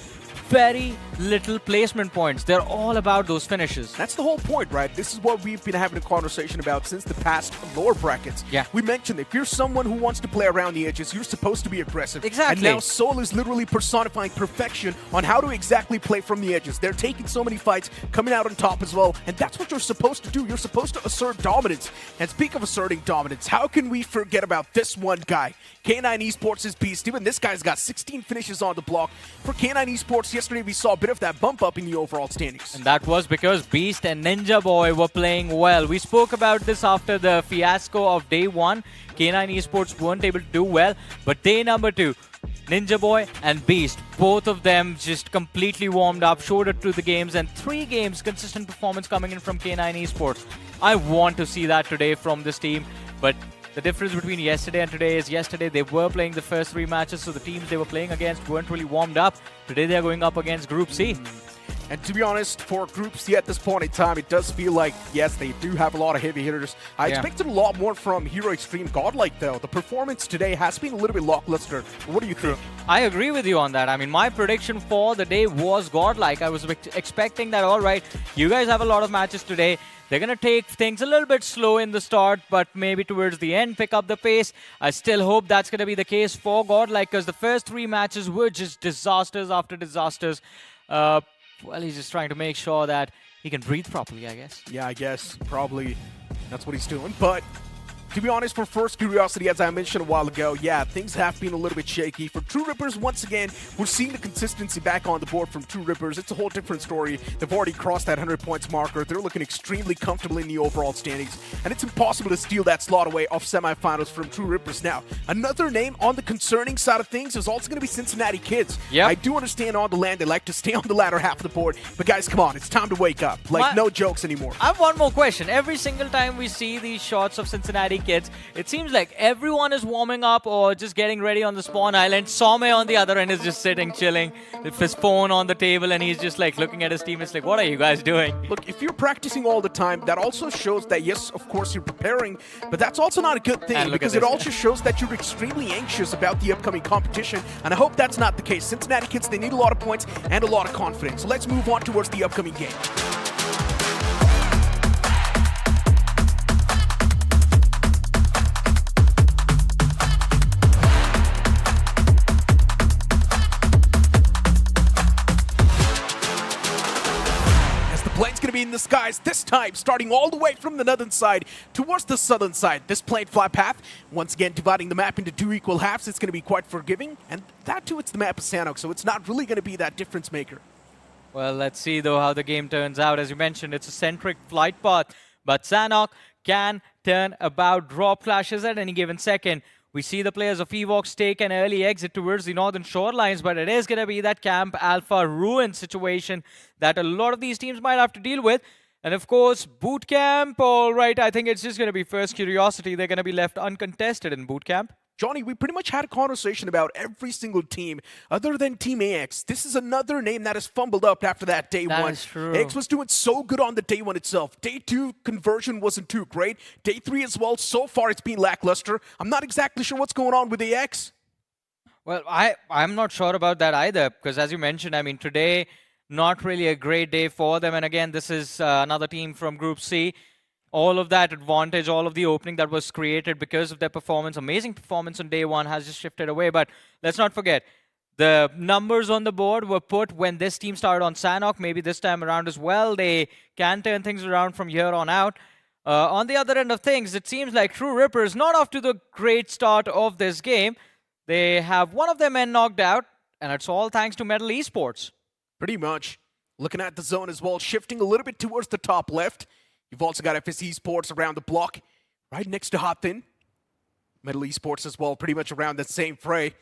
very little placement points. They're all about those finishes. That's the whole point, right? This is what we've been having a conversation about since the past lower brackets. Yeah. We mentioned if you're someone who wants to play around the edges, you're supposed to be aggressive. Exactly. And now Seoul is literally personifying perfection on how to exactly play from the edges. They're taking so many fights, coming out on top as well, and that's what you're supposed to do. You're supposed to assert dominance. And speak of asserting dominance, how can we forget about this one guy? K9 Esports is beast. Even this guy's got 16 finishes on the block. For K9 Esports, yesterday we saw a bit of that bump up in the overall standings. And that was because Beast and Ninja Boy were playing well. We spoke about this after the fiasco of day 1. K9 Esports weren't able to do well, but day number 2, Ninja Boy and Beast, both of them just completely warmed up, showed it to the games, and 3 games consistent performance coming in from K9 Esports. I want to see that today from this team, but the difference between yesterday and today is yesterday they were playing the first 3 matches, so the teams they were playing against weren't really warmed up. Today they're going up against Group C. And to be honest, for Group C at this point in time, it does feel like, yes, they do have a lot of heavy hitters. I expected a lot more from Hero Xtreme Godlike, though. The performance today has been a little bit lackluster. What do you think? I agree with you on that. I mean, my prediction for the day was Godlike. I was expecting that, all right, you guys have a lot of matches today. They're going to take things a little bit slow in the start, but maybe towards the end pick up the pace. I still hope that's going to be the case for Godlike, because the first 3 matches were just disasters after disasters. Well, he's just trying to make sure that he can breathe properly, I guess. Yeah, I guess probably that's what he's doing. But to be honest, for First Curiosity, as I mentioned a while ago, yeah, things have been a little bit shaky. For TrueRippers, once again, we're seeing the consistency back on the board from TrueRippers. It's a whole different story. They've already crossed that 100 points marker. They're looking extremely comfortable in the overall standings, and it's impossible to steal that slot away of semifinals from TrueRippers. Now, another name on the concerning side of things is also going to be Cincinnati Kids. Yep. I do understand on the land, they like to stay on the latter half of the board, but guys, come on, it's time to wake up. Like, no jokes anymore. I have one more question. Every single time we see these shots of Cincinnati Kids, it seems like everyone is warming up or just getting ready on the spawn island. Some on the other end is just sitting, chilling, with his phone on the table, and he's just like looking at his team. It's like, what are you guys doing? Look, if you're practicing all the time, that also shows that, yes, of course, you're preparing, but that's also not a good thing, because it also shows that you're extremely anxious about the upcoming competition, and I hope that's not the case. Cincinnati Kids, they need a lot of points and a lot of confidence. So let's move on towards the upcoming game. Plane's going to be in the skies, this time starting all the way from the northern side towards the southern side. This plane fly path, once again dividing the map into 2 equal halves. It's going to be quite forgiving, and that too, it's the map of Sanhok, so it's not really going to be that difference maker. Well, let's see though how the game turns out. As you mentioned, it's a centric flight path, but Sanhok can turn about, drop clashes at any given second. We see the players of EVOX take an early exit towards the northern shorelines, but it is going to be that Camp Alpha ruin situation that a lot of these teams might have to deal with. And of course, Boot Camp, all right, I think it's just going to be First Curiosity. They're going to be left uncontested in Boot Camp. Johnny, we pretty much had a conversation about every single team other than Team AX. This is another name that has fumbled up after that day 1. That is true. AX was doing so good on the day 1 itself. Day 2 conversion wasn't too great. Day 3 as well. So far, it's been lackluster. I'm not exactly sure what's going on with AX. Well, I'm not sure about that either, because as you mentioned, I mean, today, not really a great day for them. And again, this is another team from Group C. All of that advantage, all of the opening that was created because of their performance, amazing performance on day 1 has just shifted away. But let's not forget, the numbers on the board were put when this team started on Sanhok. Maybe this time around as well, they can turn things around from here on out. On the other end of things, it seems like TrueRippers not off to the great start of this game. They have one of their men knocked out, and it's all thanks to NoNx Esports. Pretty much. Looking at the zone as well, shifting a little bit towards the top left. You've also got FS Esports around the block, right next to Hotin. NoNx Esports as well, pretty much around that same fray.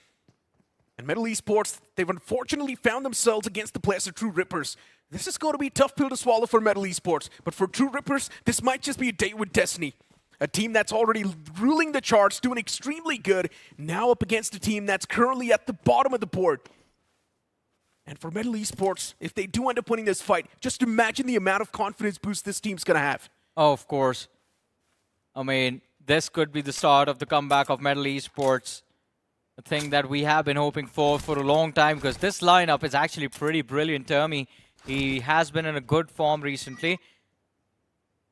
And NoNx Esports, they've unfortunately found themselves against the players of TrueRippers. This is going to be a tough pill to swallow for NoNx Esports, but for TrueRippers, this might just be a day with destiny. A team that's already ruling the charts, doing extremely good, now up against a team that's currently at the bottom of the board. And for Metal Esports, if they do end up winning this fight, just imagine the amount of confidence boost this team's going to have. Oh, of course. I mean, this could be the start of the comeback of Metal Esports. A thing that we have been hoping for a long time, because this lineup is actually pretty brilliant. Termi, he has been in a good form recently.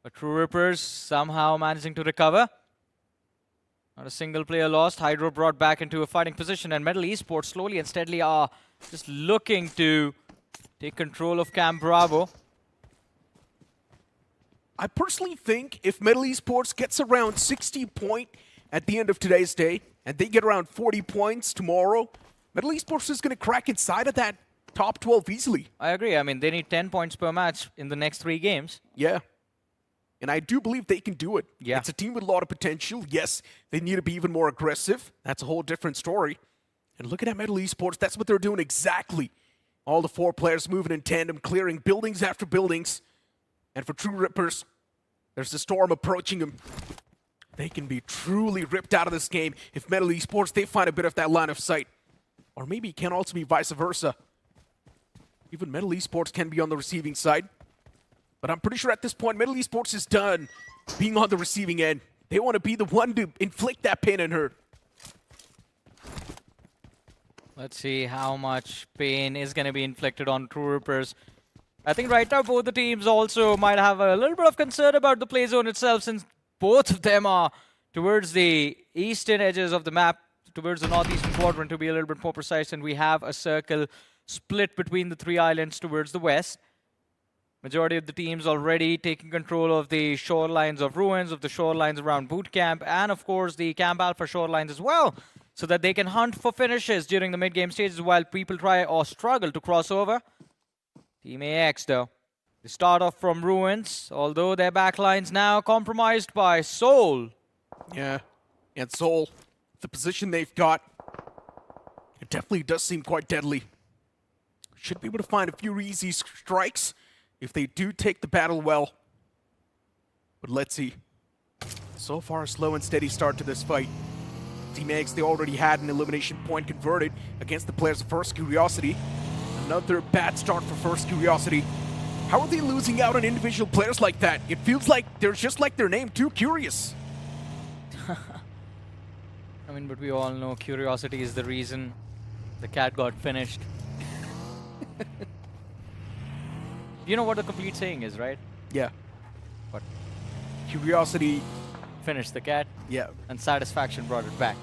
But TrueRippers somehow managing to recover. Not a single player lost. Hydro brought back into a fighting position, and Metal Esports slowly and steadily are just looking to take control of Camp Bravo. I personally think if Metal Esports gets around 60 points at the end of today's day, and they get around 40 points tomorrow, Metal Esports is going to crack inside of that top 12 easily. I agree. I mean, they need 10 points per match in the next 3 games. Yeah. And I do believe they can do it. Yeah. It's a team with a lot of potential. Yes, they need to be even more aggressive. That's a whole different story. And looking at Metal Esports, that's what they're doing exactly. All the 4 players moving in tandem, clearing buildings after buildings. And for TrueRippers, there's the storm approaching them. They can be truly ripped out of this game if Metal Esports, they find a bit of that line of sight. Or maybe it can also be vice versa. Even Metal Esports can be on the receiving side. But I'm pretty sure at this point, Metal Esports is done being on the receiving end. They want to be the one to inflict that pain and hurt. Let's see how much pain is going to be inflicted on TrueRippers. I think right now both the teams also might have a little bit of concern about the play zone itself, since both of them are towards the eastern edges of the map, towards the northeastern quadrant to be a little bit more precise, and we have a circle split between the 3 islands towards the west. Majority of the teams already taking control of the shorelines of Ruins, of the shorelines around Boot Camp, and of course the Camp Alpha shorelines as well, so that they can hunt for finishes during the mid-game stages while people try or struggle to cross over. Team AX though, they start off from Ruins, although their backlines now compromised by Soul. Yeah, and Soul, the position they've got, it definitely does seem quite deadly. Should be able to find a few easy strikes if they do take the battle well. But let's see. So far, a slow and steady start to this fight. Team X, they already had an elimination point converted against the players of First Curiosity. Another bad start for First Curiosity. How are they losing out on individual players like that? It feels like they're just like their name, Too Curious. I mean, but we all know curiosity is the reason the cat got finished. You know what the complete saying is, right? Yeah. What? Curiosity finished the cat. Yeah. And satisfaction brought it back.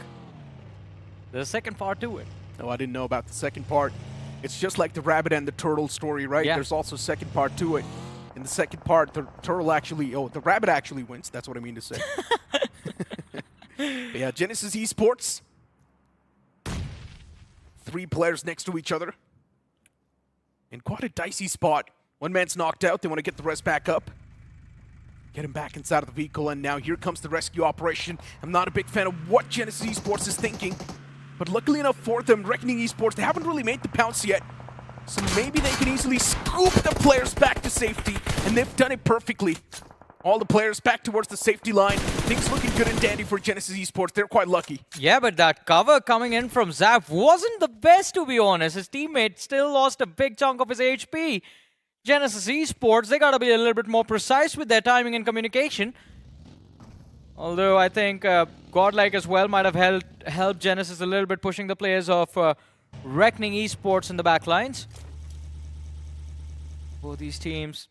There's a second part to it. No, I didn't know about the second part. It's just like the rabbit and the turtle story, right? Yeah. There's also a second part to it. In the second part, the turtle actually, the rabbit actually wins. That's what I mean to say. But yeah, Genesis Esports. 3 players next to each other. In quite a dicey spot. One man's knocked out. They want to get the rest back up. Get him back inside of the vehicle, and now here comes the rescue operation. I'm not a big fan of what Genesis Esports is thinking. But luckily enough for them, Reckoning Esports, they haven't really made the pounce yet. So maybe they can easily scoop the players back to safety, and they've done it perfectly. All the players back towards the safety line. Things looking good and dandy for Genesis Esports. They're quite lucky. Yeah, but that cover coming in from Zap wasn't the best, to be honest. His teammate still lost a big chunk of his HP. Genesis Esports, they gotta be a little bit more precise with their timing and communication. Although I think Godlike as well might have helped Genesis a little bit, pushing the players of Reckoning Esports in the back lines. Both these teams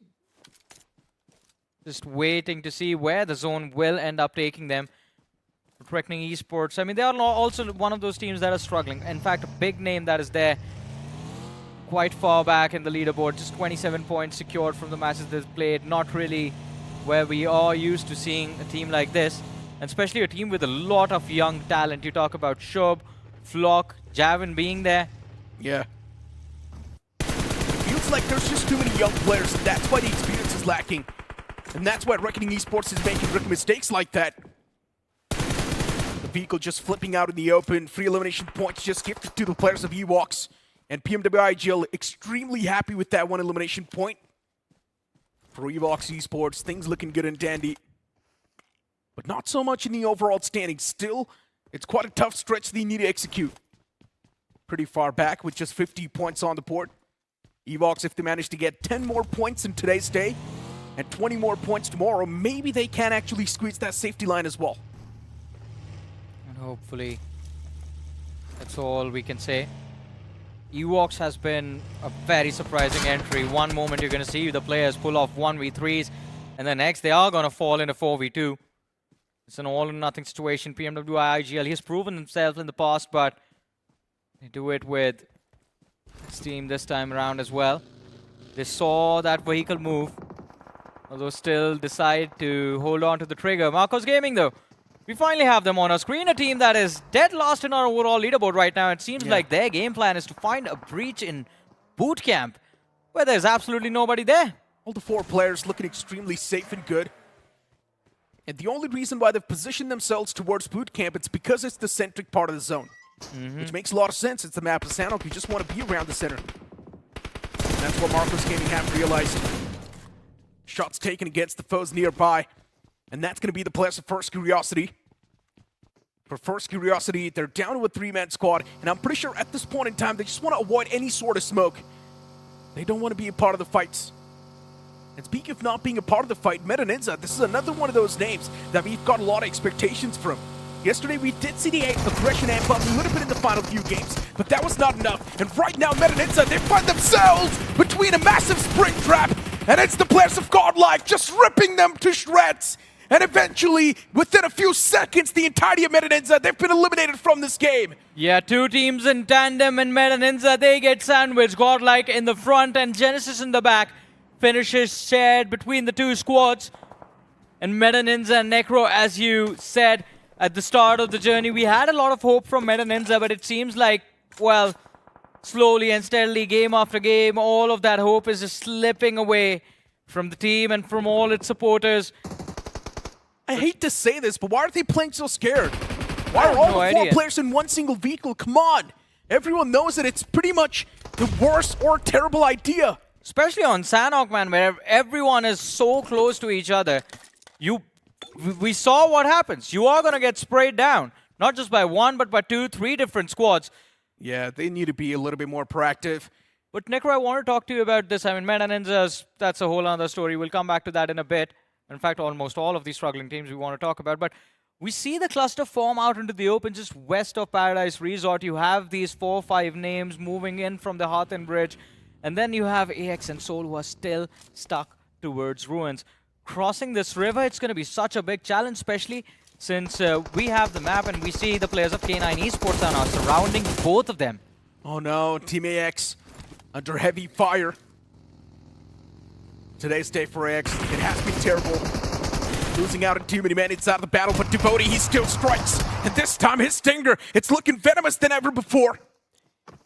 just waiting to see where the zone will end up taking them. But Reckoning Esports, I mean, they are also one of those teams that are struggling. In fact, a big name that is there quite far back in the leaderboard, just 27 points secured from the matches they've played. Not really where we are used to seeing a team like this, and especially a team with a lot of young talent. You talk about Shob, Flock, Javin being there. Yeah. It feels like there's just too many young players. That's why the experience is lacking. And that's why Reckoning Esports is making rookie mistakes like that. The vehicle just flipping out in the open. Free elimination points just gifted to the players of EVOX. And PMWIGL extremely happy with that 1 elimination point. For EVOX Esports, things looking good and dandy. But not so much in the overall standing. Still, it's quite a tough stretch they need to execute. Pretty far back with just 50 points on the board. EVOX, if they manage to get 10 more points in today's day and 20 more points tomorrow, maybe they can actually squeeze that safety line as well. And hopefully, that's all we can say. EVOX has been a very surprising entry. One moment you're going to see the players pull off 1v3s, and the next they are going to fall into 4v2. It's an all-or-nothing situation. PMWI IGL, he's proven himself in the past, but they do it with Steam this time around as well. They saw that vehicle move, although still decide to hold on to the trigger. Marcos Gaming, though, we finally have them on our screen. A team that is dead last in our overall leaderboard right now. It seems like their game plan is to find a breach in boot camp where there's absolutely nobody there. All the 4 players looking extremely safe and good. And the only reason why they've positioned themselves towards boot camp, it's because it's the centric part of the zone. Which makes a lot of sense. It's the map of Sanhok. You just want to be around the center. And that's what Marcos Gaming have realized. Shots taken against the foes nearby. And that's going to be the players of First Curiosity. For First Curiosity, they're down to a 3-man squad. And I'm pretty sure at this point in time, they just want to avoid any sort of smoke. They don't want to be a part of the fights. And speaking of not being a part of the fight, NINZA, this is another one of those names that we've got a lot of expectations from. Yesterday, we did see the aggression amp up. We would have been in the final few games, but that was not enough. And right now, NINZA, they find themselves between a massive spring trap, and it's the players of Godlike just ripping them to shreds. And eventually, within a few seconds, the entirety of NINZA, they've been eliminated from this game. Yeah, 2 teams in tandem, and NINZA, they get sandwiched. Godlike in the front and Genesis in the back. Finishes shared between the 2 squads. And NINZA and Necro, as you said, at the start of the journey, we had a lot of hope from NINZA, but it seems like, well, slowly and steadily, game after game, all of that hope is just slipping away from the team and from all its supporters. I hate to say this, but why are they playing so scared? Why are all the 4 players in one single vehicle? Come on! Everyone knows that it's pretty much the worst or terrible idea. Especially on Sanhok, man, where everyone is so close to each other. We saw what happens. You are going to get sprayed down. Not just by 1, but by 2, 3 different squads. Yeah, they need to be a little bit more proactive. But Necro, I want to talk to you about this. I mean, NINZA, that's a whole other story. We'll come back to that in a bit. In fact, almost all of these struggling teams we want to talk about. But we see the cluster form out into the open just west of Paradise Resort. You have these 4 or 5 names moving in from the Hearthen Bridge. And then you have AX and Soul who are still stuck towards ruins. Crossing this river, it's going to be such a big challenge, especially since we have the map and we see the players of K9 Esports are now surrounding both of them. Oh no, Team AX under heavy fire. Today's day for AX, it has been terrible. Losing out on too many men inside of the battle, but Devotee, he still strikes. And this time his stinger, it's looking venomous than ever before.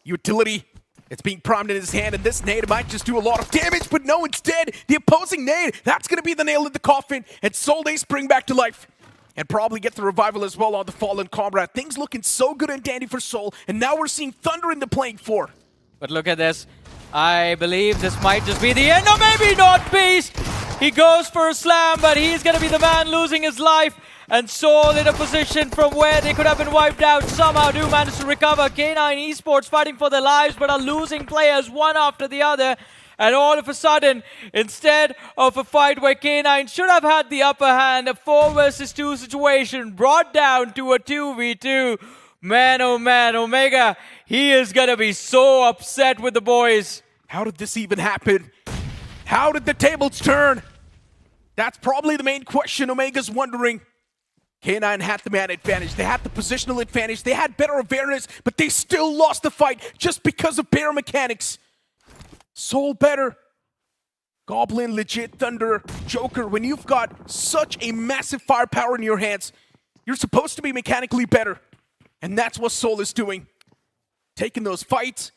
Utility, it's being primed in his hand, and this nade might just do a lot of damage, but no, instead, the opposing nade, that's going to be the nail in the coffin, and Soul they spring back to life. And probably get the revival as well on the fallen comrade. Things looking so good and dandy for Soul, and now we're seeing Thunder in the playing for. But look at this. I believe this might just be the end. No, maybe not, Beast! He goes for a slam, but he's going to be the man losing his life. And Soul in a position from where they could have been wiped out. Somehow do manage to recover. K9 Esports fighting for their lives, but are losing players one after the other. And all of a sudden, instead of a fight where K9 should have had the upper hand, a 4 versus 2 situation brought down to a 2v2. Man, oh man, Omega, he is going to be so upset with the boys. How did this even happen? How did the tables turn? That's probably the main question Omega's wondering. K9 had the man advantage, they had the positional advantage, they had better awareness, but they still lost the fight just because of bare mechanics. Soul better. Goblin, legit, Thunder, Joker, when you've got such a massive firepower in your hands, you're supposed to be mechanically better. And that's what Soul is doing. Taking those fights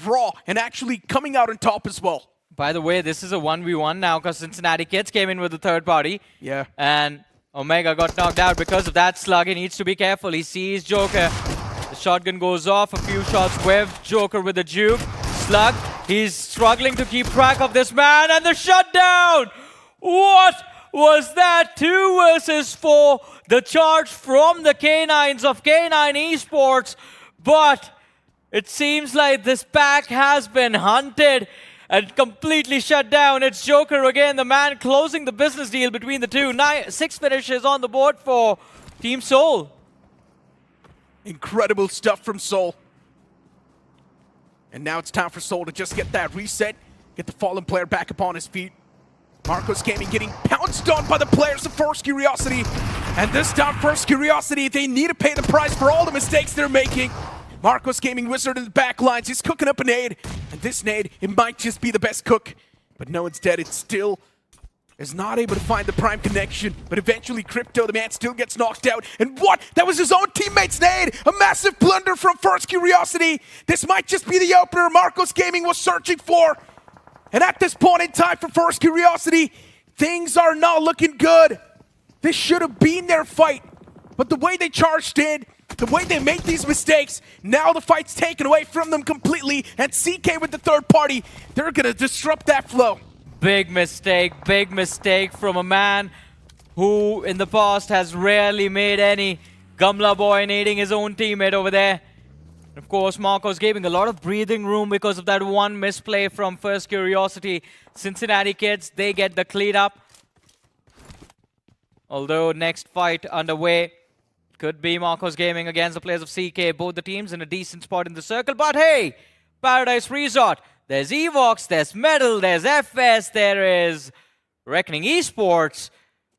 raw and actually coming out on top as well. By the way, this is a 1v1 now because Cincinnati Kids came in with the third party. Yeah. And Omega got knocked out because of that slug. He needs to be careful. He sees Joker. The shotgun goes off. A few shots with Joker with the juke. Slug. He's struggling to keep track of this man. And the shutdown! What was that? 2 versus 4. The charge from the K9s of K9 Esports. But it seems like this pack has been hunted. and completely shut down. It's Joker again, the man closing the business deal between the two. 6 finishes on the board for Team Seoul. Incredible stuff from Seoul. And now it's time for Seoul to just get that reset, get the fallen player back upon his feet. Marcos Gaming getting pounced on by the players of First Curiosity. And this time, First Curiosity, they need to pay the price for all the mistakes they're making. Marcos Gaming Wizard in the back lines, he's cooking up a nade. And this nade, it might just be the best cook. But no, instead, it still is not able to find the prime connection. But eventually, Crypto, the man, still gets knocked out. And what? That was his own teammate's nade! A massive blunder from First Curiosity. This might just be the opener Marcos Gaming was searching for. And at this point in time for First Curiosity, things are not looking good. This should have been their fight. But the way they charged in, the way they made these mistakes, now the fight's taken away from them completely. And CK with the third party, they're going to disrupt that flow. Big mistake from a man who in the past has rarely made any. Gamla boy nading his own teammate over there. Of course, Marcos giving a lot of breathing room because of that one misplay from First Curiosity. Cincinnati kids, they get the clean up. Although next fight underway could be Marcos Gaming against the players of CK. Both the teams in a decent spot in the circle. But hey, Paradise Resort. There's EVOX, there's Medal, there's FS, there is Reckoning Esports.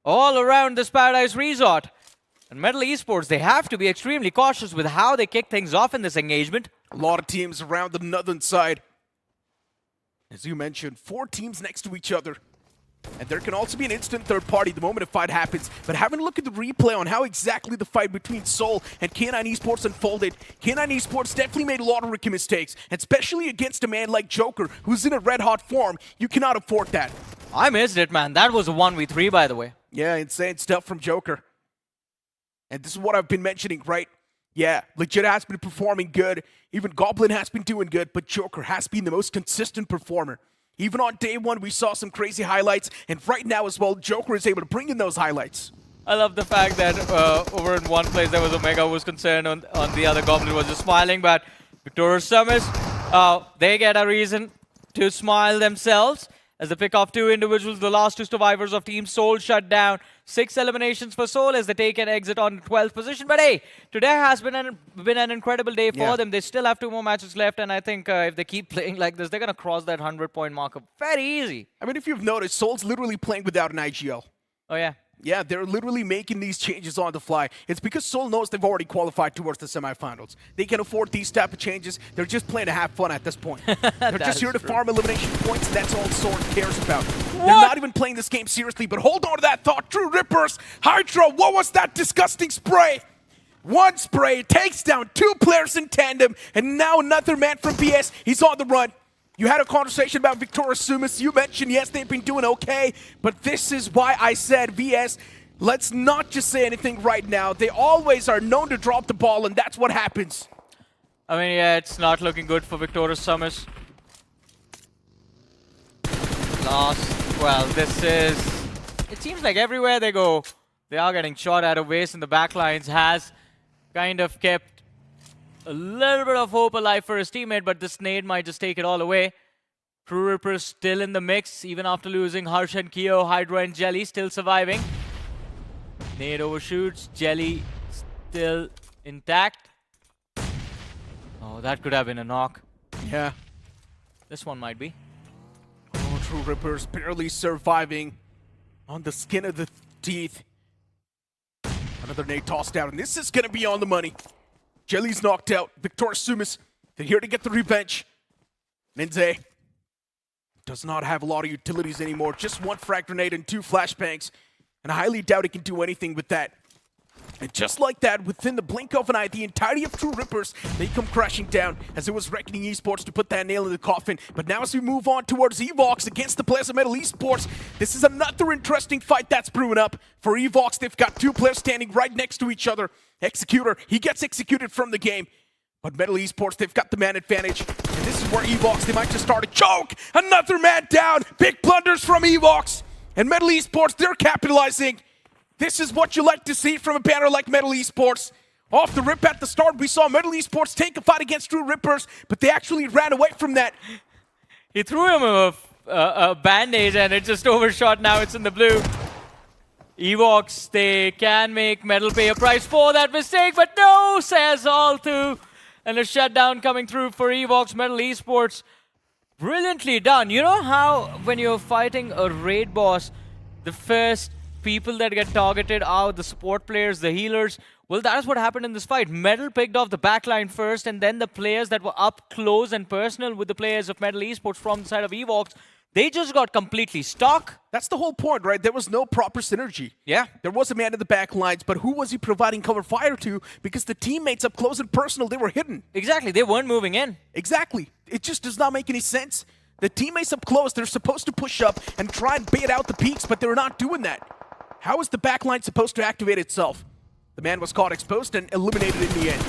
All around this Paradise Resort. And Medal Esports, they have to be extremely cautious with how they kick things off in this engagement. A lot of teams around the northern side. As you mentioned, 4 teams next to each other. And there can also be an instant third party the moment a fight happens. But having a look at the replay on how exactly the fight between Seoul and K9 Esports unfolded, K9 Esports definitely made a lot of rookie mistakes. And especially against a man like Joker, who's in a red-hot form, you cannot afford that. I missed it, man. That was a 1v3, by the way. Yeah, insane stuff from Joker. And this is what I've been mentioning, right? Yeah, Legit has been performing good. Even Goblin has been doing good, but Joker has been the most consistent performer. Even on day one, we saw some crazy highlights, and right now as well, Joker is able to bring in those highlights. I love the fact that over in one place there was Omega who was concerned, on the other Goblin was just smiling, but Victorious Summers, they get a reason to smile themselves as they pick off 2 individuals, the last 2 survivors of Team Seoul shut down. 6 eliminations for Seoul as they take an exit on 12th position. But hey, today has been an incredible day for them. They still have 2 more matches left, and I think if they keep playing like this, they're going to cross that 100-point marker very easy. I mean, if you've noticed, Seoul's literally playing without an IGL. Oh, yeah. Yeah, they're literally making these changes on the fly. It's because Seoul knows they've already qualified towards the semifinals. They can afford these type of changes. They're just playing to have fun at this point. They're just here to farm elimination points, and that's all Seoul cares about. They're not even playing this game seriously, but hold on to that thought. TrueRippers, Hydra, what was that disgusting spray? One spray takes down 2 players in tandem, and now another man from BS, he's on the run. You had a conversation about Victorious Sumus. You mentioned, yes, they've been doing okay, but this is why I said, VS, let's not just say anything right now. They always are known to drop the ball, and that's what happens. I mean, yeah, it's not looking good for Victorious Summers. Well, this is... It seems like everywhere they go, they are getting shot out of waste, and the backlines has kind of kept a little bit of hope alive for his teammate, but this nade might just take it all away. TrueRippers still in the mix, even after losing Harsh and Kyo, Hydra and Jelly still surviving. Nade overshoots, Jelly still intact. Oh, that could have been a knock. Yeah. This one might be. Oh, TrueRippers barely surviving on the skin of the teeth. Another nade tossed out, and this is going to be on the money. Jelly's knocked out. Victorious Sumus, they're here to get the revenge. NINZA does not have a lot of utilities anymore. Just 1 frag grenade and 2 flashbangs. And I highly doubt he can do anything with that. And just like that, within the blink of an eye, the entirety of TrueRippers, they come crashing down as it was Reckoning Esports to put that nail in the coffin. But now as we move on towards EVOX against the players of Medal Esports, this is another interesting fight that's brewing up. For EVOX, they've got 2 players standing right next to each other. Executor, he gets executed from the game. But Medal Esports, they've got the man advantage. And this is where EVOX, they might just start a choke. Another man down. Big blunders from EVOX. And Medal Esports, they're capitalizing. This is what you like to see from a banner like Medal Esports. Off the rip at the start, we saw Medal Esports take a fight against TrueRippers, but they actually ran away from that. He threw him a band-aid and it just overshot. Now it's in the blue. EVOX, they can make Metal pay a price for that mistake, but no, says all two. And a shutdown coming through for EVOX. Metal Esports, brilliantly done. You know how when you're fighting a raid boss, the first people that get targeted are the support players, the healers? Well, that is what happened in this fight. Metal picked off the backline first, and then the players that were up close and personal with the players of Metal Esports from the side of EVOX, they just got completely stuck. That's the whole point, right? There was no proper synergy. Yeah. There was a man in the back lines, but who was he providing cover fire to? Because the teammates up close and personal, they were hidden. Exactly, they weren't moving in. Exactly. It just does not make any sense. The teammates up close, they're supposed to push up and try and bait out the peaks, but they're not doing that. How is the backline supposed to activate itself? The man was caught exposed and eliminated in the end.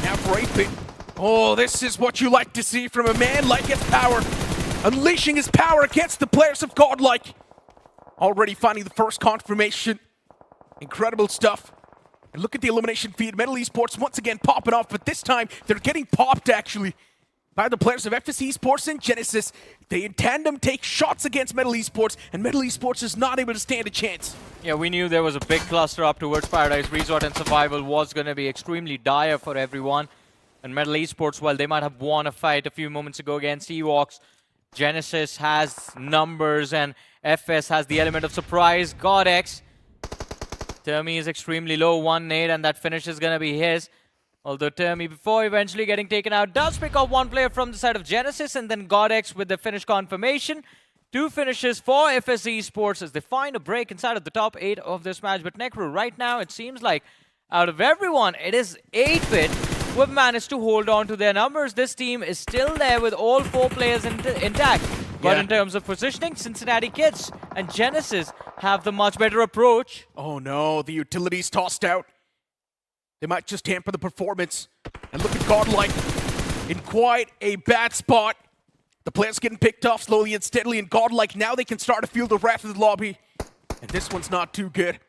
Now for 8-bit. Oh, this is what you like to see from a man like his power. Unleashing his power against the players of Godlike. Already finding the first confirmation. Incredible stuff. And look at the elimination feed. Metal Esports once again popping off, but this time they're getting popped actually by the players of FS Esports and Genesis. They in tandem take shots against Metal Esports, and Metal Esports is not able to stand a chance. Yeah, we knew there was a big cluster up towards Paradise Resort, and survival was going to be extremely dire for everyone. And Metal Esports, well, they might have won a fight a few moments ago against EVOX. Genesis has numbers, and FS has the element of surprise. GodX. Termi is extremely low, 1 nade, and that finish is going to be his. Although Termi, before eventually getting taken out, does pick up one player from the side of Genesis, and then GodX with the finish confirmation. 2 finishes for FS Esports as they find a break inside of the top 8 of this match. But Necro, right now, it seems like out of everyone, it is 8-bit who have managed to hold on to their numbers. This team is still there with all 4 players intact. But in terms of positioning, Cincinnati Kids and Genesis have the much better approach. Oh no, the utilities tossed out. They might just hamper the performance. And look at Godlike in quite a bad spot. The players getting picked off slowly and steadily, and Godlike, now they can start to feel the wrath of the lobby. And this one's not too good.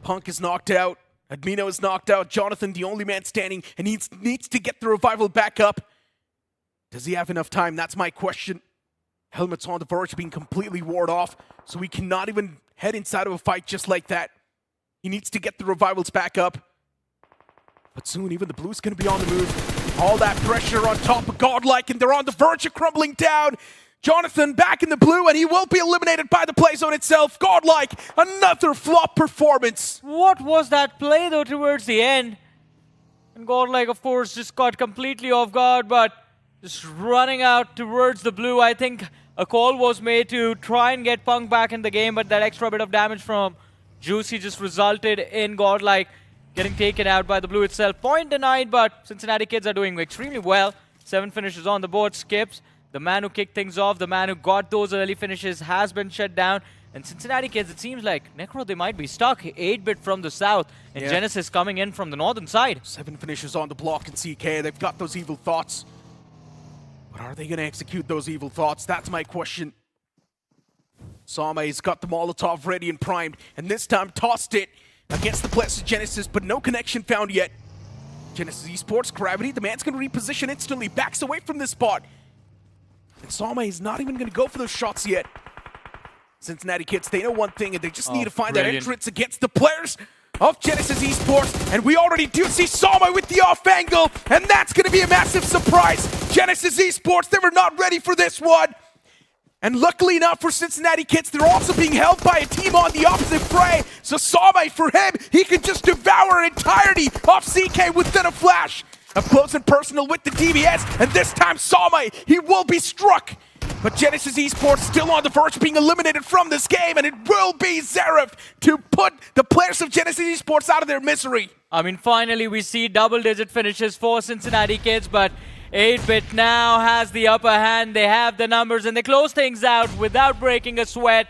Punk is knocked out. Admino is knocked out. Jonathan, the only man standing, and he needs to get the revival back up. Does he have enough time? That's my question. Helmet's on the verge, being completely warded off, so he cannot even head inside of a fight just like that. He needs to get the revivals back up. But soon, even the Blues going to be on the move. All that pressure on top of Godlike, and they're on the verge of crumbling down. Jonathan back in the blue, and he will be eliminated by the play zone itself. Godlike, another flop performance. What was that play, though, towards the end? And Godlike, of course, just got completely off guard, but just running out towards the blue. I think a call was made to try and get Punk back in the game, but that extra bit of damage from Juicy just resulted in Godlike getting taken out by the blue itself. Point denied, but Cincinnati Kids are doing extremely well. 7 finishes on the board. Skips, the man who kicked things off, the man who got those early finishes, has been shut down. And Cincinnati Kids, it seems like, Necro, they might be stuck. 8-bit from the south, and Genesis coming in from the northern side. 7 finishes on the block in CK. They've got those evil thoughts. But are they going to execute those evil thoughts? That's my question. Same's got the Molotov ready and primed, and this time tossed it against the players of Genesis, but no connection found yet. Genesis Esports, Gravity, the man's going to reposition instantly, backs away from this spot. And Same is not even going to go for those shots yet. Cincinnati Kids, they know one thing, and they just need to find that entrance against the players of Genesis Esports. And we already do see Same with the off angle, and that's going to be a massive surprise. Genesis Esports, they were not ready for this one. And luckily enough for Cincinnati Kids, they're also being held by a team on the opposite fray. So Same, for him, he can just devour an entirety of CK within a flash. Up close and personal with the DBS, and this time Same, he will be struck. But Genesis Esports still on the verge of being eliminated from this game, and it will be Zaref to put the players of Genesis Esports out of their misery. I mean, finally we see double-digit finishes for Cincinnati Kids, but 8-bit now has the upper hand. They have the numbers, and they close things out without breaking a sweat.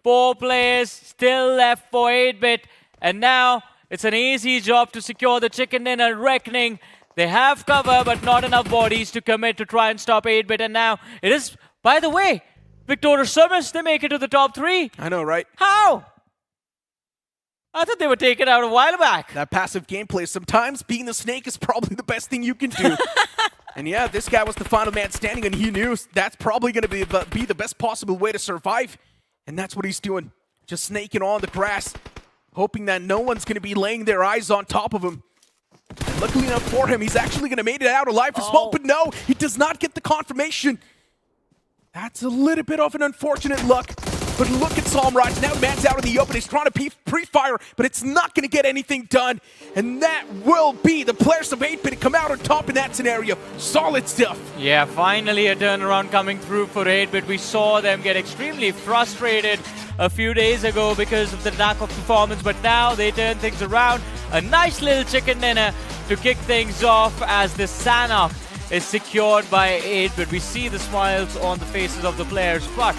4 players still left for 8-bit, and now it's an easy job to secure the chicken dinner. Reckoning. They have cover, but not enough bodies to commit to try and stop 8-bit. And now it is, by the way, Victoria Sumus, they make it to the top 3. I know, right? How? I thought they were taken out a while back. That passive gameplay, sometimes being the snake is probably the best thing you can do. And yeah, this guy was the final man standing, and he knew that's probably going to be the best possible way to survive. And that's what he's doing. Just snaking on the grass, hoping that no one's going to be laying their eyes on top of him. And luckily enough for him, he's actually going to make it out alive as well. But no, he does not get the confirmation. That's a little bit of an unfortunate luck. But look at Samraj, now man's out in the open. He's trying to pre-fire, but it's not going to get anything done. And that will be the players of 8BIT come out on top in that scenario. Solid stuff. Yeah, finally a turnaround coming through for 8BIT. We saw them get extremely frustrated a few days ago because of the lack of performance, but now they turn things around. A nice little chicken dinner to kick things off as the Sanhok is secured by 8BIT. We see the smiles on the faces of the players, but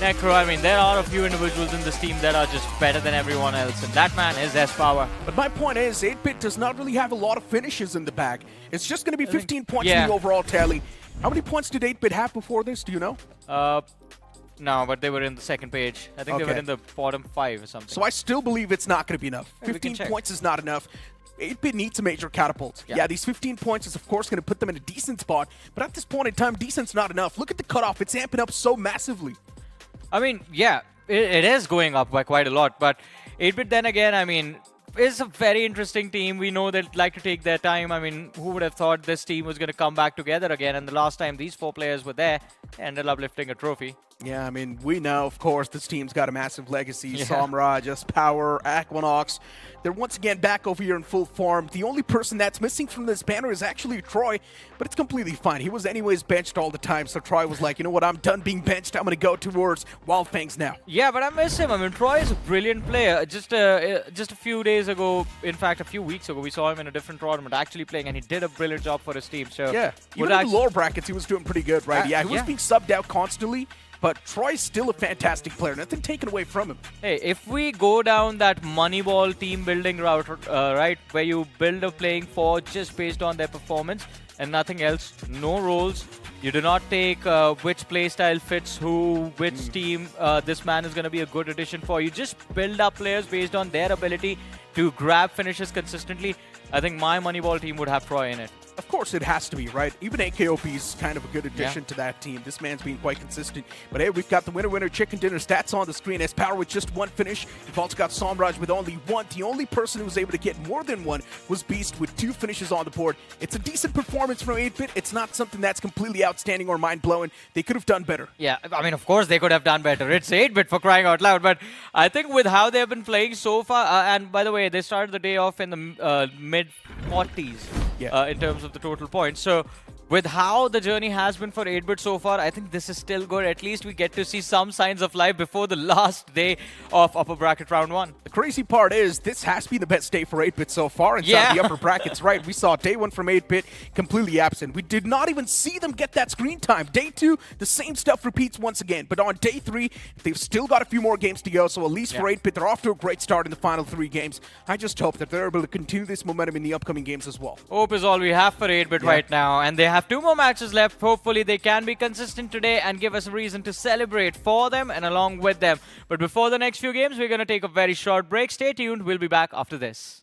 Necro, I mean, there are a few individuals in this team that are just better than everyone else, and that man is S-Power. But my point is, 8BIT does not really have a lot of finishes in the bag. It's just going to be 15 points in the overall tally. How many points did 8BIT have before this? Do you know? No, but they were in the second page. I think they were in the bottom 5 or something. So I still believe it's not going to be enough. 15 points is not enough. 8BIT needs a major catapult. Yeah, these 15 points is, of course, going to put them in a decent spot. But at this point in time, decent's not enough. Look at the cutoff. It's amping up so massively. I mean, yeah, it is going up by quite a lot. But 8BIT, then again, I mean, is a very interesting team. We know they'd like to take their time. I mean, who would have thought this team was going to come back together again? And the last time these 4 players were there, they ended up lifting a trophy. Yeah, I mean, we know, of course, this team's got a massive legacy. Samraj, S-Power, Aquanox. They're once again back over here in full form. The only person that's missing from this banner is actually Troy, but it's completely fine. He was anyways benched all the time, so Troy was like, you know what, I'm done being benched. I'm going to go towards Wildfangs now. Yeah, but I miss him. I mean, Troy is a brilliant player. Just a few days ago, in fact, a few weeks ago, we saw him in a different tournament actually playing, and he did a brilliant job for his team. So yeah, even in the lower brackets, he was doing pretty good, right? He was being subbed out constantly. But Troy's still a fantastic player. Nothing taken away from him. Hey, if we go down that Moneyball team building route, right, where you build a playing 4 just based on their performance and nothing else, no roles, you do not take which playstyle fits who, which team this man is going to be a good addition for. You just build up players based on their ability to grab finishes consistently. I think my Moneyball team would have Troy in it. Of course it has to be, right? Even AKOP is kind of a good addition to that team. This man's been quite consistent. But hey, we've got the winner chicken dinner stats on the screen. S-Power with just 1 finish. We've also got Samraj with only 1. The only person who was able to get more than 1 was Beast with 2 finishes on the board. It's a decent performance from 8BIT. It's not something that's completely outstanding or mind-blowing. They could have done better. Yeah, I mean, of course they could have done better. It's 8BIT for crying out loud. But I think with how they've been playing so far, and by the way, they started the day off in the mid-40s. In terms of the total points. So with how the journey has been for 8BIT so far, I think this is still good. At least we get to see some signs of life before the last day of upper bracket round 1. The crazy part is this has been the best day for 8BIT so far inside the upper brackets, right? We saw day 1 from 8BIT completely absent. We did not even see them get that screen time. Day 2, the same stuff repeats once again. But on day 3, they've still got a few more games to go. So at least for 8BIT, they're off to a great start in the final 3 games. I just hope that they're able to continue this momentum in the upcoming games as well. Hope is all we have for 8BIT right now. And they have 2 more matches left. Hopefully they can be consistent today and give us a reason to celebrate for them and along with them. But before the next few games, we're going to take a very short break. Stay tuned. We'll be back after this.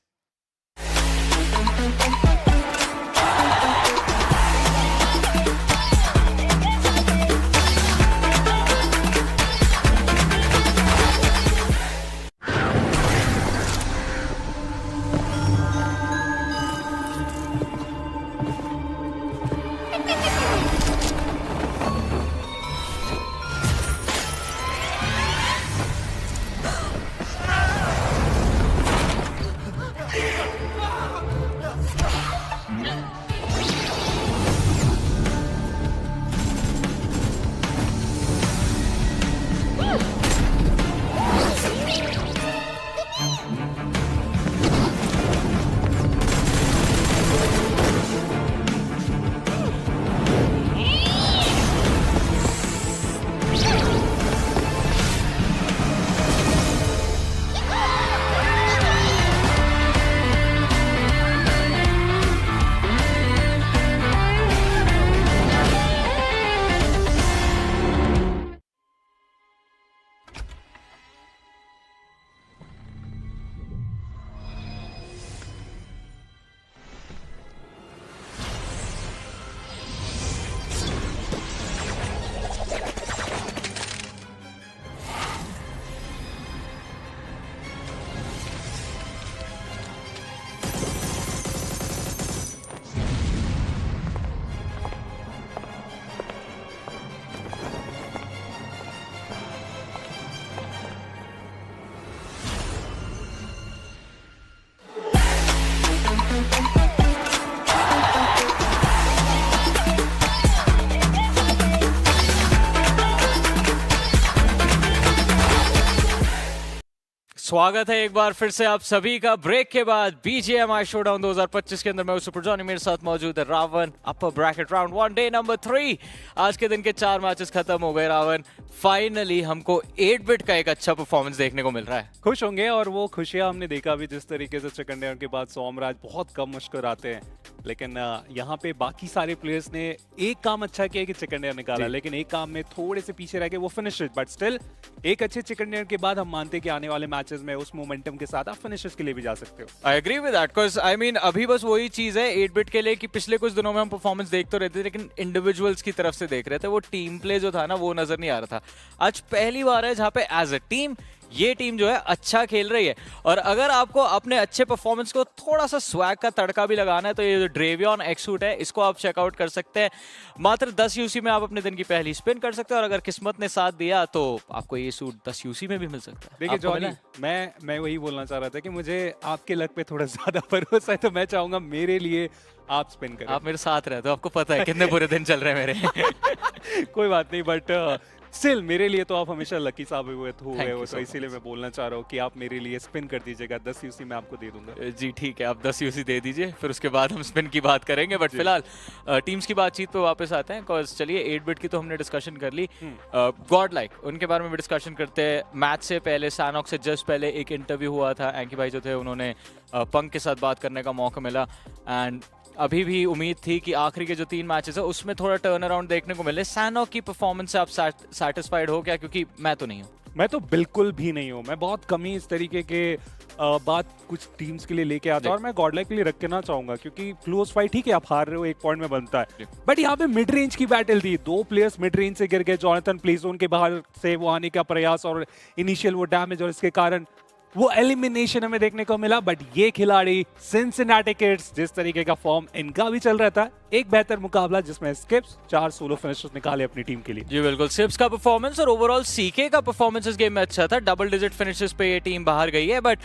स्वागत है एक बार फिर से आप सभी का break के बाद BGMI शोडाउन 2025 के अंदर। मैं सुपर जॉनी, मेरे साथ मौजूद है रावण। अपर ब्रैकेट राउंड 1 डे नंबर 3। आज के दिन के 4 मैचेस खत्म हो गए रावण। फाइनली हमको 8 बिट का एक अच्छा परफॉर्मेंस देखने को मिल रहा है। खुश होंगे और वो खुशियां हमने देखा भी जिस तरीके से चिकन डिनर के बाद सोमराज बहुत कम मुस्कुराते हैं, लेकिन यहाँ पे बाकी सारे प्लेयर्स ने एक काम अच्छा किया कि चिकन डिनर निकाला, लेकिन एक काम में थोड़े से पीछे रह गए, वो फिनिशेस। बट स्टिल एक अच्छे चिकन डिनर के बाद हम मानते हैं कि आने वाले मैचेस में उस मोमेंटम के साथ आप फिनिशेस के लिए भी जा सकते हो। I agree with that, because I mean अभी बस वही चीज है 8 बिट के लिए कि पिछले कुछ दिनों में हम परफॉर्मेंस देख तो रहे थे, लेकिन इंडिविजुअल्स की तरफ से देख रहे थे, वो टीम प्ले जो था ना वो नजर नहीं आ रहा था। आज पहली बार है जहाँ पे एज अ टीम ये टीम जो है अच्छा खेल रही है। और अगर आपको अपने अच्छे परफॉर्मेंस को थोड़ा सा स्वैग का तड़का भी लगाना है तो ये जो ड्रेवियन एक्स सूट है इसको आप चेकआउट कर सकते हैं। मात्र 10 यूसी में आप अपने दिन की पहली स्पिन कर सकते हैं, और अगर किस्मत ने साथ दिया तो आपको ये सूट 10 यूसी में भी मिल सकता है। देखिए जॉनी, मैं वही बोलना चाह रहा था कि मुझे आपके लक पे थोड़ा ज्यादा भरोसा है, तो मैं चाहूंगा मेरे लिए आप स्पिन करें। आप मेरे साथ रहे तो आपको पता है कितने बुरे दिन चल रहे हैं मेरे। कोई बात नहीं, बट स्टिल मेरे लिए तो आप हमेशा लकी साबित हुए हो, तो इसीलिए मैं बोलना चाह रहा हूँ कि आप मेरे लिए स्पिन कर दीजिएगा। 10 यूसी मैं आपको दे दूंगा। जी ठीक है, आप 10 यूसी दे दीजिए, फिर उसके बाद हम स्पिन की बात करेंगे। बट फिलहाल टीम्स की बातचीत पे वापस आते हैं। बिकॉज चलिए 8 बिट की तो हमने डिस्कशन कर ली, गॉडलाइक उनके बारे में भी डिस्कशन करते हैं। मैच से पहले सैनॉक से जस्ट पहले एक इंटरव्यू हुआ था, एंकी भाई जो थे उन्होंने पंक के साथ बात करने का मौका मिला। एंड अभी भी उम्मीद थी कि आखिरी के जो 3 मैचेस है उसमें थोड़ा टर्न अराउंड देखने को मिले। सैनॉक की परफॉर्मेंस से आप सैटिस्फाइड हो क्या? क्योंकि मैं तो नहीं हूँ। मैं तो बिल्कुल भी नहीं हूँ। मैं बहुत कम ही इस तरीके के बात कुछ टीम्स के लिए लेके आता हूँ, और मैं गॉडलाइक के लिए रखना चाहूंगा क्योंकि क्लोज फाइट ठीक है, आप हार रहे हो, 1 पॉइंट में बनता है, बट यहाँ पे मिड रेंज की बैटल थी। 2 प्लेयर्स मिड रेंज से गिर गए, जॉनथन प्ले जोन के बाहर से वो आने का प्रयास और इनिशियल वो डैमेज, और इसके कारण वो एलिमिनेशन हमें देखने को मिला। बट ये खिलाड़ी सिंसिनाटी किड्स, जिस तरीके का फॉर्म इनका भी चल रहा था, एक बेहतर मुकाबला जिसमें स्किप्स 4 सोलो फिनिशर्स निकाले अपनी टीम के लिए। जी बिल्कुल, सिप्स का परफॉर्मेंस और ओवरऑल सीके का परफॉर्मेंस इस गेम में अच्छा था। डबल डिजिट फिनिशेस पे ये टीम बाहर गई है। बट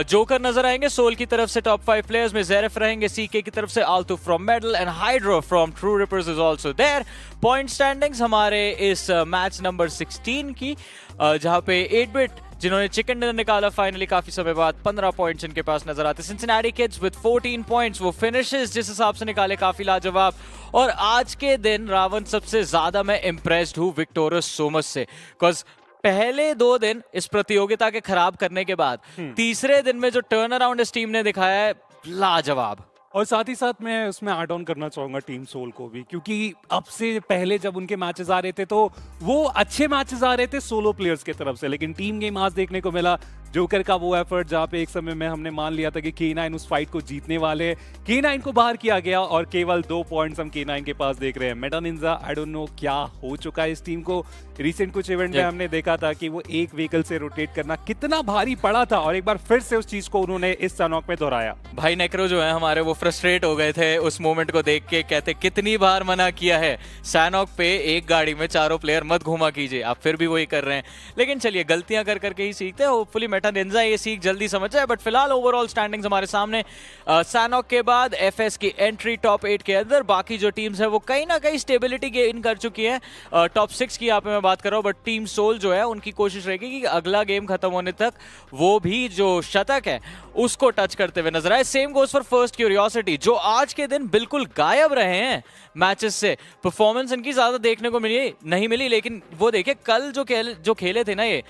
जोकर नजर आएंगे सोल की तरफ से टॉप 5 प्लेयर्स में। जेरेफ रहेंगे सीके की तरफ से, Altu from medal and hydro from true rippers is also there. Point standings हमारे इस मैच नंबर 16 की, जहां पे 8 बिट जिन्होंने चिकन डिनर निकाला फाइनली काफी समय बाद, 15 पॉइंट्स इनके पास नजर आते। सिंसिनाटी किड्स विद 14 पॉइंट्स, वो फिनिशेस जिस हिसाब से निकाले काफी लाजवाब। और आज के दिन रावण सबसे ज्यादा मैं इम्प्रेस्ड हूँ विक्टोरियस सोमस से, बिकॉज पहले 2 दिन इस प्रतियोगिता के खराब करने के बाद तीसरे दिन में जो टर्न अराउंड इस टीम ने दिखाया है लाजवाब। और साथ ही साथ मैं उसमें ऐड ऑन करना चाहूंगा टीम सोल को भी, क्योंकि अब से पहले जब उनके मैचेस आ रहे थे तो वो अच्छे मैचेस आ रहे थे सोलो प्लेयर्स की तरफ से, लेकिन टीम गेम आज देखने को मिला। जोकर का वो एफर्ट जहाँ पे एक समय में हमने मान लिया था कि K9 उस फाइट को जीतने वाले, K9 को बाहर किया गया और केवल 2 पॉइंट्स हम K9 के पास देख रहे हैं। Meta Ninja I don't know क्या हो चुका है इस टीम को। रिसेंट कुछ इवेंट में हमने देखा था कि वो एक व्हीकल से रोटेट करना कितना भारी पड़ा था, और एक बार फिर से उस चीज को उन्होंने इस सैनॉक में दोहराया। भाई नेक्रो जो है हमारे, वो फ्रस्ट्रेट हो गए थे उस मोमेंट को देख के, कहते कितनी बार मना किया है सैनॉक पे एक गाड़ी में 4 प्लेयर मत घुमा कीजिए, आप फिर भी वही कर रहे हैं। लेकिन चलिए गलतियां कर करके ही सीखते हैं। होपफुली मेटा निंजा ये सीख जल्दी समझ जाए। बट फिलहाल ओवरऑल स्टैंडिंग्स हमारे सामने, सैनॉक के बाद एफएस की एंट्री टॉप 8 के अंदर। बाकी जो टीम्स है वो कहीं ना कहीं स्टेबिलिटी गेन कर चुकी है। टॉप 6 की यहाँ पे मैं बात कर रहा हूँ, बट टीम सोल जो है उनकी कोशिश रहेगी कि अगला गेम खत्म होने तक वो भी जो शतक है उसको टच करते हुए नजर आए। Same goes for first curiosity, जो आज के दिन बिल्कुल गायब रहे हैं मैचेस से। परफॉर्मेंस इनकी ज्यादा देखने को नहीं मिली, लेकिन वो देखिए कल जो खेले थे ना ये,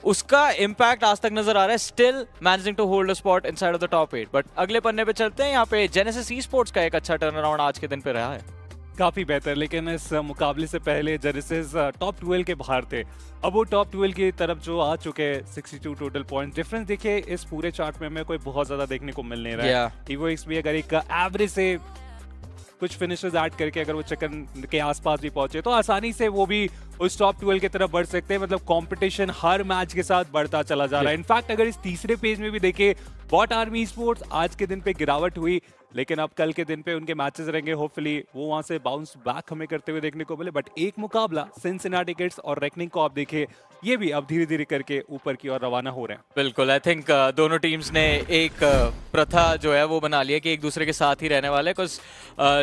उसका इम्पैक्ट आज तक नजर आ रहा है। Still managing to hold a spot inside of the top 8। But अगले पन्ने पे चलते हैं। यहाँ पे जेनेसिस ई-स्पोर्ट्स का एक अच्छा टर्न अराउंड आज के दिन पे रहा है, काफी बेहतर। लेकिन इस मुकाबले से पहले जेनेसिस टॉप 12 के बाहर थे, अब वो टॉप 12 की तरफ जो आ चुके हैं। 62 टोटल पॉइंट डिफरेंस देखिए इस पूरे चार्ट में हमें कोई बहुत ज्यादा देखने को मिल नहीं रहा है। EVOX भी अगर एक एवरेज से कुछ फिनिशर्स ऐड करके अगर वो चिकन के आसपास भी पहुंचे तो आसानी से वो भी उस टॉप 12 की तरफ बढ़ सकते हैं। मतलब कंपटीशन हर मैच के साथ बढ़ता चला जा रहा है। इनफैक्ट अगर इस तीसरे पेज में भी देखें, BotArmyEsports आज के दिन पे गिरावट हुई, लेकिन अब कल के दिन पे उनके मैचेस रहेंगे, होपफुली वो वहां से बाउंस बैक हमें करते हुए देखने को मिले। बट एक मुकाबला सिंसिनाटी किड्स और रेकनिंग को आप देखिए, ये भी अब धीरे धीरे करके ऊपर की ओर रवाना हो रहे हैं। बिल्कुल, आई थिंक दोनों टीम्स ने एक प्रथा जो है वो बना लिया कि एक दूसरे के साथ ही रहने वाले, बिकॉज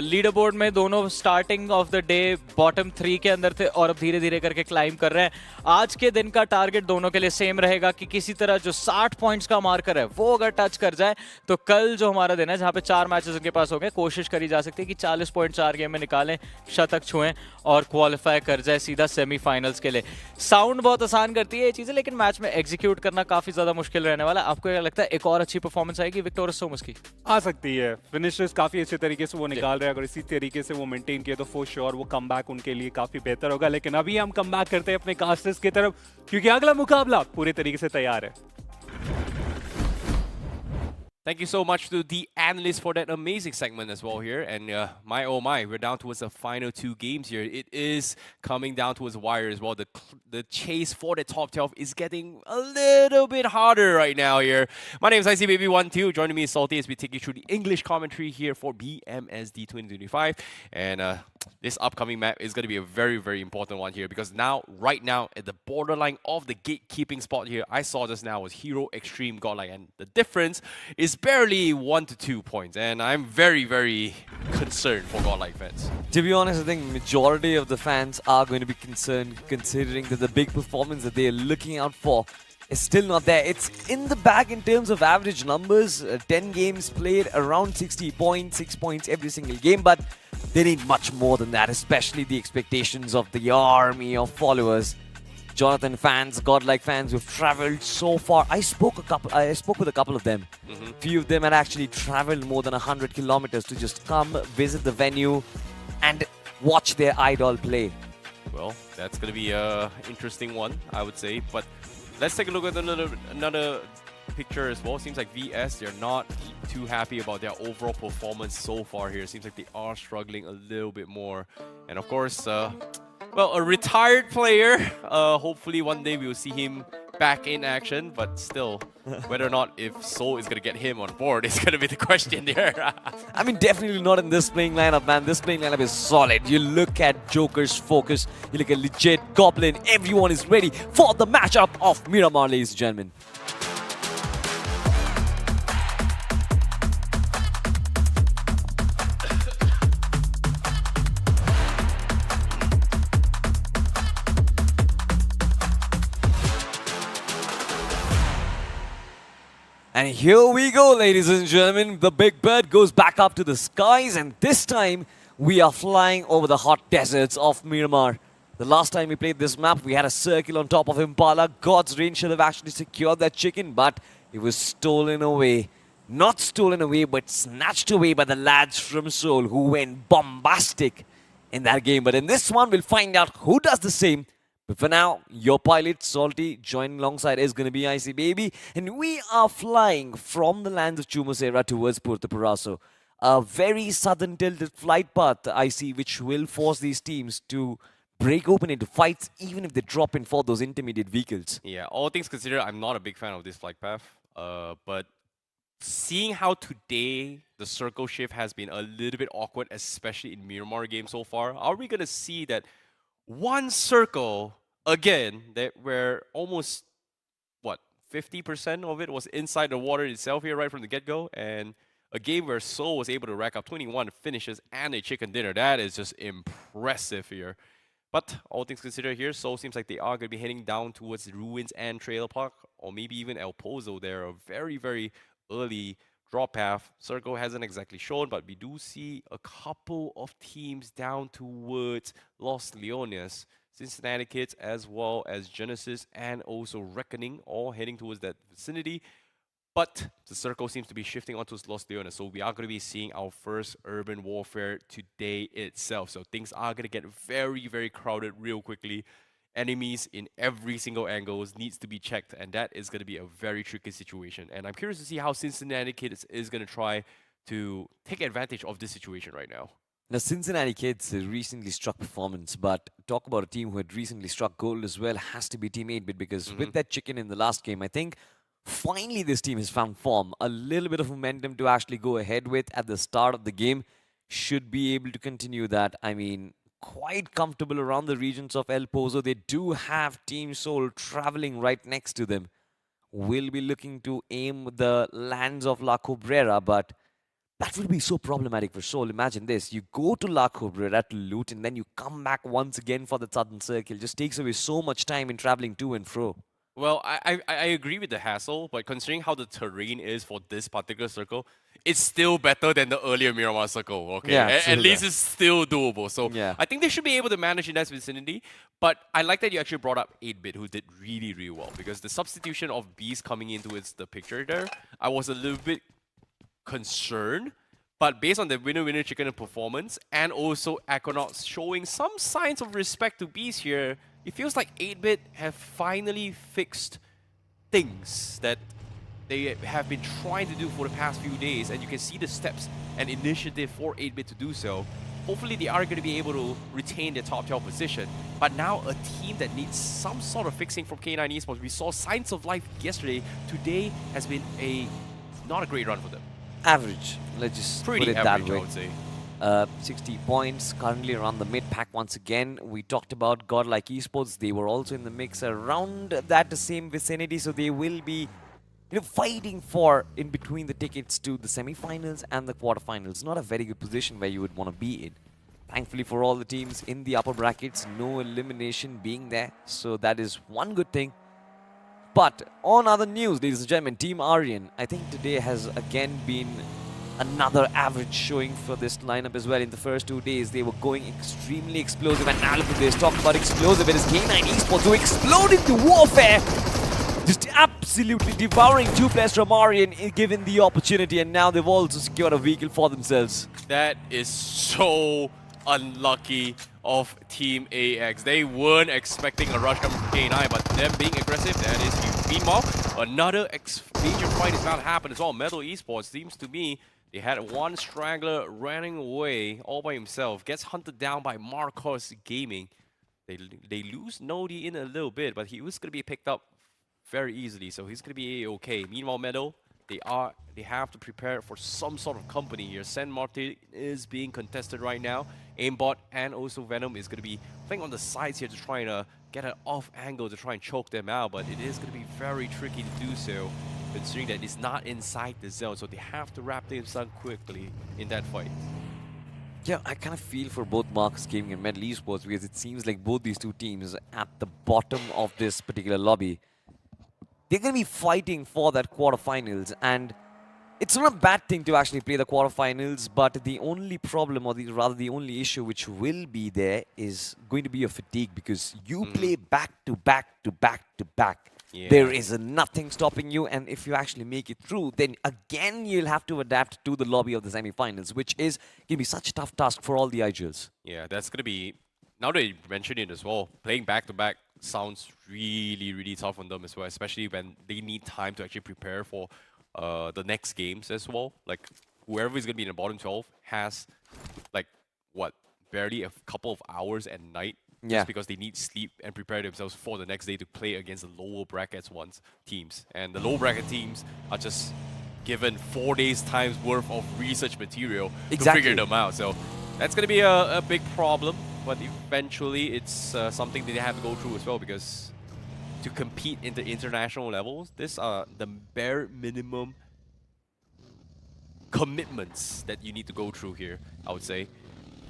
लीडर बोर्ड में दोनों starting of the day bottom 3 के अंदर थे और अब धीरे धीरे करके क्लाइम कर रहे हैं। आज के दिन का टारगेट दोनों के लिए सेम रहेगा कि किसी तरह जो 60 पॉइंट्स का मार्कर है वो अगर टच कर जाए तो कल जो हमारा दिन है जहाँ पे 4 मैचेस उनके पास हो गए, कोशिश करी जा सकती है कि 40 पॉइंट 4 गेम में निकालें, शतक छुएं और क्वालिफाई कर जाए सीधा सेमीफाइनल्स के लिए। साउंड बहुत आसान करती है ये चीजें, लेकिन मैच में एग्जीक्यूट करना काफी ज्यादा मुश्किल रहने वाला है। आपको क्या लगता है एक और अच्छी परफॉर्मेंस आएगी विक्टोरियस सोमस की? आ सकती है, फिनिशर्स काफी अच्छे तरीके से वो निकाल रहे हैं, अगर इसी तरीके से वो मेंटेन किए तो फॉर श्योर वो कमबैक उनके लिए काफी बेहतर होगा। लेकिन अभी हम कमबैक करते हैं अपने कास्टर्स की तरफ, क्योंकि अगला मुकाबला पूरे तरीके से तैयार है। Thank you so much to the analysts for that amazing segment as well here. And my oh my, we're down towards the final 2 games here. It is coming down towards the wire as well. The chase for the top 12 is getting a little bit harder right now here. My name is ICBaby12. Joining me is Salty as we take you through the English commentary here for BMSD 2025. And this upcoming map is going to be a very, very important one here, because now, right now, at the borderline of the gatekeeping spot here, I saw just now was Hero, Xtreme, Godlike, and the difference is barely 1 to 2 points, and I'm very, very concerned for Godlike fans. To be honest, I think majority of the fans are going to be concerned, considering that the big performance that they are looking out for is still not there. It's in the bag in terms of average numbers. 10 games played, around 60 points, 6 points every single game, but they need much more than that, especially the expectations of the army of followers. Jonathan fans, Godlike fans who've traveled so far. I spoke with a couple of them. Few of them had actually traveled more than 100 kilometers to just come visit the venue and watch their idol play. Well, that's going to be an interesting one, I would say. But let's take a look at another picture as well. Seems like VS, they're not too happy about their overall performance so far here. Seems like they are struggling a little bit more. And of course, well, a retired player. Hopefully one day we'll see him back in action, but still, whether or not if Seoul is going to get him on board is going to be the question there. I mean, definitely not in this playing lineup, man. This playing lineup is solid. You look at Joker's focus, you look at legit Goblin, everyone is ready for the matchup of Miramar, ladies and gentlemen. And here we go, ladies and gentlemen. The big bird goes back up to the skies, and this time we are flying over the hot deserts of Miramar. The last time we played this map, we had a circle on top of Impala. God's Range should have actually secured that chicken, but it was stolen away. Not stolen away, but snatched away by the lads from Seoul, who went bombastic in that game. But in this one, we'll find out who does the same. But for now, your pilot, Salty, joining alongside is going to be IC Baby. And we are flying from the lands of Chumusera towards Puerto Paraso. A very southern tilted flight path, I see, which will force these teams to break open into fights, even if they drop in for those intermediate vehicles. Yeah, all things considered, I'm not a big fan of this flight path. But seeing how today the circle shift has been a little bit awkward, especially in Miramar game so far, are we going to see that one circle again that where almost what 50% of it was inside the water itself here right from the get-go, and a game where Seoul was able to rack up 21 finishes and a chicken dinner? That is just impressive here. But all things considered here, Seoul seems like they are going to be heading down towards the Ruins and Trailer Park, or maybe even El Pozo there, a very, very early drop path. Circle hasn't exactly shown, but we do see a couple of teams down towards Los Leones, Cincinnati Kids, as well as Genesis and also Reckoning, all heading towards that vicinity. But the circle seems to be shifting onto Los Leones, so we are going to be seeing our first urban warfare today itself. So things are going to get very, very crowded real quickly. Enemies in every single angle needs to be checked, and that is going to be a very tricky situation. And I'm curious to see how Cincinnati Kids is going to try to take advantage of this situation right now. Now, Cincinnati Kids recently struck performance, but talk about a team who had recently struck gold as well has to be Team 8-Bit, because with that chicken in the last game, I think finally this team has found form. A little bit of momentum to actually go ahead with at the start of the game. Should be able to continue that. I mean, quite comfortable around the regions of El Pozo. They do have Team Soul traveling right next to them. Will be looking to aim the lands of La Cabrera, but that would be so problematic for Soul. Imagine this. You go to La Cabrera to loot and then you come back once again for the Southern Circle. Just takes away so much time in traveling to and fro. Well, I agree with the hassle, but considering how the terrain is for this particular circle, it's still better than the earlier Miramar circle, okay? Yeah, At true least that. it's still doable. So Yeah. I think they should be able to manage in that vicinity. But I like that you actually brought up 8-bit, who did really, really well. Because the substitution of Beast coming into the picture there, I was a little bit concerned. But based on the winner-winner chicken performance, and also Equinox showing some signs of respect to Beast here, it feels like 8-bit have finally fixed things that they have been trying to do for the past few days, and you can see the steps and initiative for 8-bit to do so. Hopefully they are going to be able to retain their top 12 position. But now a team that needs some sort of fixing from K9 Esports. We saw signs of life yesterday. Today has been not a great run for them. Average. Let's just Pretty put it average, that way. I would say. 60 points, currently around the mid-pack once again. We talked about Godlike Esports. They were also in the mix around that same vicinity, so they will be fighting for in between the tickets to the semi-finals and the quarterfinals. Not a very good position where you would want to be in. Thankfully for all the teams in the upper brackets, no elimination being there, so that is one good thing. But on other news, ladies and gentlemen, Team Aryan, I think today has again been another average showing for this lineup as well. In the first 2 days, they were going extremely explosive. And now look at this, talk about explosive. It is K9 Esports who explode into warfare. Just absolutely devouring 2 players from Aryan given the opportunity. And now they've also secured a vehicle for themselves. That is so unlucky of Team AX. They weren't expecting a rush coming from K9, but them being aggressive, that is huge. Meanwhile, another major fight is about to happen as well. Metal Esports seems to me they had one straggler running away all by himself. Gets hunted down by Marcos Gaming. They lose Nodi in a little bit, but he was going to be picked up very easily, so he's going to be okay. Meanwhile, Metal, they have to prepare for some sort of company here. San Martin is being contested right now. Aimbot and also Venom is going to be playing on the sides here to try and get an off angle to try and choke them out, but it is going to be very tricky to do so, considering that it's not inside the zone, so they have to wrap things up quickly in that fight. Yeah, I kind of feel for both Marcus Gaming and Metal Esports because it seems like both these two teams at the bottom of this particular lobby, they're going to be fighting for that quarterfinals, and it's not a bad thing to actually play the quarterfinals, but the only problem, or rather the only issue which will be there is going to be a fatigue because you play back to back to back to back. Yeah. There is nothing stopping you, and if you actually make it through, then again you'll have to adapt to the lobby of the semi-finals, which is going to be such a tough task for all the IGLs. Yeah, that's going to be, now that you mentioned it as well, playing back-to-back sounds really, really tough on them as well, especially when they need time to actually prepare for the next games as well. Like, whoever is going to be in the bottom 12 has, like, what, barely a couple of hours at night just because they need sleep and prepare themselves for the next day to play against the lower brackets teams. And the low bracket teams are just given 4 days' time's worth of research material to figure them out. So that's going to be a big problem, but eventually it's something that they have to go through as well, because to compete in the international levels, these are the bare minimum commitments that you need to go through here, I would say.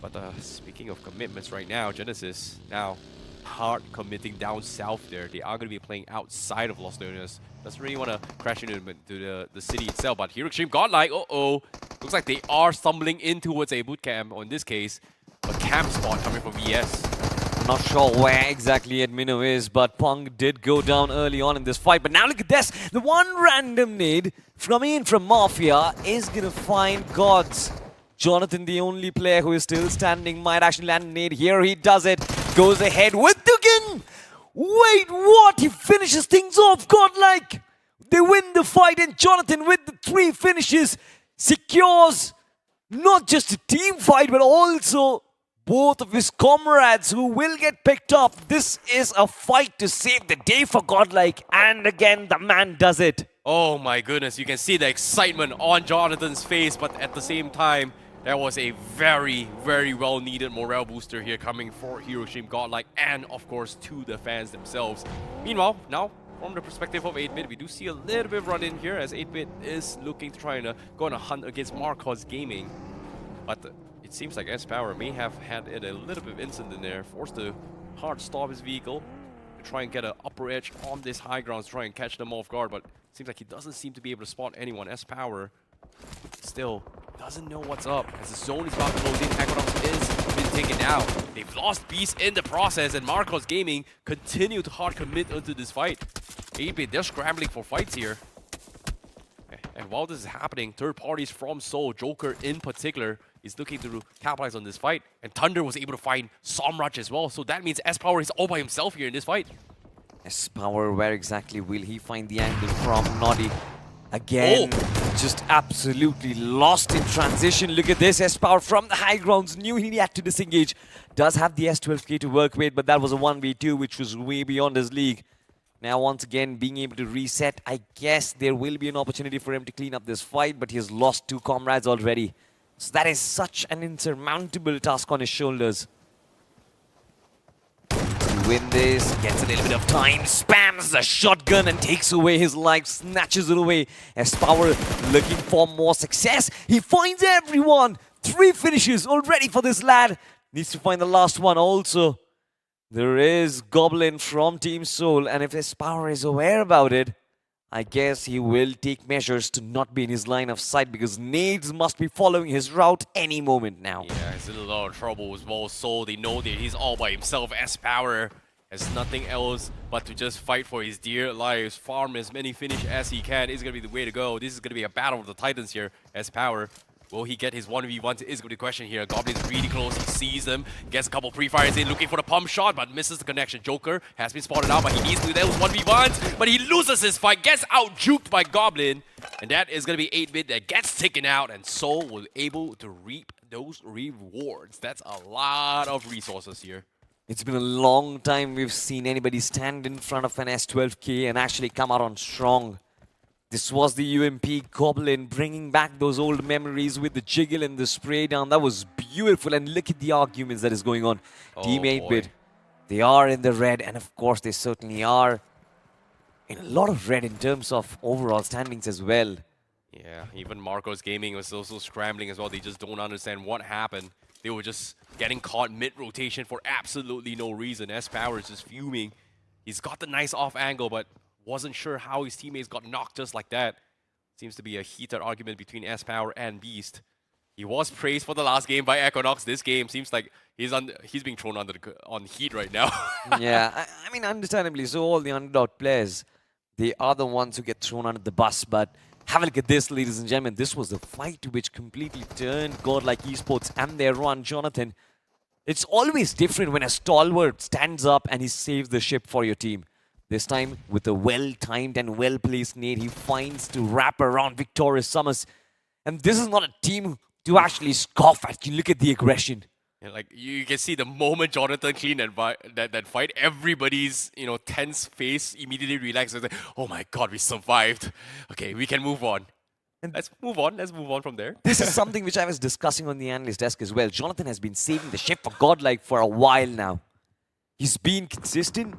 But speaking of commitments right now, Genesis now hard committing down south there. They are going to be playing outside of Los Hermanos. Doesn't really want to crash into the city itself, but here Xtreme Godlike, looks like they are stumbling in towards a boot camp, or in this case, a camp spot coming from VS. I'm not sure where exactly Admino is, but Pong did go down early on in this fight. But now look at this. The one random nade coming in from Mafia is going to find Gods. Jonathan, the only player who is still standing, might actually land a nade here. He does it. Goes ahead with Dugan. Wait, what? He finishes things off. Godlike. They win the fight, and Jonathan with the 3 finishes secures not just a team fight, but also both of his comrades who will get picked up. This is a fight to save the day for Godlike, and again the man does it. Oh my goodness, you can see the excitement on Jonathan's face, but at the same time, that was a very, very well needed morale booster here coming for Hiroshima Godlike and of course to the fans themselves. Meanwhile, now from the perspective of 8-Bit, we do see a little bit of run in here as 8-Bit is looking to try and go on a hunt against Marcos Gaming. But it seems like S-Power may have had it a little bit of incident in there, forced to hard stop his vehicle to try and get an upper edge on this high ground to try and catch them off guard, but it seems like he doesn't seem to be able to spot anyone. S-Power still doesn't know what's up as the zone is about to close in. Equinox is been taken out. They've lost Beast in the process, and Marcos Gaming continue to hard commit into this fight. 8-Bit, they're scrambling for fights here. And while this is happening, third parties from Seoul, Joker in particular, is looking to capitalize on this fight. And Thunder was able to find Somraj as well. So that means S-Power is all by himself here in this fight. S-Power, where exactly will he find the angle from? Noddy again, just absolutely lost in transition. Look at this, S-Power from the high grounds, knew he had to disengage. Does have the S12K to work with, but that was a 1v2, which was way beyond his league. Now, once again, being able to reset, I guess there will be an opportunity for him to clean up this fight, but he has lost 2 comrades already. So that is such an insurmountable task on his shoulders. To win this, gets a little bit of time, spams the shotgun and takes away his life, snatches it away. S-Power looking for more success. He finds everyone. 3 finishes already for this lad. Needs to find the last one also. There is Goblin from Team Seoul, and if S-Power is aware about it, I guess he will take measures to not be in his line of sight because nades must be following his route any moment now. Yeah, he's in a lot of trouble as well. So they know that he's all by himself. S-Power has nothing else but to just fight for his dear lives, farm as many finish as he can. Is going to be the way to go. This is going to be a battle of the Titans here. S-Power. Will he get his 1v1? Is going to be the question here. Goblin's really close. He sees them. Gets a couple pre-fires in, looking for the pump shot, but misses the connection. Joker has been spotted out, but he needs to do those 1v1s. But he loses his fight. Gets out-juked by Goblin. And that is going to be 8-Bit that gets taken out. And Seoul was able to reap those rewards. That's a lot of resources here. It's been a long time we've seen anybody stand in front of an S12K and actually come out on strong. This was the UMP Goblin bringing back those old memories with the jiggle and the spray down. That was beautiful. And look at the arguments that is going on. Team 8-Bit, they are in the red. And of course, they certainly are in a lot of red in terms of overall standings as well. Yeah, even Marcos Gaming was also scrambling as well. They just don't understand what happened. They were just getting caught mid-rotation for absolutely no reason. S-Power is just fuming. He's got the nice off angle, but wasn't sure how his teammates got knocked just like that. Seems to be a heated argument between S-Power and Beast. He was praised for the last game by Equinox. This game seems like he's being thrown on heat right now. Yeah, I mean, understandably, so all the underdog players, they are the ones who get thrown under the bus. But have a look at this, ladies and gentlemen. This was the fight which completely turned Godlike Esports and their run, Jonathan. It's always different when a stalwart stands up and he saves the ship for your team. This time, with a well-timed and well-placed nade, he finds to wrap around Victorious Summers. And this is not a team to actually scoff at. You look at the aggression. Yeah, like you can see the moment Jonathan cleaned that fight, everybody's tense face immediately relaxes. Like, oh my god, we survived. Okay, we can move on. And let's move on. Let's move on from there. This is something which I was discussing on the analyst desk as well. Jonathan has been saving the ship for Godlike for a while now. He's been consistent.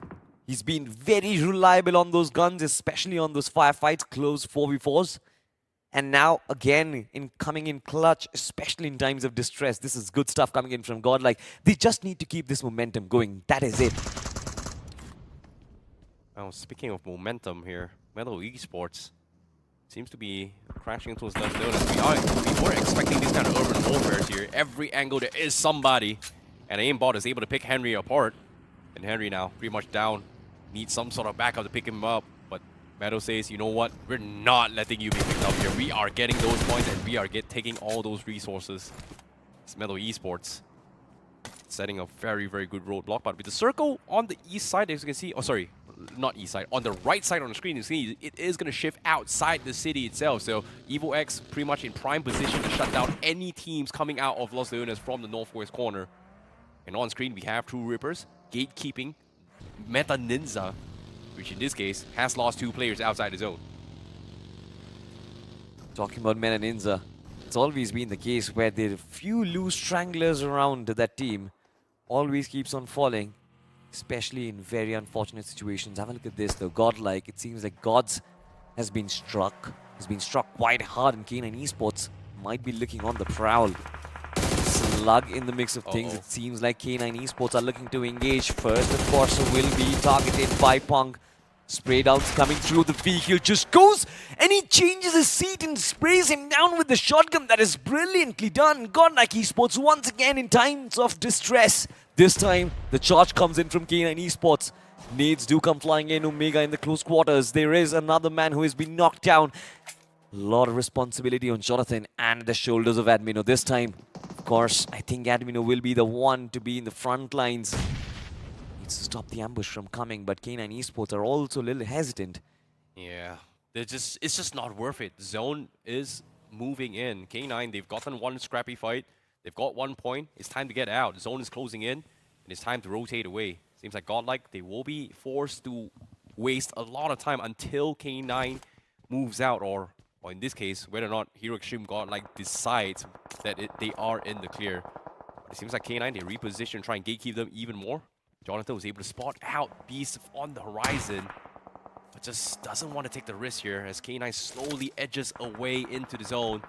He's been very reliable on those guns, especially on those firefights, close 4v4s. And now, again, coming in clutch, especially in times of distress. This is good stuff coming in from Godlike. They just need to keep this momentum going. That is it. Oh, speaking of momentum here, NoNx Esports seems to be crashing into his left node. We were expecting this kind of urban warfare here. Every angle there is somebody. And Aimbot is able to pick Henry apart. And Henry now pretty much down. Needs some sort of backup to pick him up. But Meadow says, you know what? We're not letting you be picked up here. We are getting those points and we are taking all those resources. It's NoNx Esports setting a very, very good roadblock. But with the circle on the east side, as you can see, oh sorry, not east side, on the right side on the screen, you see it is going to shift outside the city itself. So EVOX pretty much in prime position to shut down any teams coming out of Los Leones from the northwest corner. And on screen, we have TrueRippers gatekeeping Meta NINZA, which in this case has lost 2 players outside the zone. Talking about Men and NINZA, it's always been the case where there are few loose stranglers around that team. Always keeps on falling, especially in very unfortunate situations. Have a look at this though. Godlike, it seems like Gods has been struck. Has been struck quite hard, and K9 Esports might be looking on the prowl. Slug in the mix of things. It seems like K9 Esports are looking to engage first. Of course, will be targeted by Punk. Spray downs coming through. The vehicle just goes and he changes his seat and sprays him down with the shotgun. That is brilliantly done. Godlike Esports once again in times of distress. This time, the charge comes in from K9 Esports. Nades do come flying in. Omega in the close quarters. There is another man who has been knocked down. A lot of responsibility on Jonathan and the shoulders of Admino this time. Of course, I think Admino will be the one to be in the front lines. Needs to stop the ambush from coming, but K9 Esports are also a little hesitant. Yeah, it's just not worth it. Zone is moving in. K9, they've gotten one scrappy fight. They've got 1 point. It's time to get out. Zone is closing in, and it's time to rotate away. Seems like Godlike, they will be forced to waste a lot of time until K9 moves out, or in this case, whether or not Hero Xtreme Godlike decides that they are in the clear. But it seems like K9, they reposition, try and gatekeep them even more. Jonathan was able to spot out Beast on the horizon, but just doesn't want to take the risk here as K9 slowly edges away into the zone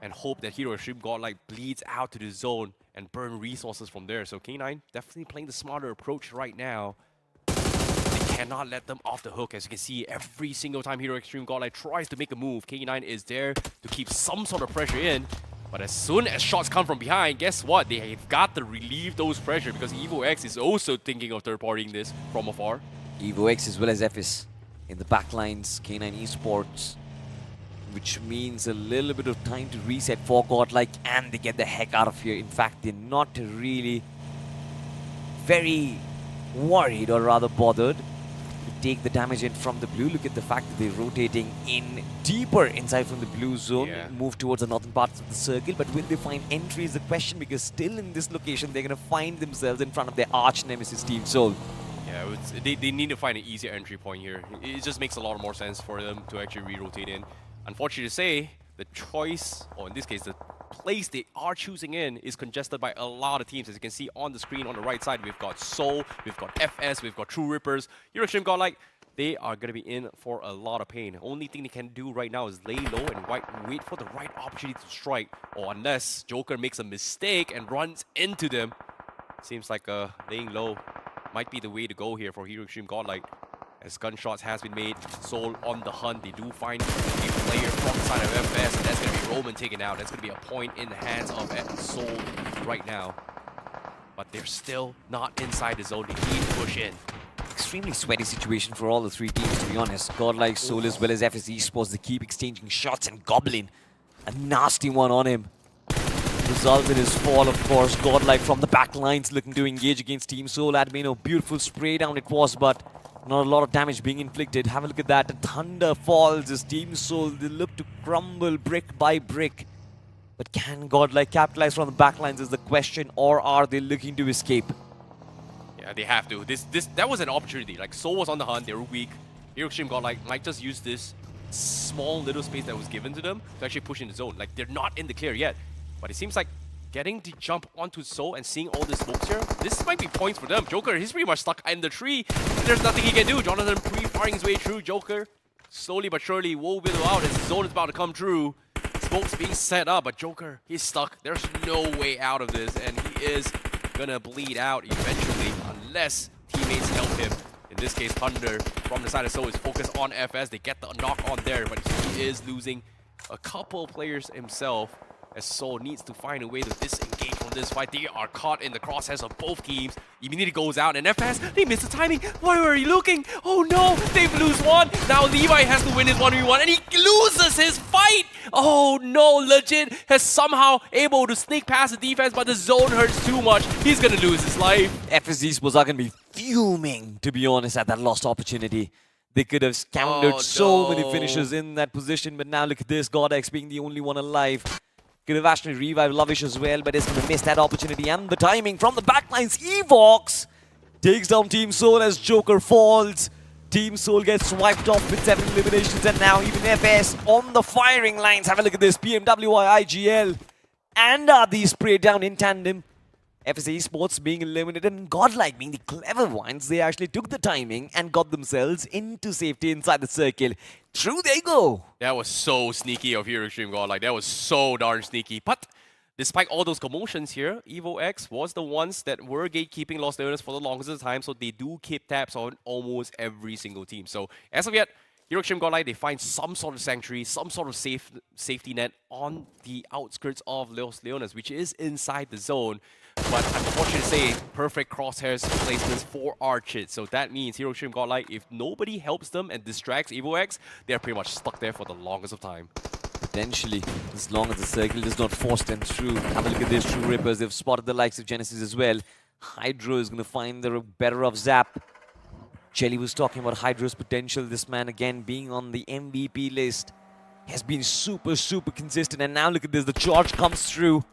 and hope that Hero Xtreme Godlike bleeds out to the zone and burn resources from there. So K9 definitely playing the smarter approach right now. They cannot let them off the hook. As you can see, every single time Hero Xtreme Godlike tries to make a move, K9 is there to keep some sort of pressure in. But as soon as shots come from behind, guess what? They've got to relieve those pressure because EVOX is also thinking of third-partying this from afar. EVOX as well as FS in the backlines, K9 Esports, which means a little bit of time to reset for Godlike, and they get the heck out of here. In fact, they're not really very worried, or rather bothered, to take the damage in from the blue. Look at the fact that they're rotating in deeper inside from the blue zone, move towards the northern parts of the circle. But will they find entry is the question, because still in this location, they're going to find themselves in front of their arch nemesis Team Soul. Yeah, they need to find an easier entry point here. It just makes a lot more sense for them to actually re-rotate in. Unfortunately to say, the choice, or in this case, the place they are choosing in is congested by a lot of teams. As you can see on the screen on the right side, we've got Soul, we've got FS, we've got TrueRippers. Hero Xtreme Godlike, they are going to be in for a lot of pain. Only thing they can do right now is lay low and wait for the right opportunity to strike. Or unless Joker makes a mistake and runs into them. Seems like laying low might be the way to go here for Hero Xtreme Godlike. As gunshots has been made, Soul on the hunt. They do find a player from the side of FS, and that's going to be Roman taken out. That's going to be a point in the hands of Soul right now. But they're still not inside the zone. They need to push in. Extremely sweaty situation for all the three teams, to be honest. Godlike, Soul, as well as FS Esports, they keep exchanging shots, and Goblin, a nasty one on him. Results in his fall, of course. Godlike from the back lines looking to engage against Team Soul. Admino, beautiful spray down it was, but not a lot of damage being inflicted. Have a look at that. The thunder falls as Team Soul, they look to crumble brick by brick. But can Godlike capitalize from the backlines is the question, or are they looking to escape? Yeah, they have to. That was an opportunity. Like, Soul was on the hunt, they were weak. Hero Xtreme Godlike might just use this small little space that was given to them to actually push in the zone. Like, they're not in the clear yet. But it seems like getting the jump onto Soul and seeing all the smokes here, this might be points for them. Joker, he's pretty much stuck in the tree. There's nothing he can do. Jonathan pre-firing his way through. Joker slowly but surely will whittle out as the zone is about to come through. Smokes being set up, but Joker, he's stuck. There's no way out of this, and he is gonna bleed out eventually unless teammates help him. In this case, Thunder from the side of Soul is focused on FS. They get the knock on there, but he is losing a couple players himself, as Soul needs to find a way to disengage from this fight. They are caught in the crosshairs of both teams. Immediately goes out, and FS, they missed the timing. Why were you looking? Oh no, they lose one. Now Levi has to win his 1v1, and he loses his fight. Oh no, Legit has somehow able to sneak past the defense, but the zone hurts too much. He's gonna lose his life. FS Esports are gonna be fuming, to be honest, at that lost opportunity. They could have scounded so many finishes in that position, but now look at this, GodX being the only one alive. Could have actually revived Lovish as well, but is going to miss that opportunity and the timing from the backlines. EVOX takes down Team Soul as Joker falls. Team Soul gets wiped off with 7 eliminations, and now even FS on the firing lines. Have a look at this. BMWI, IGL, and Adi spray down in tandem. FS Esports being eliminated, and Godlike being the clever ones. They actually took the timing and got themselves into safety inside the circle. Through they go. That was so sneaky of here, Xtreme Godlike. That was so darn sneaky. But despite all those commotions here, EVOX was the ones that were gatekeeping Los Hermanos for the longest of the time, so they do keep tabs on almost every single team. So as of yet, Xtreme Godlike, they find some sort of sanctuary, some sort of safety net on the outskirts of Los Hermanos, which is inside the zone. But unfortunately to say, perfect crosshairs placements for Archit. So that means Xtreme Godlike, if nobody helps them and distracts EVOX, they're pretty much stuck there for the longest of time. Potentially, as long as the circle does not force them through. Have a look at this, TrueRippers. They've spotted the likes of Genesis as well. Hydro is going to find the better of Zap. Jelly was talking about Hydro's potential. This man, again, being on the MVP list, has been super, super consistent. And now look at this, the charge comes through.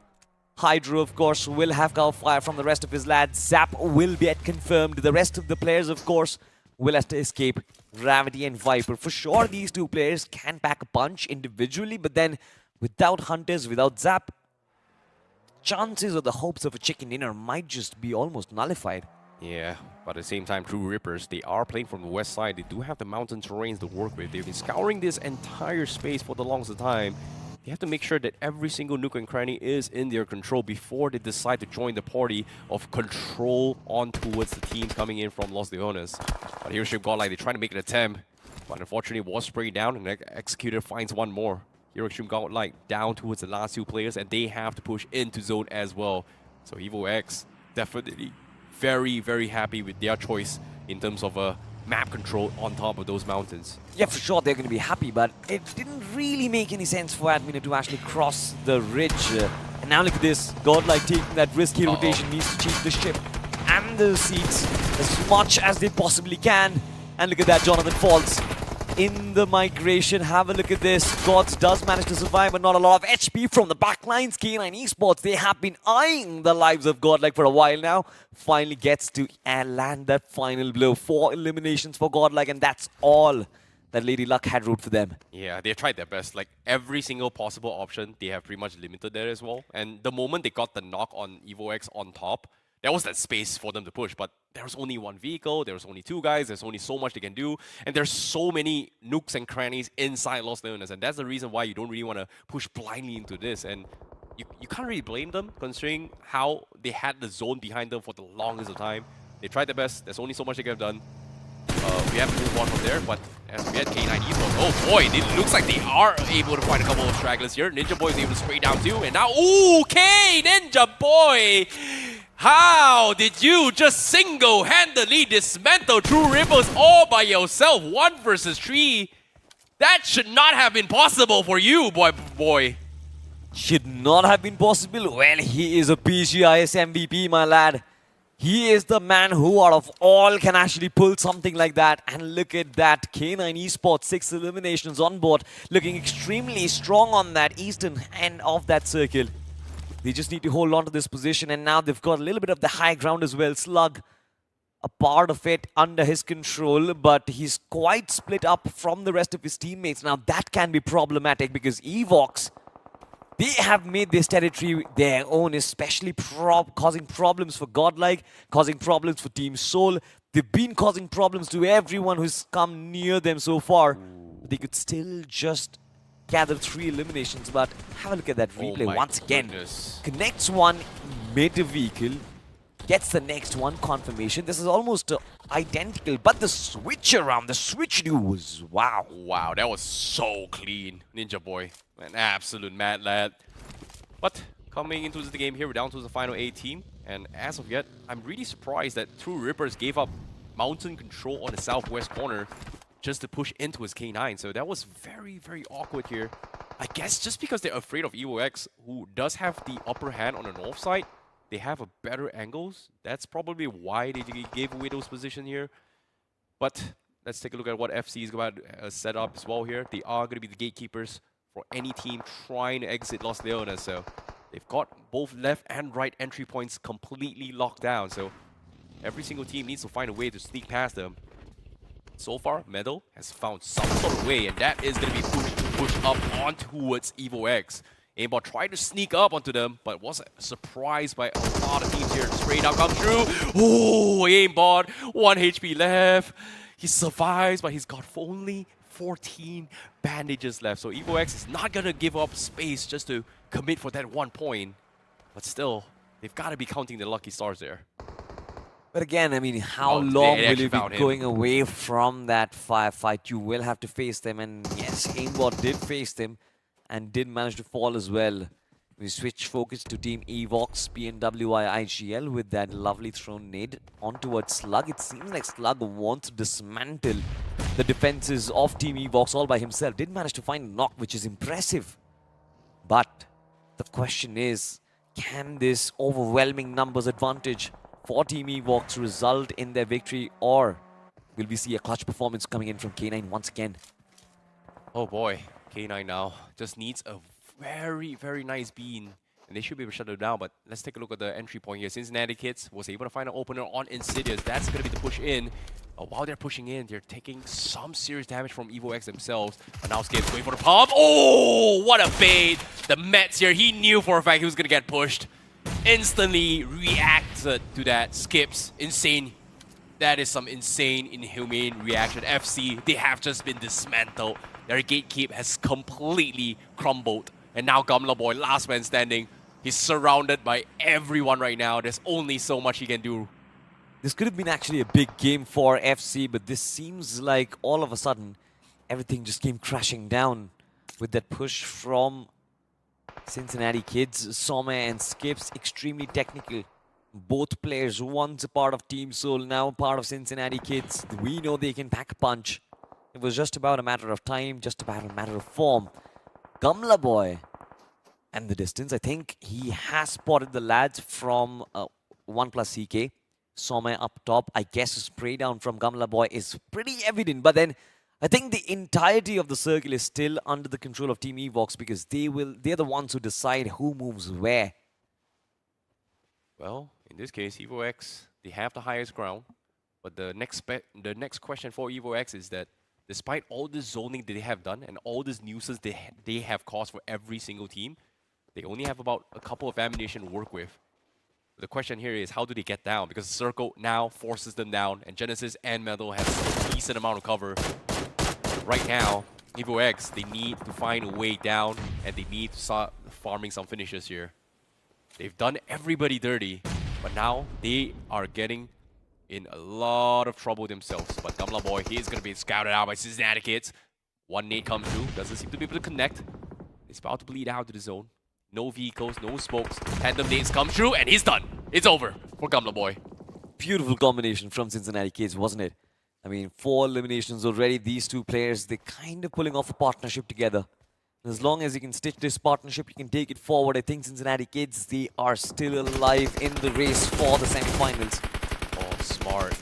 Hydro, of course, will have cover fire from the rest of his lads. Zap will get confirmed. The rest of the players, of course, will have to escape. Gravity and Viper. For sure, these two players can pack a punch individually, but then without Hunters, without Zap, chances or the hopes of a chicken dinner might just be almost nullified. Yeah, but at the same time, TrueRippers, they are playing from the west side. They do have the mountain terrains to work with. They've been scouring this entire space for the longest time. They have to make sure that every single nook and cranny is in their control before they decide to join the party of control on towards the teams coming in from Los Hermanos. But here, Godlike, they try to make an attempt, but unfortunately was sprayed down, and Executor finds one more. Here, Godlike down towards the last two players, and they have to push into zone as well. So EVOX definitely very, very happy with their choice in terms of map control on top of those mountains. Yeah, for sure they're going to be happy, but it didn't really make any sense for Admina to actually cross the ridge. And now look at this, Godlike taking that risky rotation, needs to cheat the ship and the seats as much as they possibly can. And look at that, Jonathan falls in the migration. Have a look at this. Gods does manage to survive, but not a lot of HP from the backlines. K9 Esports, they have been eyeing the lives of Godlike for a while now. Finally gets to land that final blow. 4 eliminations for Godlike, and that's all that Lady Luck had wrote for them. Yeah, they tried their best. Like, every single possible option, they have pretty much limited there as well. And the moment they got the knock on EVOX on top, there was that space for them to push, but there was only one vehicle, there was only 2 guys, there's only so much they can do, and there's so many nooks and crannies inside Los Hermanos, and that's the reason why you don't really want to push blindly into this. And you can't really blame them, considering how they had the zone behind them for the longest of time. They tried their best, there's only so much they could have done. We have to move on from there, but as we had K9 Esports, oh boy, it looks like they are able to find a couple of stragglers here. Ninja Boy is able to spray down too, and now, ooh, K Ninja Boy! How did you just single-handedly dismantle TrueRippers all by yourself? 1 versus 3. That should not have been possible for you, boy. Should not have been possible? Well, he is a PGIS MVP, my lad. He is the man who, out of all, can actually pull something like that. And look at that. K9 Esports, 6 eliminations on board. Looking extremely strong on that eastern end of that circle. They just need to hold on to this position, and now they've got a little bit of the high ground as well. Slug, a part of it under his control, but he's quite split up from the rest of his teammates. Now that can be problematic because EVOX, they have made this territory their own, especially causing problems for Godlike, causing problems for Team Soul. They've been causing problems to everyone who's come near them so far. They could still just gather 3 eliminations, but have a look at that replay once again. Connects one mid-vehicle, gets the next one confirmation. This is almost identical, but the switch around, the switch do was wow. Wow, that was so clean, Ninja Boy. An absolute mad lad. But coming into the game here, we're down to the final 8 team, and as of yet, I'm really surprised that TrueRippers gave up mountain control on the southwest corner just to push into his K9. So that was very, very awkward here. I guess just because they're afraid of EVOX, who does have the upper hand on the north side, they have a better angles. That's probably why they gave away those positions here. But let's take a look at what FC is going to set up as well here. They are going to be the gatekeepers for any team trying to exit Los Hermanos. So they've got both left and right entry points completely locked down. So every single team needs to find a way to sneak past them. So far, Meadow has found some sort of way, and that is going to be pushed up on towards EVOX. Aimbot tried to sneak up onto them, but was surprised by a lot of teams here. Spray down comes through. Oh, Aimbot, 1 HP left. He survives, but he's got only 14 bandages left. So EVOX is not going to give up space just to commit for that 1 point. But still, they've got to be counting the lucky stars there. But again, I mean, how Oh, long they will actually you be found him. going away from that firefight? You will have to face them. And yes, Aimbot did face them and did manage to fall as well. We switch focus to Team EVOX, PNWI IGL with that lovely thrown nade on towards Slug. It seems like Slug wants to dismantle the defenses of Team EVOX all by himself. Did manage to find a knock, which is impressive. But the question is, can this overwhelming numbers advantage for Team EVOX result in their victory, or will we see a clutch performance coming in from K9 once again? Oh boy, K9 now just needs a very, very nice bean, and they should be able to shut it down. But let's take a look at the entry point here. Cincinnati Kids was able to find an opener on Insidious. That's going to be the push in. While they're pushing in, they're taking some serious damage from EVOX themselves. But now Skips going for the pump. Oh, what a bait! The Mets here, he knew for a fact he was going to get pushed. Instantly reacted to that. Skips, insane. That is some insane, inhumane reaction. FC, they have just been dismantled. Their gatekeep has completely crumbled. And now Gamla Boy, last man standing. He's surrounded by everyone right now. There's only so much he can do. This could have been actually a big game for FC, but this seems like all of a sudden everything just came crashing down with that push from Cincinnati Kids. Some and Skips, extremely technical. Both players, once a part of Team Soul, now part of Cincinnati Kids. We know they can pack a punch. It was just about a matter of time, just about a matter of form. Gamla Boy and the distance, I think he has spotted the lads from OnePlus CK. Some up top, I guess a spray down from Gamla Boy is pretty evident, but then I think the entirety of the circle is still under the control of Team EVOX because they're the ones who decide who moves where. Well, in this case, EVOX, they have the highest ground. But the next question for EVOX is that despite all this zoning that they have done and all this nuisance they have caused for every single team, they only have about a couple of ammunition to work with. The question here is, how do they get down? Because the circle now forces them down, and Genesis and Metal has a decent amount of cover. Right now, EVOX, they need to find a way down, and they need to start farming some finishes here. They've done everybody dirty, but now they are getting in a lot of trouble themselves. But Gamla Boy, he is going to be scouted out by Cincinnati Kids. One nade comes through, doesn't seem to be able to connect. It's about to bleed out to the zone. No vehicles, no smokes. Tandem nades come through, and he's done. It's over for Gamla Boy. Beautiful combination from Cincinnati Kids, wasn't it? I mean, 4 eliminations already. These two players, they're kind of pulling off a partnership together. As long as you can stitch this partnership, you can take it forward. I think Cincinnati Kids, they are still alive in the race for the semifinals. Oh, smart.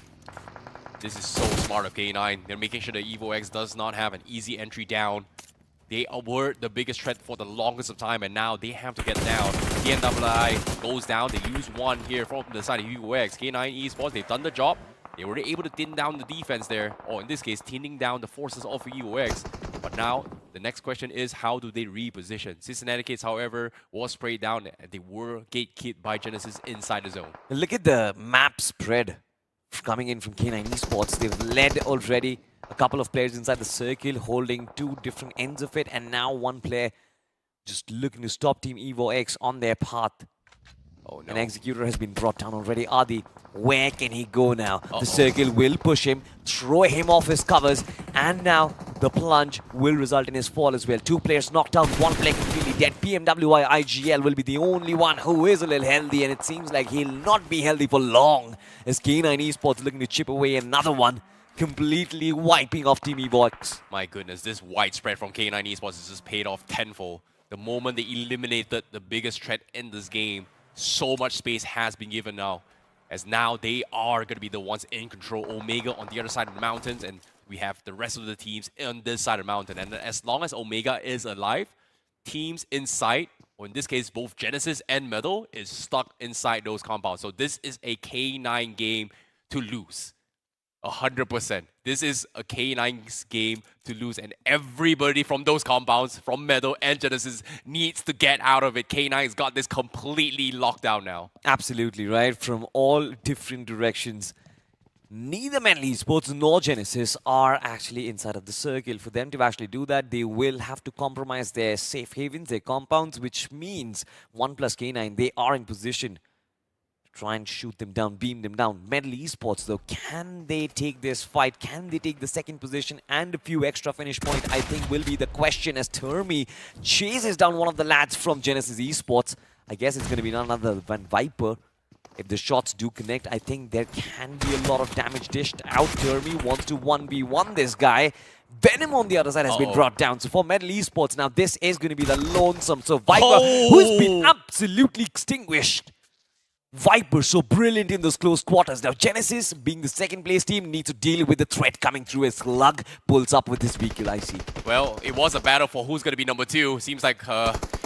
This is so smart of K9. They're making sure that EVOX does not have an easy entry down. They were the biggest threat for the longest of time, and now they have to get down. TNWI goes down. They lose one here from the side of EVOX. K9 Esports, they've done the job. They were able to thin down the defense there, or in this case, thinning down the forces of EVOX. But now, the next question is, how do they reposition? Cincinnati Kids, however, was sprayed down, and they were gatekept by Genesis inside the zone. Look at the map spread coming in from K9 Esports. They've led already. A couple of players inside the circle holding 2 different ends of it, and now one player just looking to stop Team EVOX on their path. Oh, no. An executor has been brought down already. Adi, where can he go now? The circle will push him, throw him off his covers, and now the plunge will result in his fall as well. 2 players knocked out, 1 player completely dead. PMWI IGL will be the only one who is a little healthy, and it seems like he'll not be healthy for long as K9 Esports looking to chip away another one, completely wiping off Team EVOX. My goodness, this widespread from K9 Esports has just paid off tenfold. The moment they eliminated the biggest threat in this game, so much space has been given now. As now they are going to be the ones in control. Omega on the other side of the mountains, and we have the rest of the teams on this side of the mountain. And as long as Omega is alive, teams inside, or in this case, both Genesis and Metal, is stuck inside those compounds. So this is a K9 game to lose. 100%. This is a K9's game to lose, and everybody from those compounds, from Meadow and Genesis, needs to get out of it. K9's got this completely locked down now. Absolutely, right? From all different directions. Neither NoNx Esports nor Genesis are actually inside of the circle. For them to actually do that, they will have to compromise their safe havens, their compounds, which means OnePlus K9, they are in position to try and shoot them down, beam them down. NoNx Esports, though, can they take this fight? Can they take the second position and a few extra finish points? I think will be the question as Termi chases down one of the lads from Genesis Esports. I guess it's going to be none other than Viper. If the shots do connect, I think there can be a lot of damage dished out. Termi wants to 1v1 this guy. Venom on the other side has been brought down. So for NoNx Esports, now this is going to be the lonesome. So Viper, who's been absolutely extinguished. Viper so brilliant in those close quarters. Now Genesis, being the second place team, needs to deal with the threat coming through as Slug pulls up with his vehicle IC. Well, it was a battle for who's going to be number 2. Seems like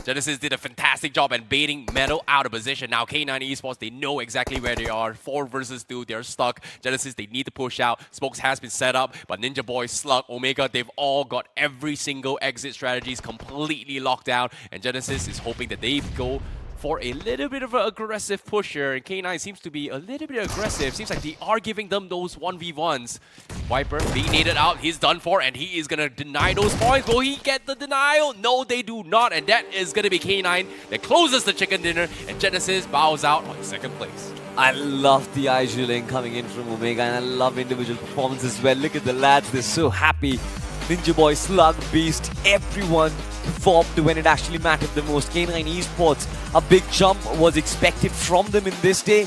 Genesis did a fantastic job at baiting Metal out of position. Now K9 Esports, they know exactly where they are. 4 versus 2, they're stuck. Genesis, they need to push out. Smokes has been set up, but Ninja Boy, Slug, Omega, they've all got every single exit strategies completely locked down. And Genesis is hoping that they go for a little bit of an aggressive push here, and K9 seems to be a little bit aggressive. Seems like they are giving them those 1v1s. Viper being naded out, he's done for, and he is gonna deny those points. Will he get the denial? No, they do not, and that is gonna be K9 that closes the chicken dinner, and Genesis bows out on second place. I love the Ijuling coming in from Omega, and I love individual performances as well. Look at the lads, they're so happy. Ninja Boy, Slug, Beast, everyone performed when it actually mattered the most. K9 Esports, a big jump was expected from them in this day,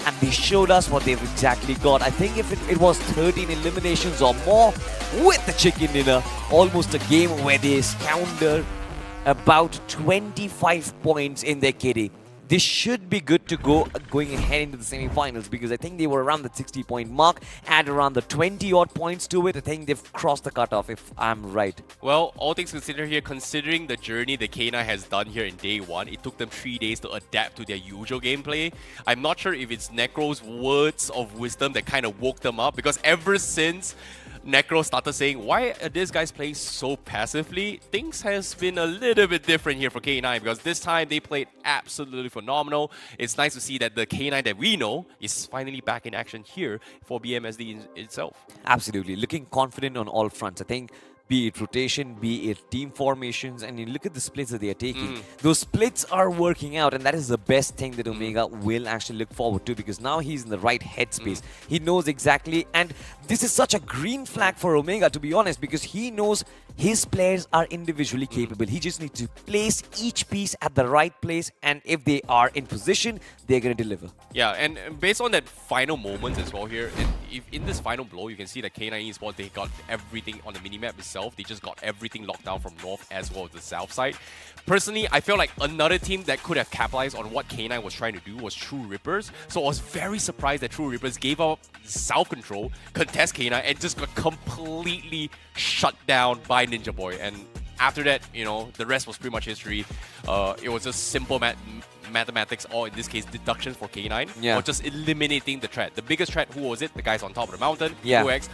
and they showed us what they've exactly got. I think if it was 13 eliminations or more with the chicken dinner, almost a game where they squandered about 25 points in their kitty. This should be good to go going ahead into the semi-finals, because I think they were around the 60-point mark, add around the 20-odd points to it. I think they've crossed the cutoff, if I'm right. Well, all things considered here, considering the journey that K9 has done here in day 1, it took them 3 days to adapt to their usual gameplay. I'm not sure if it's Necro's words of wisdom that kind of woke them up, because ever since Necro started saying, why are these guys playing so passively? Things has been a little bit different here for K9, because this time they played absolutely phenomenal. It's nice to see that the K9 that we know is finally back in action here for BMSD itself. Absolutely. Looking confident on all fronts. I think be it rotation, be it team formations, and you look at the splits that they are taking. Those splits are working out, and that is the best thing that Omega will actually look forward to, because now he's in the right headspace. He knows exactly, and this is such a green flag for Omega, to be honest, because he knows his players are individually capable. He just needs to place each piece at the right place, and if they are in position, they're going to deliver. Yeah, and based on that final moments as well here, in this final blow, you can see that K9 Esports, they got everything on the minimap itself. They just got everything locked down from north as well as the south side. Personally, I feel like another team that could have capitalized on what K9 was trying to do was TrueRippers. So I was very surprised that TrueRippers gave up self-control, contest K9, and just got completely shut down by Ninja Boy. And after that, you know, the rest was pretty much history. It was just simple mathematics, or in this case, deductions for K9, or just eliminating the threat. The biggest threat, who was it? The guys on top of the mountain, NoNx.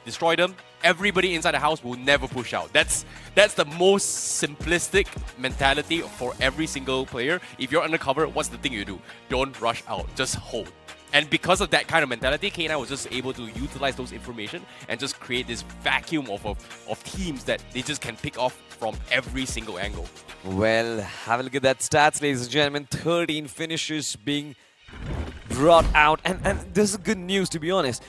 Destroy them. Everybody inside the house will never push out. That's the most simplistic mentality for every single player. If you're undercover, what's the thing you do? Don't rush out. Just hold. And because of that kind of mentality, K9 was just able to utilize those information and just create this vacuum of teams that they just can pick off from every single angle. Well, have a look at that stats, ladies and gentlemen. 13 finishes being brought out. And this is good news, to be honest.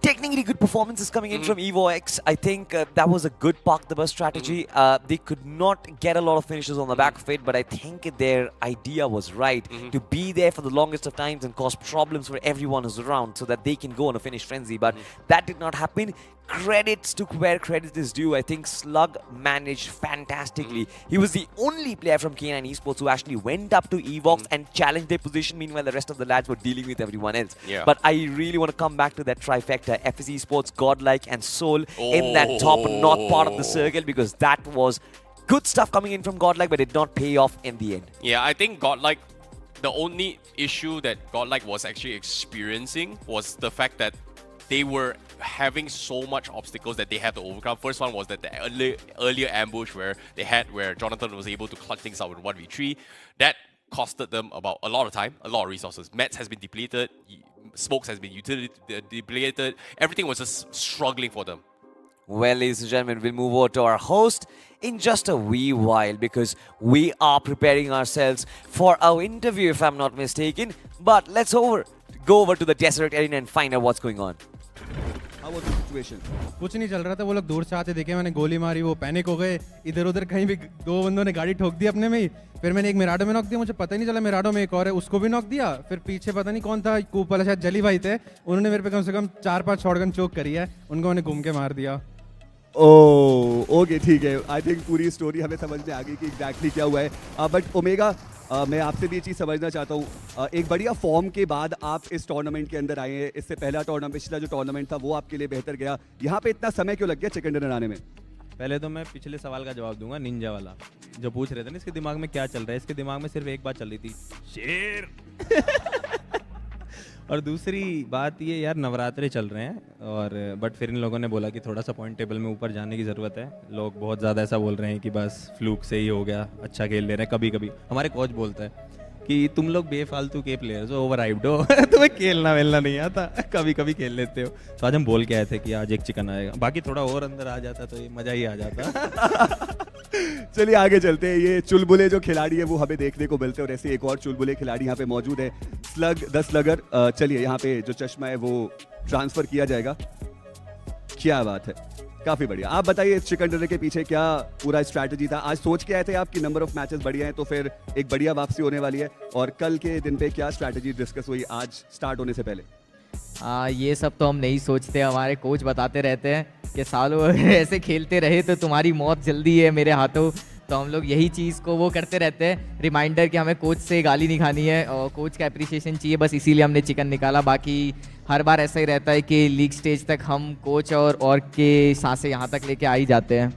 Technically good performances coming in from EVOX. I think that was a good park the bus strategy. They could not get a lot of finishes on the back of it, but I think their idea was right to be there for the longest of times and cause problems for everyone who's around so that they can go on a finish frenzy. But that did not happen. Credits to where credit is due. I think Slug managed fantastically. He was the only player from K9 Esports who actually went up to EVOX and challenged their position. Meanwhile, the rest of the lads were dealing with everyone else. But I really want to come back to that trifecta. FS Esports, Godlike and Soul in that top north part of the circle, because that was good stuff coming in from Godlike, but did not pay off in the end. Yeah, I think Godlike, the only issue that Godlike was actually experiencing was the fact that they were having so much obstacles that they had to overcome. First one was that the earlier ambush where Jonathan was able to clutch things out with 1v3. That costed them about a lot of time, a lot of resources. Mets has been depleted, smokes has been depleted. Everything was just struggling for them. Well, ladies and gentlemen, we'll move over to our host in just a wee while because we are preparing ourselves for our interview, if I'm not mistaken. But let's go over to the Desert Arena and find out what's going on. How was the situation? कुछ नहीं चल रहा था, वो लोग दूर से आते देखे, मैंने गोली मारी, वो पैनिक हो गए, इधर उधर कहीं भी दो बंदों ने गाड़ी ठोक दी अपने में ही, फिर मैंने एक मिराडो में नॉक दिया, मुझे पता ही नहीं चला मिराडो में एक और है, उसको भी नॉक दिया, फिर पीछे पता नहीं कौन था, कूप वाला शायद जली भाई थे, उन्होंने मेरे पे कम से कम 4-5 शॉटगन चोक करी है, उनको मैंने घूम के मार दिया। ओके ठीक है, आई थिंक पूरी स्टोरी हमें समझ में आ गई कि एग्जैक्टली क्या हुआ है। बट ओमेगा, मैं आपसे भी ये चीज़ समझना चाहता हूँ, एक बढ़िया फॉर्म के बाद आप इस टूर्नामेंट के अंदर आए हैं। इससे पिछला जो टूर्नामेंट था वो आपके लिए बेहतर गया, यहाँ पे इतना समय क्यों लग गया चिकन डिनर आने में? पहले तो मैं पिछले सवाल का जवाब दूंगा, निंजा वाला जो पूछ रहे थे ना, इसके दिमाग में क्या चल रहा है। इसके दिमाग में सिर्फ एक बात चल रही थी, शेर। और दूसरी बात ये, यार नवरात्रे चल रहे हैं और बट फिर इन लोगों ने बोला कि थोड़ा सा पॉइंट टेबल में ऊपर जाने की ज़रूरत है। लोग बहुत ज़्यादा ऐसा बोल रहे हैं कि बस फ्लूक से ही हो गया, अच्छा खेल ले रहे हैं। कभी कभी हमारे कोच बोलता है कि तुम लोग बेफालतू के प्लेयर्स हो, ओवर हाइप्ड हो, तुम्हें खेलना वेलना नहीं आता, कभी कभी खेल लेते हो। तो आज हम बोल के आए थे कि आज एक चिकन आएगा, बाकी थोड़ा और अंदर आ जाता तो ये मज़ा ही आ जाता। चलिए आगे चलते हैं। ये चुलबुले जो खिलाड़ी है वो हमें देखने को मिलते हैं और ऐसे एक और चुलबुले खिलाड़ी यहाँ पे मौजूद है, स्लग द स्लगर। चलिए यहाँ पे जो चश्मा है वो ट्रांसफर किया जाएगा। क्या बात है, काफी बढ़िया। आप बताइए इस चिकन डिनर के पीछे क्या पूरा स्ट्रैटेजी था? आज सोच के आए थे आप कि नंबर ऑफ मैचेस बढ़िया हैं तो फिर एक बढ़िया वापसी होने वाली है, और कल के दिन पे क्या स्ट्रैटेजी डिस्कस हुई आज स्टार्ट होने से पहले? ये सब तो हम नहीं सोचते, हमारे कोच बताते रहते हैं कि सालों ऐसे खेलते रहे तो तुम्हारी मौत जल्दी है मेरे हाथों। तो हम लोग यही चीज़ को वो करते रहते हैं, रिमाइंडर कि हमें कोच से गाली नहीं खानी है और कोच का एप्रिसिएशन चाहिए, बस इसीलिए हमने चिकन निकाला। बाकी हर बार ऐसा ही रहता है कि लीग स्टेज तक हम कोच और के सांसें यहाँ तक लेके आ ही जाते हैं।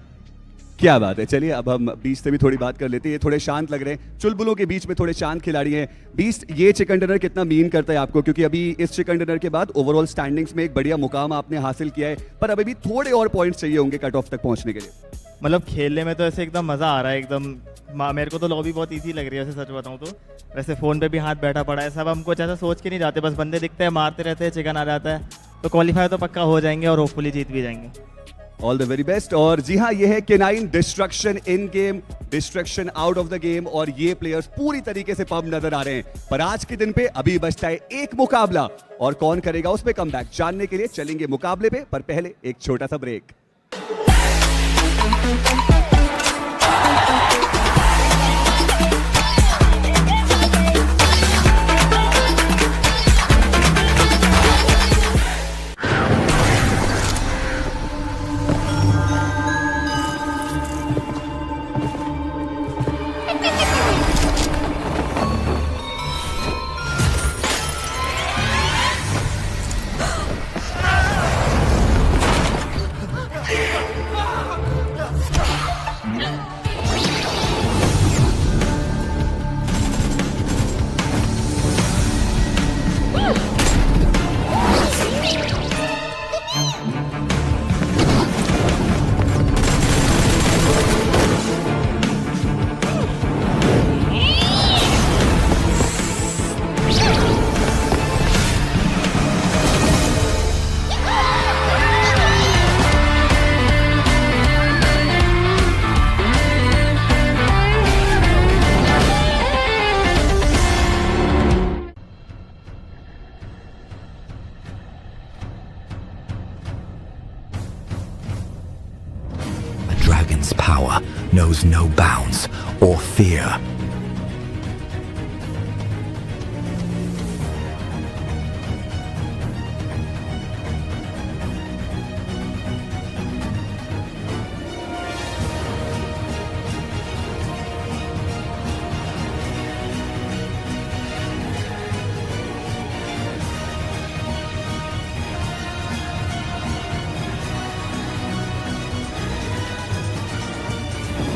क्या बात है। चलिए अब हम बीच से भी थोड़ी बात कर लेते हैं। ये थोड़े शांत लग रहे हैं, चुलबुलों के बीच में थोड़े शांत खिलाड़ी हैं। बीस्ट, ये चिकन डिनर कितना मीन करता है आपको? क्योंकि अभी इस चिकन डिनर के बाद ओवरऑल स्टैंडिंग्स में एक बढ़िया मुकाम आपने हासिल किया है, पर अभी भी थोड़े और पॉइंट्स चाहिए होंगे कट ऑफ तक पहुंचने के लिए। मतलब खेलने में तो ऐसे एकदम मज़ा आ रहा है, एकदम मेरे को तो लॉबी बहुत इजी लग रही है वैसे, सच बताऊं तो। वैसे फ़ोन पे भी हाथ बैठा पड़ा है, सब हम कुछ ऐसा सोच के नहीं जाते, बस बंदे दिखते हैं, मारते रहते हैं, चिकन आ जाता है, तो क्वालिफाई तो पक्का हो जाएंगे और होपफुली जीत भी जाएंगे। All the very best. और जी हाँ, ये है K9 destruction in game, destruction out of the game, और ये प्लेयर्स पूरी तरीके से पंप नजर आ रहे हैं। पर आज के दिन पे अभी बचता है एक मुकाबला, और कौन करेगा उस पे कमबैक जानने के लिए चलेंगे मुकाबले पे, पर पहले एक छोटा सा break. Dragon's power knows no bounds or fear.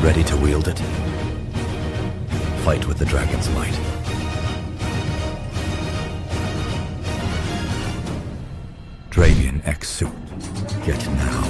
Ready to wield it? Fight with the dragon's might. Dravian X suit. Get now.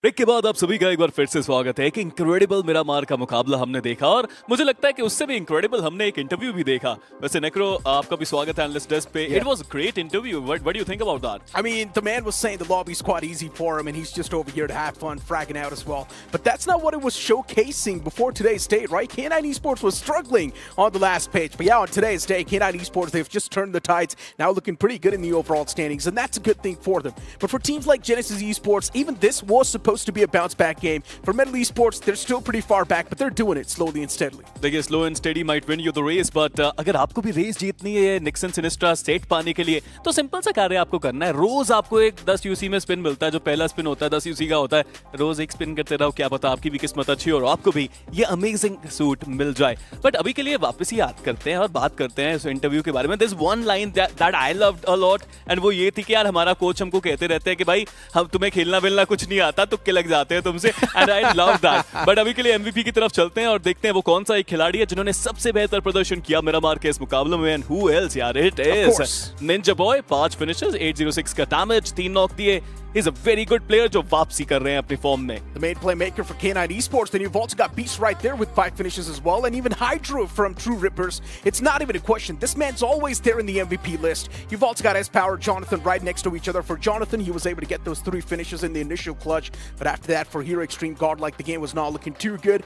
Break के बाद आप सभी का एक बार फिर से स्वागत है। एक इनक्रेडिबल मिरामार का मुकाबला हमने देखा और मुझे लगता है कि उससे भी इनक्रेडिबल हमने एक इंटरव्यू भी देखा। वैसे नेक्रो, आपका भी स्वागत है एनालिस्ट डेस्क पे। It was a great interview. What do you think about that? I mean, the man was saying the lobby's quite easy for him and he's just over here to have fun, fragging out as well. But that's not what it was showcasing before today's date, right? K9 Esports was struggling on the last page. But yeah, on today's day, K9 Esports, they've just turned the tides, now looking pretty good in the overall standings, and that's a good thing for them. But for teams like Genesis Esports, even this was supposed to be a bounce back game. For Metal Esports, they're still pretty far back, but they're doing it slowly and steadily. देखिए, slow and steady might win you the race, but अगर आपको भी race जीतनी है Nixon सिनिस्ट्रा set पाने के लिए, तो simple सा कार्य आपको करना है। रोज आपको एक 10 यूसी में स्पिन मिलता है, जो पहला स्पिन होता है 10 यूसी का होता है। रोज एक स्पिन करते रहो, क्या पता आपकी भी किस्मत अच्छी हो और आपको भी ये अमेजिंग सूट मिल जाए। बट अभी के लिए वापस याद करते हैं और बात करते हैं इस इंटरव्यू के बारे में। There's one line that I loved a lot, and वो ये थी कि यार हमारा कोच हमको कहते रहते हैं कि भाई हम तुम्हें खेलना वेलना कुछ नहीं आता, तुक्के लग जाते हैं तुमसे, and I love that. But अभी के लिए MVP की तरफ चलते हैं और देखते हैं वो कौन सा एक खिलाड़ी है जिन्होंने सबसे बेहतर प्रदर्शन किया मिरामार के इस मुकाबले में। And who else यार, it is Ninja Boy, 5 finishes, 806 का डैमेज, 3 नॉक दिए। He's a very good player जो वापसी कर रहे हैं अपनी फॉर्म में। The main playmaker for K9 Esports. Then you've also got Beast right there with 5 finishes as well, and even Hydro from TrueRippers. It's not even a question. This man's always there in the MVP list. You've also got S-Power, Jonathan right next to each other. For Jonathan, he was able to get those 3 finishes in the initial clutch, but after that, for Hero Xtreme Godlike, the game was not looking too good.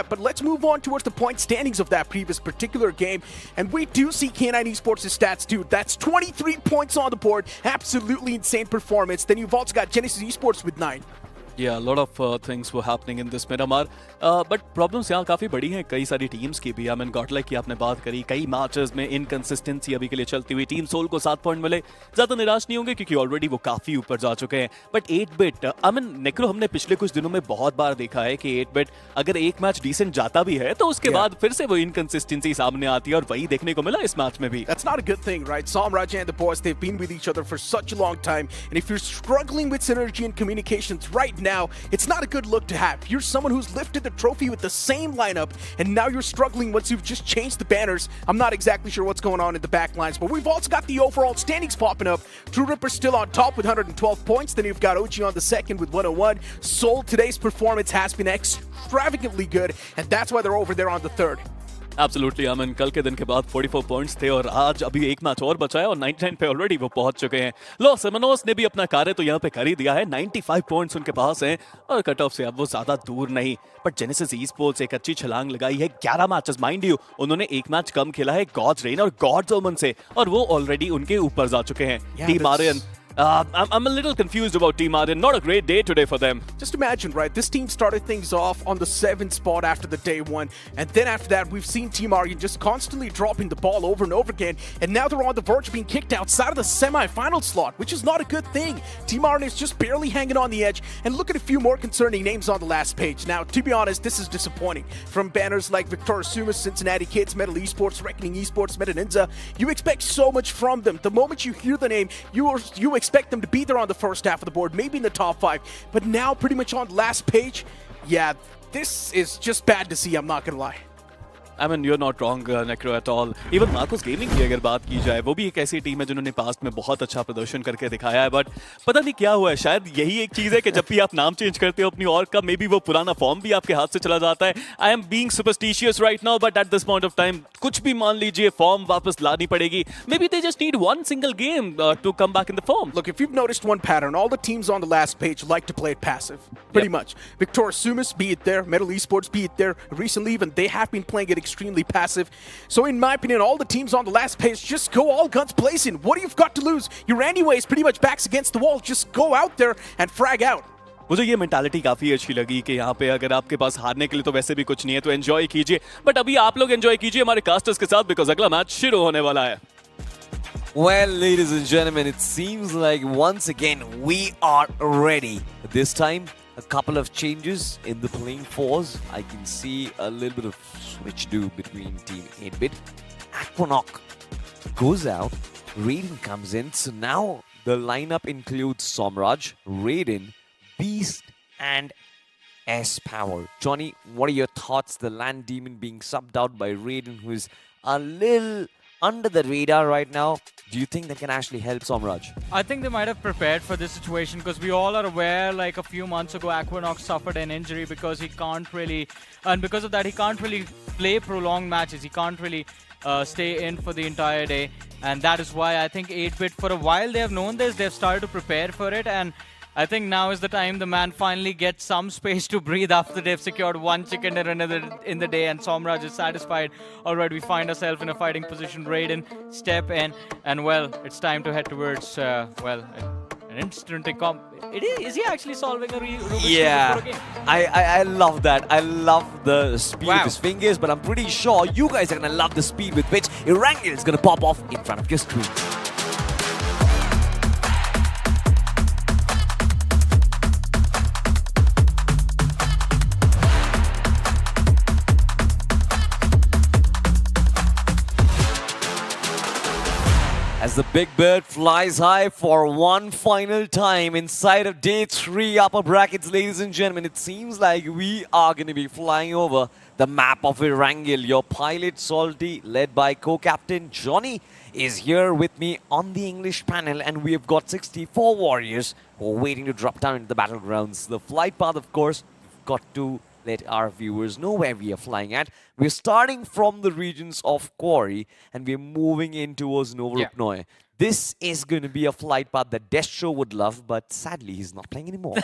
But let's move on towards the point standings of that previous particular game, and we do see K9 Esports' stats too. That's 23 points on the board. Absolutely insane performance. Then you've also got Genesis Esports with 9. Yeah, a lot of things were happening in this Miramar, but problems यहाँ काफी बड़ी हैं कई सारी teams की भी। I mean, Godlike की आपने बात करी, कई मैचेस में इनकंसिस्टेंसी अभी के लिए चलती हुई। टीम सोल को 7 पॉइंट मिले, ज्यादा निराश नहीं होंगे क्योंकि ऑलरेडी वो काफी ऊपर जा चुके हैं। बट 8-bit, I mean, नेक्रो, हमने पिछले कुछ दिनों में बहुत बार देखा है कि 8-bit अगर एक मैच डिसेंट जाता भी है तो उसके बाद फिर से वो इनकंसिस्टेंसी सामने आती है और वही देखने को मिला इस मैच में भी। That's not a good thing, right? Samraj and the boys, they've been with each other for such a long time, and if you're struggling with synergy and communications right now, it's not a good look to have. You're someone who's lifted the trophy with the same lineup, and now you're struggling once you've just changed the banners. I'm not exactly sure what's going on in the back lines, but we've also got the overall standings popping up. TrueRippers still on top with 112 points. Then you've got OG on the second with 101. Soul, today's performance has been extravagantly good, and that's why they're over there on the third. Absolutely, I mean, कल के दिन के बाद 44 points थे और आज अभी एक मैच और बचा है और 99 पे ऑलरेडी वो पहुंच चुके हैं। लॉस हेर्मानोस ने भी अपना कार्य तो यहाँ पे कर ही दिया है, 95 पॉइंट्स उनके पास हैं और कट ऑफ से अब वो ज्यादा दूर नहीं। बट जेनेसिस ईस्पोर्ट्स एक अच्छी छलांग लगाई है, 11 मैचेस, माइंड यू उन्होंने एक मैच कम खेला है गॉड्स रेन और गॉड्स ओमन से, और वो ऑलरेडी उनके ऊपर जा चुके हैं। Team Aryan, I'm a little confused about Team Arden. Not a great day today for them. Just imagine, right? This team started things off on the 7th spot after the day 1. And then after that, we've seen Team Arden just constantly dropping the ball over and over again. And now they're on the verge of being kicked outside of the semi-final slot, which is not a good thing. Team Arden is just barely hanging on the edge. And look at a few more concerning names on the last page. Now, to be honest, this is disappointing. From banners like Victor Sumus, Cincinnati Kids, Metal Esports, Reckoning Esports, Meta NINZA, you expect so much from them. The moment you hear the name, you expect them to be there on the first half of the board, maybe in the top 5. But now, pretty much on the last page, yeah, this is just bad to see, I'm not gonna lie. I mean, you're not wrong, Necro, at all. Even Marcos Gaming की अगर बात की जाए, वो भी एक ऐसी team है जिन्होंने पास्ट में बहुत अच्छा प्रदर्शन करके दिखाया है, बट पता नहीं क्या हुआ है। शायद यही एक चीज़ है कि जब भी आप नाम चेंज करते हो अपनी और का, मे बी वो पुराना फॉर्म भी आपके हाथ से चला जाता है। I am being superstitious right now, but at this point of time कुछ भी मान लीजिए, फॉर्म वापस लानी पड़ेगी। मे be they just need one single game to come back in the form. Look, if you've noticed one pattern, all the teams on the last page like to play it passive, pretty much. Victor Sumus, be it there, Metal Esports, be it there. Recently, even they have been playing it extremely passive. So in my opinion, all the teams on the last page just go all guns blazing. What do you've got to lose? You're anyways pretty much backs against the wall. Just go out there and frag out. मुझे ये mentality काफी अच्छी लगी कि यहाँ पे अगर आपके पास हारने के लिए तो वैसे भी कुछ नहीं है, तो एंजॉय कीजिए। बट अभी आप लोग एंजॉय कीजिए हमारे कास्टर्स के साथ, बिकॉज अगला मैच शुरू होने वाला है। Well, ladies and gentlemen, it seems like once again we are ready. This time, a couple of changes in the playing fours. I can see a little bit of switch do between Team 8-bit. Aquanock goes out. Raiden comes in. So now the lineup includes Somraj, Raiden, Beast, and S-Power. Johnny, what are your thoughts? The Land Demon being subbed out by Raiden, who is a little under the radar right now. Do you think that can actually help Somraj? I think they might have prepared for this situation because we all are aware, like a few months ago, Aquanox suffered an injury because he can't really, and because of that, he can't really play prolonged matches. He can't really stay in for the entire day. And that is why I think 8-Bit, for a while, they have known this. They've started to prepare for it. And I think now is the time the man finally gets some space to breathe after they've secured one chicken dinner in the day, and Somraj is satisfied. Alright, we find ourselves in a fighting position. Raiden, step in, and well, it's time to head towards, well, an instant Is he actually solving a Rubik's Cube Yeah, before a game? I love that. I love the speed of his fingers, but I'm pretty sure you guys are going to love the speed with which Erangel is going to pop off in front of your screen. As the big bird flies high for one final time inside of day 3 upper brackets, ladies and gentlemen, it seems like we are going to be flying over the map of Erangel. Your pilot, Salty, led by co-captain Johnny, is here with me on the English panel, and we have got 64 warriors who are waiting to drop down into the battlegrounds. The flight path, of course, we've got to let our viewers know where we are flying at. We're starting from the regions of Quarry and we're moving in towards Novorupnoy. This is going to be a flight path that Destro would love, but sadly he's not playing anymore.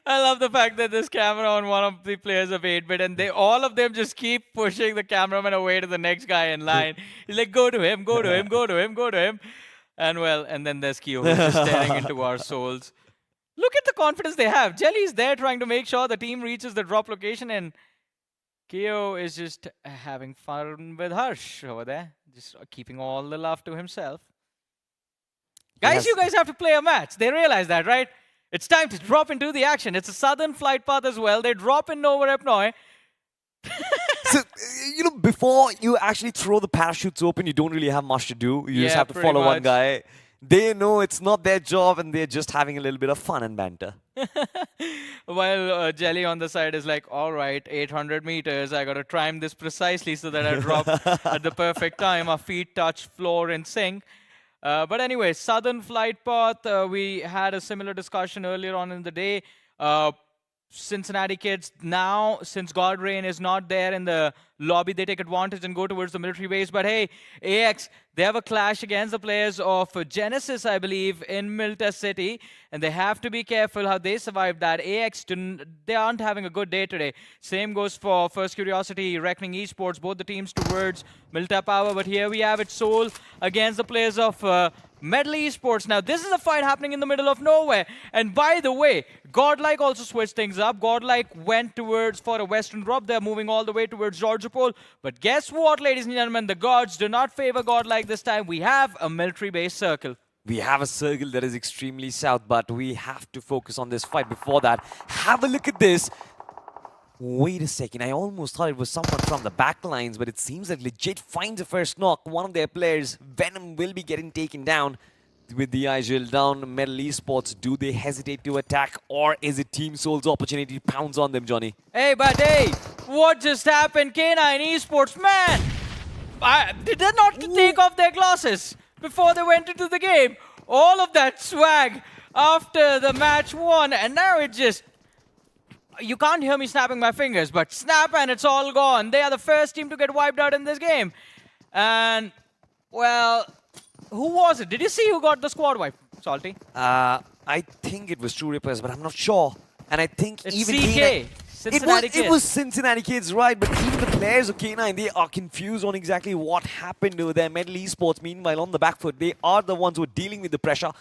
I love the fact that there's camera on one of the players of 8-Bit and all of them just keep pushing the cameraman away to the next guy in line. He's like, go to him, go to him, go to him, go to him. And well, and then there's Kyo who's just staring into our souls. Look at the confidence they have. Jelly's there trying to make sure the team reaches the drop location, and Kyo is just having fun with Harsh over there, just keeping all the love to himself. Guys, you guys have to play a match. They realize that, right? It's time to drop into the action. It's a southern flight path as well. They drop in Novorupnoy. So, you know, before you actually throw the parachutes open, you don't really have much to do. You just have to follow one guy. They know it's not their job and they're just having a little bit of fun and banter. While Jelly on the side is like, all right, 800 meters. I got to time this precisely so that I drop at the perfect time. Our feet touch floor in sync. But anyway, southern flight path. We had a similar discussion earlier on in the day. Cincinnati kids now, since Godrain is not there in the lobby, they take advantage and go towards the military base. But hey, AX, they have a clash against the players of Genesis, I believe, in Milta City. And they have to be careful how they survive that. AX, they aren't having a good day today. Same goes for First Curiosity, Reckoning Esports, both the teams towards Milta Power. But here we have it, Soul against the players of Medal Esports. Now, this is a fight happening in the middle of nowhere. And by the way, Godlike also switched things up. Godlike went towards for a western drop. They're moving all the way towards Georgiopol. But guess what, ladies and gentlemen? The gods do not favor Godlike this time. We have a military-based circle. We have a circle that is extremely south, but we have to focus on this fight. Before that, have a look at this. Wait a second, I almost thought it was someone from the back lines, but it seems that Legit finds a first knock. One of their players, Venom, will be getting taken down. With the Erangel down, Medal Esports, do they hesitate to attack, or is it Team Soul's opportunity to pounce on them, Johnny? Hey, but hey, what just happened? K9 Esports, man! Did they not take off their glasses before they went into the game? All of that swag after the match won, and now it just... You can't hear me snapping my fingers, but snap and it's all gone. They are the first team to get wiped out in this game. And, well, who was it? Did you see who got the squad wipe, Salty? I think it was TrueRippers, but I'm not sure. And I think it's even CK. Cincinnati it was Cincinnati kids, right? But even the players of K9, they are confused on exactly what happened to their Medal Esports. Meanwhile, on the back foot, they are the ones who are dealing with the pressure.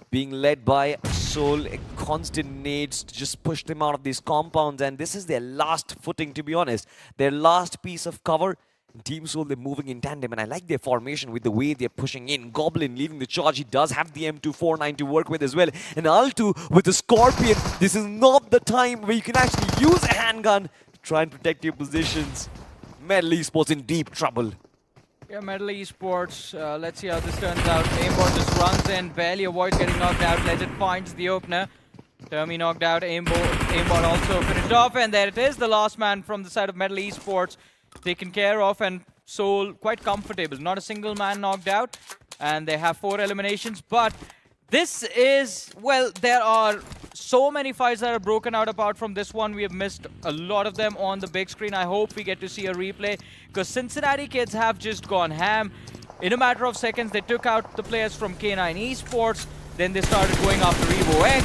Being led by Soul, constant nades to just push them out of these compounds. And this is their last footing, to be honest. Their last piece of cover. Team Soul, they're moving in tandem. And I like their formation with the way they're pushing in. Goblin leaving the charge. He does have the M249 to work with as well. And Altu with the Scorpion. This is not the time where you can actually use a handgun to try and protect your positions. Medal Esports in deep trouble. Yeah, Metal Esports. Let's see how this turns out. Aimbot just runs in, barely avoids getting knocked out. Legend finds the opener. Termi knocked out. Aimbot also finished off, and there it is. The last man from the side of Metal Esports taken care of, and Soul quite comfortable. Not a single man knocked out, and they have 4 eliminations. But this is, well, there are so many fights that are broken out apart from this one. We have missed a lot of them on the big screen. I hope we get to see a replay, because Cincinnati kids have just gone ham. In a matter of seconds, they took out the players from K9 Esports. Then they started going after EVOX,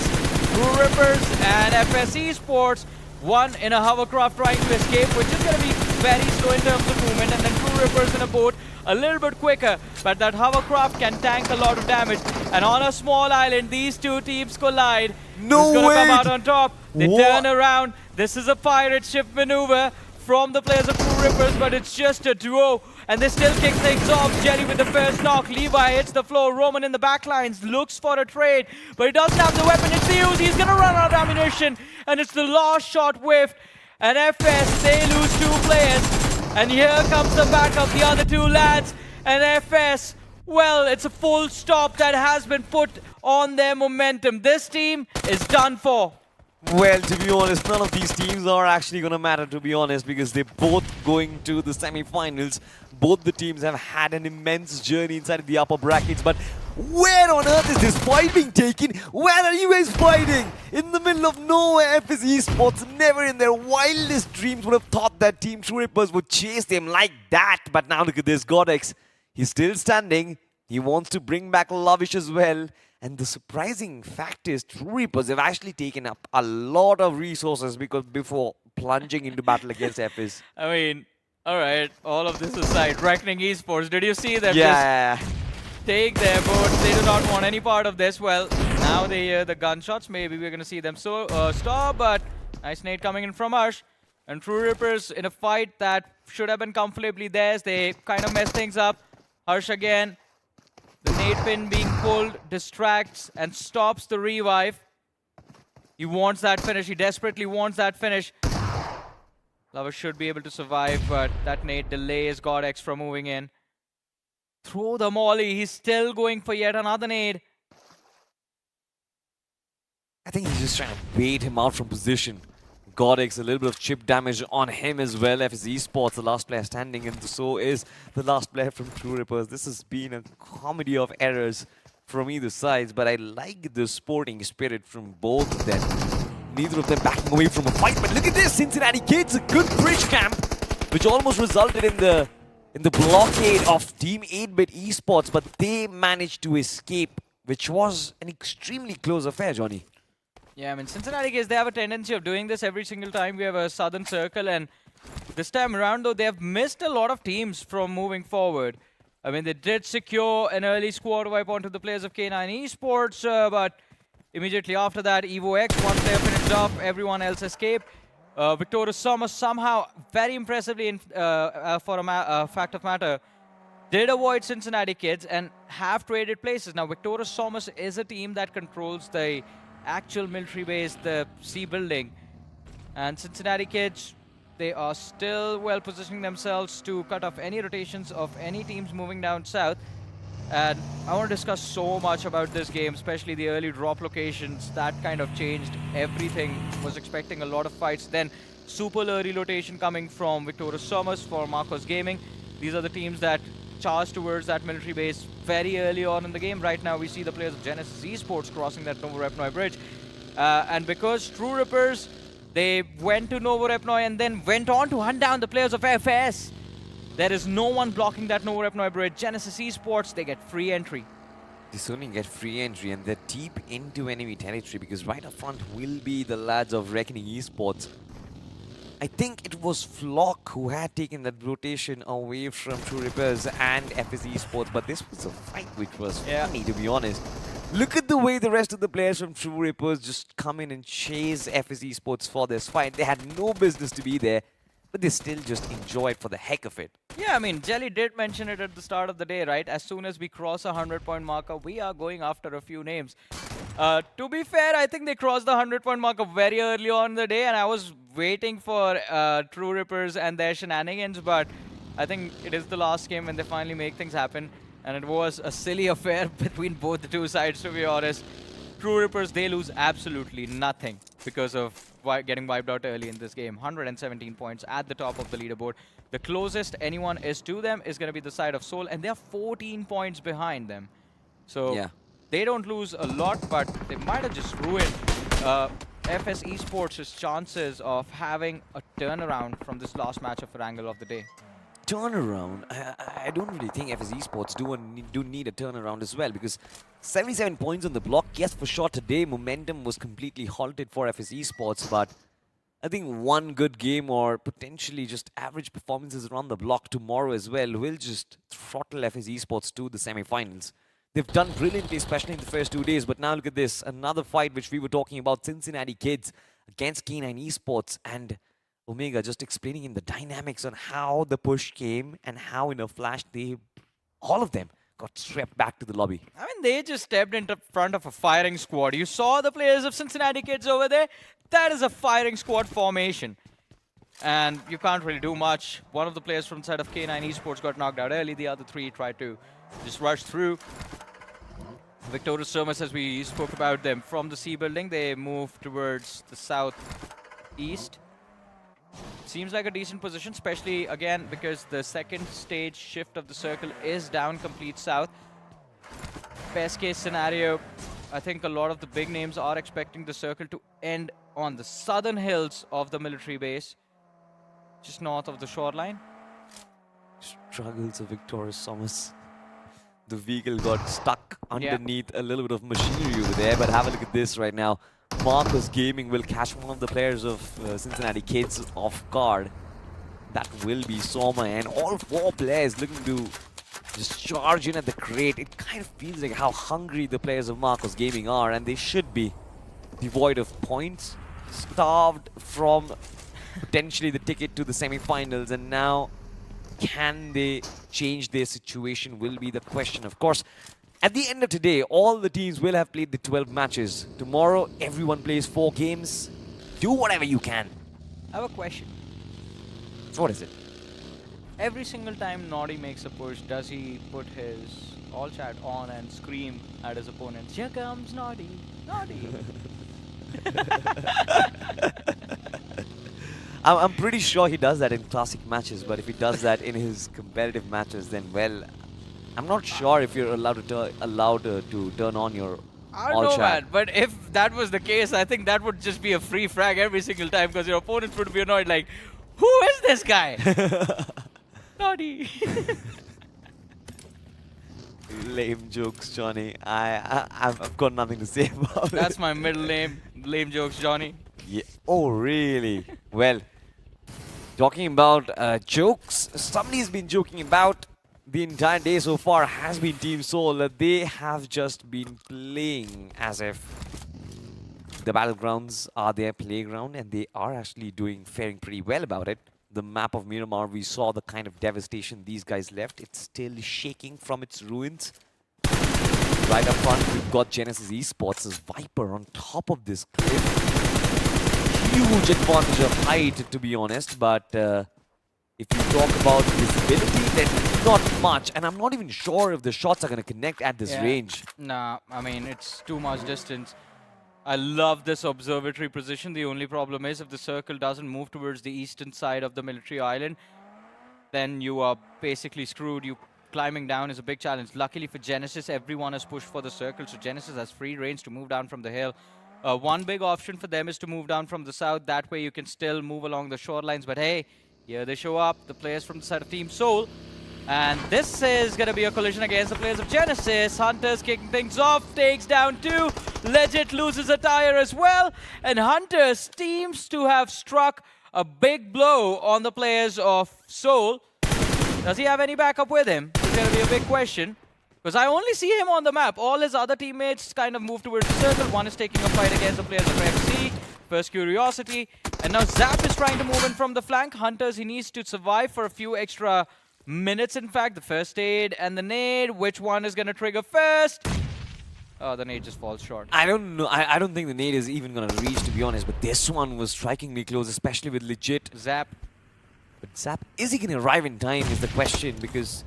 TrueRippers, and FS Esports. One in a hovercraft trying to escape, which is going to be very slow in terms of movement, and then TrueRippers in a boat a little bit quicker, but that hovercraft can tank a lot of damage. And on a small island, these two teams collide. No Who's gonna way! come out on top? They What? turn around. This is a pirate ship maneuver from the players of TrueRippers, but it's just a duo. And they still kick things off. Jelly with the first knock. Levi hits the floor. Roman in the backlines looks for a trade, but he doesn't have the weapon. It's the Uzi. He's gonna run out of ammunition, and it's the last shot whiffed. And FS, they lose 2 players. And here comes the backup, the other 2 lads. And FS, well, it's a full stop that has been put on their momentum. This team is done for. Well, to be honest, none of these teams are actually going to matter, to be honest, because they're both going to the semi-finals. Both the teams have had an immense journey inside the upper brackets, but where on earth is this fight being taken? Where are you guys fighting? In the middle of nowhere. FS Esports never in their wildest dreams would have thought that Team TrueRippers would chase them like that. But now look at this, Godlike. He's still standing. He wants to bring back Lavish as well. And the surprising fact is TrueRippers have actually taken up a lot of resources before plunging into battle against FS. I mean, alright, all of this aside, Reckoning Esports, did you see them Yeah. just take their boats? They do not want any part of this. Well, now they hear the gunshots. Maybe we're going to see them stop, but nice nade coming in from Harsh. And TrueRippers in a fight that should have been comfortably theirs. They kind of mess things up. Harsh again. The nade pin being pulled distracts and stops the revive. He wants that finish. He desperately wants that finish. Lover should be able to survive, but that nade delays Godx from moving in. Throw the molly. He's still going for yet another nade. I think he's just trying to bait him out from position. Godx, a little bit of chip damage on him as well. FS Esports, the last player standing, and so is the last player from TrueRippers. This has been a comedy of errors from either sides, but I like the sporting spirit from both of them. Neither of them backing away from a fight, but look at this, Cincinnati kids, a good bridge camp, which almost resulted in the blockade of Team 8-Bit Esports, but they managed to escape, which was an extremely close affair, Johnny. Yeah, I mean, Cincinnati kids, they have a tendency of doing this every single time we have a Southern Circle, and this time around, though, they have missed a lot of teams from moving forward. I mean, they did secure an early squad wipe onto the players of K9 Esports, but immediately after that, EVOX, once they finished off, everyone else escaped. Victorious Sumus somehow, very impressively, for a fact of matter, did avoid Cincinnati kids and have traded places. Now, Victorious Sumus is a team that controls the actual military base, the sea building. And Cincinnati kids, they are still well positioning themselves to cut off any rotations of any teams moving down south. And I want to discuss so much about this game, especially the early drop locations. That kind of changed everything. Was expecting a lot of fights. Then super early rotation coming from Victorious Sumus for Marcos Gaming. These are the teams that charge towards that military base very early on in the game. Right now we see the players of Genesis Esports crossing that Novorepnoi bridge. And because TrueRippers, they went to Novorepnoi and then went on to hunt down the players of FS. There is no one blocking that Novorepnoi bridge. Genesis Esports, they get free entry. They certainly get free entry, and they're deep into enemy territory because right up front will be the lads of Reckoning Esports. I think it was Flock who had taken that rotation away from TrueRippers and FS Esports, but this was a fight which was funny, to be honest. Look at the way the rest of the players from TrueRippers just come in and chase FS Esports for this fight. They had no business to be there, but they still just enjoy it for the heck of it. Yeah, I mean, Jelly did mention it at the start of the day, right? As soon as we cross a 100-point marker, we are going after a few names. To be fair, I think they crossed the 100-point marker very early on in the day, and I was waiting for TrueRippers and their shenanigans, but I think it is the last game when they finally make things happen. And it was a silly affair between both the two sides, to be honest. TrueRippers, they lose absolutely nothing because of getting wiped out early in this game. 117 points at the top of the leaderboard. The closest anyone is to them is going to be the side of Seoul, and they are 14 points behind them. So Yeah. they don't lose a lot, but they might have just ruined FS Esports' chances of having a turnaround from this last match of Erangel of the day. Turnaround? I don't really think FS Esports do need a turnaround as well, because 77 points on the block. Yes, for sure today momentum was completely halted for FS Esports, but I think one good game or potentially just average performances around the block tomorrow as well will just throttle FS Esports to the semi-finals. They've done brilliantly, especially in the first 2 days, but now look at this. Another fight which we were talking about, Cincinnati kids against K9 Esports, and Omega just explaining in the dynamics on how the push came and how in a flash all of them got swept back to the lobby. I mean, they just stepped into front of a firing squad. You saw the players of Cincinnati kids over there? That is a firing squad formation. And you can't really do much. One of the players from the side of K9 Esports got knocked out early. The other three tried to just rush through. Victorious Sumus, as we spoke about them, from the C building, they moved towards the southeast. Seems like a decent position, especially, again, because the second stage shift of the circle is down complete south. Best case scenario, I think a lot of the big names are expecting the circle to end on the southern hills of the military base, just north of the shoreline. Struggles of Victorious Sumus. The vehicle got stuck underneath a little bit of machinery over there, but have a look at this right now. Marcus Gaming will catch one of the players of Cincinnati kids off guard. That will be Soma, and all four players looking to just charge in at the crate. It kind of feels like how hungry the players of Marcus Gaming are, and they should be devoid of points, starved from potentially the ticket to the semi-finals, and now can they change their situation will be the question. Of course, at the end of today, all the teams will have played the 12 matches. Tomorrow, everyone plays 4 games. Do whatever you can. I have a question. What is it? Every single time Naughty makes a push, does he put his all chat on and scream at his opponents, "Here comes Naughty, Naughty"? I'm pretty sure he does that in classic matches, but if he does that in his competitive matches, then, well, I'm not sure if you're allowed to turn on your I don't all know, chat. man. But if that was the case, I think that would just be a free frag every single time, because your opponents would be annoyed, like, who is this guy? Naughty. Lame jokes, Johnny. I've got nothing to say about it. That's my middle name. Lame jokes, Johnny. Yeah. Oh, really? Well, talking about jokes, somebody's been joking about the entire day so far has been Team Seoul. They have just been playing as if the Battlegrounds are their playground, and they are actually faring pretty well about it. The map of Miramar, we saw the kind of devastation these guys left. It's still shaking from its ruins. Right up front, we've got Genesis Esports as Viper on top of this cliff. Huge advantage of height, to be honest, but if you talk about visibility, then not much. And I'm not even sure if the shots are going to connect at this range. Nah, I mean, it's too much distance. I love this observatory position. The only problem is if the circle doesn't move towards the eastern side of the military island, then you are basically screwed. Climbing down is a big challenge. Luckily for Genesis, everyone has pushed for the circle, so Genesis has free range to move down from the hill. One big option for them is to move down from the south. That way you can still move along the shorelines. But hey, here they show up, the players from the side of Team Seoul. And this is going to be a collision against the players of Genesis. Hunters kicking things off, takes down 2. Legit loses a tire as well. And Hunters seems to have struck a big blow on the players of Seoul. Does he have any backup with him? It's going to be a big question. Because I only see him on the map. All his other teammates kind of move towards the circle. One is taking a fight against the players of FC. First Curiosity. And now Zap is trying to move in from the flank. Hunters, he needs to survive for a few extra minutes, in fact. The first aid and the nade. Which one is going to trigger first? Oh, the nade just falls short. I don't know. I don't think the nade is even going to reach, to be honest. But this one was strikingly close, especially with Legit. Zap. But Zap, is he going to arrive in time is the question, because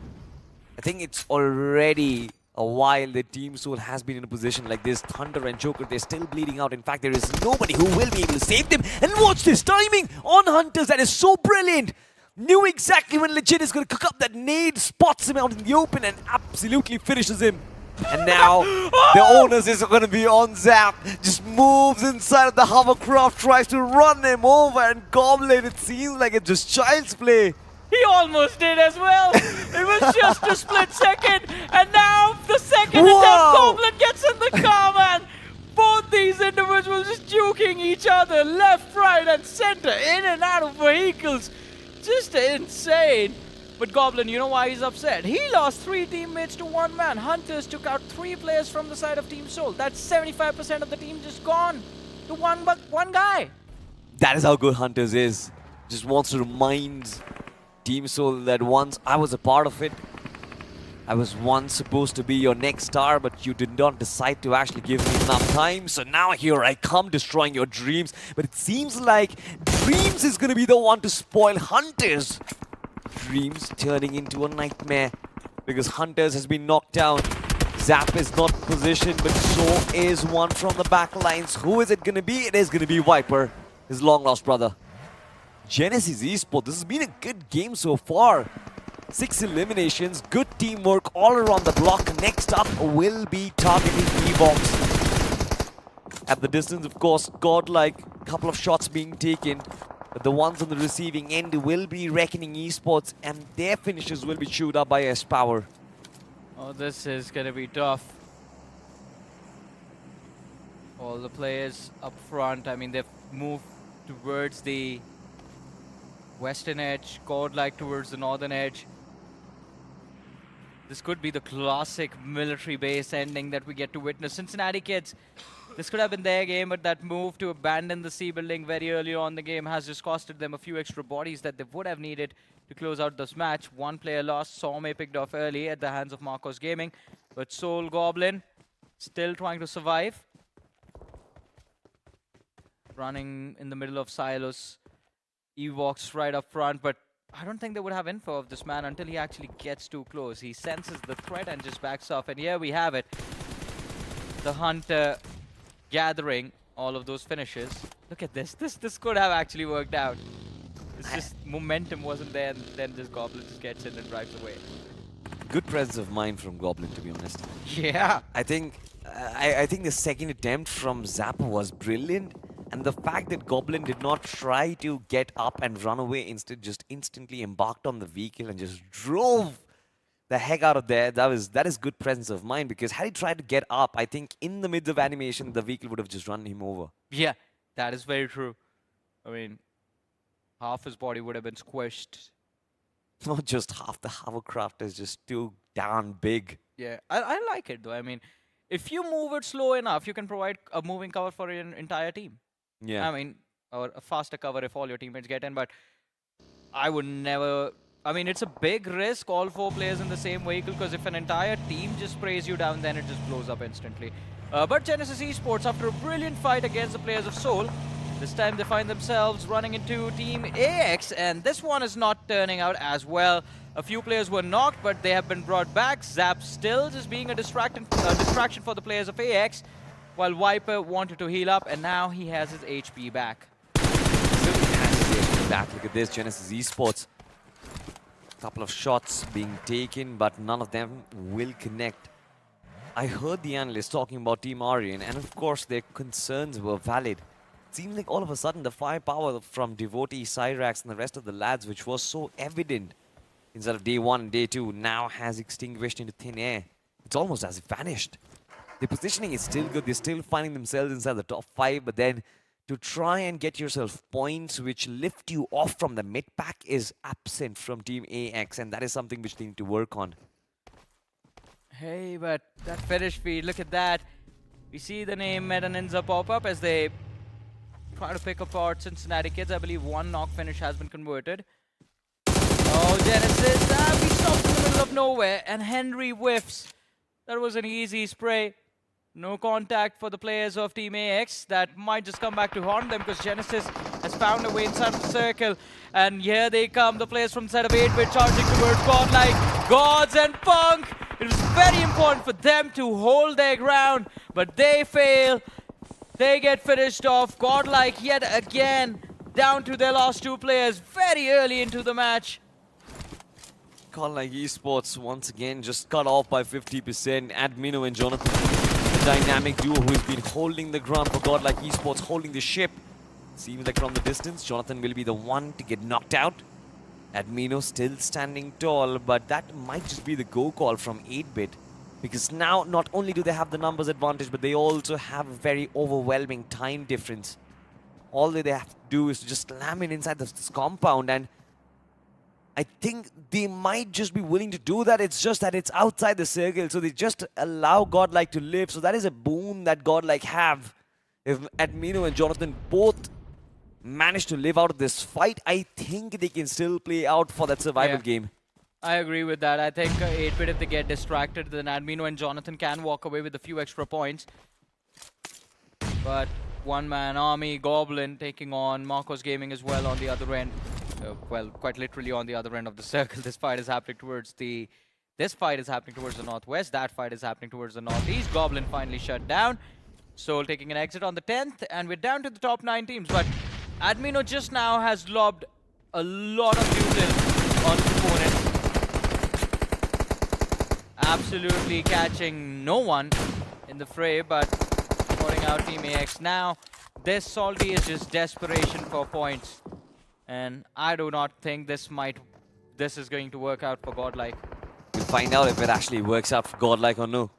I think it's already a while that Team Soul has been in a position like this. Thunder and Joker, they're still bleeding out. In fact, there is nobody who will be able to save them. And watch this timing on Hunters. That is so brilliant. Knew exactly when Legit is going to cook up that nade, spots him out in the open and absolutely finishes him. And now the onus is going to be on Zap. Just moves inside of the hovercraft, tries to run him over, and Goblin, it seems like it's just child's play. He almost did as well. It was just a split second. And now the second attempt, Goblin gets in the car, man. Both these individuals just juking each other left, right, and center, in and out of vehicles. Just insane. But Goblin, you know why he's upset? He lost 3 teammates to 1 man. Hunters took out 3 players from the side of Team Soul. That's 75% of the team just gone to one guy. That is how good Hunters is. Just wants to remind Team Soul that once I was a part of it. I was once supposed to be your next star, but you did not decide to actually give me enough time. So now here I come, destroying your dreams. But it seems like Dreams is going to be the one to spoil Hunters. Dreams turning into a nightmare because Hunters has been knocked down. Zap is not positioned, but so is one from the back lines. Who is it going to be? It is going to be Viper, his long lost brother. Genesis Esports, this has been a good game so far. 6 eliminations, good teamwork all around the block. Next up will be targeting EVOX. At the distance, of course, Godlike, couple of shots being taken. But the ones on the receiving end will be Reckoning Esports, and their finishes will be chewed up by S-Power. Oh, this is going to be tough. All the players up front, I mean, they've moved towards the western edge, Godlike towards the northern edge. This could be the classic military base ending that we get to witness. Cincinnati kids, this could have been their game, but that move to abandon the C building very early on in the game has just costed them a few extra bodies that they would have needed to close out this match. 1 player lost, Somme picked off early at the hands of Marcos Gaming, but Soul Goblin still trying to survive. Running in the middle of silos. EVOX right up front, but I don't think they would have info of this man until he actually gets too close. He senses the threat and just backs off, and here we have it. The Hunter gathering all of those finishes. Look at this. This could have actually worked out. It's just momentum wasn't there, and then this Goblin just gets in and drives away. Good presence of mind from Goblin, to be honest. Yeah. I think the second attempt from Zap was brilliant. And the fact that Goblin did not try to get up and run away, instead just instantly embarked on the vehicle and just drove the heck out of there. That is good presence of mind, because had he tried to get up, I think in the midst of animation, the vehicle would have just run him over. Yeah, that is very true. I mean, half his body would have been squished. Not just half, the hovercraft is just too darn big. Yeah, I like it though. I mean, if you move it slow enough, you can provide a moving cover for your entire team. Yeah. I mean, or a faster cover if all your teammates get in, but I would never... I mean, it's a big risk, all 4 players in the same vehicle, because if an entire team just sprays you down, then it just blows up instantly. But Genesis Esports, after a brilliant fight against the players of Seoul, this time they find themselves running into Team AX, and this one is not turning out as well. A few players were knocked, but they have been brought back. Zap still just being a distraction for the players of AX, while Viper wanted to heal up, and now he has his HP back. Certainly has his HP back. Look at this, Genesis Esports. Couple of shots being taken, but none of them will connect. I heard the analysts talking about Team Aryan, and of course their concerns were valid. It seemed like all of a sudden the firepower from Devotee, Cyrax, and the rest of the lads, which was so evident inside of day 1 and day 2, now has extinguished into thin air. It's almost as if vanished. The positioning is still good. They're still finding themselves inside the top 5, but then to try and get yourself points which lift you off from the mid pack is absent from Team AX, and that is something which they need to work on. Hey, but that finish feed, look at that. We see the name Meta NINZA pop up as they try to pick apart Cincinnati kids. I believe 1 knock finish has been converted. Oh, Genesis, he stops in the middle of nowhere, and Henry whiffs. That was an easy spray. No contact for the players of Team AX. That might just come back to haunt them because Genesis has found a way inside of the circle. And here they come, the players from set of 8-bit charging towards Godlike, Gods and Punk. It was very important for them to hold their ground, but they fail. They get finished off. Godlike yet again down to their last 2 players very early into the match. Godlike Esports once again just cut off by 50%. Admino and Jonathan, the dynamic duo who has been holding the ground for Godlike Esports, holding the ship. Seems like from the distance, Jonathan will be the one to get knocked out. Admino still standing tall, but that might just be the go call from 8-bit. Because now not only do they have the numbers advantage, but they also have a very overwhelming time difference. All that they have to do is to just slam in inside this compound, and I think they might just be willing to do that. It's just that it's outside the circle, so they just allow Godlike to live. So that is a boon that Godlike have. If Admino and Jonathan both manage to live out of this fight, I think they can still play out for that survival game. I agree with that. I think 8-bit, if they get distracted, then Admino and Jonathan can walk away with a few extra points. But one-man army, Goblin taking on Marcos Gaming as well on the other end. Well, quite literally on the other end of the circle. This fight is happening towards the... This fight is happening towards the northwest. That fight is happening towards the northeast. Goblin finally shut down. Soul taking an exit on the 10th. And we're down to the top 9 teams. But Admino just now has lobbed a lot of util on his opponent. Absolutely catching no one in the fray, but calling out Team AX now. This Salty is just desperation for points. And I do not think this is going to work out for Godlike. We'll find out if it actually works out for Godlike or no.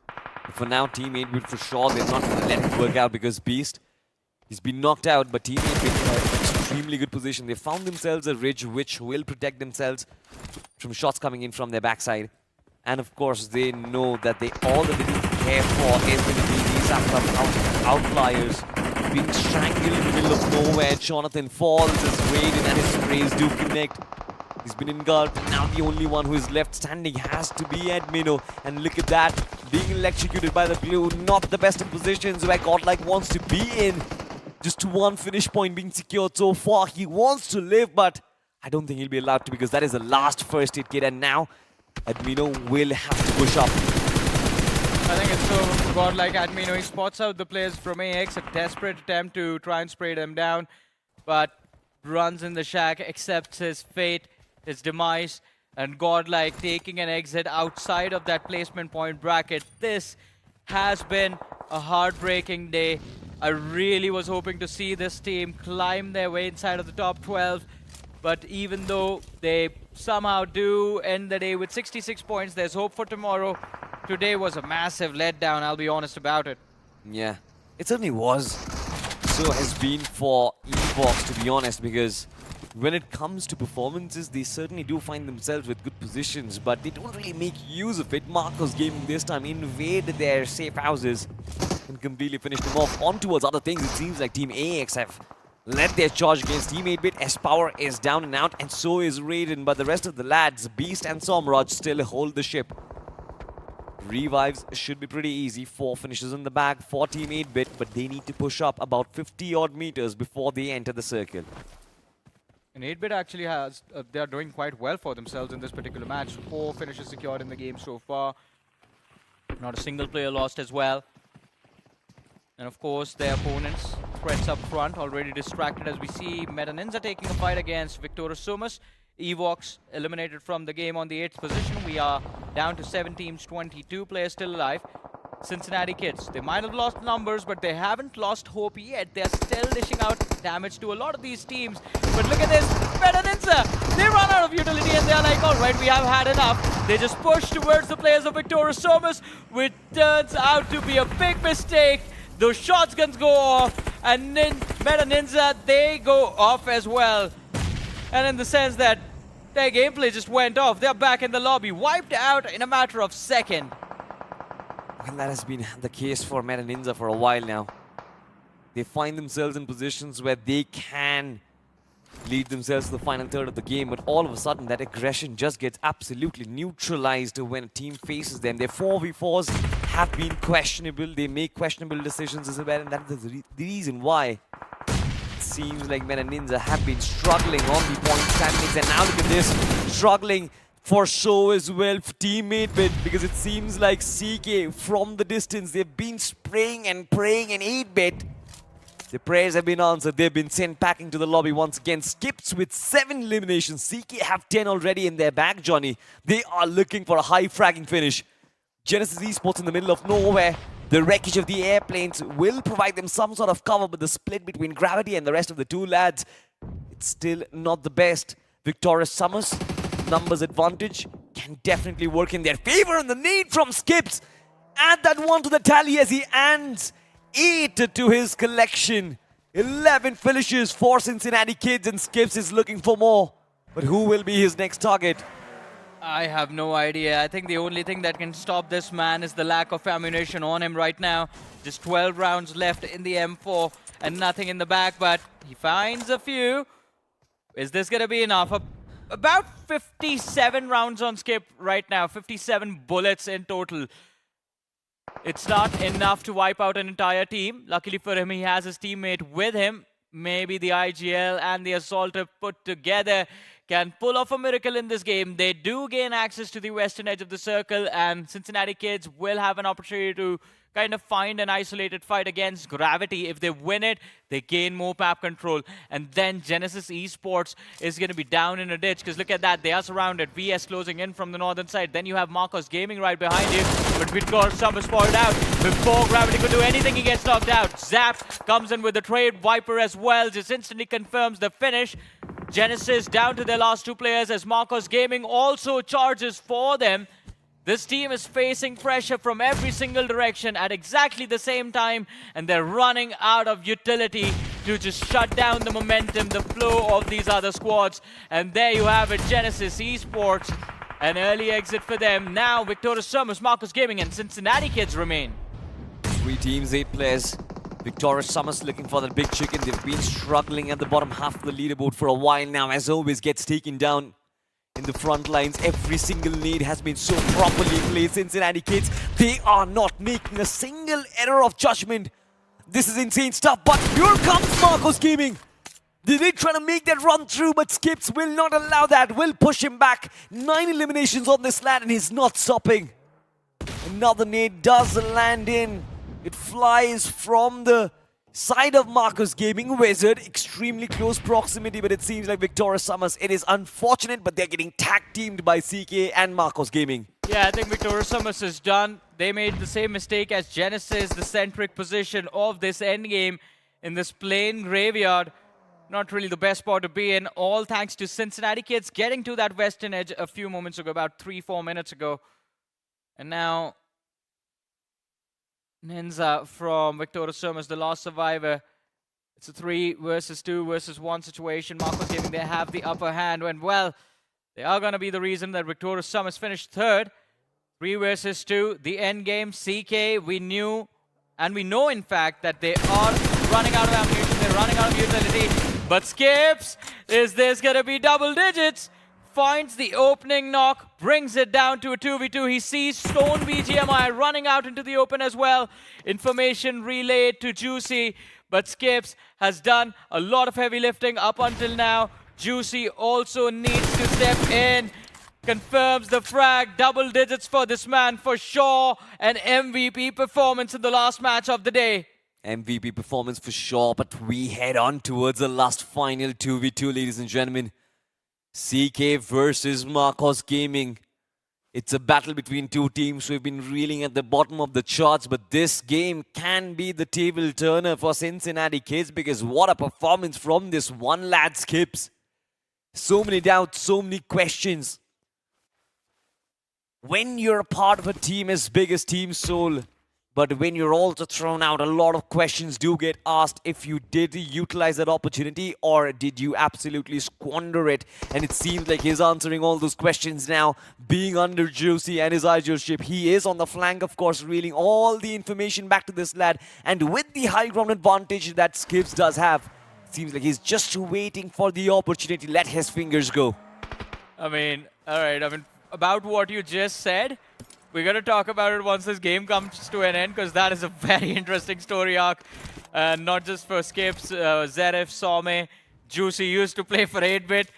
But for now, Team 8-bit for sure, they're not going to let it work out because Beast, he's been knocked out, but Team 8-bit in an extremely good position. They found themselves a ridge which will protect themselves from shots coming in from their backside. And of course, they know that all that they need to care for is going to be these outliers being strangled in the middle of nowhere. Jonathan falls as Raiden and his sprays do connect. He's been engulfed, and now the only one who is left standing has to be Admino. And look at that, being electrocuted by the blue, not the best in positions where Godlike wants to be in. Just one finish point being secured so far. He wants to live, but I don't think he'll be allowed to because that is the last first aid kit, and now Admino will have to push up. I think it's so Godlike Admino. He spots out the players from AX, a desperate attempt to try and spray them down, but runs in the shack, accepts his fate, his demise, and Godlike taking an exit outside of that placement point bracket. This has been a heartbreaking day. I really was hoping to see this team climb their way inside of the top 12, but even though they somehow do end the day with 66 points, there's hope for tomorrow. Today was a massive letdown, I'll be honest about it. Yeah, it certainly was. So has been for EVOX, to be honest, because when it comes to performances, they certainly do find themselves with good positions, but they don't really make use of it. Marcos Gaming this time invade their safe houses and completely finish them off. On towards other things, it seems like Team AX have led their charge against Team 8-bit. S-Power is down and out, and so is Raiden, but the rest of the lads, Beast and Somraj, still hold the ship. Revives should be pretty easy. 4 finishes in the bag for Team 8-bit, but they need to push up about 50 odd meters before they enter the circle. And 8-bit actually has, they are doing quite well for themselves in this particular match. 4 finishes secured in the game so far. Not a single player lost as well. And of course, their opponents, threats up front, already distracted as we see NINZA taking a fight against Victoria Sumus. EVOX eliminated from the game on the 8th position. We are down to 7 teams, 22 players still alive. Cincinnati kids, they might have lost numbers, but they haven't lost hope yet. They're still dishing out damage to a lot of these teams. But look at this, NINZA, they run out of utility and they're like, all right, we have had enough. They just push towards the players of Victoria Sumus, which turns out to be a big mistake. Those shotguns go off, and NINZA, they go off as well. And in the sense that their gameplay just went off, they're back in the lobby, wiped out in a matter of seconds. Well, that has been the case for NINZA for a while now. They find themselves in positions where they can lead themselves to the final third of the game, but all of a sudden that aggression just gets absolutely neutralized when a team faces them. Their 4v4s have been questionable. They make questionable decisions as well, and that is the reason why it seems like NINZA have been struggling on the point standings. And now look at this, struggling for show as well, for teammate bit, because it seems like CK from the distance, they've been spraying and praying in 8-bit. The prayers have been answered. They've been sent packing to the lobby once again. Skips with 7 eliminations. CK have 10 already in their bag, Johnny. They are looking for a high fragging finish. Genesis Esports in the middle of nowhere. The wreckage of the airplanes will provide them some sort of cover, but the split between Gravity and the rest of the two lads, it's still not the best. Victorious Summers, numbers advantage, can definitely work in their favor, and the need from Skips. Add that one to the tally as he adds 8 to his collection. 11 finishes for Cincinnati Kids, and Skips is looking for more. But who will be his next target? I have no idea. I think the only thing that can stop this man is the lack of ammunition on him right now. Just 12 rounds left in the M4 and nothing in the back, but he finds a few. Is this going to be enough? About 57 rounds on Skip right now, 57 bullets in total. It's not enough to wipe out an entire team. Luckily for him, he has his teammate with him. Maybe the IGL and the Assaulter put together can pull off a miracle in this game. They do gain access to the western edge of the circle, and Cincinnati Kids will have an opportunity to kind of find an isolated fight against Gravity. If they win it, they gain more map control. And then Genesis Esports is going to be down in a ditch, because look at that, they are surrounded. VS closing in from the northern side. Then you have Marcos Gaming right behind you. But Vidkor Summers spoiled out. Before Gravity could do anything, he gets knocked out. Zap comes in with the trade Viper as well. Just instantly confirms the finish. Genesis down to their last 2 players as Marcos Gaming also charges for them. This team is facing pressure from every single direction at exactly the same time, and they're running out of utility to just shut down the momentum, the flow of these other squads. And there you have it, Genesis Esports, an early exit for them. Now Victorious Summers, Marcos Gaming, and Cincinnati Kids remain. 3 teams, 8 players. Victorious Summers looking for that big chicken. They've been struggling at the bottom half of the leaderboard for a while now, as always gets taken down. In the front lines, every single need has been so properly played. Cincinnati Kids, they are not making a single error of judgment. This is insane stuff, but here comes Marcos Gaming. They did try to make that run through, but Skips will not allow that, will push him back. 9 eliminations on this lad, and he's not stopping. Another nade does land in. It flies from the side of Marcos Gaming. Wizard, extremely close proximity, but it seems like Victorious Summers. It is unfortunate, but they're getting tag teamed by CK and Marcos Gaming. Yeah, I think Victorious Summers is done. They made the same mistake as Genesis, the centric position of this endgame in this plain graveyard. Not really the best spot to be in, all thanks to Cincinnati Kids getting to that western edge a few moments ago, about 3-4 minutes ago. And now NINZA from Victorious Summers, the last survivor. It's a 3 versus 2 versus 1 situation. Marcos Gaming, they have the upper hand, and well, they are going to be the reason that Victorious Summers finished 3rd. 3 versus 2, the end game. CK, we knew, and we know in fact, that they are running out of ammunition, they're running out of utility. But Skips, is this going to be double digits? Finds the opening knock, brings it down to a 2v2. He sees Stone BGMI running out into the open as well. Information relayed to Juicy, but Skips has done a lot of heavy lifting up until now. Juicy also needs to step in. Confirms the frag, double digits for this man for sure. An MVP performance in the last match of the day. MVP performance for sure, but we head on towards the last final 2v2, ladies and gentlemen. CK versus Marcos Gaming. It's a battle between 2 teams who have been reeling at the bottom of the charts, but this game can be the table turner for Cincinnati Kids, because what a performance from this one lad, Skips. So many doubts, so many questions. When you're a part of a team as big as Team Soul, but when you're also thrown out, a lot of questions do get asked if you did utilize that opportunity or did you absolutely squander it. And it seems like he's answering all those questions now, being under Juicy and his ship. He is on the flank, of course, reeling all the information back to this lad. And with the high ground advantage that Skips does have, it seems like he's just waiting for the opportunity. Let his fingers go. I mean, all right, about what you just said, we're going to talk about it once this game comes to an end, because that is a very interesting story arc. Not just for Skips, Zeref, Some, Juicy used to play for 8-bit.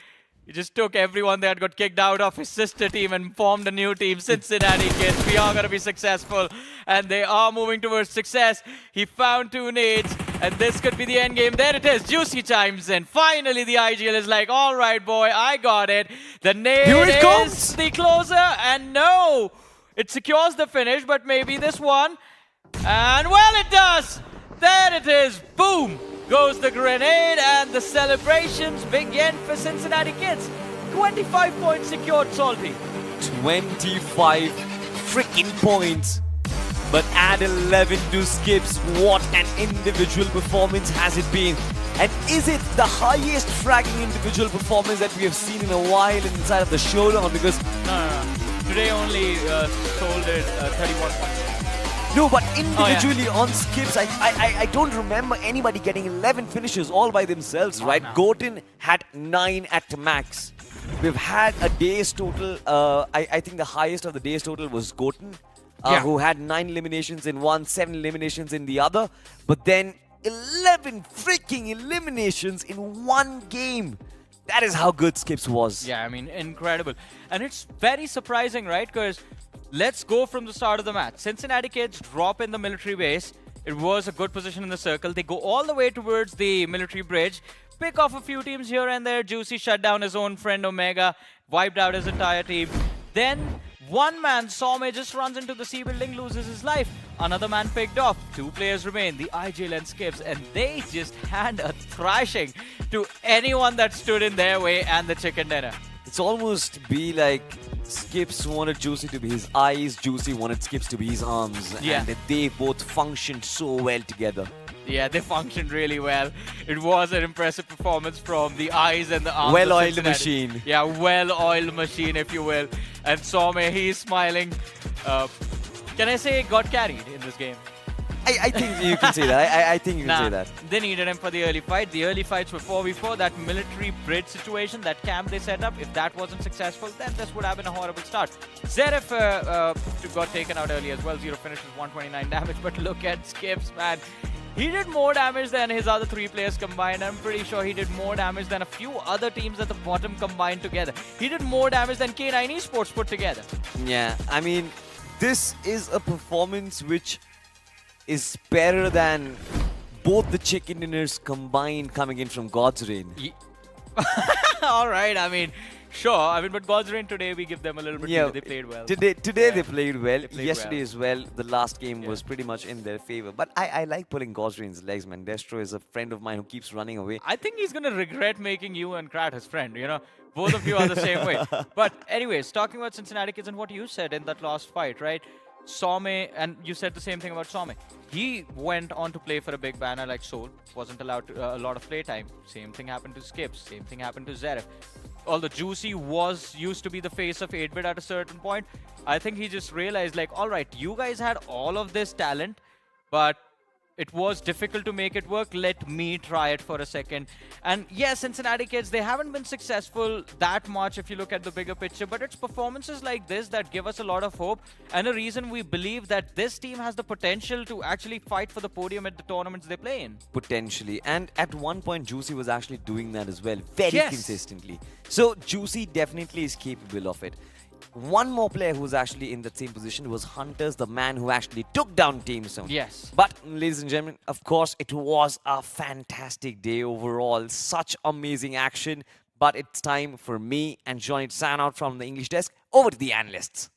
He just took everyone that got kicked out of his sister team and formed a new team, Cincinnati Kids. We are going to be successful, and they are moving towards success. He found 2 nades, and this could be the end game. There it is. Juicy chimes in. Finally, the IGL is like, all right, boy, I got it. The nade is the closer, and no, it secures the finish, but maybe this one. And well, it does. There it is. Boom. Goes the grenade, and the celebrations begin for Cincinnati Kids. 25 points secured, Salty. 25 freaking points. But add 11 to Skips. What an individual performance has it been? And is it the highest fragging individual performance that we have seen in a while inside of the Showdown? Because No. Today only sold it 31 points. no, but individually on Skips, I don't remember anybody getting 11 finishes all by themselves, right? Goten had 9 at max. We've had a day's total, I think the highest of the day's total was Goten, who had 9 eliminations in one, 7 eliminations in the other, but then 11 freaking eliminations in one game. That is how good Skips was. Yeah, I mean, incredible. And it's very surprising, right? Because let's go from the start of the match. Cincinnati Kids drop in the military base. It was a good position in the circle. They go all the way towards the military bridge, pick off a few teams here and there. Juicy shut down his own friend Omega, wiped out his entire team. Then one man, Some, just runs into the C building, loses his life. Another man picked off. 2 players remain, the IGL and Skips, and they just hand a thrashing to anyone that stood in their way and the chicken dinner. It's almost be like Skips wanted Juicy to be his eyes, Juicy wanted Skips to be his arms. Yeah. And they both functioned so well together. Yeah, they functioned really well. It was an impressive performance from the eyes and the arms. Well-oiled machine. Yeah, well-oiled machine, if you will. And Some, he's smiling. Can I say got carried in this game? I think you can say that. I think you can say that. They needed him for the early fight. The early fights were 4v4. That military bridge situation, that camp they set up, if that wasn't successful, then this would have been a horrible start. Zeref got taken out early as well. 0 finishes, 129 damage. But look at Skips, man. He did more damage than his other 3 players combined. I'm pretty sure he did more damage than a few other teams at the bottom combined together. He did more damage than K9 Esports put together. Yeah, I mean, this is a performance which is better than both the chicken dinners combined coming in from God's Reign. All right, I mean, sure. I mean, but God's Reign today, we give them a little bit. Yeah, they played well. Today they played well. Yesterday as well. The last game was pretty much in their favor. But I like pulling God's Reign's legs, man. Destro is a friend of mine who keeps running away. I think he's going to regret making you and Krat his friend, you know. Both of you are the same way. But anyways, talking about Cincinnati Kids and what you said in that last fight, right? Some, and you said the same thing about Some. He went on to play for a big banner like Soul. Wasn't allowed a lot of playtime. Same thing happened to Skips. Same thing happened to Zeref. Although Juicy used to be the face of 8-bit at a certain point, I think he just realized, like, all right, you guys had all of this talent, but it was difficult to make it work. Let me try it for a second. And yes, Cincinnati Kids, they haven't been successful that much if you look at the bigger picture, but it's performances like this that give us a lot of hope and a reason we believe that this team has the potential to actually fight for the podium at the tournaments they play in. Potentially. And at one point, Juicy was actually doing that as well, very consistently. So Juicy definitely is capable of it. One more player who was actually in that same position was Hunters, the man who actually took down Team Zone. Yes. But, ladies and gentlemen, of course, it was a fantastic day overall. Such amazing action. But it's time for me and Johnny to sign out from the English desk. Over to the analysts.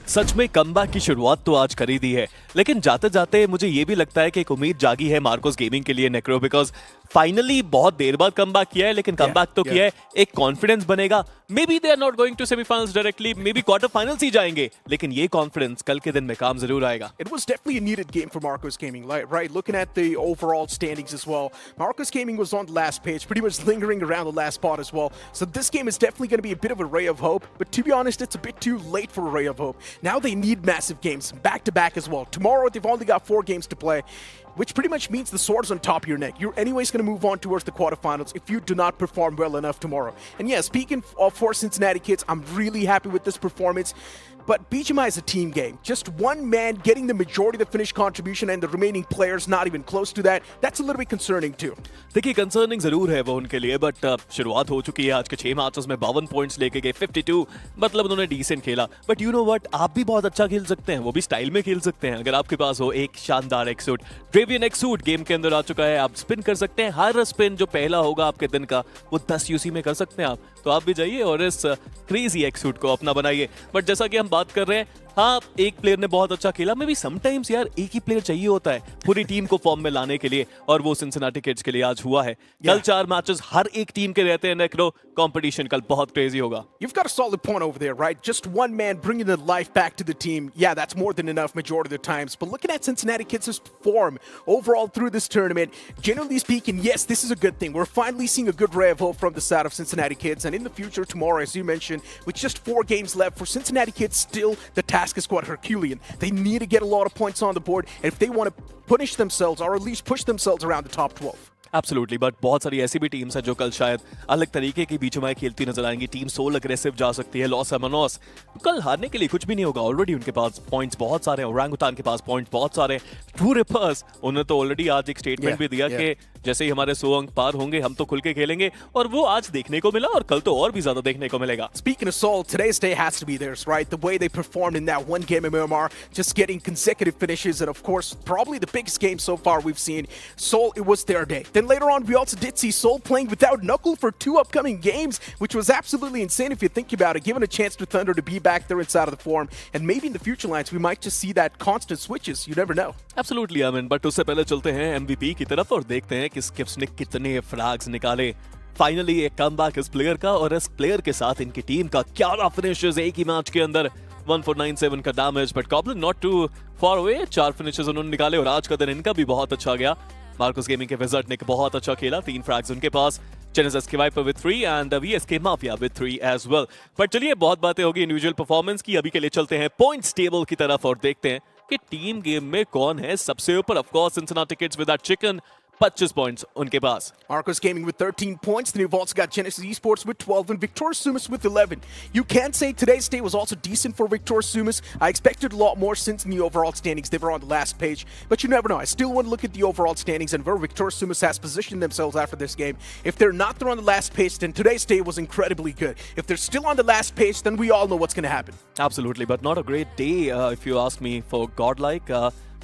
सच में comeback की शुरुआत तो आज करी दी है, लेकिन जाते जाते मुझे ये भी लगता है कि एक उम्मीद जागी है मार्कोस गेमिंग के लिए नेक्रो, बिकॉज फाइनली बहुत देर बाद कमबैक किया है, लेकिन कमबैक तो किया है, एक कॉन्फिडेंस बनेगा. May be they are not going to semifinals directly, may be quarter finals ही जाएंगे, लेकिन ये कॉन्फिडेंस कल के दिन में काम जरूर आएगा. It was definitely a needed game for Marcos Gaming, right? Looking at the overall standings as well, Marcos Gaming was on the last page, pretty much lingering around the last spot as well. So this game is definitely going to be a bit of a ray of hope, but to be honest, it's a bit too late for a ray of hope. Now they need massive games, back-to-back as well. Tomorrow, they've only got 4 games to play. which pretty much means the sword's on top of your neck. You're anyways going to move on towards the quarterfinals if you do not perform well enough tomorrow. And yeah, speaking of for Cincinnati kids, I'm really happy with this performance. But BGMI is a team game. Just one man getting the majority of the finished contribution and the remaining players not even close to that, that's a little bit concerning too. देखिए concerning जरूर है वो उनके लिए, but शुरुआत हो चुकी है। आज के 6 मैचेस में 52 पॉइंट्स लेके गए, 52, मतलब उन्होंने डिसेंट खेला। बट यू नो व्हाट, आप भी बहुत अच्छा खेल सकते हैं, वो भी स्टाइल में खेल सकते हैं। अगर आपके पास हो एक शानदार एक्सूट, ड्रेवियन एक्सूट गेम के अंदर आ चुका है, आप स्पिन कर सकते हैं। हर स्पिन जो पहला होगा आपके दिन का, वो 10 यूसी में कर सकते हैं आप। तो आप भी जाइए और इस क्रेजी एक्सूट को अपना बनाइए। बट जैसा कि हम बात कर रहे हैं, हाँ, एक प्लेयर ने बहुत अच्छा खेला। मे बी समटाइम्स यार एक ही प्लेयर चाहिए होता है पूरी टीम को फॉर्म में लाने के लिए, और वो सिंसिनाटी किड्स के लिए आज हुआ है। कल 4 मैचेस हर एक टीम के रहते हैं नेक्रो, कंपटीशन कल बहुत क्रेजी होगा। You've got a solid point over there, right? Just one man bringing the life back to the team. Yeah, that's more than enough majority of the times. But looking at Cincinnati kids' form overall through this tournament, generally speaking, yes, this is a good thing. We're finally seeing a good ray of hope from the side of Cincinnati kids. And in the future, tomorrow, as you mentioned, with just 4 games left for Cincinnati kids, still the task is quite Herculean. They need to get a lot of points on the board, and if they want to punish themselves, or at least push themselves around the top 12. Absolutely, but बहुत सारी ऐसी भी teams हैं जो कल शायद अलग तरीके की बीचमाई खेलती नजर आएंगी। टीम सोल अग्रेसिव जा सकती है, लॉस हर्मानोस कल हारने के लिए कुछ भी नहीं होगा। ऑलरेडी उनके पास पॉइंट्स बहुत सारे हैं, ओरांगुटान के पास पॉइंट्स बहुत सारे हैं, TrueRippers उन्होंने तो ऑलरेडी आज एक स्टेटमेंट भी दिया कि जैसे ही हमारे 100 अंक पार होंगे हम तो खुल के खेलेंगे, और वो आज देखने को मिला और कल तो और भी ज्यादा देखने को मिलेगा। Speaking of Seoul, today's day has to be theirs, right? The way they performed in that one game in Miramar, just getting consecutive finishes, and of course, probably the biggest game so far we've seen. Seoul, it was their day. Then later on, we also did see Seoul playing without Knuckle for 2 upcoming games, which was absolutely insane if you think about it, giving a chance to Thunder to be back there inside of the form. And maybe in the future lines, we might just see that constant switches. You never know. Absolutely, Omen. But उससे पहले चलते हैं MVP की तरफ और देखते हैं कि स्किप्स ने कितने फ्रैग्स निकाले। फाइनली एक कमबैक इस प्लेयर का, और इस प्लेयर के साथ इनकी टीम का 11 फिनिशेस एक ही मैच के अंदर, 1497 का damage. But Goblin not too far away, 4 finishes उन्होंने निकाले, और आज का दिन इनका भी बहुत अच्छा गया। मार्कस गेमिंग के विज़र्ड ने बहुत अच्छा खेला, 3 फ्रैग्स उनके पास, Genesis के viper with 3 and VSK Mafia with 3 as well. But चलिए, बहुत बातें होगी इंडिविजुअल परफॉर्मेंस की, अभी के लिए चलते हैं पॉइंट्स टेबल की तरफ और देखते हैं कि टीम गेम में कौन है सबसे ऊपर। Of course Cincinnati kids with that chicken, 25 points उनके पास। Marcus Gaming with 13 points. Then you've also got Genesis Esports with 12 and Victor Sumus with 11. You can say today's day was also decent for Victor Sumus. I expected a lot more since in the overall standings. They were on the last page. But you never know. I still want to look at the overall standings and where Victor Sumus has positioned themselves after this game. If they're not there on the last page, then today's day was incredibly good. If they're still on the last page, then we all know what's going to happen. Absolutely, but not a great day if you ask me for Godlike.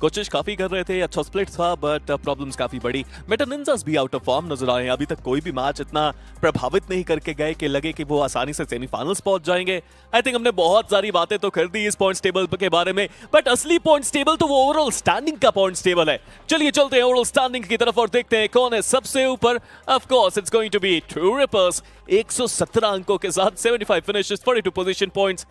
कोशिश काफी कर रहे थे, अच्छा split था, but problems काफी बड़ी। Meta ninjas भी आउट ऑफ फॉर्म नजर आए हैं। अभी तक कोई भी मैच इतना प्रभावित नहीं करके गए कि लगे कि वो आसानी से सेमीफाइनल्स पहुंच जाएंगे। आई थिंक हमने बहुत सारी बातें तो कर दी इस पॉइंट्स टेबल के बारे में, बट असली पॉइंट्स टेबल तो वो ओवरऑल स्टैंडिंग का पॉइंट्स टेबल है। चलिए चलते हैं ओवरऑल स्टैंडिंग की तरफ और देखते हैं कौन है सबसे ऊपर। Of course it's going to be TrueRippers, 117 अंकों के साथ 75 finishes, 42 position points.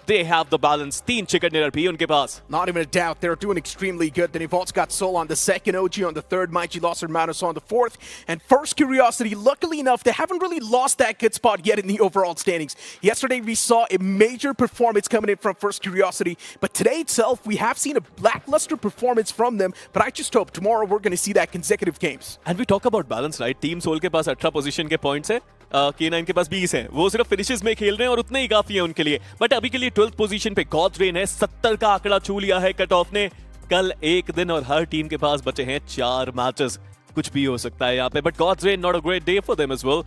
They have the balance. 3 chicken dinner भी उनके पास. Not even a doubt. They're doing extremely good. Then you've also got Sol on the second, OG on the third, Mighty Los Hermanos on the fourth. And First Curiosity, luckily enough, they haven't really lost that good spot yet in the overall standings. Yesterday, we saw a major performance coming in from First Curiosity. But today itself, we have seen a lackluster performance from them. But I just hope tomorrow we're going to see that consecutive games. And we talk about balance, right? Team Soul के पास 18 position के points है, K9 के पास 20 है। वो सिर्फ finishes में खेल रहे हैं और उतने ही काफी है उनके लिए। बट अभी के लिए 12th पोजीशन पे गॉड्रेन है, 70 का आंकड़ा छू लिया है कट ऑफ ने। कल एक दिन और हर टीम के पास बचे हैं 4 मैचेस, कुछ भी हो सकता है यहाँ पे। But Gods Reign not a great day for them as well.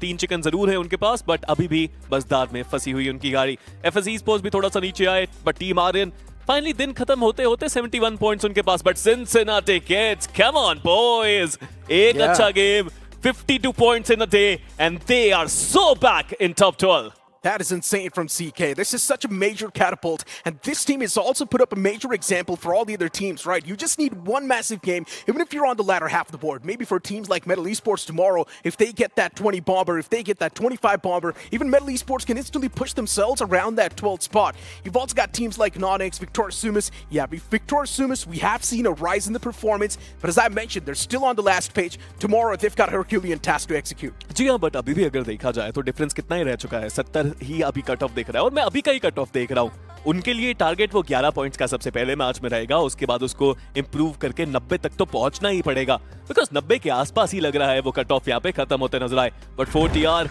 3 chicken जरूर है उनके पास, बट अभी भी बसदार में फंसी हुई उनकी गाड़ी। FS Esports भी थोड़ा सा नीचे आए, बट टीम आर्यन फाइनली दिन खत्म होते होते 71 पॉइंट्स उनके पास। But Cincinnati kids, come on boys, एक अच्छा game, 52 points in a day, and they are so back in top 12. That is insane from CK. This is such a major catapult, and this team has also put up a major example for all the other teams, right? You just need one massive game, even if you're on the latter half of the board. Maybe for teams like Metal Esports tomorrow, if they get that 20 bomber, if they get that 25 bomber, even Metal Esports can instantly push themselves around that 12th spot. You've also got teams like NoNx, Victor Sumus. Yeah, Victor Sumus, we have seen a rise in the performance, but as I mentioned, they're still on the last page. Tomorrow, they've got a Herculean task to execute. जी हाँ, but अभी भी अगर देखा जाए तो difference कितना ही रह चुका है, 70 ही अभी कट ऑफ देख रहा है और मैं अभी का ही कट ऑफ देख रहा हूँ। उनके लिए टारगेट वो 11 पॉइंट्स का सबसे पहले मैच में रहेगा, उसके बाद उसको इंप्रूव करके 90 तक तो पहुंचना ही पड़ेगा, बिकॉज 90 के आसपास ही लग रहा है वो कट ऑफ यहाँ पे खत्म होते नजर आए। बट 40R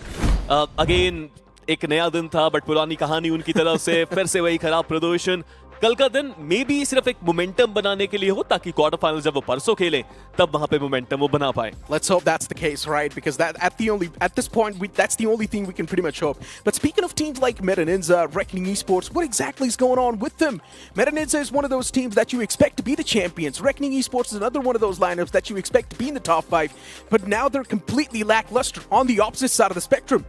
अगेन एक नया दिन था, बट पुरानी कहानी उनकी तरफ से फिर से वही खराब प्रदर्शन। कल का दिन मे बी सिर्फ एक मोमेंटम बनाने के लिए हो, ताकि क्वार्टर फाइनल जब वो परसों खेले तब वहां पे मोमेंटम वो बना पाए। Let's hope that's the case, right? Because at this point, that's the only thing we can pretty much hope. But speaking of teams like NINZA, Reckoning Esports, what exactly is going on with them? NINZA is one of those teams that you expect to be the champions. Reckoning Esports is another one of those lineups that you expect to be in the top 5. But now they're completely lackluster on the opposite side of the spectrum.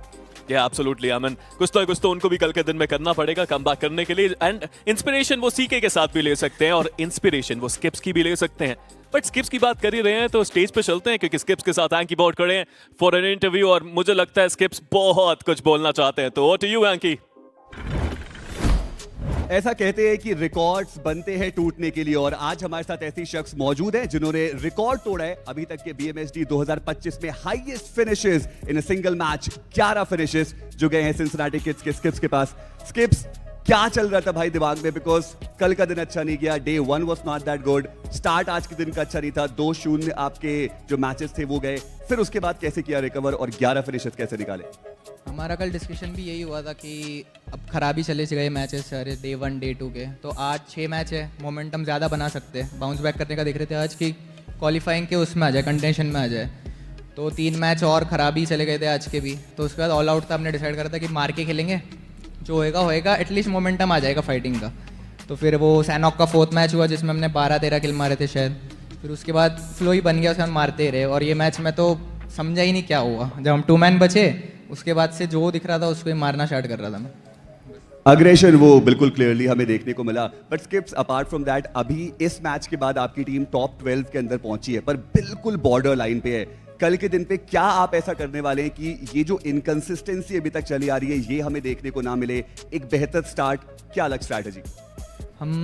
Absolutely Aman, कुछ तो उनको भी कल के दिन में करना पड़ेगा कमबैक करने के लिए। एंड इंस्पिरेशन वो सीके के साथ भी ले सकते हैं और इंस्पिरेशन वो स्किप्स की भी ले सकते हैं। बट स्किप्स की बात कर ही रहे हैं तो स्टेज पे चलते हैं, क्योंकि स्किप्स के साथ एंकी बोर्ड खड़े हैं फॉर एन इंटरव्यू और मुझे लगता है स्किप्स बहुत कुछ बोलना चाहते हैं। तो टू यू एंकी। ऐसा कहते हैं कि रिकॉर्ड्स बनते हैं टूटने के लिए, और आज हमारे साथ ऐसी शख्स मौजूद हैं जिन्होंने रिकॉर्ड तोड़ा है अभी तक के BMSD 2025 में highest finishes in a single match, 11 finishes जो गए हैं सिंसिनाटी किड्स के स्किप्स के पास। स्किप्स, क्या चल रहा था भाई दिमाग में? बिकॉज कल का दिन अच्छा नहीं गया, day 1 was not that good, start आज के दिन का अच्छा नहीं था, 2-0 आपके जो मैचेस थे वो गए, फिर उसके बाद कैसे किया रिकवर और 11 फिनिशेस कैसे निकाले? हमारा कल डिस्कशन भी यही हुआ था कि अब खराबी चले गए मैचेस सारे डे 1 डे 2 के, तो आज 6 मैच है, मोमेंटम ज़्यादा बना सकते हैं, बाउंस बैक करने का देख रहे थे आज की क्वालिफाइंग के उसमें आ जाए, कंटेंशन में आ जाए। तो 3 मैच और ख़राबी चले गए थे आज के भी, तो उसके बाद ऑल आउट था, हमने डिसाइड करा था कि मार के खेलेंगे, जो होएगा एटलीस्ट मोमेंटम आ जाएगा फाइटिंग का। तो फिर वो सैनॉक का 4th मैच हुआ जिसमें हमने 12-13 किल मारे थे शायद, फिर उसके बाद फ्लो ही बन गया, उसके बाद मारते ही रहे। और ये मैच में तो समझा ही नहीं क्या हुआ, जब हम 2 मैन बचे उसके बाद से जो दिख रहा था उसको ही मारना स्टार्ट कर रहा था मैं। अग्रेशन वो बिल्कुल क्लियरली हमें देखने को मिला। But skips, apart from that, अभी इस मैच के बाद आपकी टीम टॉप 12 के अंदर पहुंची है, पर बिल्कुल बॉर्डर लाइन पे है। कल के दिन पे क्या आप ऐसा करने वाले हैं कि ये जो इनकंसिस्टेंसी अभी तक चली आ रही है ये हमें देखने को ना मिले, एक बेहतर स्टार्ट, क्या अलग स्ट्रैटेजी? हम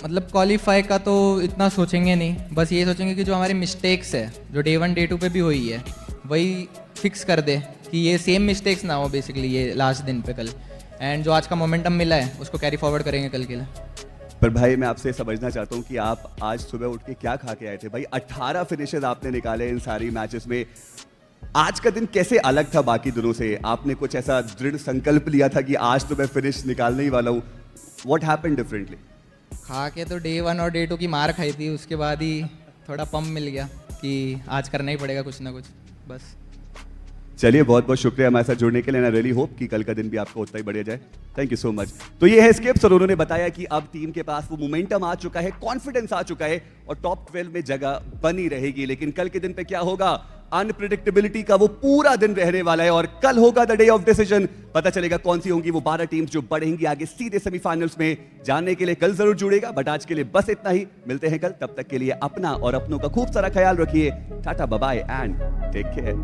मतलब क्वालिफाई का तो इतना सोचेंगे नहीं, बस ये सोचेंगे कि जो हमारी मिस्टेक्स है जो डे 1 डे 2 पे भी हुई है वही फिक्स कर दे, कि ये सेम मिस्टेक्स ना हो बेसिकली ये लास्ट दिन पे कल, एंड जो आज का मोमेंटम मिला है उसको कैरी फॉरवर्ड करेंगे कल के लिए। पर भाई मैं आपसे समझना चाहता हूँ कि आप आज सुबह उठ के क्या खा के आए थे भाई? 18 फिनिशेस आपने निकाले इन सारी मैचेस में, आज का दिन कैसे अलग था बाकी दिनों से? आपने कुछ ऐसा दृढ़ संकल्प लिया था कि आज तो मैं फिनिश निकालने ही वाला हूँ? What happened differently? खा के तो डे 1 और डे 2 की मार खाई थी, उसके बाद ही थोड़ा पंप मिल गया कि आज करना ही पड़ेगा कुछ ना कुछ, बस। चलिए, बहुत बहुत शुक्रिया हमारे साथ जुड़ने के लिए। आई रियली होप कि कल का दिन भी आपको उतना ही बढ़िया जाए। Thank you so much. तो ये है स्किप्स और उन्होंने बताया कि अब टीम के पास वो मोमेंटम आ चुका है, कॉन्फिडेंस आ चुका है और टॉप 12 में जगह बनी रहेगी। लेकिन कल के दिन पे क्या होगा? अनप्रिडिक्टेबिलिटी का वो पूरा दिन रहने वाला है और कल होगा द डे ऑफ डिसीजन। पता चलेगा कौन सी होंगी वो 12 टीम्स जो बढ़ेंगी आगे सीधे सेमीफाइनल्स में। जानने के लिए कल जरूर जुड़ेगा, बट आज के लिए बस इतना ही। मिलते हैं कल, तब तक के लिए अपना और अपनों का खूब सारा ख्याल रखिए। Tata, bye bye and take care.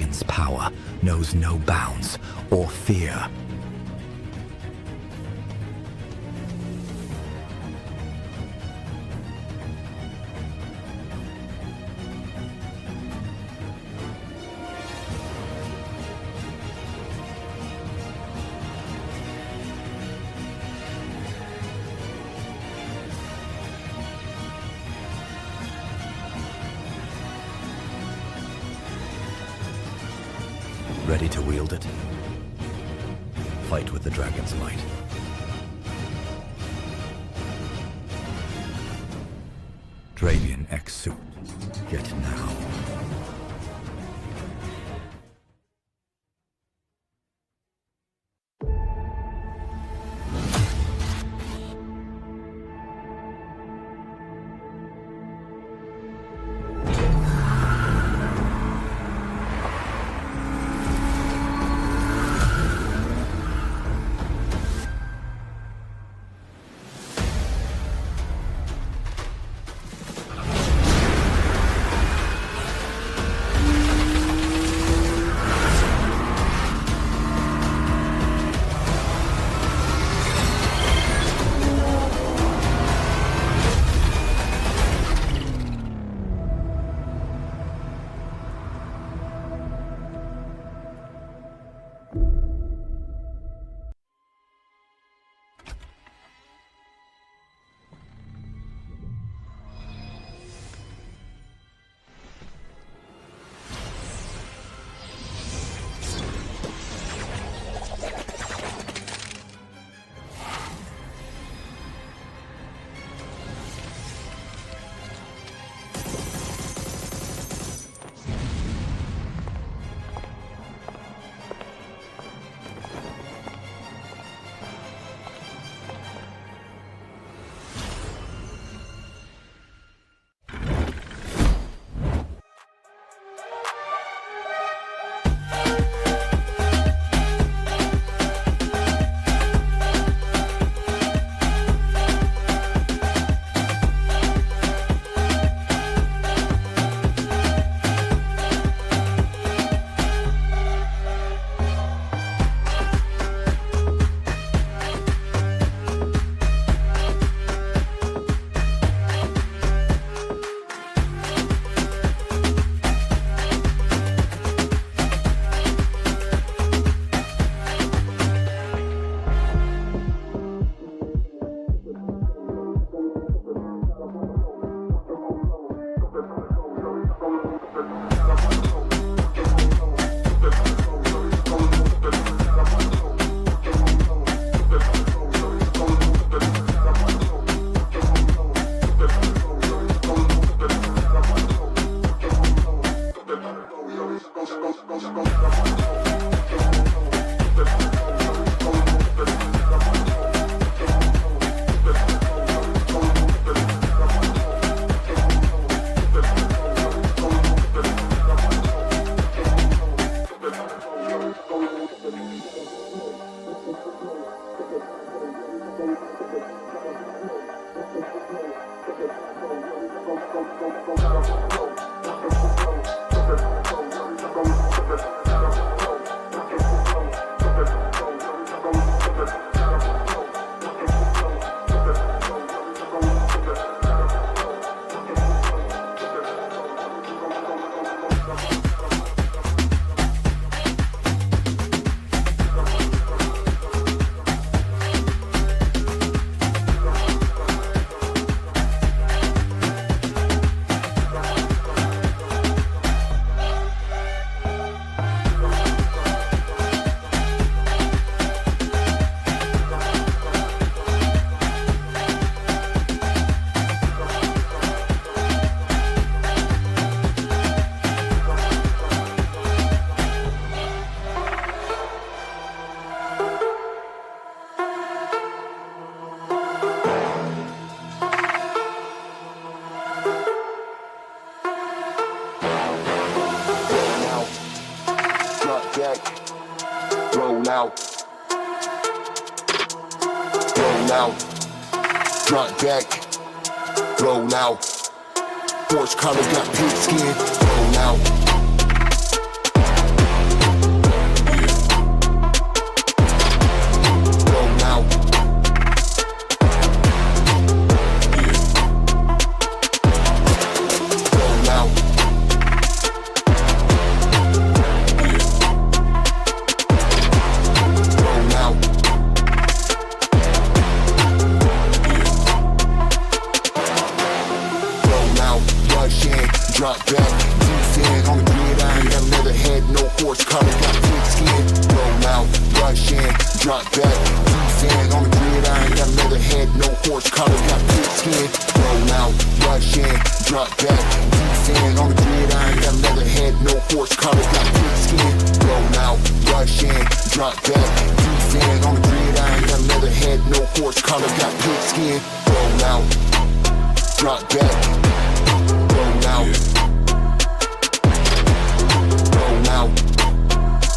dragon's power knows no bounds or fear. Ready to wield it? Fight with the dragon's might. Dravian X suit. Get now. Front deck, roll out. Forged colors got pig skin, roll out. Roll out. Roll out. Roll out. Drop back, defend on the gridiron, got another head, no horse color, got pig skin. Roll out, rush in, drop back, defend on the gridiron, got another head, no horse color, got pig skin. Roll out, rush in, drop back, defend on the gridiron, got another head, no horse color, got pig skin. Roll out, rush in, drop back, defend on the gridiron, got another head, no horse color, got pig skin. Roll out, drop back. Roll out,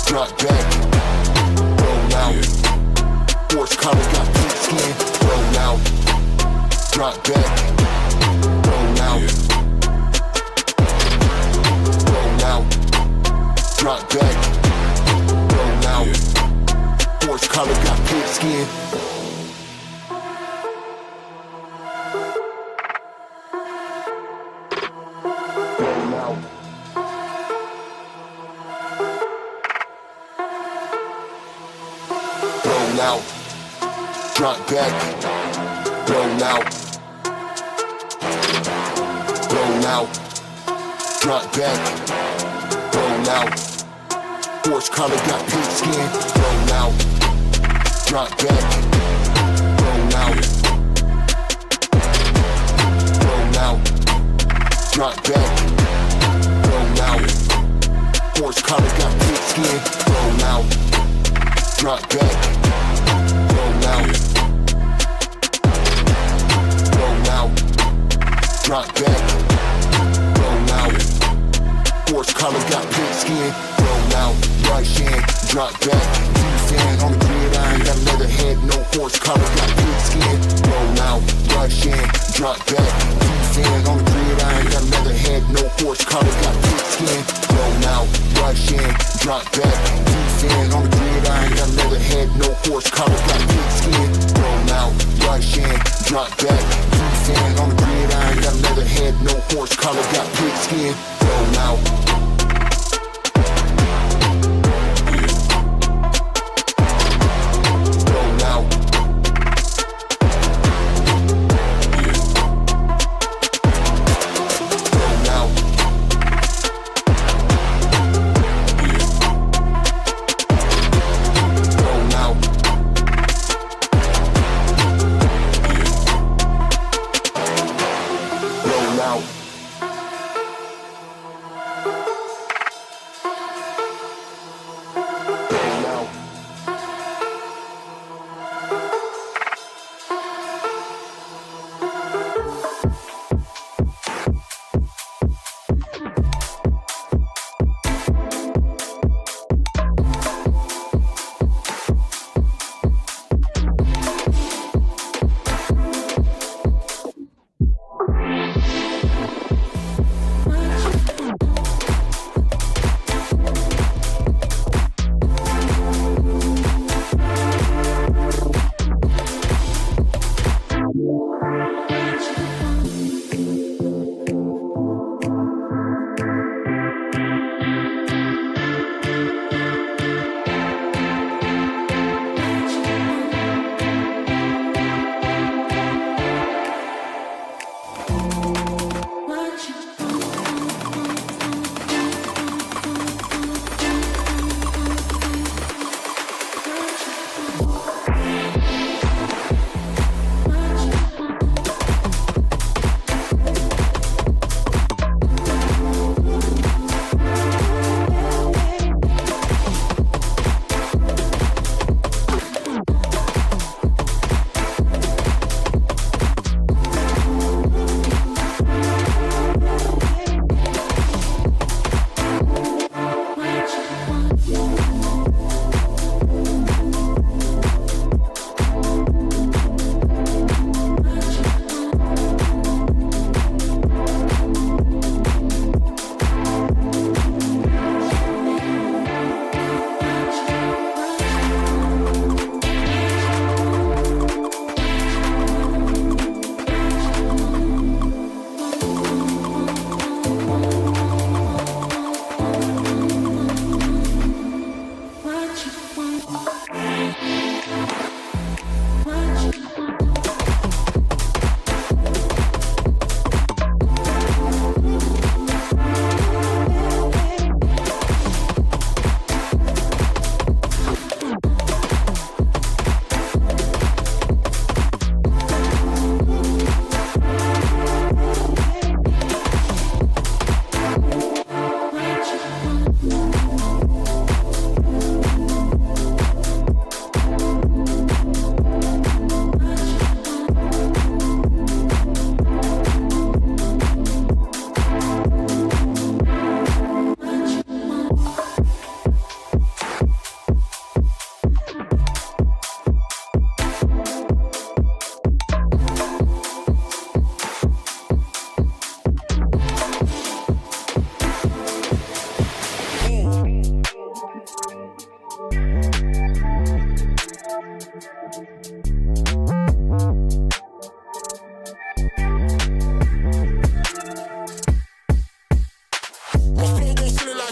drop back, roll out, horse color got pig skin, roll out, drop back, roll out, drop back, roll out, horse color got pig skin. Out, drop back, roll out, drop back, roll out, horse color got pig skin, roll out, drop back, roll out, drop back, roll out, horse color got pig skin, roll out, drop back. Roll out, drop back, roll out, horse color got pig skin, roll out, rush in, drop back, defend on the gridiron, got another head, no horse color got pig skin, roll out, rush in, drop back, defend on the gridiron, got another head, no horse color got pig skin, roll out, rush in, drop back, defend on the gridiron, got another head, no horse color got pig skin, roll out, rush in, drop back, defend on the gridiron, got another head, no horse color got pig skin, roll out.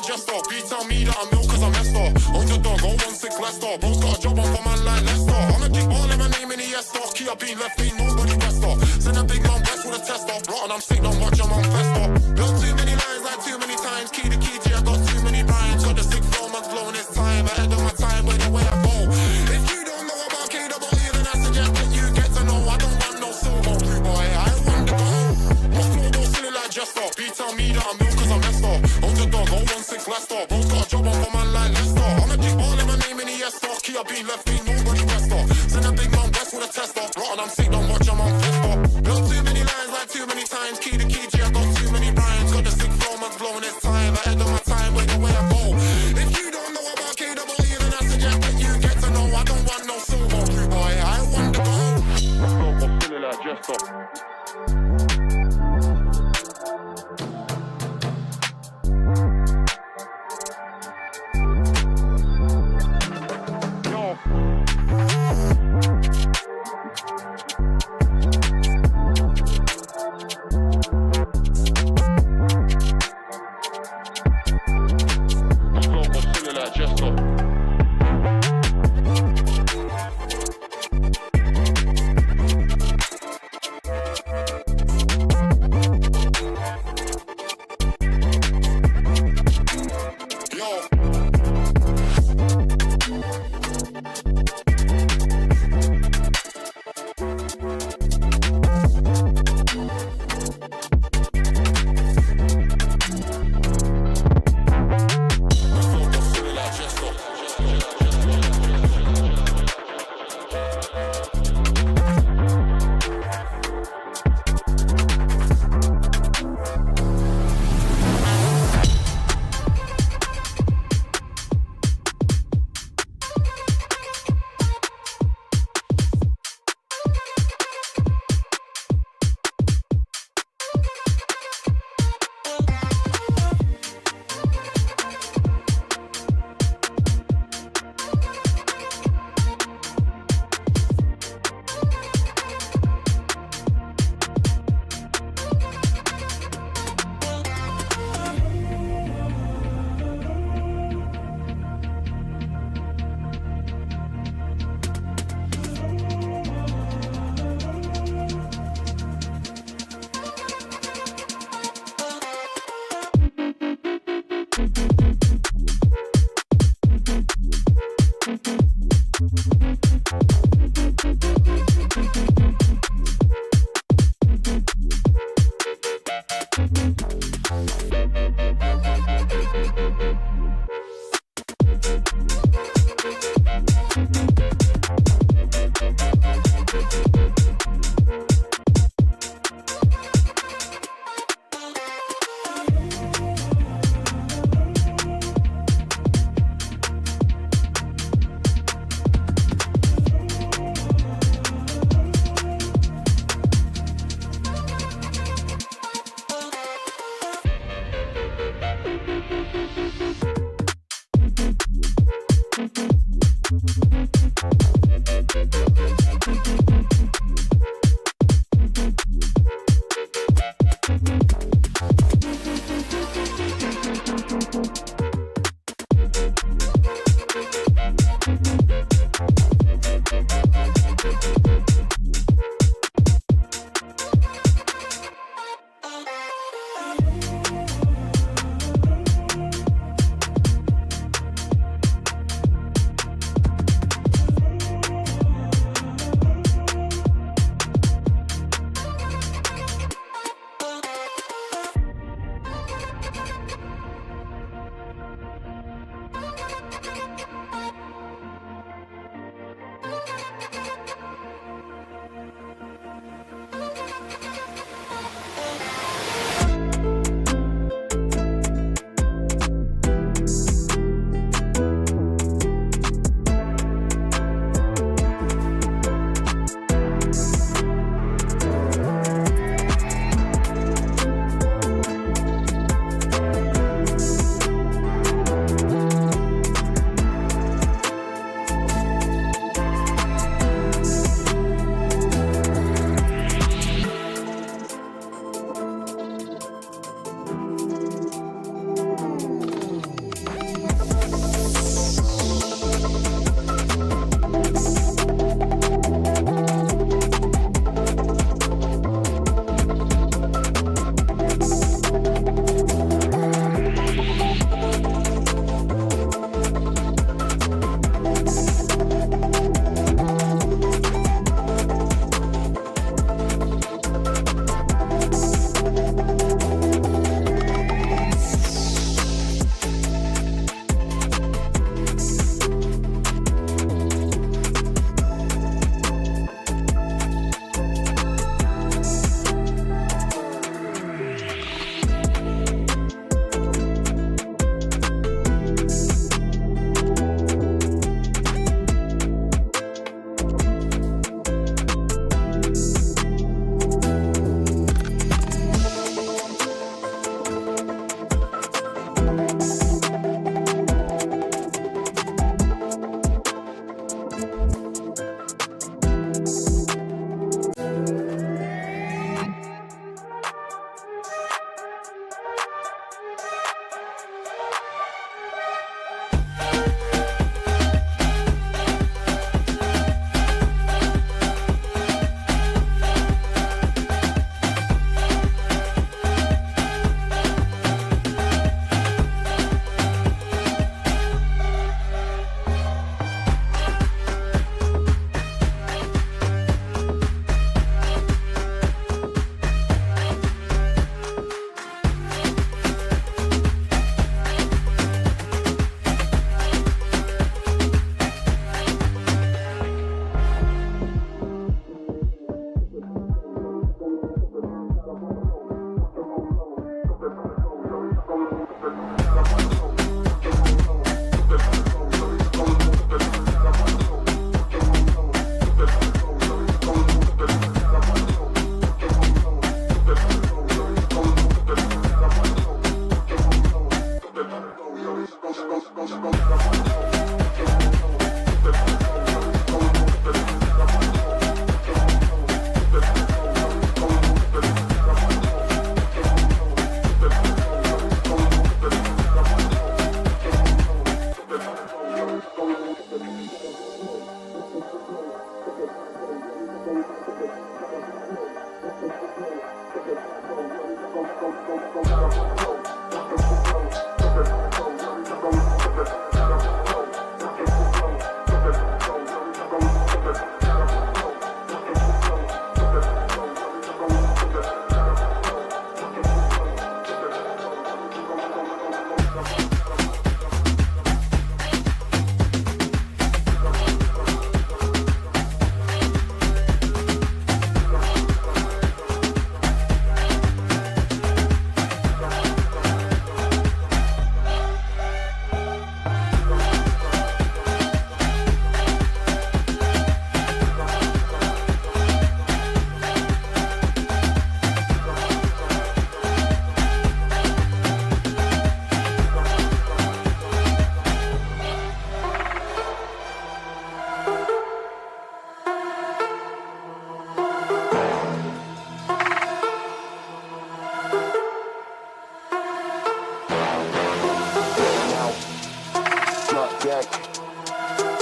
like Jester. B tell me that I'm ill cause I'm messed up. Underdog, 016 Leicester. Bro's got a job on for man like Leicester. I'm a big ball in my name in the Esther. Key up being left, ain't nobody Wester. Send a big man west with a tester. Rotten, I'm sick, don't watch them on fester. Built too many lines like too many times. Key to key, G, I got too many rhymes. Got the sick flow, man's blowing his time. Ahead of my time, where the way I go. If you don't know about KWE, then I suggest that you get to know. I don't want no silver, blue boy, I want the gold. My flow go silly like Jester. B tell me that I'm ill cause I'm messed up. Underdog, 016 Leicester. Bro's got a job on for man like Leicester. I'm a big ball in my name in the Esther. Key up being left, ain't nobody Wester. Send a big man west with a tester. Rotten, I'm sick, don't watch them on fester. Built too many lines like too many times. Key to key, G, I got too many rhymes. Got the sick flow, man's blowing his time. Ahead of my time, where the way I go. If you don't know about KWE, then I suggest that you get to know. I don't want no silver, blue boy, I want the gold. My flow go silly like Jester.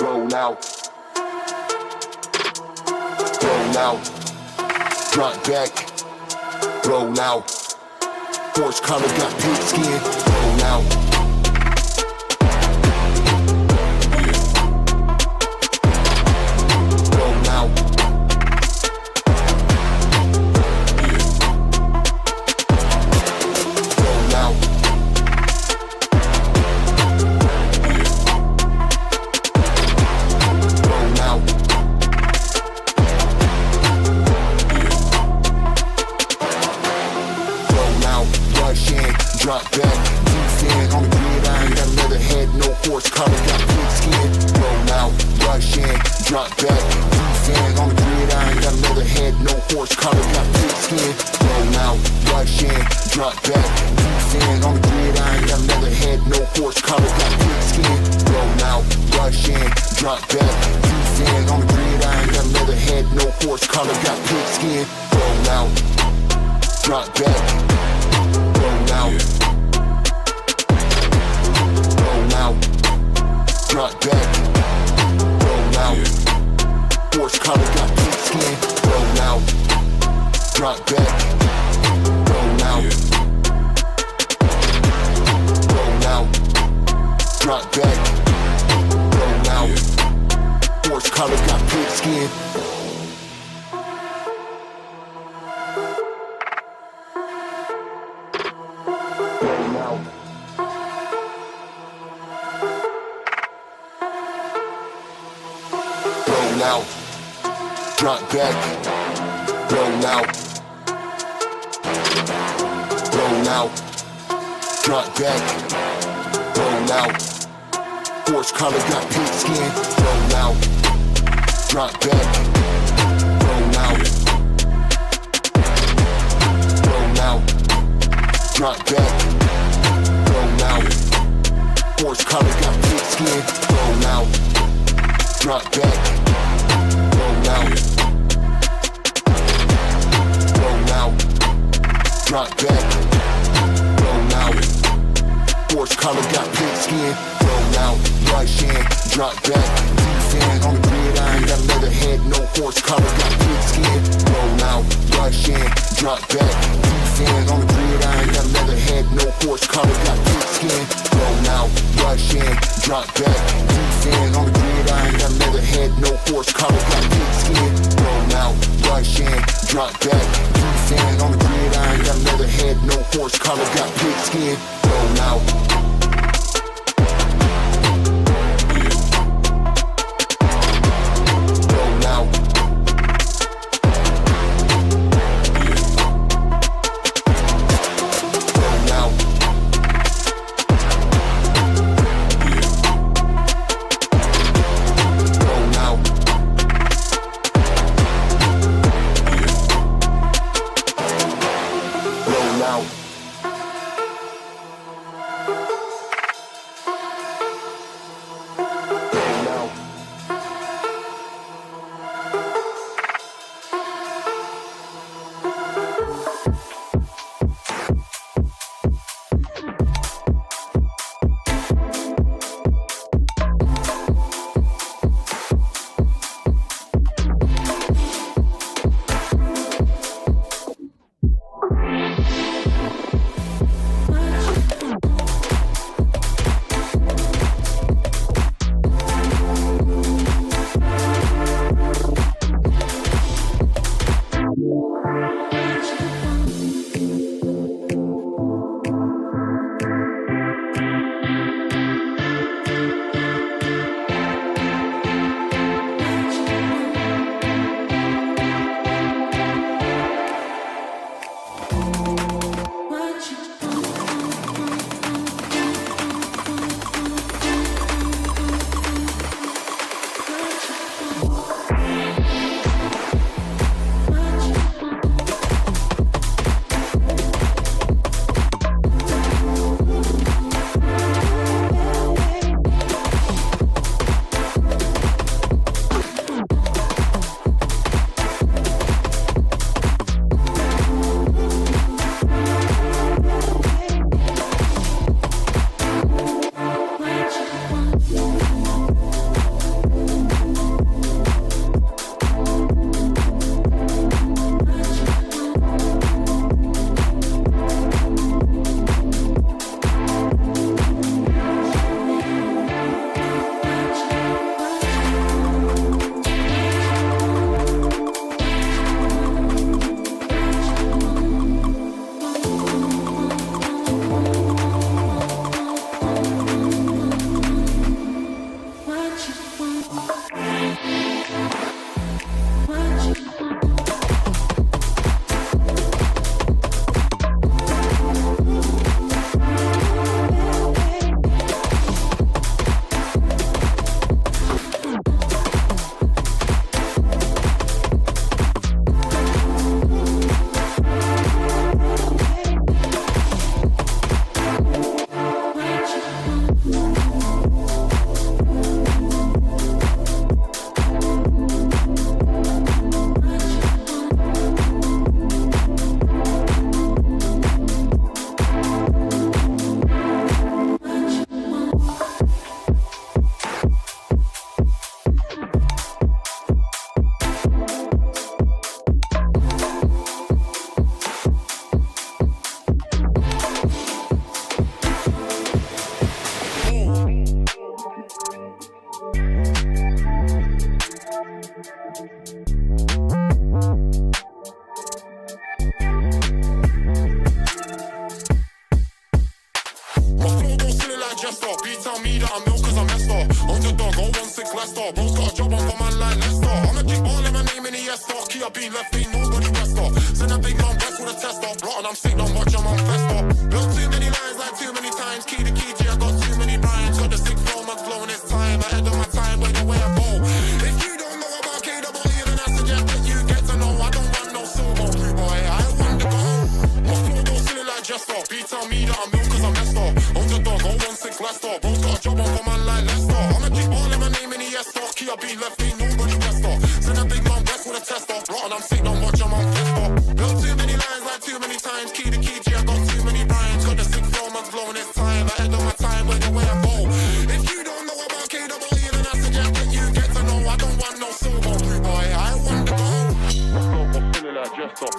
Roll out. Roll out. Drop back. Roll out. Forged collar got pink skin. Roll out. Roll out. Roll out. Roll out. Roll out. Rush in. Drop back. Defend on the gridiron. Got another head. No force collar got pink skin. Roll out. Rush in. Drop back. Defend on the gridiron. Got another head. No force collar got pink skin. Roll out. Rush in. Drop back. Defend on the gridiron. Got another head. No force collar got pink skin. Roll out. Rush in. Drop back. Defend on the gridiron. Got another head. No force collar got pink skin. Roll out. Drop back. Roll out. Roll out. Drop back. Roll out. Force collar got pink skin. Roll out. Drop back. Roll out. Roll out. Drop back. Roll out. Force collar got pink skin. Roll out. Roll out. Drop back. Roll out. Roll out. Drop back. Roll out. Forged collar got pink skin. Roll out. Drop back. Roll out. Roll out. Drop back. Roll out. Forged collar got pink skin. Roll out. Drop back. Roll out. Roll out. Drop back. Roll out. Forged collar got pink skin. Roll out. Rush in. Drop back. Defend on the gridiron. Got another head. No force collar got pink skin. Roll out. Rush in. Drop back. Defend on the gridiron. Got another head. No force collar got pink skin. Roll out. Rush in. Drop back. Defend on the gridiron. Got another head. No force collar got pink skin. Roll out. Rush in. Drop back. Defend on the gridiron. Got another head. No force collar got pink skin. Roll out. Roll out. Roll out. Roll out. Roll out. jester. B tell me that I'm ill cause I'm messed up. Underdog, 016 Leicester. Bro's got a job on for man like Leicester. I'ma keep all in my name in the S-Star. Kia being left, ain't nobody rester. Send a big long back with a tester. Rotten, I'm sick, don't watch, I'm on fester. Built too many lines like too many times. Key to key, G, I got too many rhymes. Got the sick flow, man's blowing his time. Ahead of my time, by the way I bowl. If you don't know about KWE, then I suggest that you get to know. I don't run no sumo, blue boy, I want the goal. My flow don't silly like Jester. B tell me that I'm ill cause I'm messed up. Underdog, 016 Leicester. Bro's got a job on for man like Leicester. I'ma keep all in my name in the S-Star. Kia being left, ain't nobody rester. Send a big long back with a tester. Rotten, I'm sick, don't watch, I'm on fester. Built too many lines like too many times. Key to key, G, I got too many rhymes. Got the sick flow, man's blowing his time. Ahead of my time, by the way I bowl. If you don't know about KWE, then I suggest that you get to know. I don't want no sumo, blue boy, I want the goal. My flow got silly like Jester.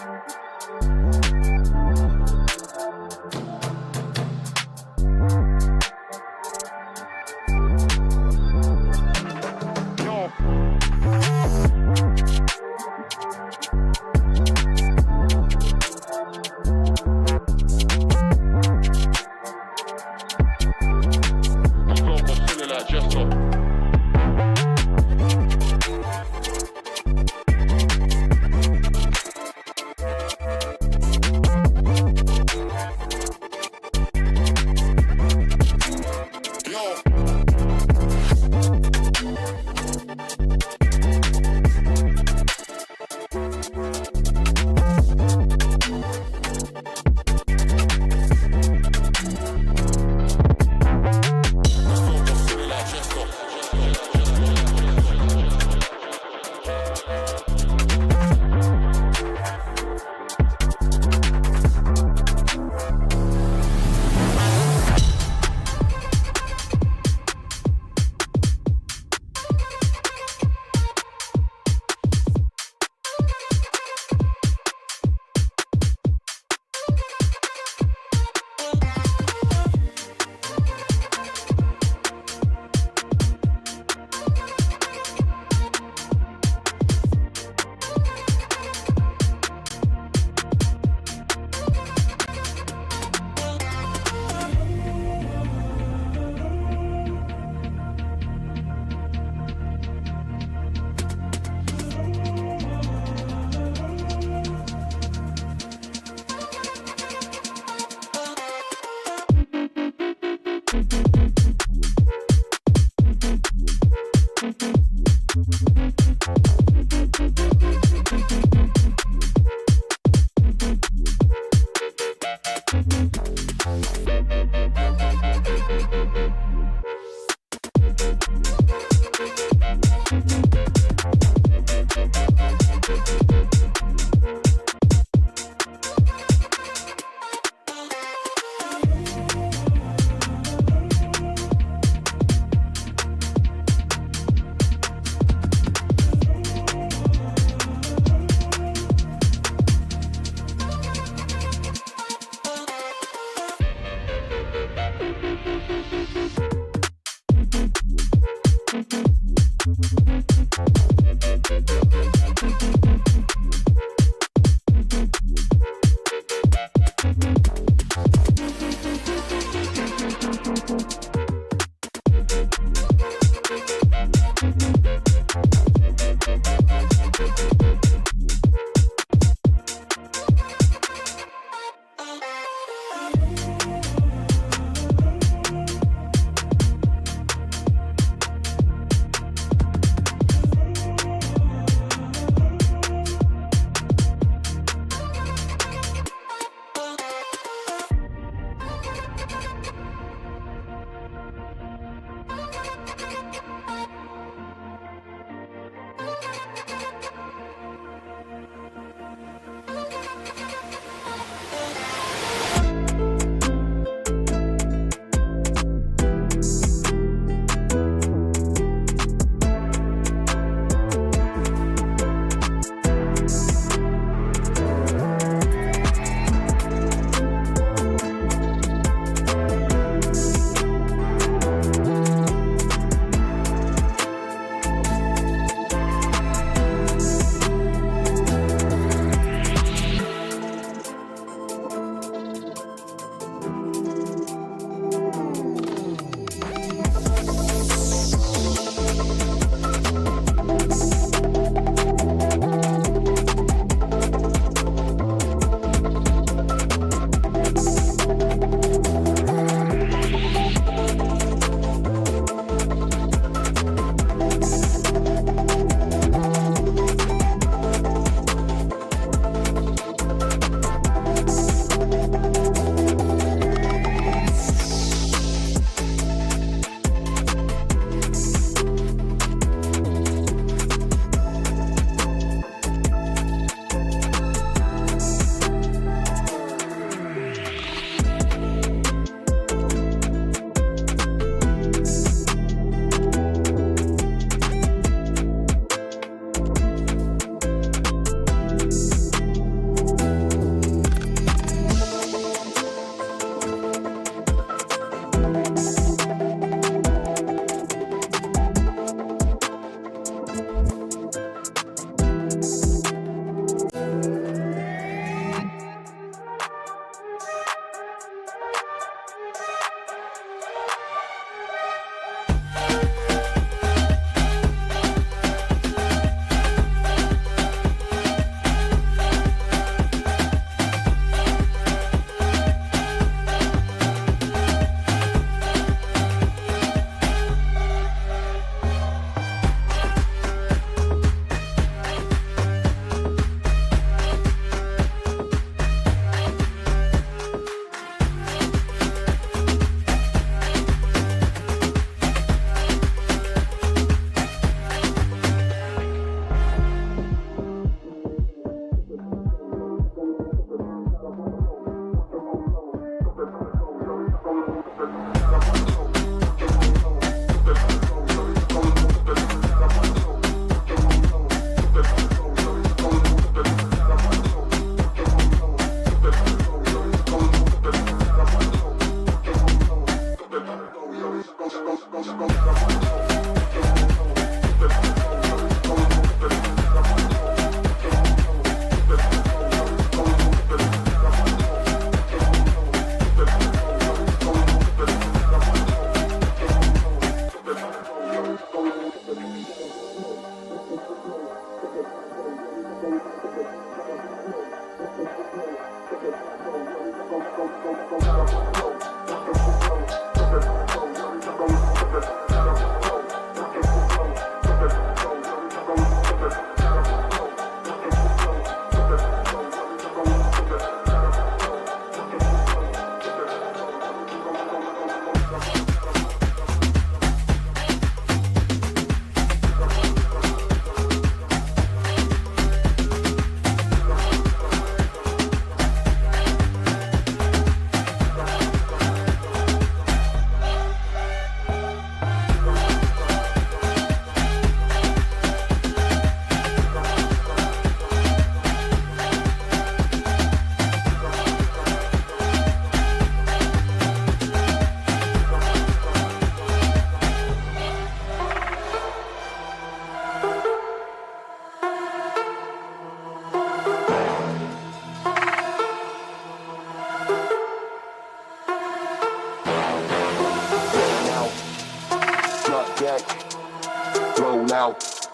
Roll out.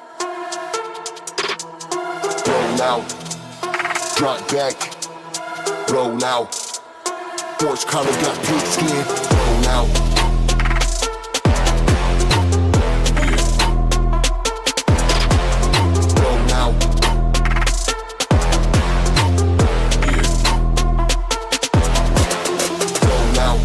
Roll out. Drop back. Roll out. Force colors got pink skin. Roll out. Roll out. Roll out.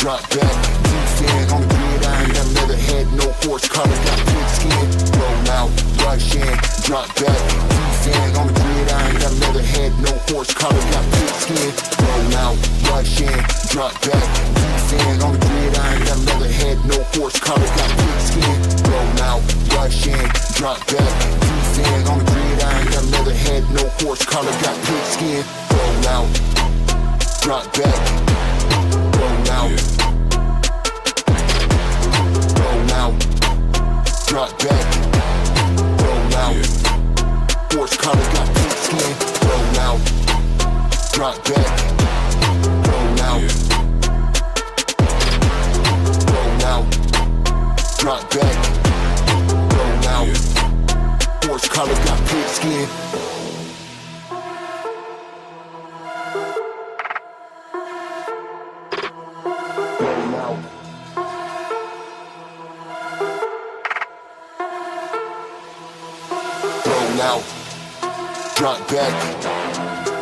Drop back, defend on the gridiron, got leather head, no horse collar, got pink skin. Roll out, rush in, drop back, defend on the gridiron, got leather head, no horse collar, got pink skin. Roll out, rush in, drop back, defend on the gridiron, got leather head, no horse collar, got pink skin. Roll out, rush in, drop back, defend on the gridiron, got leather head, no horse collar, got pink skin. Roll out, drop back. Roll out. Roll out. Drop back. Roll out. Horse collar got pink skin. Roll out. Drop back. Roll out. Roll out. Drop back. Roll out. Horse collar got pink skin. Out, drop back,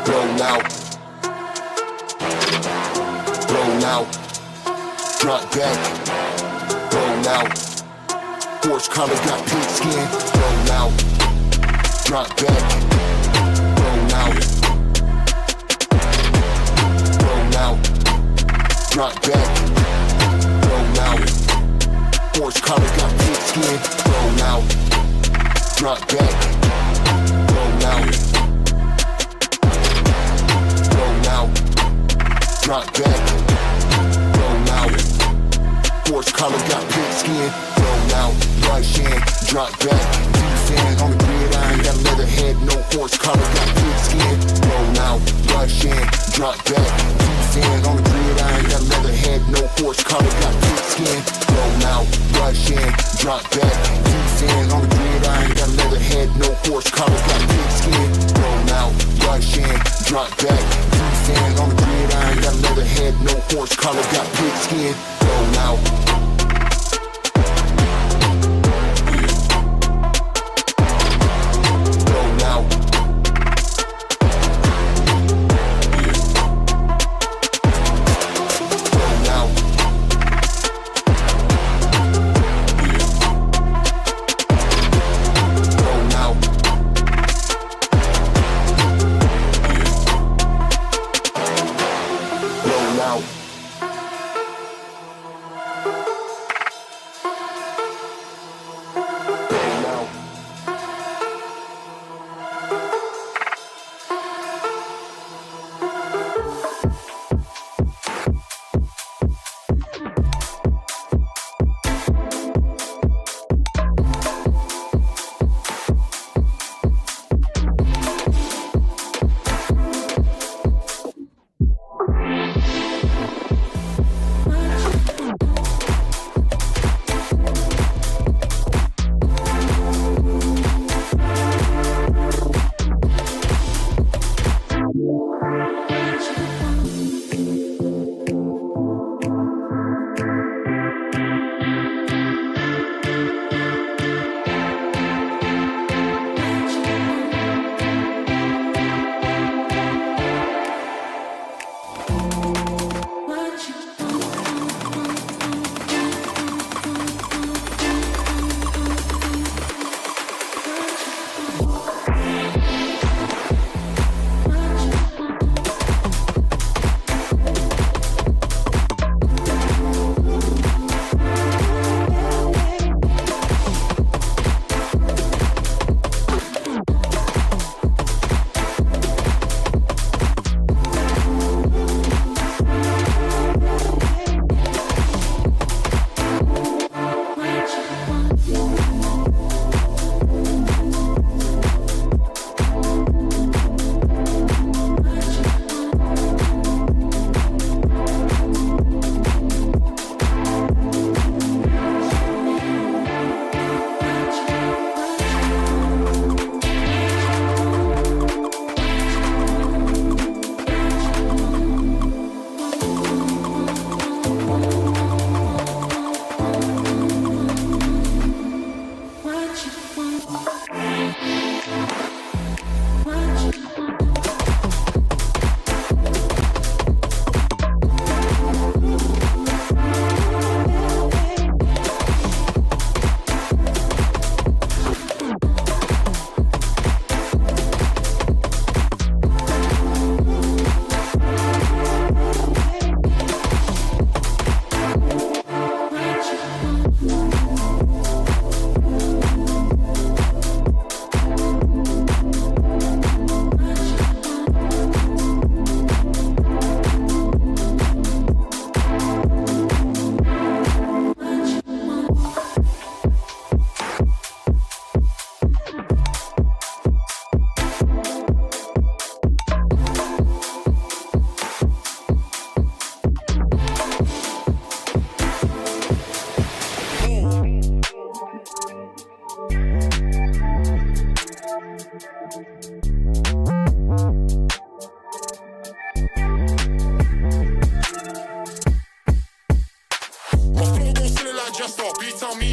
roll out, roll out, drop back, roll out, horse collar got pink skin, roll out, drop back, roll out, roll out, drop back, roll out, horse collar got pink skin, roll out, drop back. Roll out. Roll out. Drop back. Roll out. Horse collar got pink skin. Roll out. Rush in. Drop back. Defend on the gridiron. Got leather head. No horse collar got pink skin. Roll out. Rush in. Drop back. Defend on the gridiron. Got leather head. No horse collar got pink skin. Roll out. Rush in. Drop back. Defend on the gridiron. Got leather head. No horse collar got pink skin. Roll out. Rush in. Drop back. Defend on the gridiron. Got leather head. No horse collar got pink skin. Roll out. Roll out. Roll out.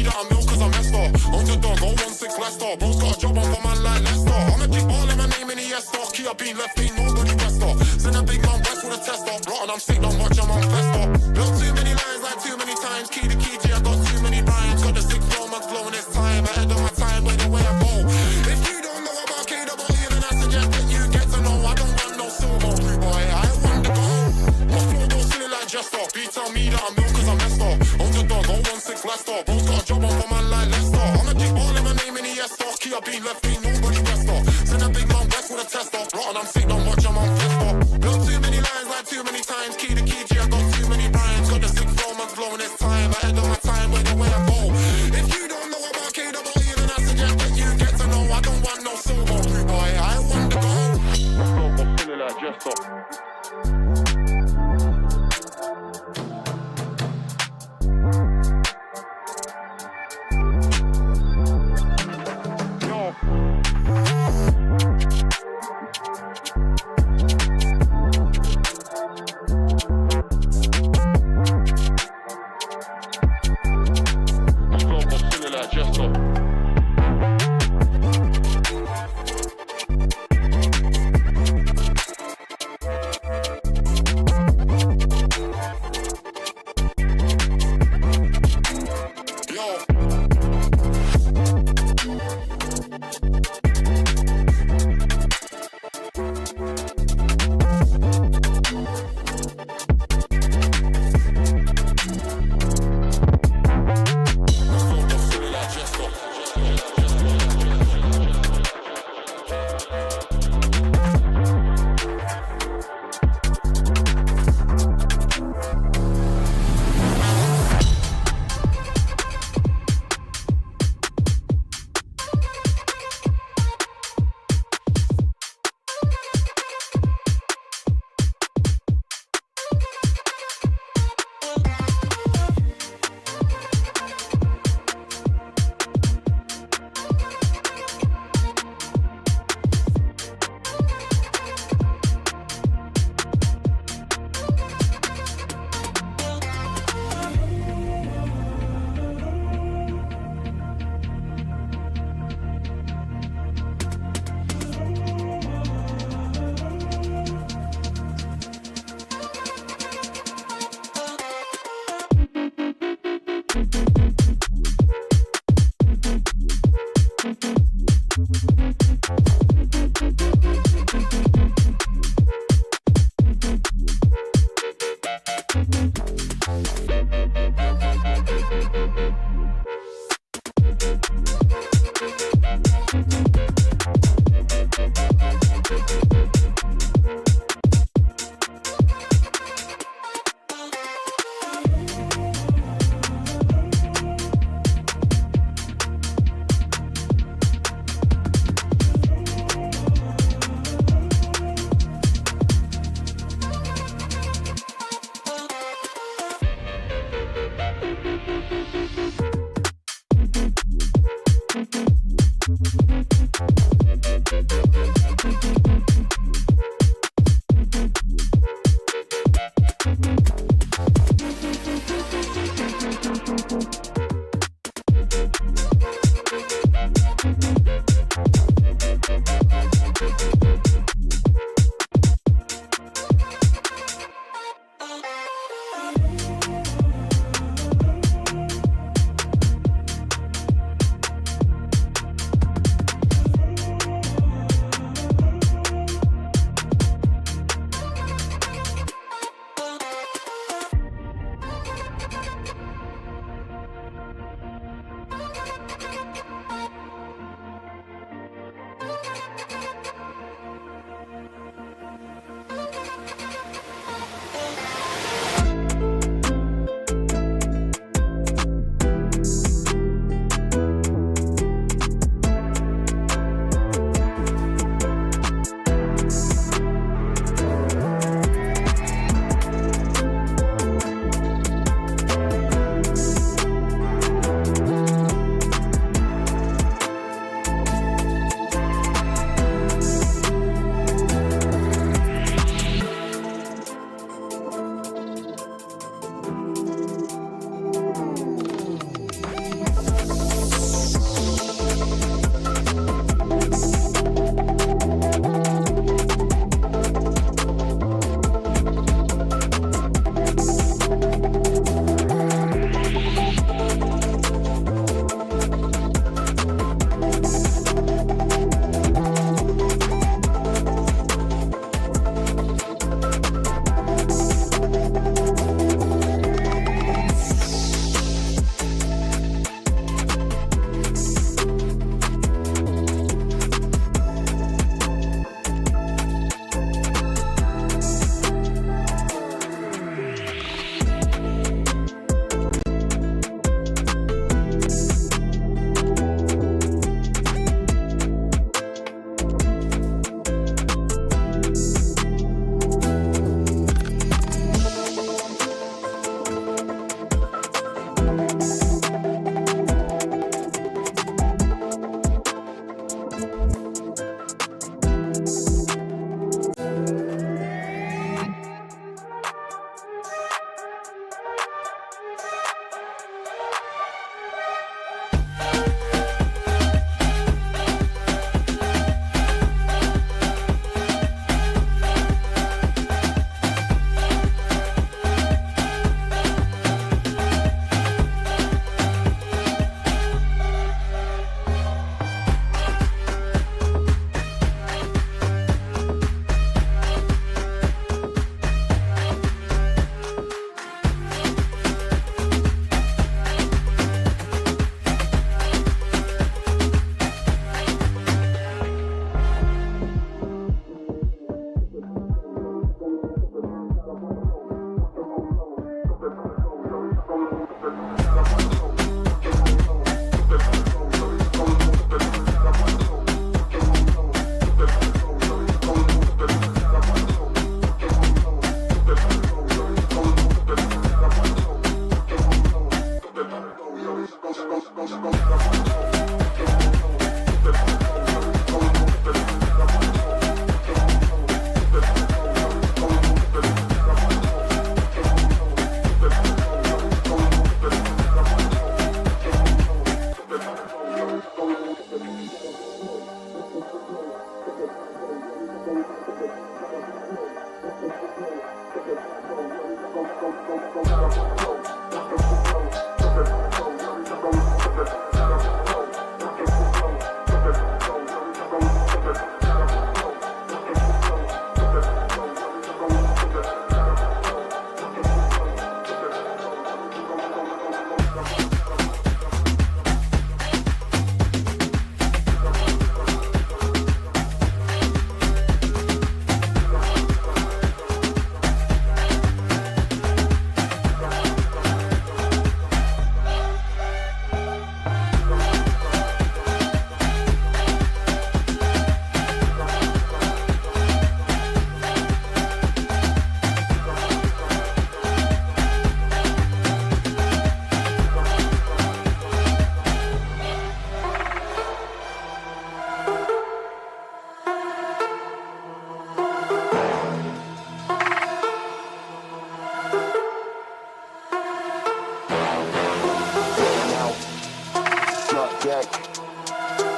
that I'm ill cause I'm messed up. Underdog, 016 Leicester. Bro's got a job on for man like Leicester. I'ma keep all of my name in the S-Star. Key up being left, ain't nobody pressed up. Send a big man west with a test up. Rotten, I'm sick, don't watch, I'm on fest up. Built too many lines like too many times. Key to key, G, I got too many rhymes. Got the 6 flow, man's blowing this time. Ahead of my time, wait the way I go. If you don't know about KWE, then I suggest that you get to know. I don't want no silver, rude boy, I want the gold. My flow goes silly like Jester. Beat tell me that I'm ill cause I'm messed up. Underdog, 016 Leicester. Bro's got a job on for man like Leicester. I'ma keep all of my name in the S-Star. Key up being left, ain't nobody pressed up. Send a big man west with a test up. Rotten, I'm sick, don't watch, I'm on fest up. Built too many lines like too many times. Key to key, G, I got too many rhymes. Got the 6 flow, man's blowing this time. Ahead of my time, wait the way I go. If you don't know about KWE, then I suggest that you get to know. I don't want no silver, rude boy, I want the gold. My flow goes silly like Jester.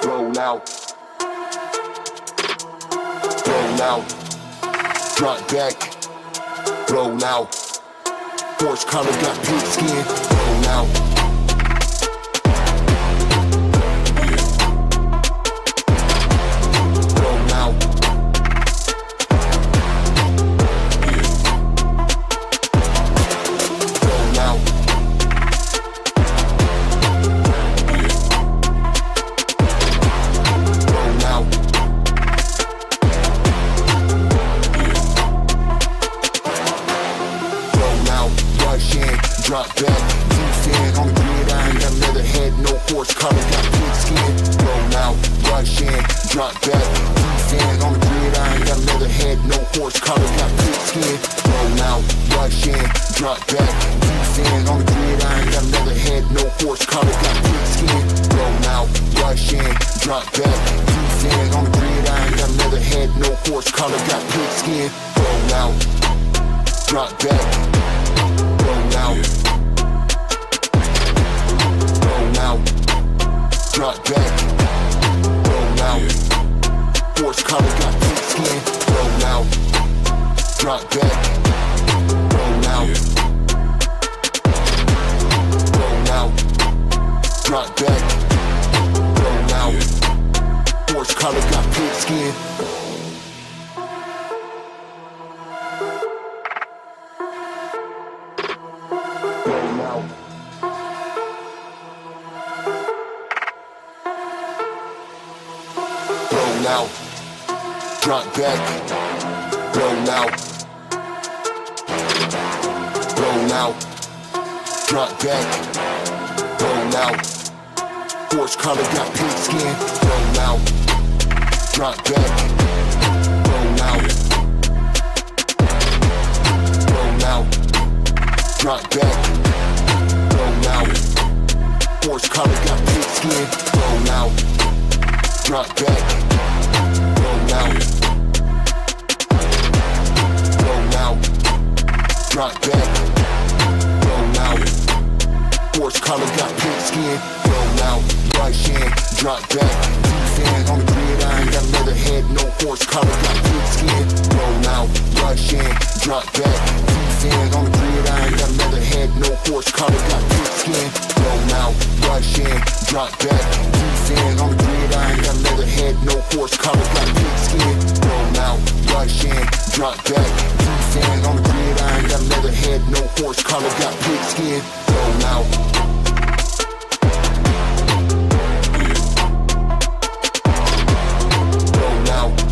Roll out. Roll out. Drop back. Roll out. Forged colors got pink skin. Roll out. Roll out. Roll out. Drop back, defend on the gridiron, got leather head, no horse color, got pink skin. Roll out, rush in, drop back, defend on the gridiron, got leather head, no horse color, got pink skin. Roll out, rush in, drop back, defend on the gridiron, got leather head, no horse color, got pink skin. Roll out, rush in, drop back, defend on the gridiron, got leather head, no horse color, got pink skin. Roll out, drop back. Roll out. Roll out. Drop back. Roll out. Forged color got pink skin. Roll out. Drop back. Roll out. Roll out. Drop back. Roll out. Forged color got pink skin. Out, drop back, roll out, roll out, drop back, roll out, forged color got pink skin, roll out, drop back, roll out, roll out, drop back, roll out, forged color got pink skin, roll out, drop back. Roll out. Roll out. Drop back. Roll out. Forged color got pink skin. Roll out. Rush in. Drop back. Defend on the gridiron. Got leather head. No forged color got pink skin. Roll out. Rush in. Drop back. Defend on the gridiron. Got leather head. No forged color got pink skin. Roll out. Rush in. Drop back. Defend on the gridiron. Got leather head. No forged color got pink skin. Roll out. Rush in. Drop back. Defend on the gridiron. Got leather head. No forged color got pink skin. Roll out. Roll out.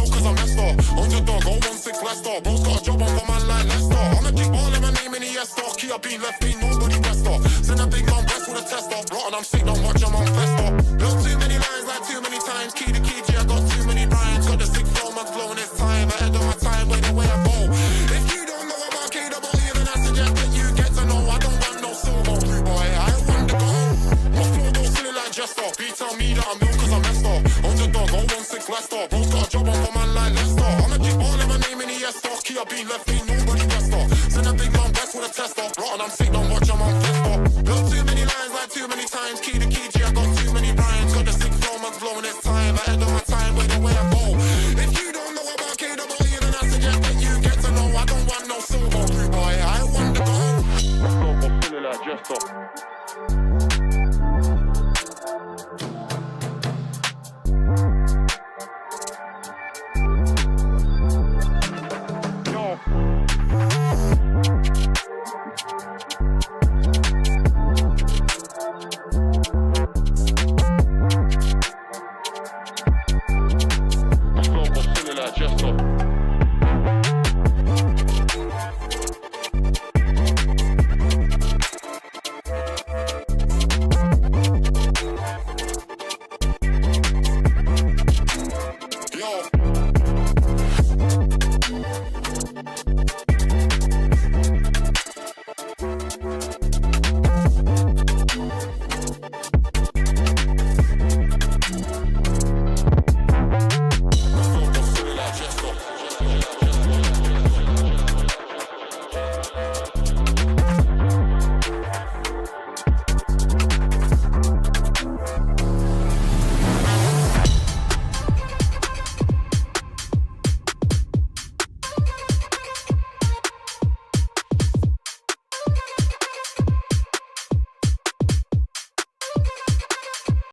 milk cause I'm Leicester. Underdog, 016 Leicester. Bro's got a job on for man like Leicester. I'ma keep all of my name in the Esther. Kia being left, ain't nobody Leicester. Send a big man breath with a tester. Rotten, I'm sick, don't watch, I'm on Fester. Built too many lines like too many times. Key to key, G, I got too many rhymes. Got the sick flow, man, flowing this time. Ahead of my time, way the way I go. If you don't know about KWE, then I suggest that you get to know. I don't want no silver, blue boy, I want the gold. My flow goes silly like Jester. B tell me that I'm milk cause I'm Leicester. Underdog, 016 Leicester. Bro's got a job on for man like Leicester. I'ma keep all of my name in the Esther. Kia being left, ain't nobody Leicester. Send a big man back with a tester. Rotten, I'm sick, don't watch, I'm on Fester. Built too many lines like too many times. Key to key, G, I got too many rhymes. Got the sick flow, man, blowing this time. Ahead of my time, way the way I go. If you don't know about KWE, then I suggest that you get to know. I don't want no silver, blue boy, I want the gold. My flow goes silly like Jester. Just up.